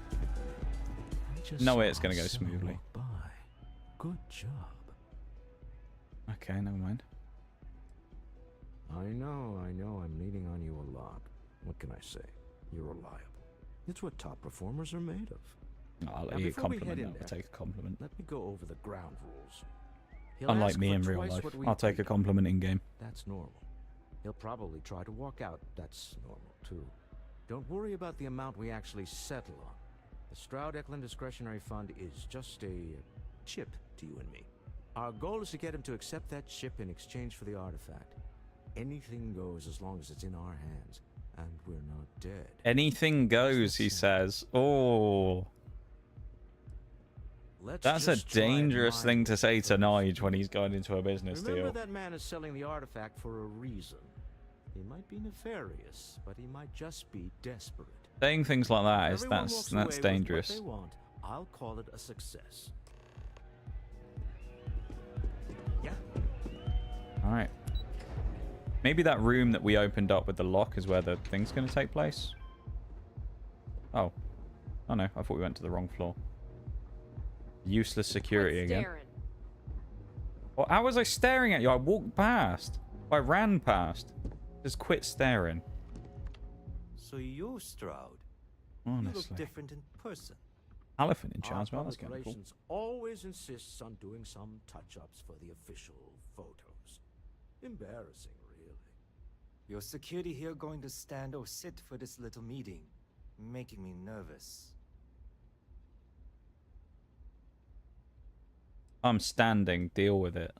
Speaker 1: No way it's gonna go smoothly.
Speaker 13: Good job.
Speaker 1: Okay, never mind.
Speaker 13: I know I'm leaning on you a lot. What can I say? You're reliable. It's what top performers are made of.
Speaker 1: I'll
Speaker 13: Now,
Speaker 1: let you
Speaker 13: before we head
Speaker 1: compliment.
Speaker 13: in
Speaker 1: I'll
Speaker 13: there,
Speaker 1: take a compliment.
Speaker 13: Let me go over the ground rules. He'll
Speaker 1: Unlike
Speaker 13: ask
Speaker 1: me
Speaker 13: for
Speaker 1: in real
Speaker 13: twice
Speaker 1: life,
Speaker 13: what we
Speaker 1: I'll take a
Speaker 13: agreed.
Speaker 1: compliment in game.
Speaker 13: That's normal. He'll probably try to walk out. That's normal, too. Don't worry about the amount we actually settle on. The Stroud-Eklund Discretionary Fund is just a chip to you and me. Our goal is to get him to accept that chip in exchange for the artifact. Anything goes as long as it's in our hands, and we're not dead.
Speaker 1: Anything goes, he says. Oh.
Speaker 13: Let's
Speaker 1: That's a
Speaker 13: just try
Speaker 1: dangerous
Speaker 13: and
Speaker 1: thing
Speaker 13: mind
Speaker 1: to say to Nige when he's going into a business
Speaker 13: Remember
Speaker 1: deal.
Speaker 13: that man is selling the artifact for a reason. He might be nefarious, but he might just be desperate.
Speaker 1: Saying things like that is
Speaker 13: Everyone walks away
Speaker 1: that's
Speaker 13: with
Speaker 1: dangerous.
Speaker 13: What they want. I'll call it a success. Yeah.
Speaker 1: All right. Maybe that room that we opened up with the lock is where the thing's going to take place. Oh. Oh no, I thought we went to the wrong floor. Useless security again. Well, how was I staring at you? I walked past. I ran past. Just quit staring.
Speaker 9: So you're Stroud. You
Speaker 1: Honestly.
Speaker 9: look different in person.
Speaker 1: Elephant in
Speaker 13: Our
Speaker 1: charge. Well, that's
Speaker 13: public
Speaker 1: kind of cool.
Speaker 13: relations always insists on doing some touch-ups for the official photos. Embarrassing, really.
Speaker 9: Your security here going to stand or sit for this little meeting, making me nervous.
Speaker 1: I'm standing. Deal with it.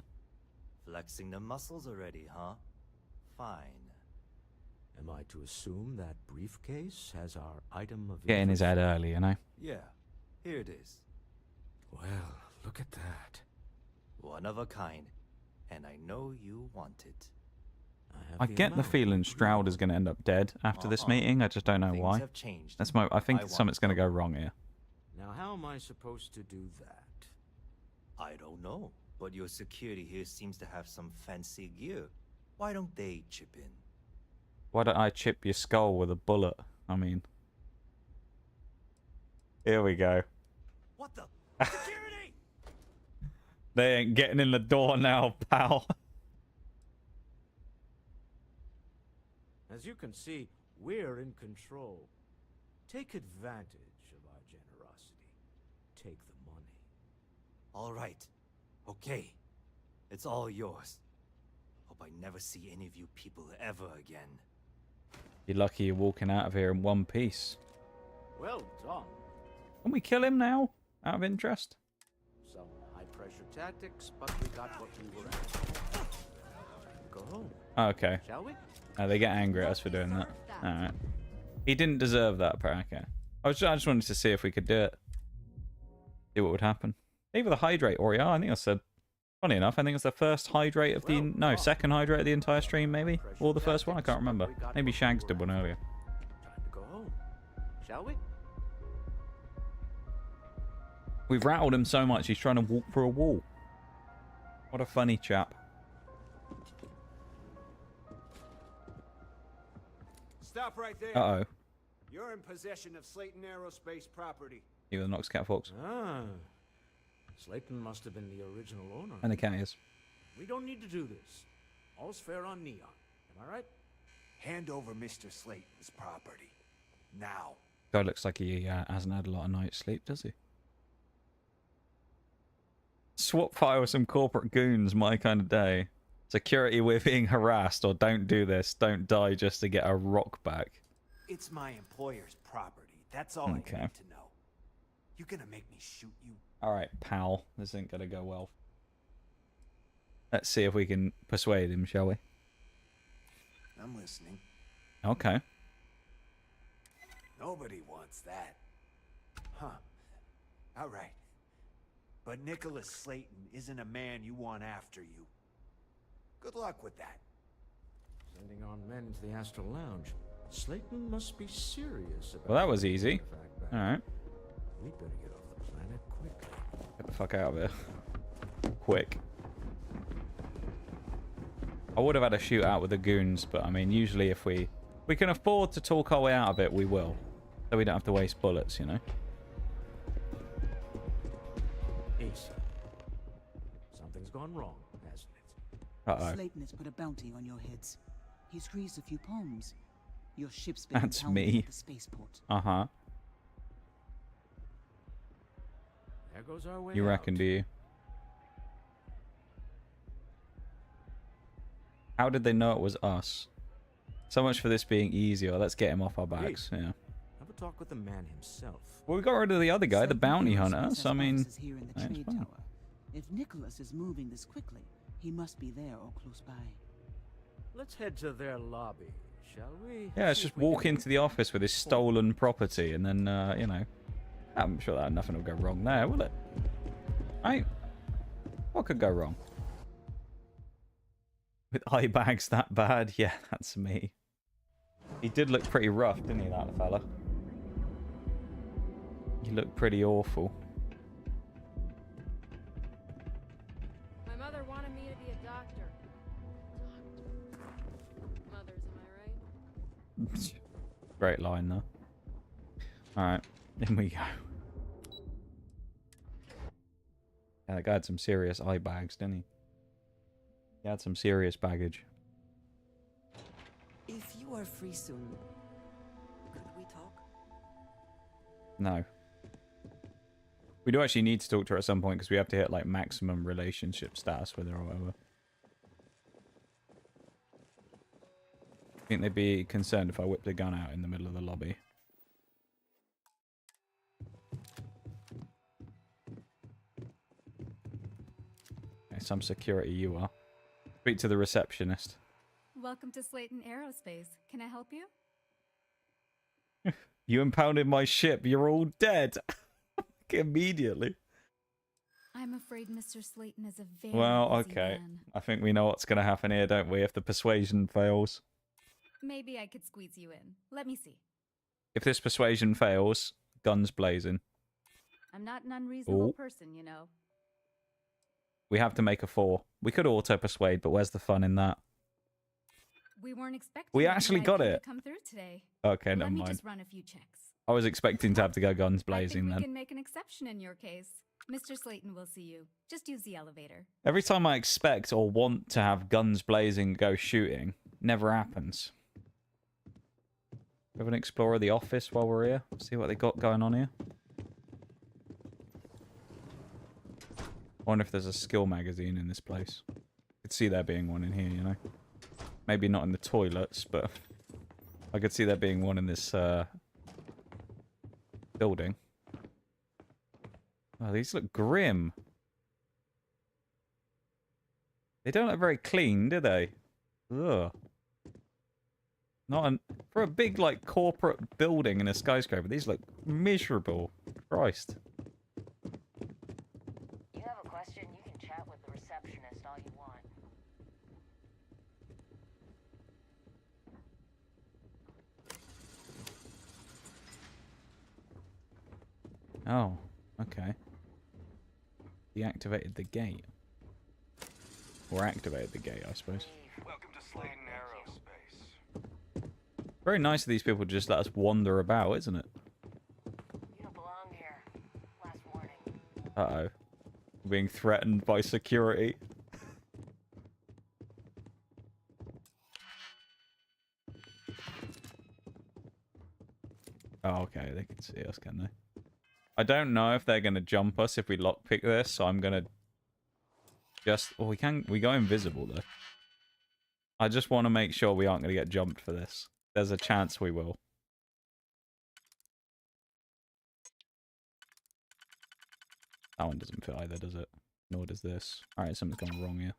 Speaker 9: Flexing the muscles already, huh? Fine.
Speaker 13: Am I to assume that briefcase has our item of
Speaker 1: Get in his head early, you know.
Speaker 9: Yeah, here it is.
Speaker 13: Well, look at that.
Speaker 9: One of a kind. And I know you want it.
Speaker 1: I get the feeling Stroud is going to end up dead after this meeting. I just don't know
Speaker 9: Things
Speaker 1: why.
Speaker 9: have changed.
Speaker 1: That's my. I think
Speaker 9: I want
Speaker 1: something's going to go wrong here.
Speaker 13: Now, how am I supposed to do that?
Speaker 9: I don't know, but your security here seems to have some fancy gear. Why don't they chip in?
Speaker 1: Why don't I chip your skull with a bullet? I mean, here we go.
Speaker 9: What the? Security!
Speaker 1: They ain't getting in the door now, pal.
Speaker 13: As you can see, we're in control. Take advantage of our generosity. Take the money.
Speaker 9: All right. Okay. It's all yours. Hope I never see any of you people ever again.
Speaker 1: You're lucky you're walking out of here in one piece.
Speaker 13: Well done.
Speaker 1: Can we kill him now? Out of interest?
Speaker 13: Some high-pressure tactics, but we got what we were after. Go home.
Speaker 1: Okay.
Speaker 13: Shall we?
Speaker 1: They get angry at us for doing that. Alright. He didn't deserve that, but okay. I just wanted to see if we could do it. See what would happen. Maybe the hydrate, or yeah, I think I said. Funny enough, I think it's the first hydrate of the... No, second hydrate of the entire stream, maybe? Or the first one? I can't remember. Maybe Shags did one earlier.
Speaker 13: Time to go home. Shall we?
Speaker 1: We've rattled him so much, he's trying to walk through a wall. What a funny chap.
Speaker 6: Stop right there.
Speaker 1: Uh-oh.
Speaker 6: You're in possession of Slayton Aerospace property.
Speaker 1: You with the Nox Cat Fox.
Speaker 13: Ah. Slayton must have been the original owner.
Speaker 1: And the cat is.
Speaker 13: We don't need to do this. All's fair on Neon. Am I right?
Speaker 7: Hand over Mr. Slayton's property. Now.
Speaker 1: Guy looks like he hasn't had a lot of night's sleep, does he? Swap fire with some corporate goons, my kind of day. Security, we're being harassed, or don't do this. Don't die just to get a rock back.
Speaker 7: It's my employer's property. That's all I need to know. You gonna make me shoot you?
Speaker 1: Alright, pal. This ain't gonna go well. Let's see if we can persuade him, shall we?
Speaker 7: I'm listening.
Speaker 1: Okay.
Speaker 7: Nobody wants that. Huh. All right. But Nicholas Slayton isn't a man you want after you. Good luck with that.
Speaker 13: Sending on men into the Astral Lounge. Slayton must be serious about...
Speaker 1: Well, that was easy. Alright.
Speaker 13: We'd better get off the planet quickly.
Speaker 1: Get the fuck out of here. Quick. I would have had a shootout with the goons, but I mean, usually if we can afford to talk our way out of it, we will. So we don't have to waste bullets, you know?
Speaker 13: Ace. Something's gone wrong, hasn't it?
Speaker 1: Uh-oh.
Speaker 15: Slayton has put a bounty on your heads. He squeezed a few poems. Your ship's been
Speaker 1: That's
Speaker 15: impounded
Speaker 1: me.
Speaker 15: at the spaceport.
Speaker 1: Uh-huh.
Speaker 13: There goes our way
Speaker 1: You reckon, do you? How did they know it was us? So much for this being easier. Let's get him off our backs. Yeah.
Speaker 13: Have a talk with the man himself.
Speaker 1: Well, we got rid of the other guy, the bounty
Speaker 15: Nicholas
Speaker 1: hunter.
Speaker 15: Princess
Speaker 1: So I mean,
Speaker 15: Box is here in the
Speaker 1: that's
Speaker 15: trade
Speaker 1: fine.
Speaker 15: tower. If Nicholas is moving this quickly, he must be there or close by.
Speaker 13: Let's head to their lobby, shall we?
Speaker 1: Yeah, let's
Speaker 13: See
Speaker 1: just
Speaker 13: if we
Speaker 1: walk
Speaker 13: can-
Speaker 1: into the office with his stolen property, and then you know, I'm sure that nothing will go wrong there, will it? Right? What could go wrong? With eye bags that bad? Yeah, that's me. He did look pretty rough, didn't he, that fella? He looked pretty awful.
Speaker 14: My mother wanted me to be a doctor. Mothers, am I right?
Speaker 1: Great line, though. Alright, in we go. Yeah, that guy had some serious eye bags, didn't he? He had some serious baggage.
Speaker 18: If you are free soon, could we talk?
Speaker 1: No. We do actually need to talk to her at some point because we have to hit like maximum relationship status with her or whatever. I think they'd be concerned if I whipped a gun out in the middle of the lobby. Okay, some security you are. Speak to the receptionist.
Speaker 21: Welcome to Slayton Aerospace. Can I help you?
Speaker 1: You impounded my ship. You're all dead. Immediately.
Speaker 21: I'm afraid Mr. Slayton is a very
Speaker 1: Well,
Speaker 21: busy
Speaker 1: okay.
Speaker 21: man.
Speaker 1: I think we know what's going to happen here, don't we? If the persuasion fails.
Speaker 21: Maybe I could squeeze you in. Let me see.
Speaker 1: If this persuasion fails, guns blazing.
Speaker 21: I'm not an unreasonable
Speaker 1: Ooh.
Speaker 21: person, you know.
Speaker 1: We have to make a 4. We could auto-persuade, but where's the fun in that?
Speaker 21: We weren't expecting
Speaker 1: We
Speaker 21: the
Speaker 1: actually
Speaker 21: VIP
Speaker 1: got
Speaker 21: to
Speaker 1: it.
Speaker 21: come through today.
Speaker 1: Okay,
Speaker 21: Let
Speaker 1: never
Speaker 21: me
Speaker 1: mind.
Speaker 21: just run a few checks.
Speaker 1: I was expecting to have to go guns
Speaker 21: I
Speaker 1: blazing
Speaker 21: think we
Speaker 1: then.
Speaker 21: can make an exception in your case. Mr. Slayton will see you. Just use the elevator.
Speaker 1: Every time I expect or want to have guns blazing go shooting, never happens. We have an explorer of the office while we're here. See what they got going on here. I wonder if there's a skill magazine in this place. Could see there being one in here, you know. Maybe not in the toilets, but I could see there being one in this building. Oh, these look grim. They don't look very clean, do they? Ugh. Not an, for a big, like, corporate building in a skyscraper, these look miserable. Christ.
Speaker 5: You have a question, you can chat with the receptionist all you want.
Speaker 1: Oh, okay. Deactivated the gate. Or activated the gate, I suppose.
Speaker 16: Welcome to Slayton Aerospace.
Speaker 1: Very nice of these people to just let us wander about, isn't it?
Speaker 5: You don't belong here. Last warning.
Speaker 1: Uh-oh. We're being threatened by security. Oh, okay. They can see us, can they? I don't know if they're going to jump us if we lockpick this, so I'm going to just... Oh, we go invisible, though. I just want to make sure we aren't going to get jumped for this. There's a chance we will. That one doesn't fit either, does it? Nor does this. Alright, something's gone wrong here.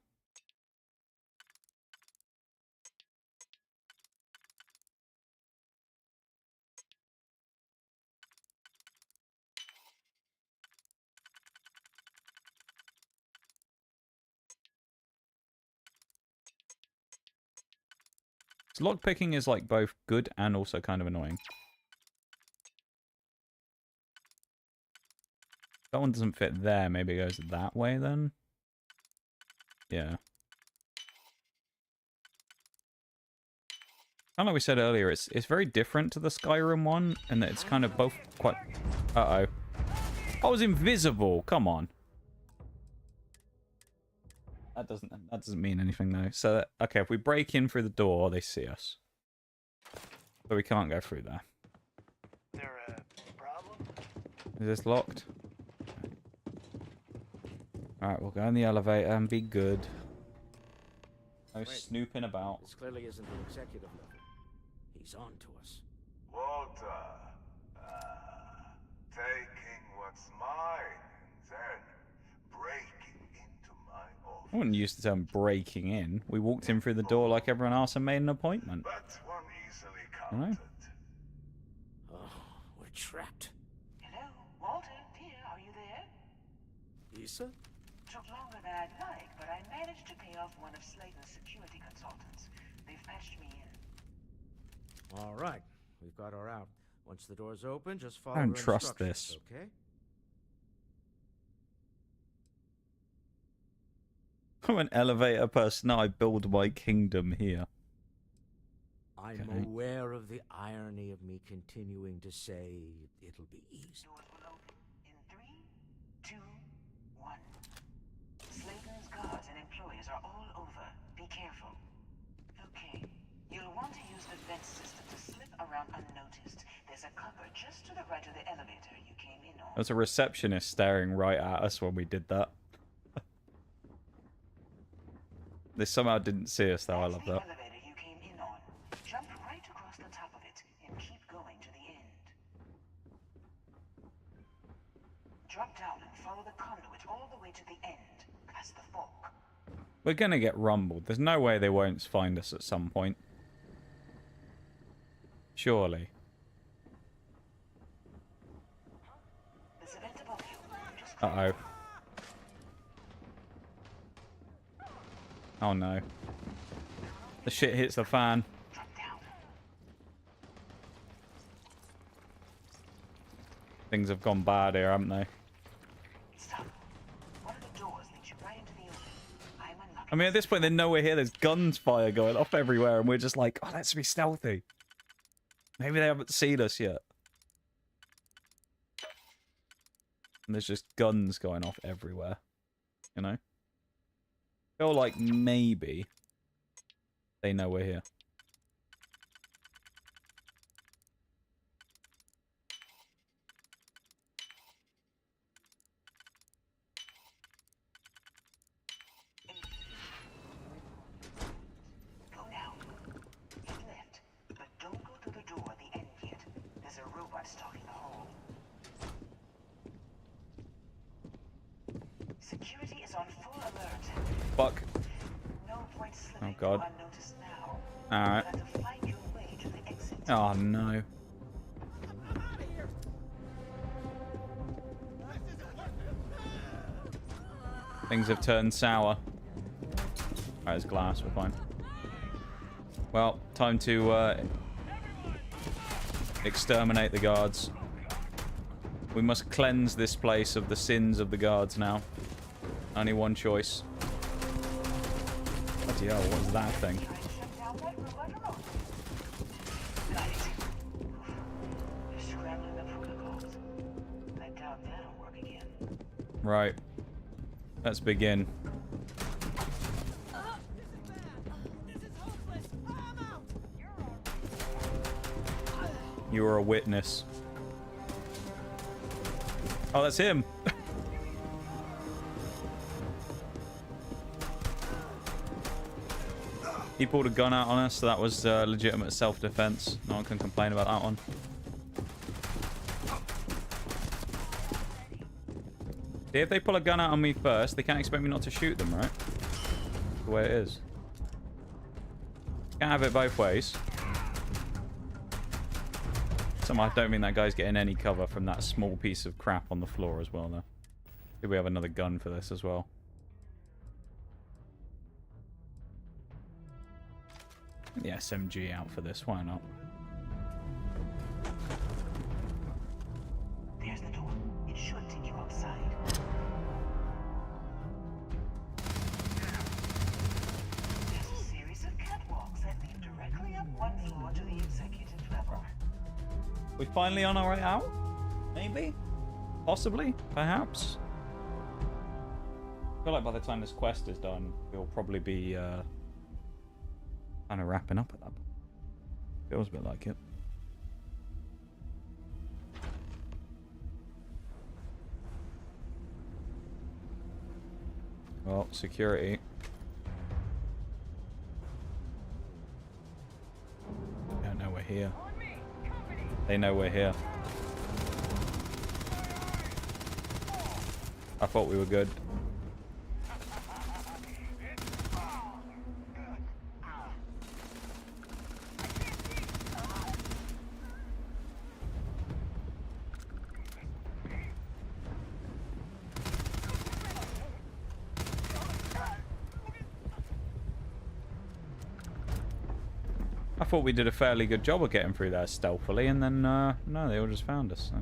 Speaker 1: So lockpicking is like both good and also kind of annoying. That one doesn't fit there. Maybe it goes that way then? Yeah. Kind of like we said earlier, it's very different to the Skyrim one, and that it's kind of both quite... Uh-oh. I was invisible. Come on. That doesn't mean anything though. So okay, if we break in through the door, they see us. But we can't go through there.
Speaker 16: There a problem?
Speaker 1: Is this locked? Alright, we'll go in the elevator and be good. No snooping about.
Speaker 13: This clearly isn't an executive level. He's on to us.
Speaker 16: Walter, taking what's mine and then breaking into my office.
Speaker 1: I wouldn't use the term breaking in. We walked in through the door like everyone else and made an appointment.
Speaker 16: But one easily
Speaker 1: You know?
Speaker 13: Oh, we're trapped.
Speaker 3: Hello, Walter, dear, are you there?
Speaker 13: Issa?
Speaker 3: Took longer than I'd like, but I managed to pay off one of Slayton's security consultants. They've patched me in.
Speaker 13: All right, we've got her out. Once the door's open, just follow
Speaker 1: I don't
Speaker 13: her
Speaker 1: trust
Speaker 13: instructions,
Speaker 1: this.
Speaker 13: okay?
Speaker 1: I'm an elevator person. I build my kingdom here.
Speaker 13: I'm
Speaker 1: Okay.
Speaker 13: aware of the irony of me continuing to say it'll be easy.
Speaker 3: Doors will open in 3, 2, 1. Slayton's guards and employees are all over. Be careful. Okay. You'll want to use the vent system to slip around unnoticed. There's a cupboard just to the right of the elevator you came in on.
Speaker 1: There's a receptionist staring right at us when we did that. They somehow didn't see us though. I love that.
Speaker 3: Elevator you came in on. Jump right across the top of it and keep going to the end. Drop down and follow the conduit all the way to the end, past the fork.
Speaker 1: We're gonna get rumbled. There's no way they won't find us at some point. Surely.
Speaker 3: There's a vent above you. Just
Speaker 1: Uh-oh. Oh no. The shit hits the fan. Things have gone bad here, haven't they?
Speaker 3: stop. One of the doors leads you right into the open. I'm unlocking.
Speaker 1: I mean, at this point, they're nowhere here. There's guns fire going off everywhere, and we're just like, oh, let's be stealthy. Maybe they haven't seen us yet. And there's just guns going off everywhere. You know? Feel like maybe they know we're here.
Speaker 3: Go now. Hit left, but don't go to the door at the end yet. There's a robot stalking the hall. Security is on full alert.
Speaker 1: Fuck.
Speaker 3: No point slipping
Speaker 1: Oh god.
Speaker 3: unnoticed now.
Speaker 1: Alright.
Speaker 3: You'll have to find your way to the exit.
Speaker 1: Oh no. Things have turned sour. Alright, there's glass, we're fine. Well, time to exterminate the guards. We must cleanse this place of the sins of the guards now. Only one choice. Bloody hell, what was that thing?
Speaker 3: Scrambling the protocols. I doubt that'll work again.
Speaker 1: Right. Let's begin. You are a witness. Oh, that's him. He pulled a gun out on us, so that was legitimate self-defense. No one can complain about that one. See, if they pull a gun out on me first, they can't expect me not to shoot them, right? That's the way it is. Can't have it both ways. Somehow I don't think that guy's getting any cover from that small piece of crap on the floor as well, though. Do we have another gun for this as well? The SMG out for this, why not?
Speaker 3: There's the door. It should take you outside. There's a series of catwalks that lead directly up one floor
Speaker 1: We finally on our way out? Maybe? Possibly? Perhaps? I feel like by the time this quest is done, we'll probably be kind of wrapping up at that point. Feels a bit like it. Well, security. They don't know we're here. They know we're here. I thought we were good. I thought we did a fairly good job of getting through there stealthily, and then, no, they all just found us. So.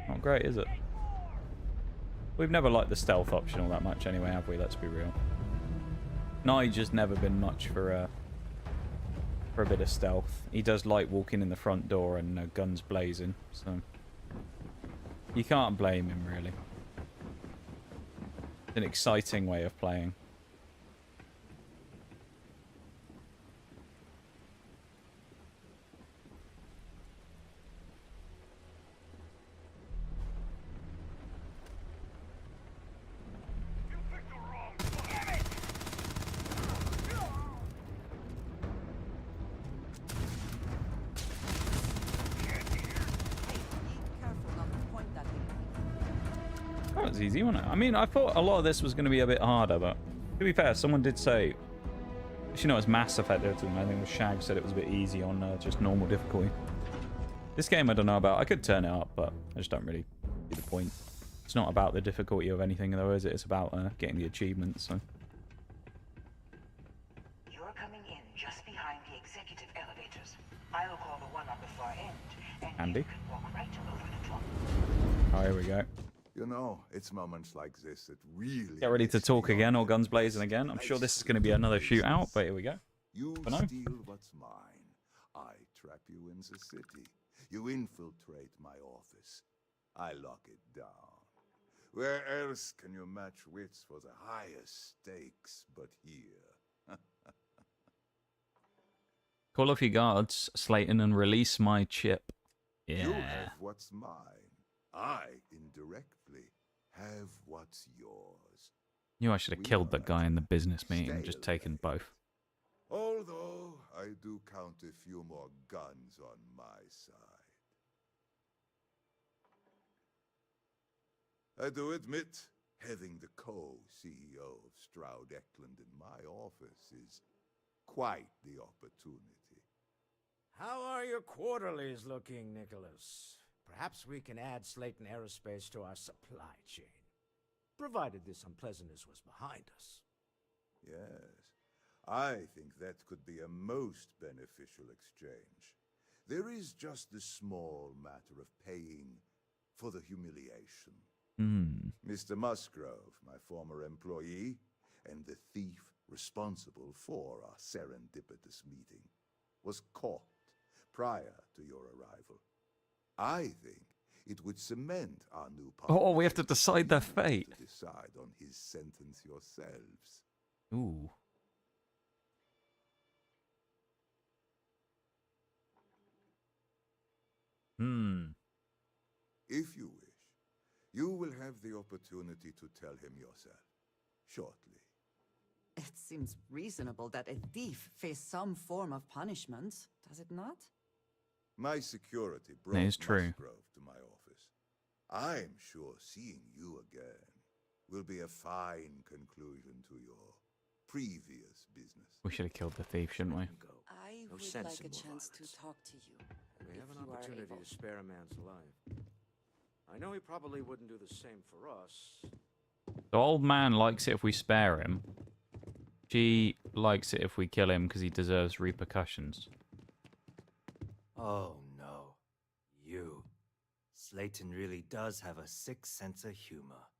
Speaker 1: Not great, is it? We've never liked the stealth option all that much anyway, have we? Let's be real. Nige has never been much for a bit of stealth. He does like walking in the front door and guns blazing, so... You can't blame him, really. It's an exciting way of playing. That was easy, wasn't it? I mean, I thought a lot of this was going to be a bit harder, but to be fair, someone did say, you know, it's Mass Effect. I think it was Shag said it was a bit easy on just normal difficulty. This game, I don't know about. I could turn it up, but I just don't really see the point. It's not about the difficulty of anything, though, is it? It's about getting the achievements. So.
Speaker 3: You're coming in just behind the executive elevators. I'll call the one on the far end, and
Speaker 1: Andy.
Speaker 3: you can walk right over the top.
Speaker 1: Oh, here we go.
Speaker 2: You know, it's moments like this that really...
Speaker 1: Get ready to talk again, all guns blazing again. I'm sure this is going to be another shootout, but here we go.
Speaker 2: You
Speaker 1: no.
Speaker 2: steal what's mine. I trap you in the city. You infiltrate my office. I lock it down. Where else can you match wits for the highest stakes but here?
Speaker 1: Call off your guards, Slayton, and release my chip. Yeah.
Speaker 2: You have what's mine. I, indirectly, have what's yours.
Speaker 1: Knew I should have killed that guy in the business meeting and just taken both.
Speaker 2: Although, I do count a few more guns on my side. I do admit, having the co-CEO of Stroud Eklund in my office is quite the opportunity.
Speaker 13: How are your quarterlies looking, Nicholas? Perhaps we can add Slayton Aerospace to our supply chain, provided this unpleasantness was behind us.
Speaker 2: Yes, I think that could be a most beneficial exchange. There is just the small matter of paying for the humiliation. Mr. Musgrove, my former employee, and the thief responsible for our serendipitous meeting, was caught prior to your arrival. I think it would cement our new partnership.
Speaker 1: Oh, we have to decide their fate.
Speaker 2: To decide on his sentence yourselves.
Speaker 1: Ooh.
Speaker 2: If you wish, you will have the opportunity to tell him yourself, shortly.
Speaker 18: It seems reasonable that a thief face some form of punishment, does it not?
Speaker 2: My security brought
Speaker 1: That is true.
Speaker 2: Musgrove to my office. I'm sure seeing you again will be a fine conclusion to your previous business.
Speaker 1: We should have killed the thief, shouldn't we?
Speaker 18: I
Speaker 13: No
Speaker 18: would
Speaker 13: sense
Speaker 18: like
Speaker 13: in
Speaker 18: a
Speaker 13: more
Speaker 18: chance
Speaker 13: violence.
Speaker 18: to talk to you.
Speaker 13: We have an
Speaker 18: if you are
Speaker 13: opportunity
Speaker 18: able.
Speaker 13: to spare a man's life. I know he probably wouldn't do the same for us.
Speaker 1: The old man likes it if we spare him. She likes it if we kill him because he deserves repercussions.
Speaker 9: Oh no. You. Slayton really does have a sick sense of humor.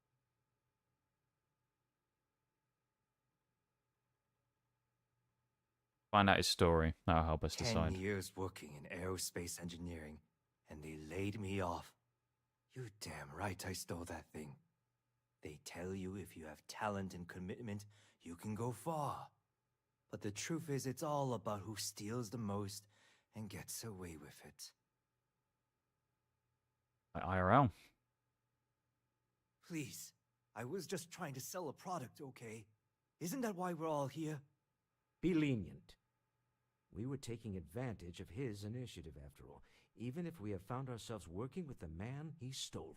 Speaker 1: Find out his story. That'll help us
Speaker 9: 10
Speaker 1: decide.
Speaker 9: years working in aerospace engineering, and they laid me off. You're damn right I stole that thing. They tell you if you have talent and commitment, you can go far. But the truth is, it's all about who steals the most and gets away with it.
Speaker 1: IRL.
Speaker 9: Please, I was just trying to sell a product, okay? Isn't that why we're all here?
Speaker 13: Be lenient. We were taking advantage of his initiative, after all, even if we have found ourselves working with the man he stole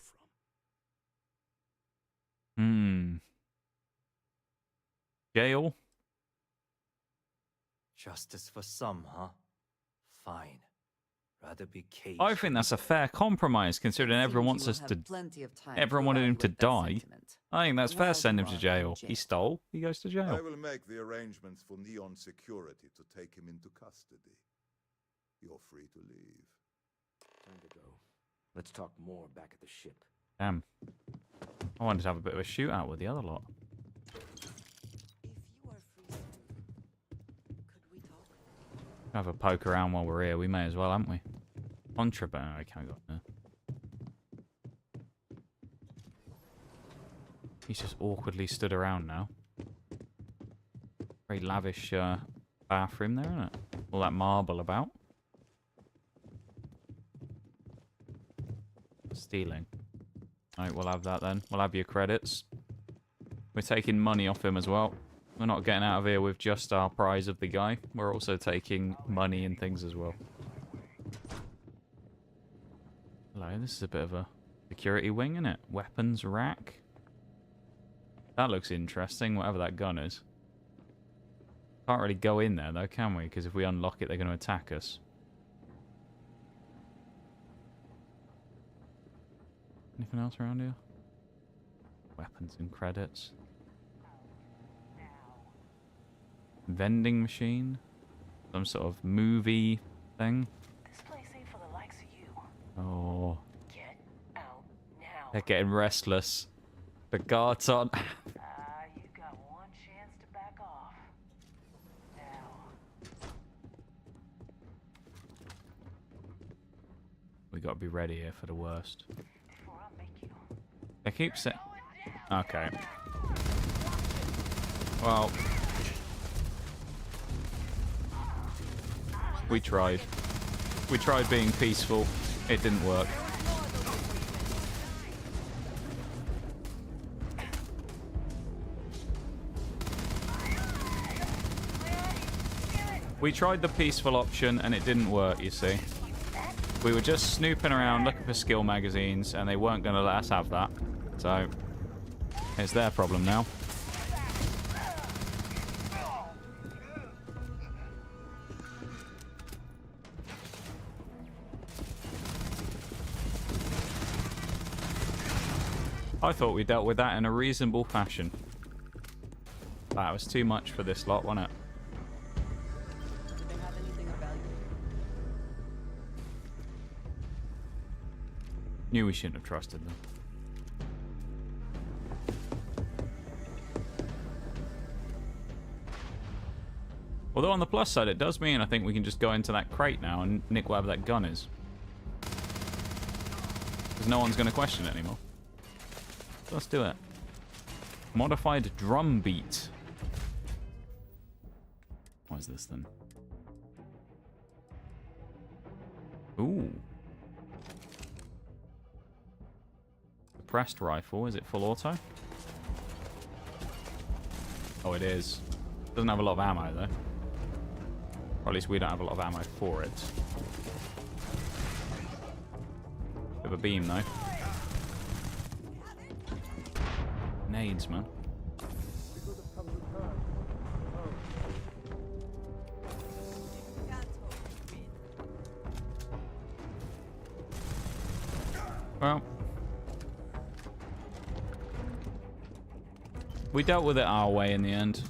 Speaker 13: from.
Speaker 1: Jail?
Speaker 9: Justice for some, huh? Fine. Rather be caged.
Speaker 1: I think that's a fair compromise, considering everyone wants us to. Everyone wanted him to die. I think that's fair. Send him to jail. He stole. He goes to
Speaker 2: I
Speaker 1: jail.
Speaker 2: will make the arrangements for Neon Security to take him into custody. You're free to leave.
Speaker 13: Time to go. Let's talk more back at the ship.
Speaker 1: Damn. I wanted to have a bit of a shootout with the other lot. Have a poke around while we're here. We may as well, haven't we? Contraband. I can't go there. He's just awkwardly stood around now. Very lavish bathroom there, isn't it? All that marble about. Stealing. Alright, we'll have that then. We'll have your credits. We're taking money off him as well. We're not getting out of here with just our prize of the guy. We're also taking money and things as well. Hello, this is a bit of a security wing, isn't it? Weapons rack. That looks interesting, whatever that gun is. Can't really go in there though, can we? Because if we unlock it, they're going to attack us. Anything else around here? Weapons and credits. Vending machine. Some sort of movie thing.
Speaker 3: This place ain't for the likes of you.
Speaker 1: Oh.
Speaker 3: Get out now.
Speaker 1: They're getting restless. The guard's on.
Speaker 3: You got one chance to back off. Now.
Speaker 1: We got to be ready here for the worst. They keep saying... Okay. Well... We tried. We tried being peaceful. It didn't work. We tried the peaceful option and it didn't work, you see. We were just snooping around looking for skill magazines and they weren't going to let us have that. So, it's their problem now. I thought we dealt with that in a reasonable fashion. That was too much for this lot, wasn't it? Knew we shouldn't have trusted them. Although on the plus side, it does mean I think we can just go into that crate now and nick whatever that gun is. Because no one's going to question it anymore. So let's do it. Modified drum beat. What is this then? Ooh. Suppressed rifle. Is it full auto? Oh, it is. Doesn't have a lot of ammo though. Or at least we don't have a lot of ammo for it. Bit of a beam though. Nades, man. Well, we dealt with it our way in the end.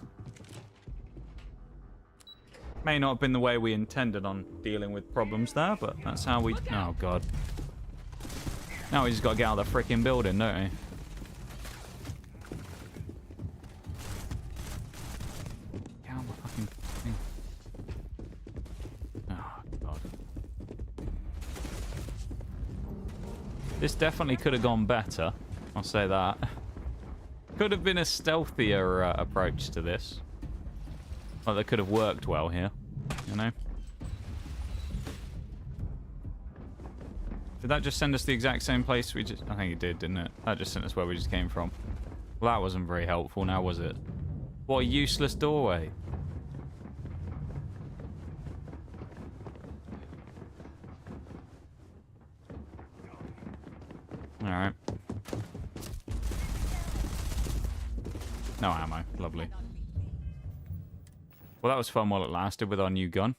Speaker 1: May not have been the way we intended on dealing with problems there, but that's how we... Oh, God. Now we just got to get out of the freaking building, don't we? Get out of the fucking thing. Oh, God. This definitely could have gone better. I'll say that. Could have been a stealthier approach to this. Well, that could have worked well here, you know? Did that just send us the exact same place we just... I think it did, didn't it? That just sent us where we just came from. Well, that wasn't very helpful, now was it? What a useless doorway. Alright. No ammo. Lovely. Well, that was fun while it lasted with our new gun.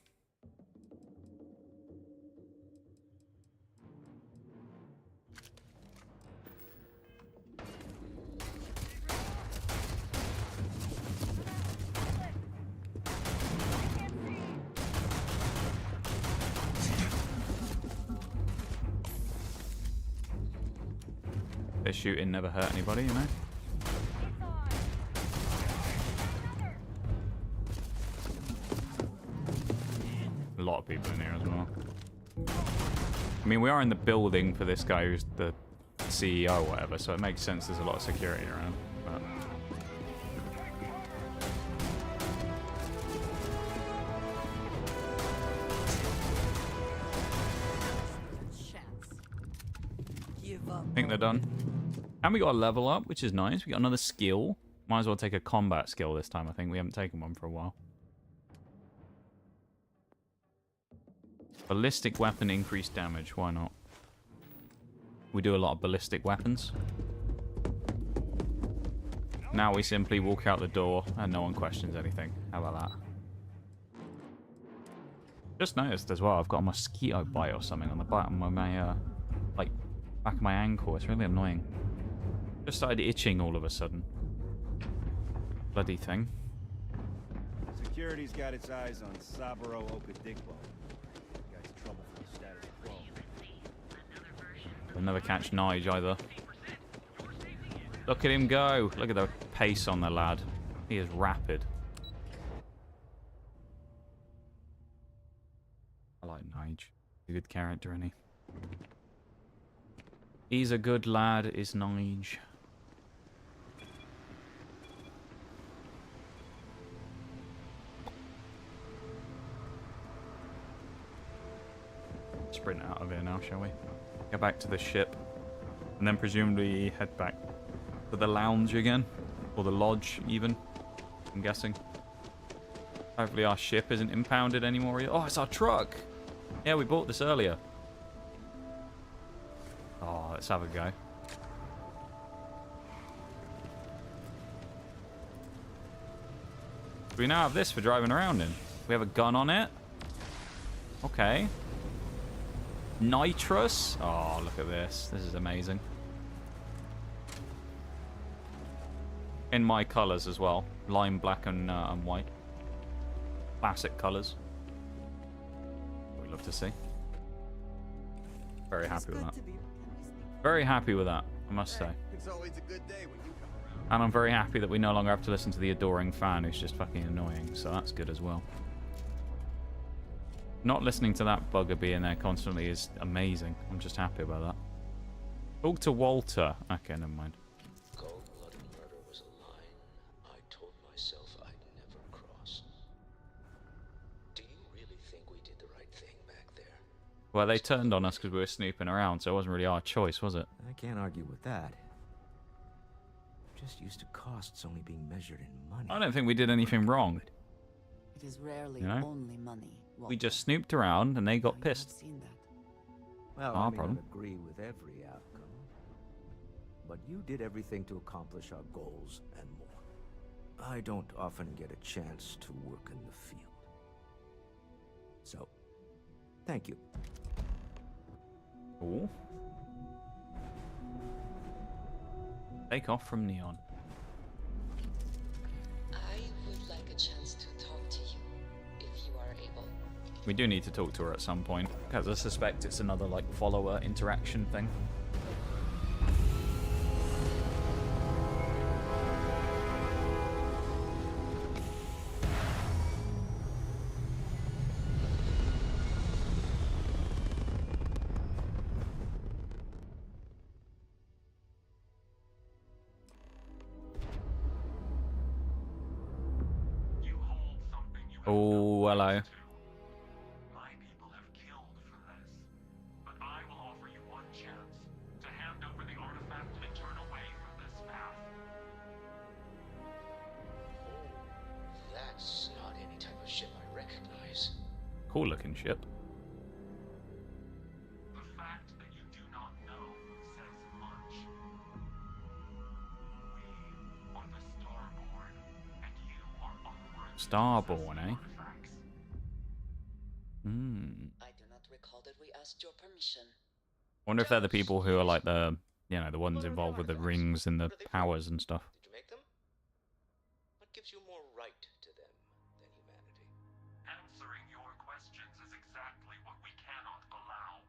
Speaker 1: Their shooting never hurt anybody, you know? A lot of people in here as well. I mean, we are in the building for this guy who's the CEO or whatever, so it makes sense there's a lot of security around. But... I think they're done. And we got a level up, which is nice. We got another skill. Might as well take a combat skill this time, I think. We haven't taken one for a while. Ballistic weapon increased damage. Why not? We do a lot of ballistic weapons. Now we simply walk out the door and no one questions anything. How about that? Just noticed as well, I've got a mosquito bite or something on the bottom of my, like, back of my ankle. It's really annoying. Just started itching all of a sudden. Bloody thing.
Speaker 6: Security's got its eyes on Saburo Okadigbo. Guy's trouble for the status quo.
Speaker 1: They'll never catch Nige either. Look at him go. Look at the pace on the lad. He is rapid. I like Nige. He's a good character, isn't he? He's a good lad, is Nige. Sprint out of here now, shall we? Go back to the ship. And then presumably head back to the lounge again. Or the lodge, even. I'm guessing. Hopefully our ship isn't impounded anymore. Oh, it's our truck! Yeah, we bought this earlier. Oh, let's have a go. We now have this for driving around in. We have a gun on it. Okay. Nitrous. Oh, look at this. This is amazing. In my colours as well. Lime black and white. Classic colours. We'd love to see. Very happy with that. Very happy with that, I must say.
Speaker 10: It's always a good day when you come around.
Speaker 1: And I'm very happy that we no longer have to listen to the adoring fan who's just fucking annoying, so that's good as well. Not listening to that bugger being there constantly is amazing. I'm just happy about that. Talk to Walter. Okay, never mind.
Speaker 4: Cold-blooded murder was a line I told myself I'd never cross. Do you really think we did the right thing back there?
Speaker 1: Well, they turned on us because we were snooping around, so it wasn't really our choice, was it?
Speaker 13: I can't argue with that. I'm just used to costs only being measured in money.
Speaker 1: I don't think we did anything wrong.
Speaker 18: It is rarely
Speaker 1: You know?
Speaker 18: only money.
Speaker 1: We just snooped around and they got pissed.
Speaker 18: Seen that.
Speaker 13: Well,
Speaker 1: Our
Speaker 13: I may
Speaker 1: problem.
Speaker 13: not agree with every outcome, but you did everything to accomplish our goals and more. I don't often get a chance to work in the field. So, thank you.
Speaker 1: Ooh. Take off from Neon.
Speaker 4: I would like a chance to talk to you, if you are able.
Speaker 1: We do need to talk to her at some point, because I suspect it's another, like, follower interaction thing. Oh, hello.
Speaker 16: My people have killed for less, but I will offer you one chance to hand over the artifact and turn away from this path.
Speaker 4: That's not any type of ship I recognize.
Speaker 1: Cool looking ship.
Speaker 16: The fact that you do not know says much. We are the Starborn, and you are unworthy.
Speaker 1: Starborn, eh? Hmm.
Speaker 11: I do not recall that we asked your permission.
Speaker 1: Wonder if they're the people who are like the, you know, the ones involved with the rings and the powers and stuff.
Speaker 4: Did you make them? What gives you more right to them than humanity?
Speaker 16: Answering your questions is exactly what we cannot allow.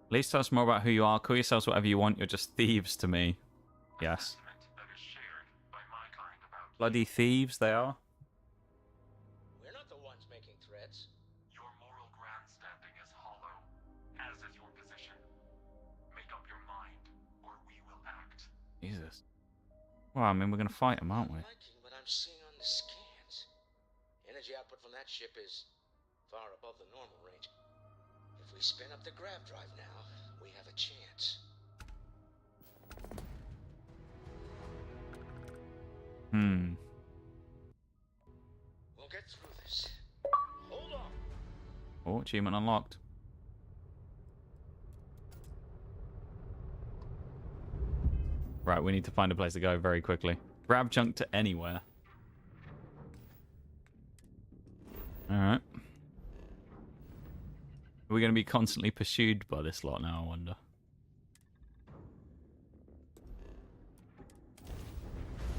Speaker 1: At least tell us more about who you are. Call yourselves whatever you want. You're just thieves to me. Yes.
Speaker 16: That is shared by my kind about
Speaker 1: Bloody thieves they are.
Speaker 4: We're not the ones making threats.
Speaker 16: your moral grandstanding is hollow, as is your position. Make up your mind, or we will act.
Speaker 1: Jesus. Well, I mean, we're going to fight them, aren't we?
Speaker 4: Liking what I'm seeing on the scans. Energy output from that ship is far above the normal range. If we spin up the grav drive now, we have a chance.
Speaker 1: Hmm.
Speaker 4: We'll get through this. Hold on.
Speaker 1: Oh, achievement unlocked. Right, we need to find a place to go very quickly. Grab junk to anywhere. Alright. Are we going to be constantly pursued by this lot now, I wonder?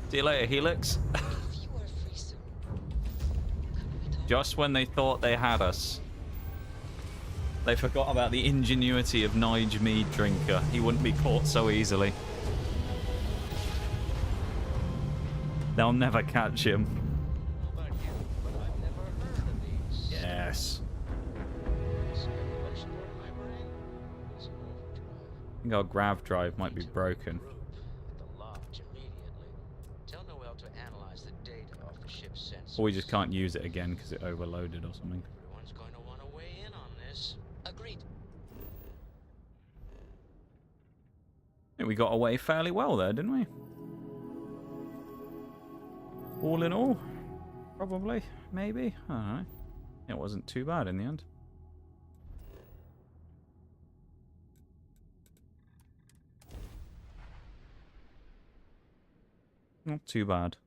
Speaker 1: See you later, Helix. Just when they thought they had us, they forgot about the ingenuity of Nige Mead Drinker. He wouldn't be caught so easily. They'll never catch him. Yes. I think our grav drive might be broken. Or we just can't use it again because it overloaded or something.
Speaker 4: Everyone's going to want to weigh in on this. Agreed.
Speaker 1: I think we got away fairly well there, didn't we? All in all, probably, maybe. I don't know. It wasn't too bad in the end. Not too bad.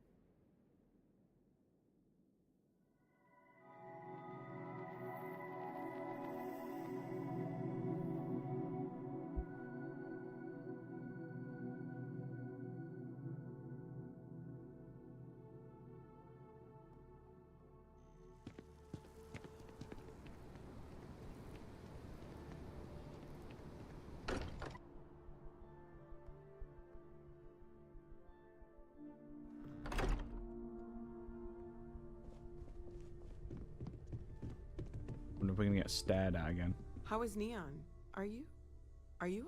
Speaker 1: Wonder if we're gonna get stared at again.
Speaker 20: How is Neon? Are you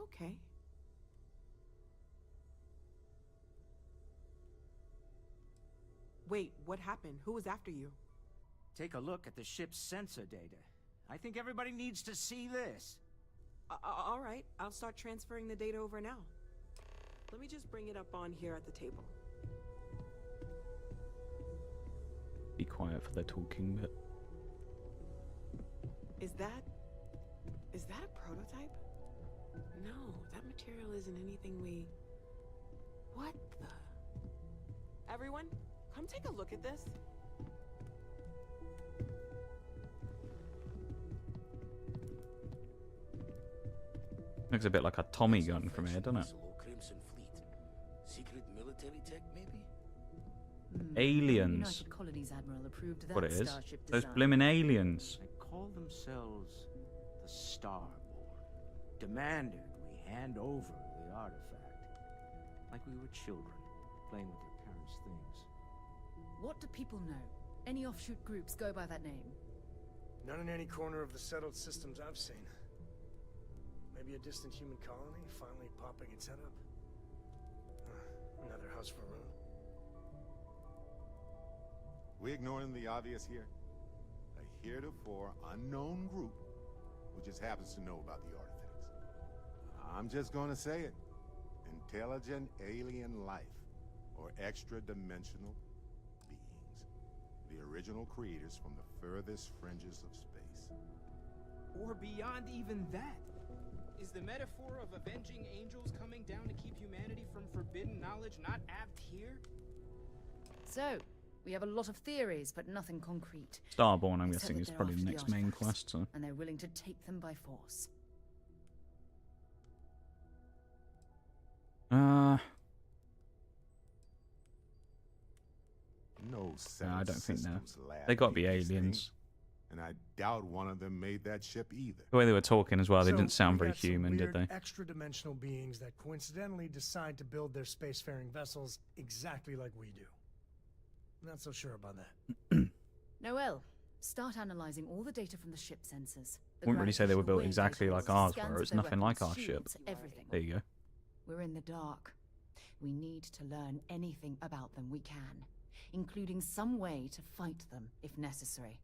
Speaker 20: okay? Wait, what happened? Who was after you?
Speaker 7: Take a look at the ship's sensor data. I think everybody needs to see this.
Speaker 20: All right, I'll start transferring the data over now. Let me just bring it up on here at the table.
Speaker 1: Be quiet for the talking bit.
Speaker 20: Is that a prototype? No, that material isn't anything we... What the... Everyone, come take a look at this.
Speaker 1: Looks a bit like a Tommy gun from here, doesn't it?
Speaker 17: Crimson Fleet. Secret military tech, maybe?
Speaker 1: Aliens.
Speaker 22: United Colonies Admiral approved that
Speaker 1: What it is?
Speaker 22: starship
Speaker 1: Those
Speaker 22: design.
Speaker 1: blimmin' aliens.
Speaker 7: They call themselves the Starborn. Demanded we hand over the artifact. Like we were children, playing with their parents' things.
Speaker 22: What do people know? Any offshoot groups go by that name?
Speaker 23: None in any corner of the settled systems I've seen. Maybe a distant human colony finally popping its head up. Another house for Rune.
Speaker 8: We ignoring the obvious here? A heretofore unknown group who just happens to know about the artifacts. I'm just gonna say it. Intelligent alien life, or extra-dimensional beings. The original creators from the furthest fringes of space.
Speaker 12: Or beyond even that. Is the metaphor of avenging angels coming down to keep humanity from forbidden knowledge not apt here?
Speaker 22: So, we have a lot of theories, but nothing concrete.
Speaker 1: Starborn, I'm
Speaker 22: Except
Speaker 1: guessing,
Speaker 22: that
Speaker 1: is
Speaker 22: they're
Speaker 1: probably the
Speaker 22: after the
Speaker 1: next main
Speaker 22: artifacts,
Speaker 1: quest. So.
Speaker 22: And they're willing to take them by force.
Speaker 8: No,
Speaker 1: I don't think they're.
Speaker 8: systems lab
Speaker 1: They got to be
Speaker 8: made these
Speaker 1: aliens.
Speaker 8: things, and I doubt one of them made that ship either.
Speaker 1: The way they were talking as well, they
Speaker 23: So,
Speaker 1: didn't sound
Speaker 23: we
Speaker 1: very
Speaker 23: got some
Speaker 1: human, did
Speaker 23: weird
Speaker 1: they?
Speaker 23: extra-dimensional beings that coincidentally decide to build their spacefaring vessels exactly like we do. Not so sure about that.
Speaker 22: Noel, start analyzing all the data from the ship sensors. The
Speaker 1: Wouldn't really say they were built
Speaker 22: gravitational
Speaker 1: exactly
Speaker 22: wave
Speaker 1: like
Speaker 22: tables,
Speaker 1: ours,
Speaker 22: scans
Speaker 1: where
Speaker 22: of
Speaker 1: it's
Speaker 22: their
Speaker 1: nothing like our
Speaker 22: weapons,
Speaker 1: ship.
Speaker 22: shields, everything.
Speaker 1: There you go.
Speaker 22: We're in the dark. We need to learn anything about them we can, including some way to fight them if necessary.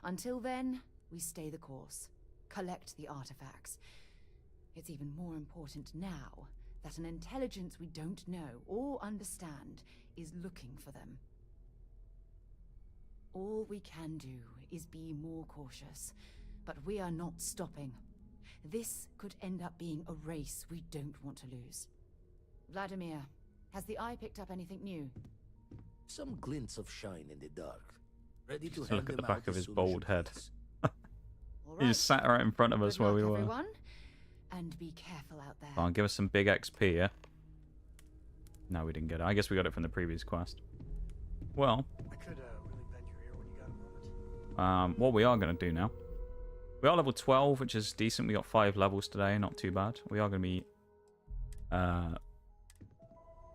Speaker 22: Until then, we stay the course, collect the artifacts. It's even more important now that an intelligence we don't know or understand is looking for them. All we can do is be more cautious, but we are not stopping. This could end up being a race we don't want to lose. Vladimir, has the Eye picked up anything new?
Speaker 17: Some glints of shine in the dark. Ready to
Speaker 1: Just
Speaker 17: hand
Speaker 1: look at
Speaker 17: them
Speaker 1: the
Speaker 17: out
Speaker 1: back of
Speaker 17: as
Speaker 1: his
Speaker 17: soon as
Speaker 1: bald
Speaker 17: you
Speaker 1: head.
Speaker 17: please.
Speaker 1: He just sat right in front of us
Speaker 22: Good
Speaker 1: where
Speaker 22: luck,
Speaker 1: we were.
Speaker 22: everyone, and be careful out there.
Speaker 1: Come on, give us some big XP, yeah? No, we didn't get it. I guess we got it from the previous quest. Well,
Speaker 23: I could really bend your ear when you got a moment.
Speaker 1: what we are going to do now. We are level 12, which is decent. We got 5 levels today, not too bad. We are going to be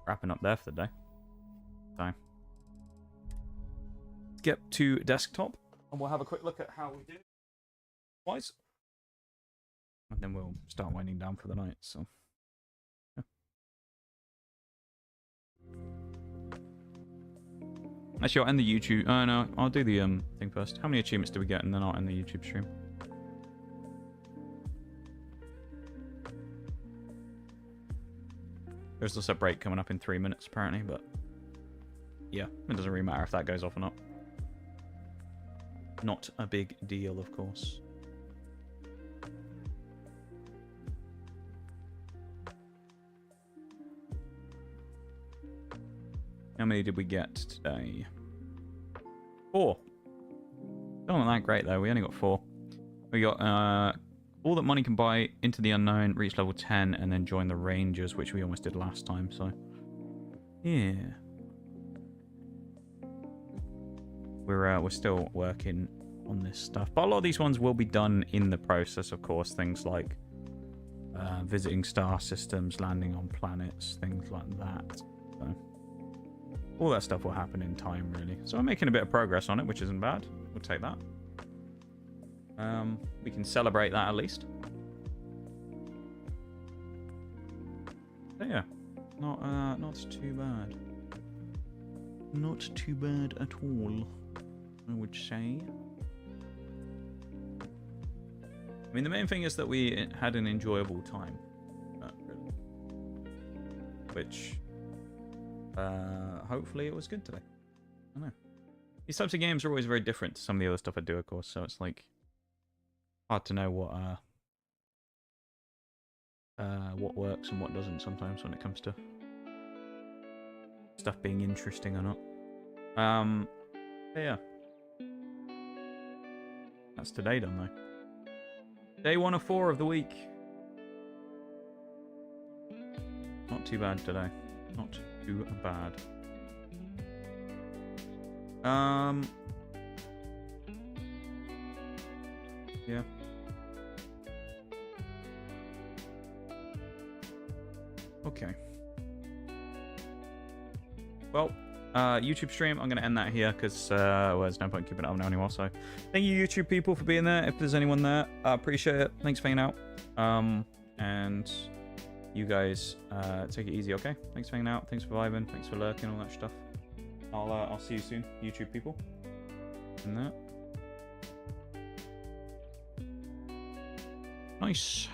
Speaker 1: wrapping up there for the day. So, get to desktop, and we'll have a quick look at how we did. Twice. And then we'll start winding down for the night, so. Yeah. Actually, I'll end the YouTube. No, I'll do the thing first. How many achievements do we get, and then I'll end the YouTube stream. There's also a break coming up in 3 minutes, apparently, but yeah, it doesn't really matter if that goes off or not. Not a big deal, of course. How many did we get today? 4. Still not that great, though. We only got 4. We got all that money can buy, Into the Unknown, reach level 10, and then join the Rangers, which we almost did last time, so... yeah. We're still working on this stuff. But a lot of these ones will be done in the process, of course. Things like visiting star systems, landing on planets, things like that. So, all that stuff will happen in time, really. So I'm making a bit of progress on it, which isn't bad. We'll take that. We can celebrate that at least. So yeah, not too bad. Not too bad at all, I would say. I mean, the main thing is that we had an enjoyable time, really. Which, hopefully it was good today. I don't know. These types of games are always very different to some of the other stuff I do, of course, so it's like hard to know what works and what doesn't sometimes when it comes to stuff being interesting or not. But yeah. That's today done, though. Day 1 of 4 of the week. Not too bad today. Not too bad. Yeah. Okay. Well, YouTube stream, I'm going to end that here because well, there's no point keeping it up now anymore. So thank you, YouTube people, for being there. If there's anyone there, I appreciate it. Thanks for hanging out. And you guys take it easy, okay? Thanks for hanging out. Thanks for vibing. Thanks for lurking, all that stuff. I'll see you soon, YouTube people. And that. Nice.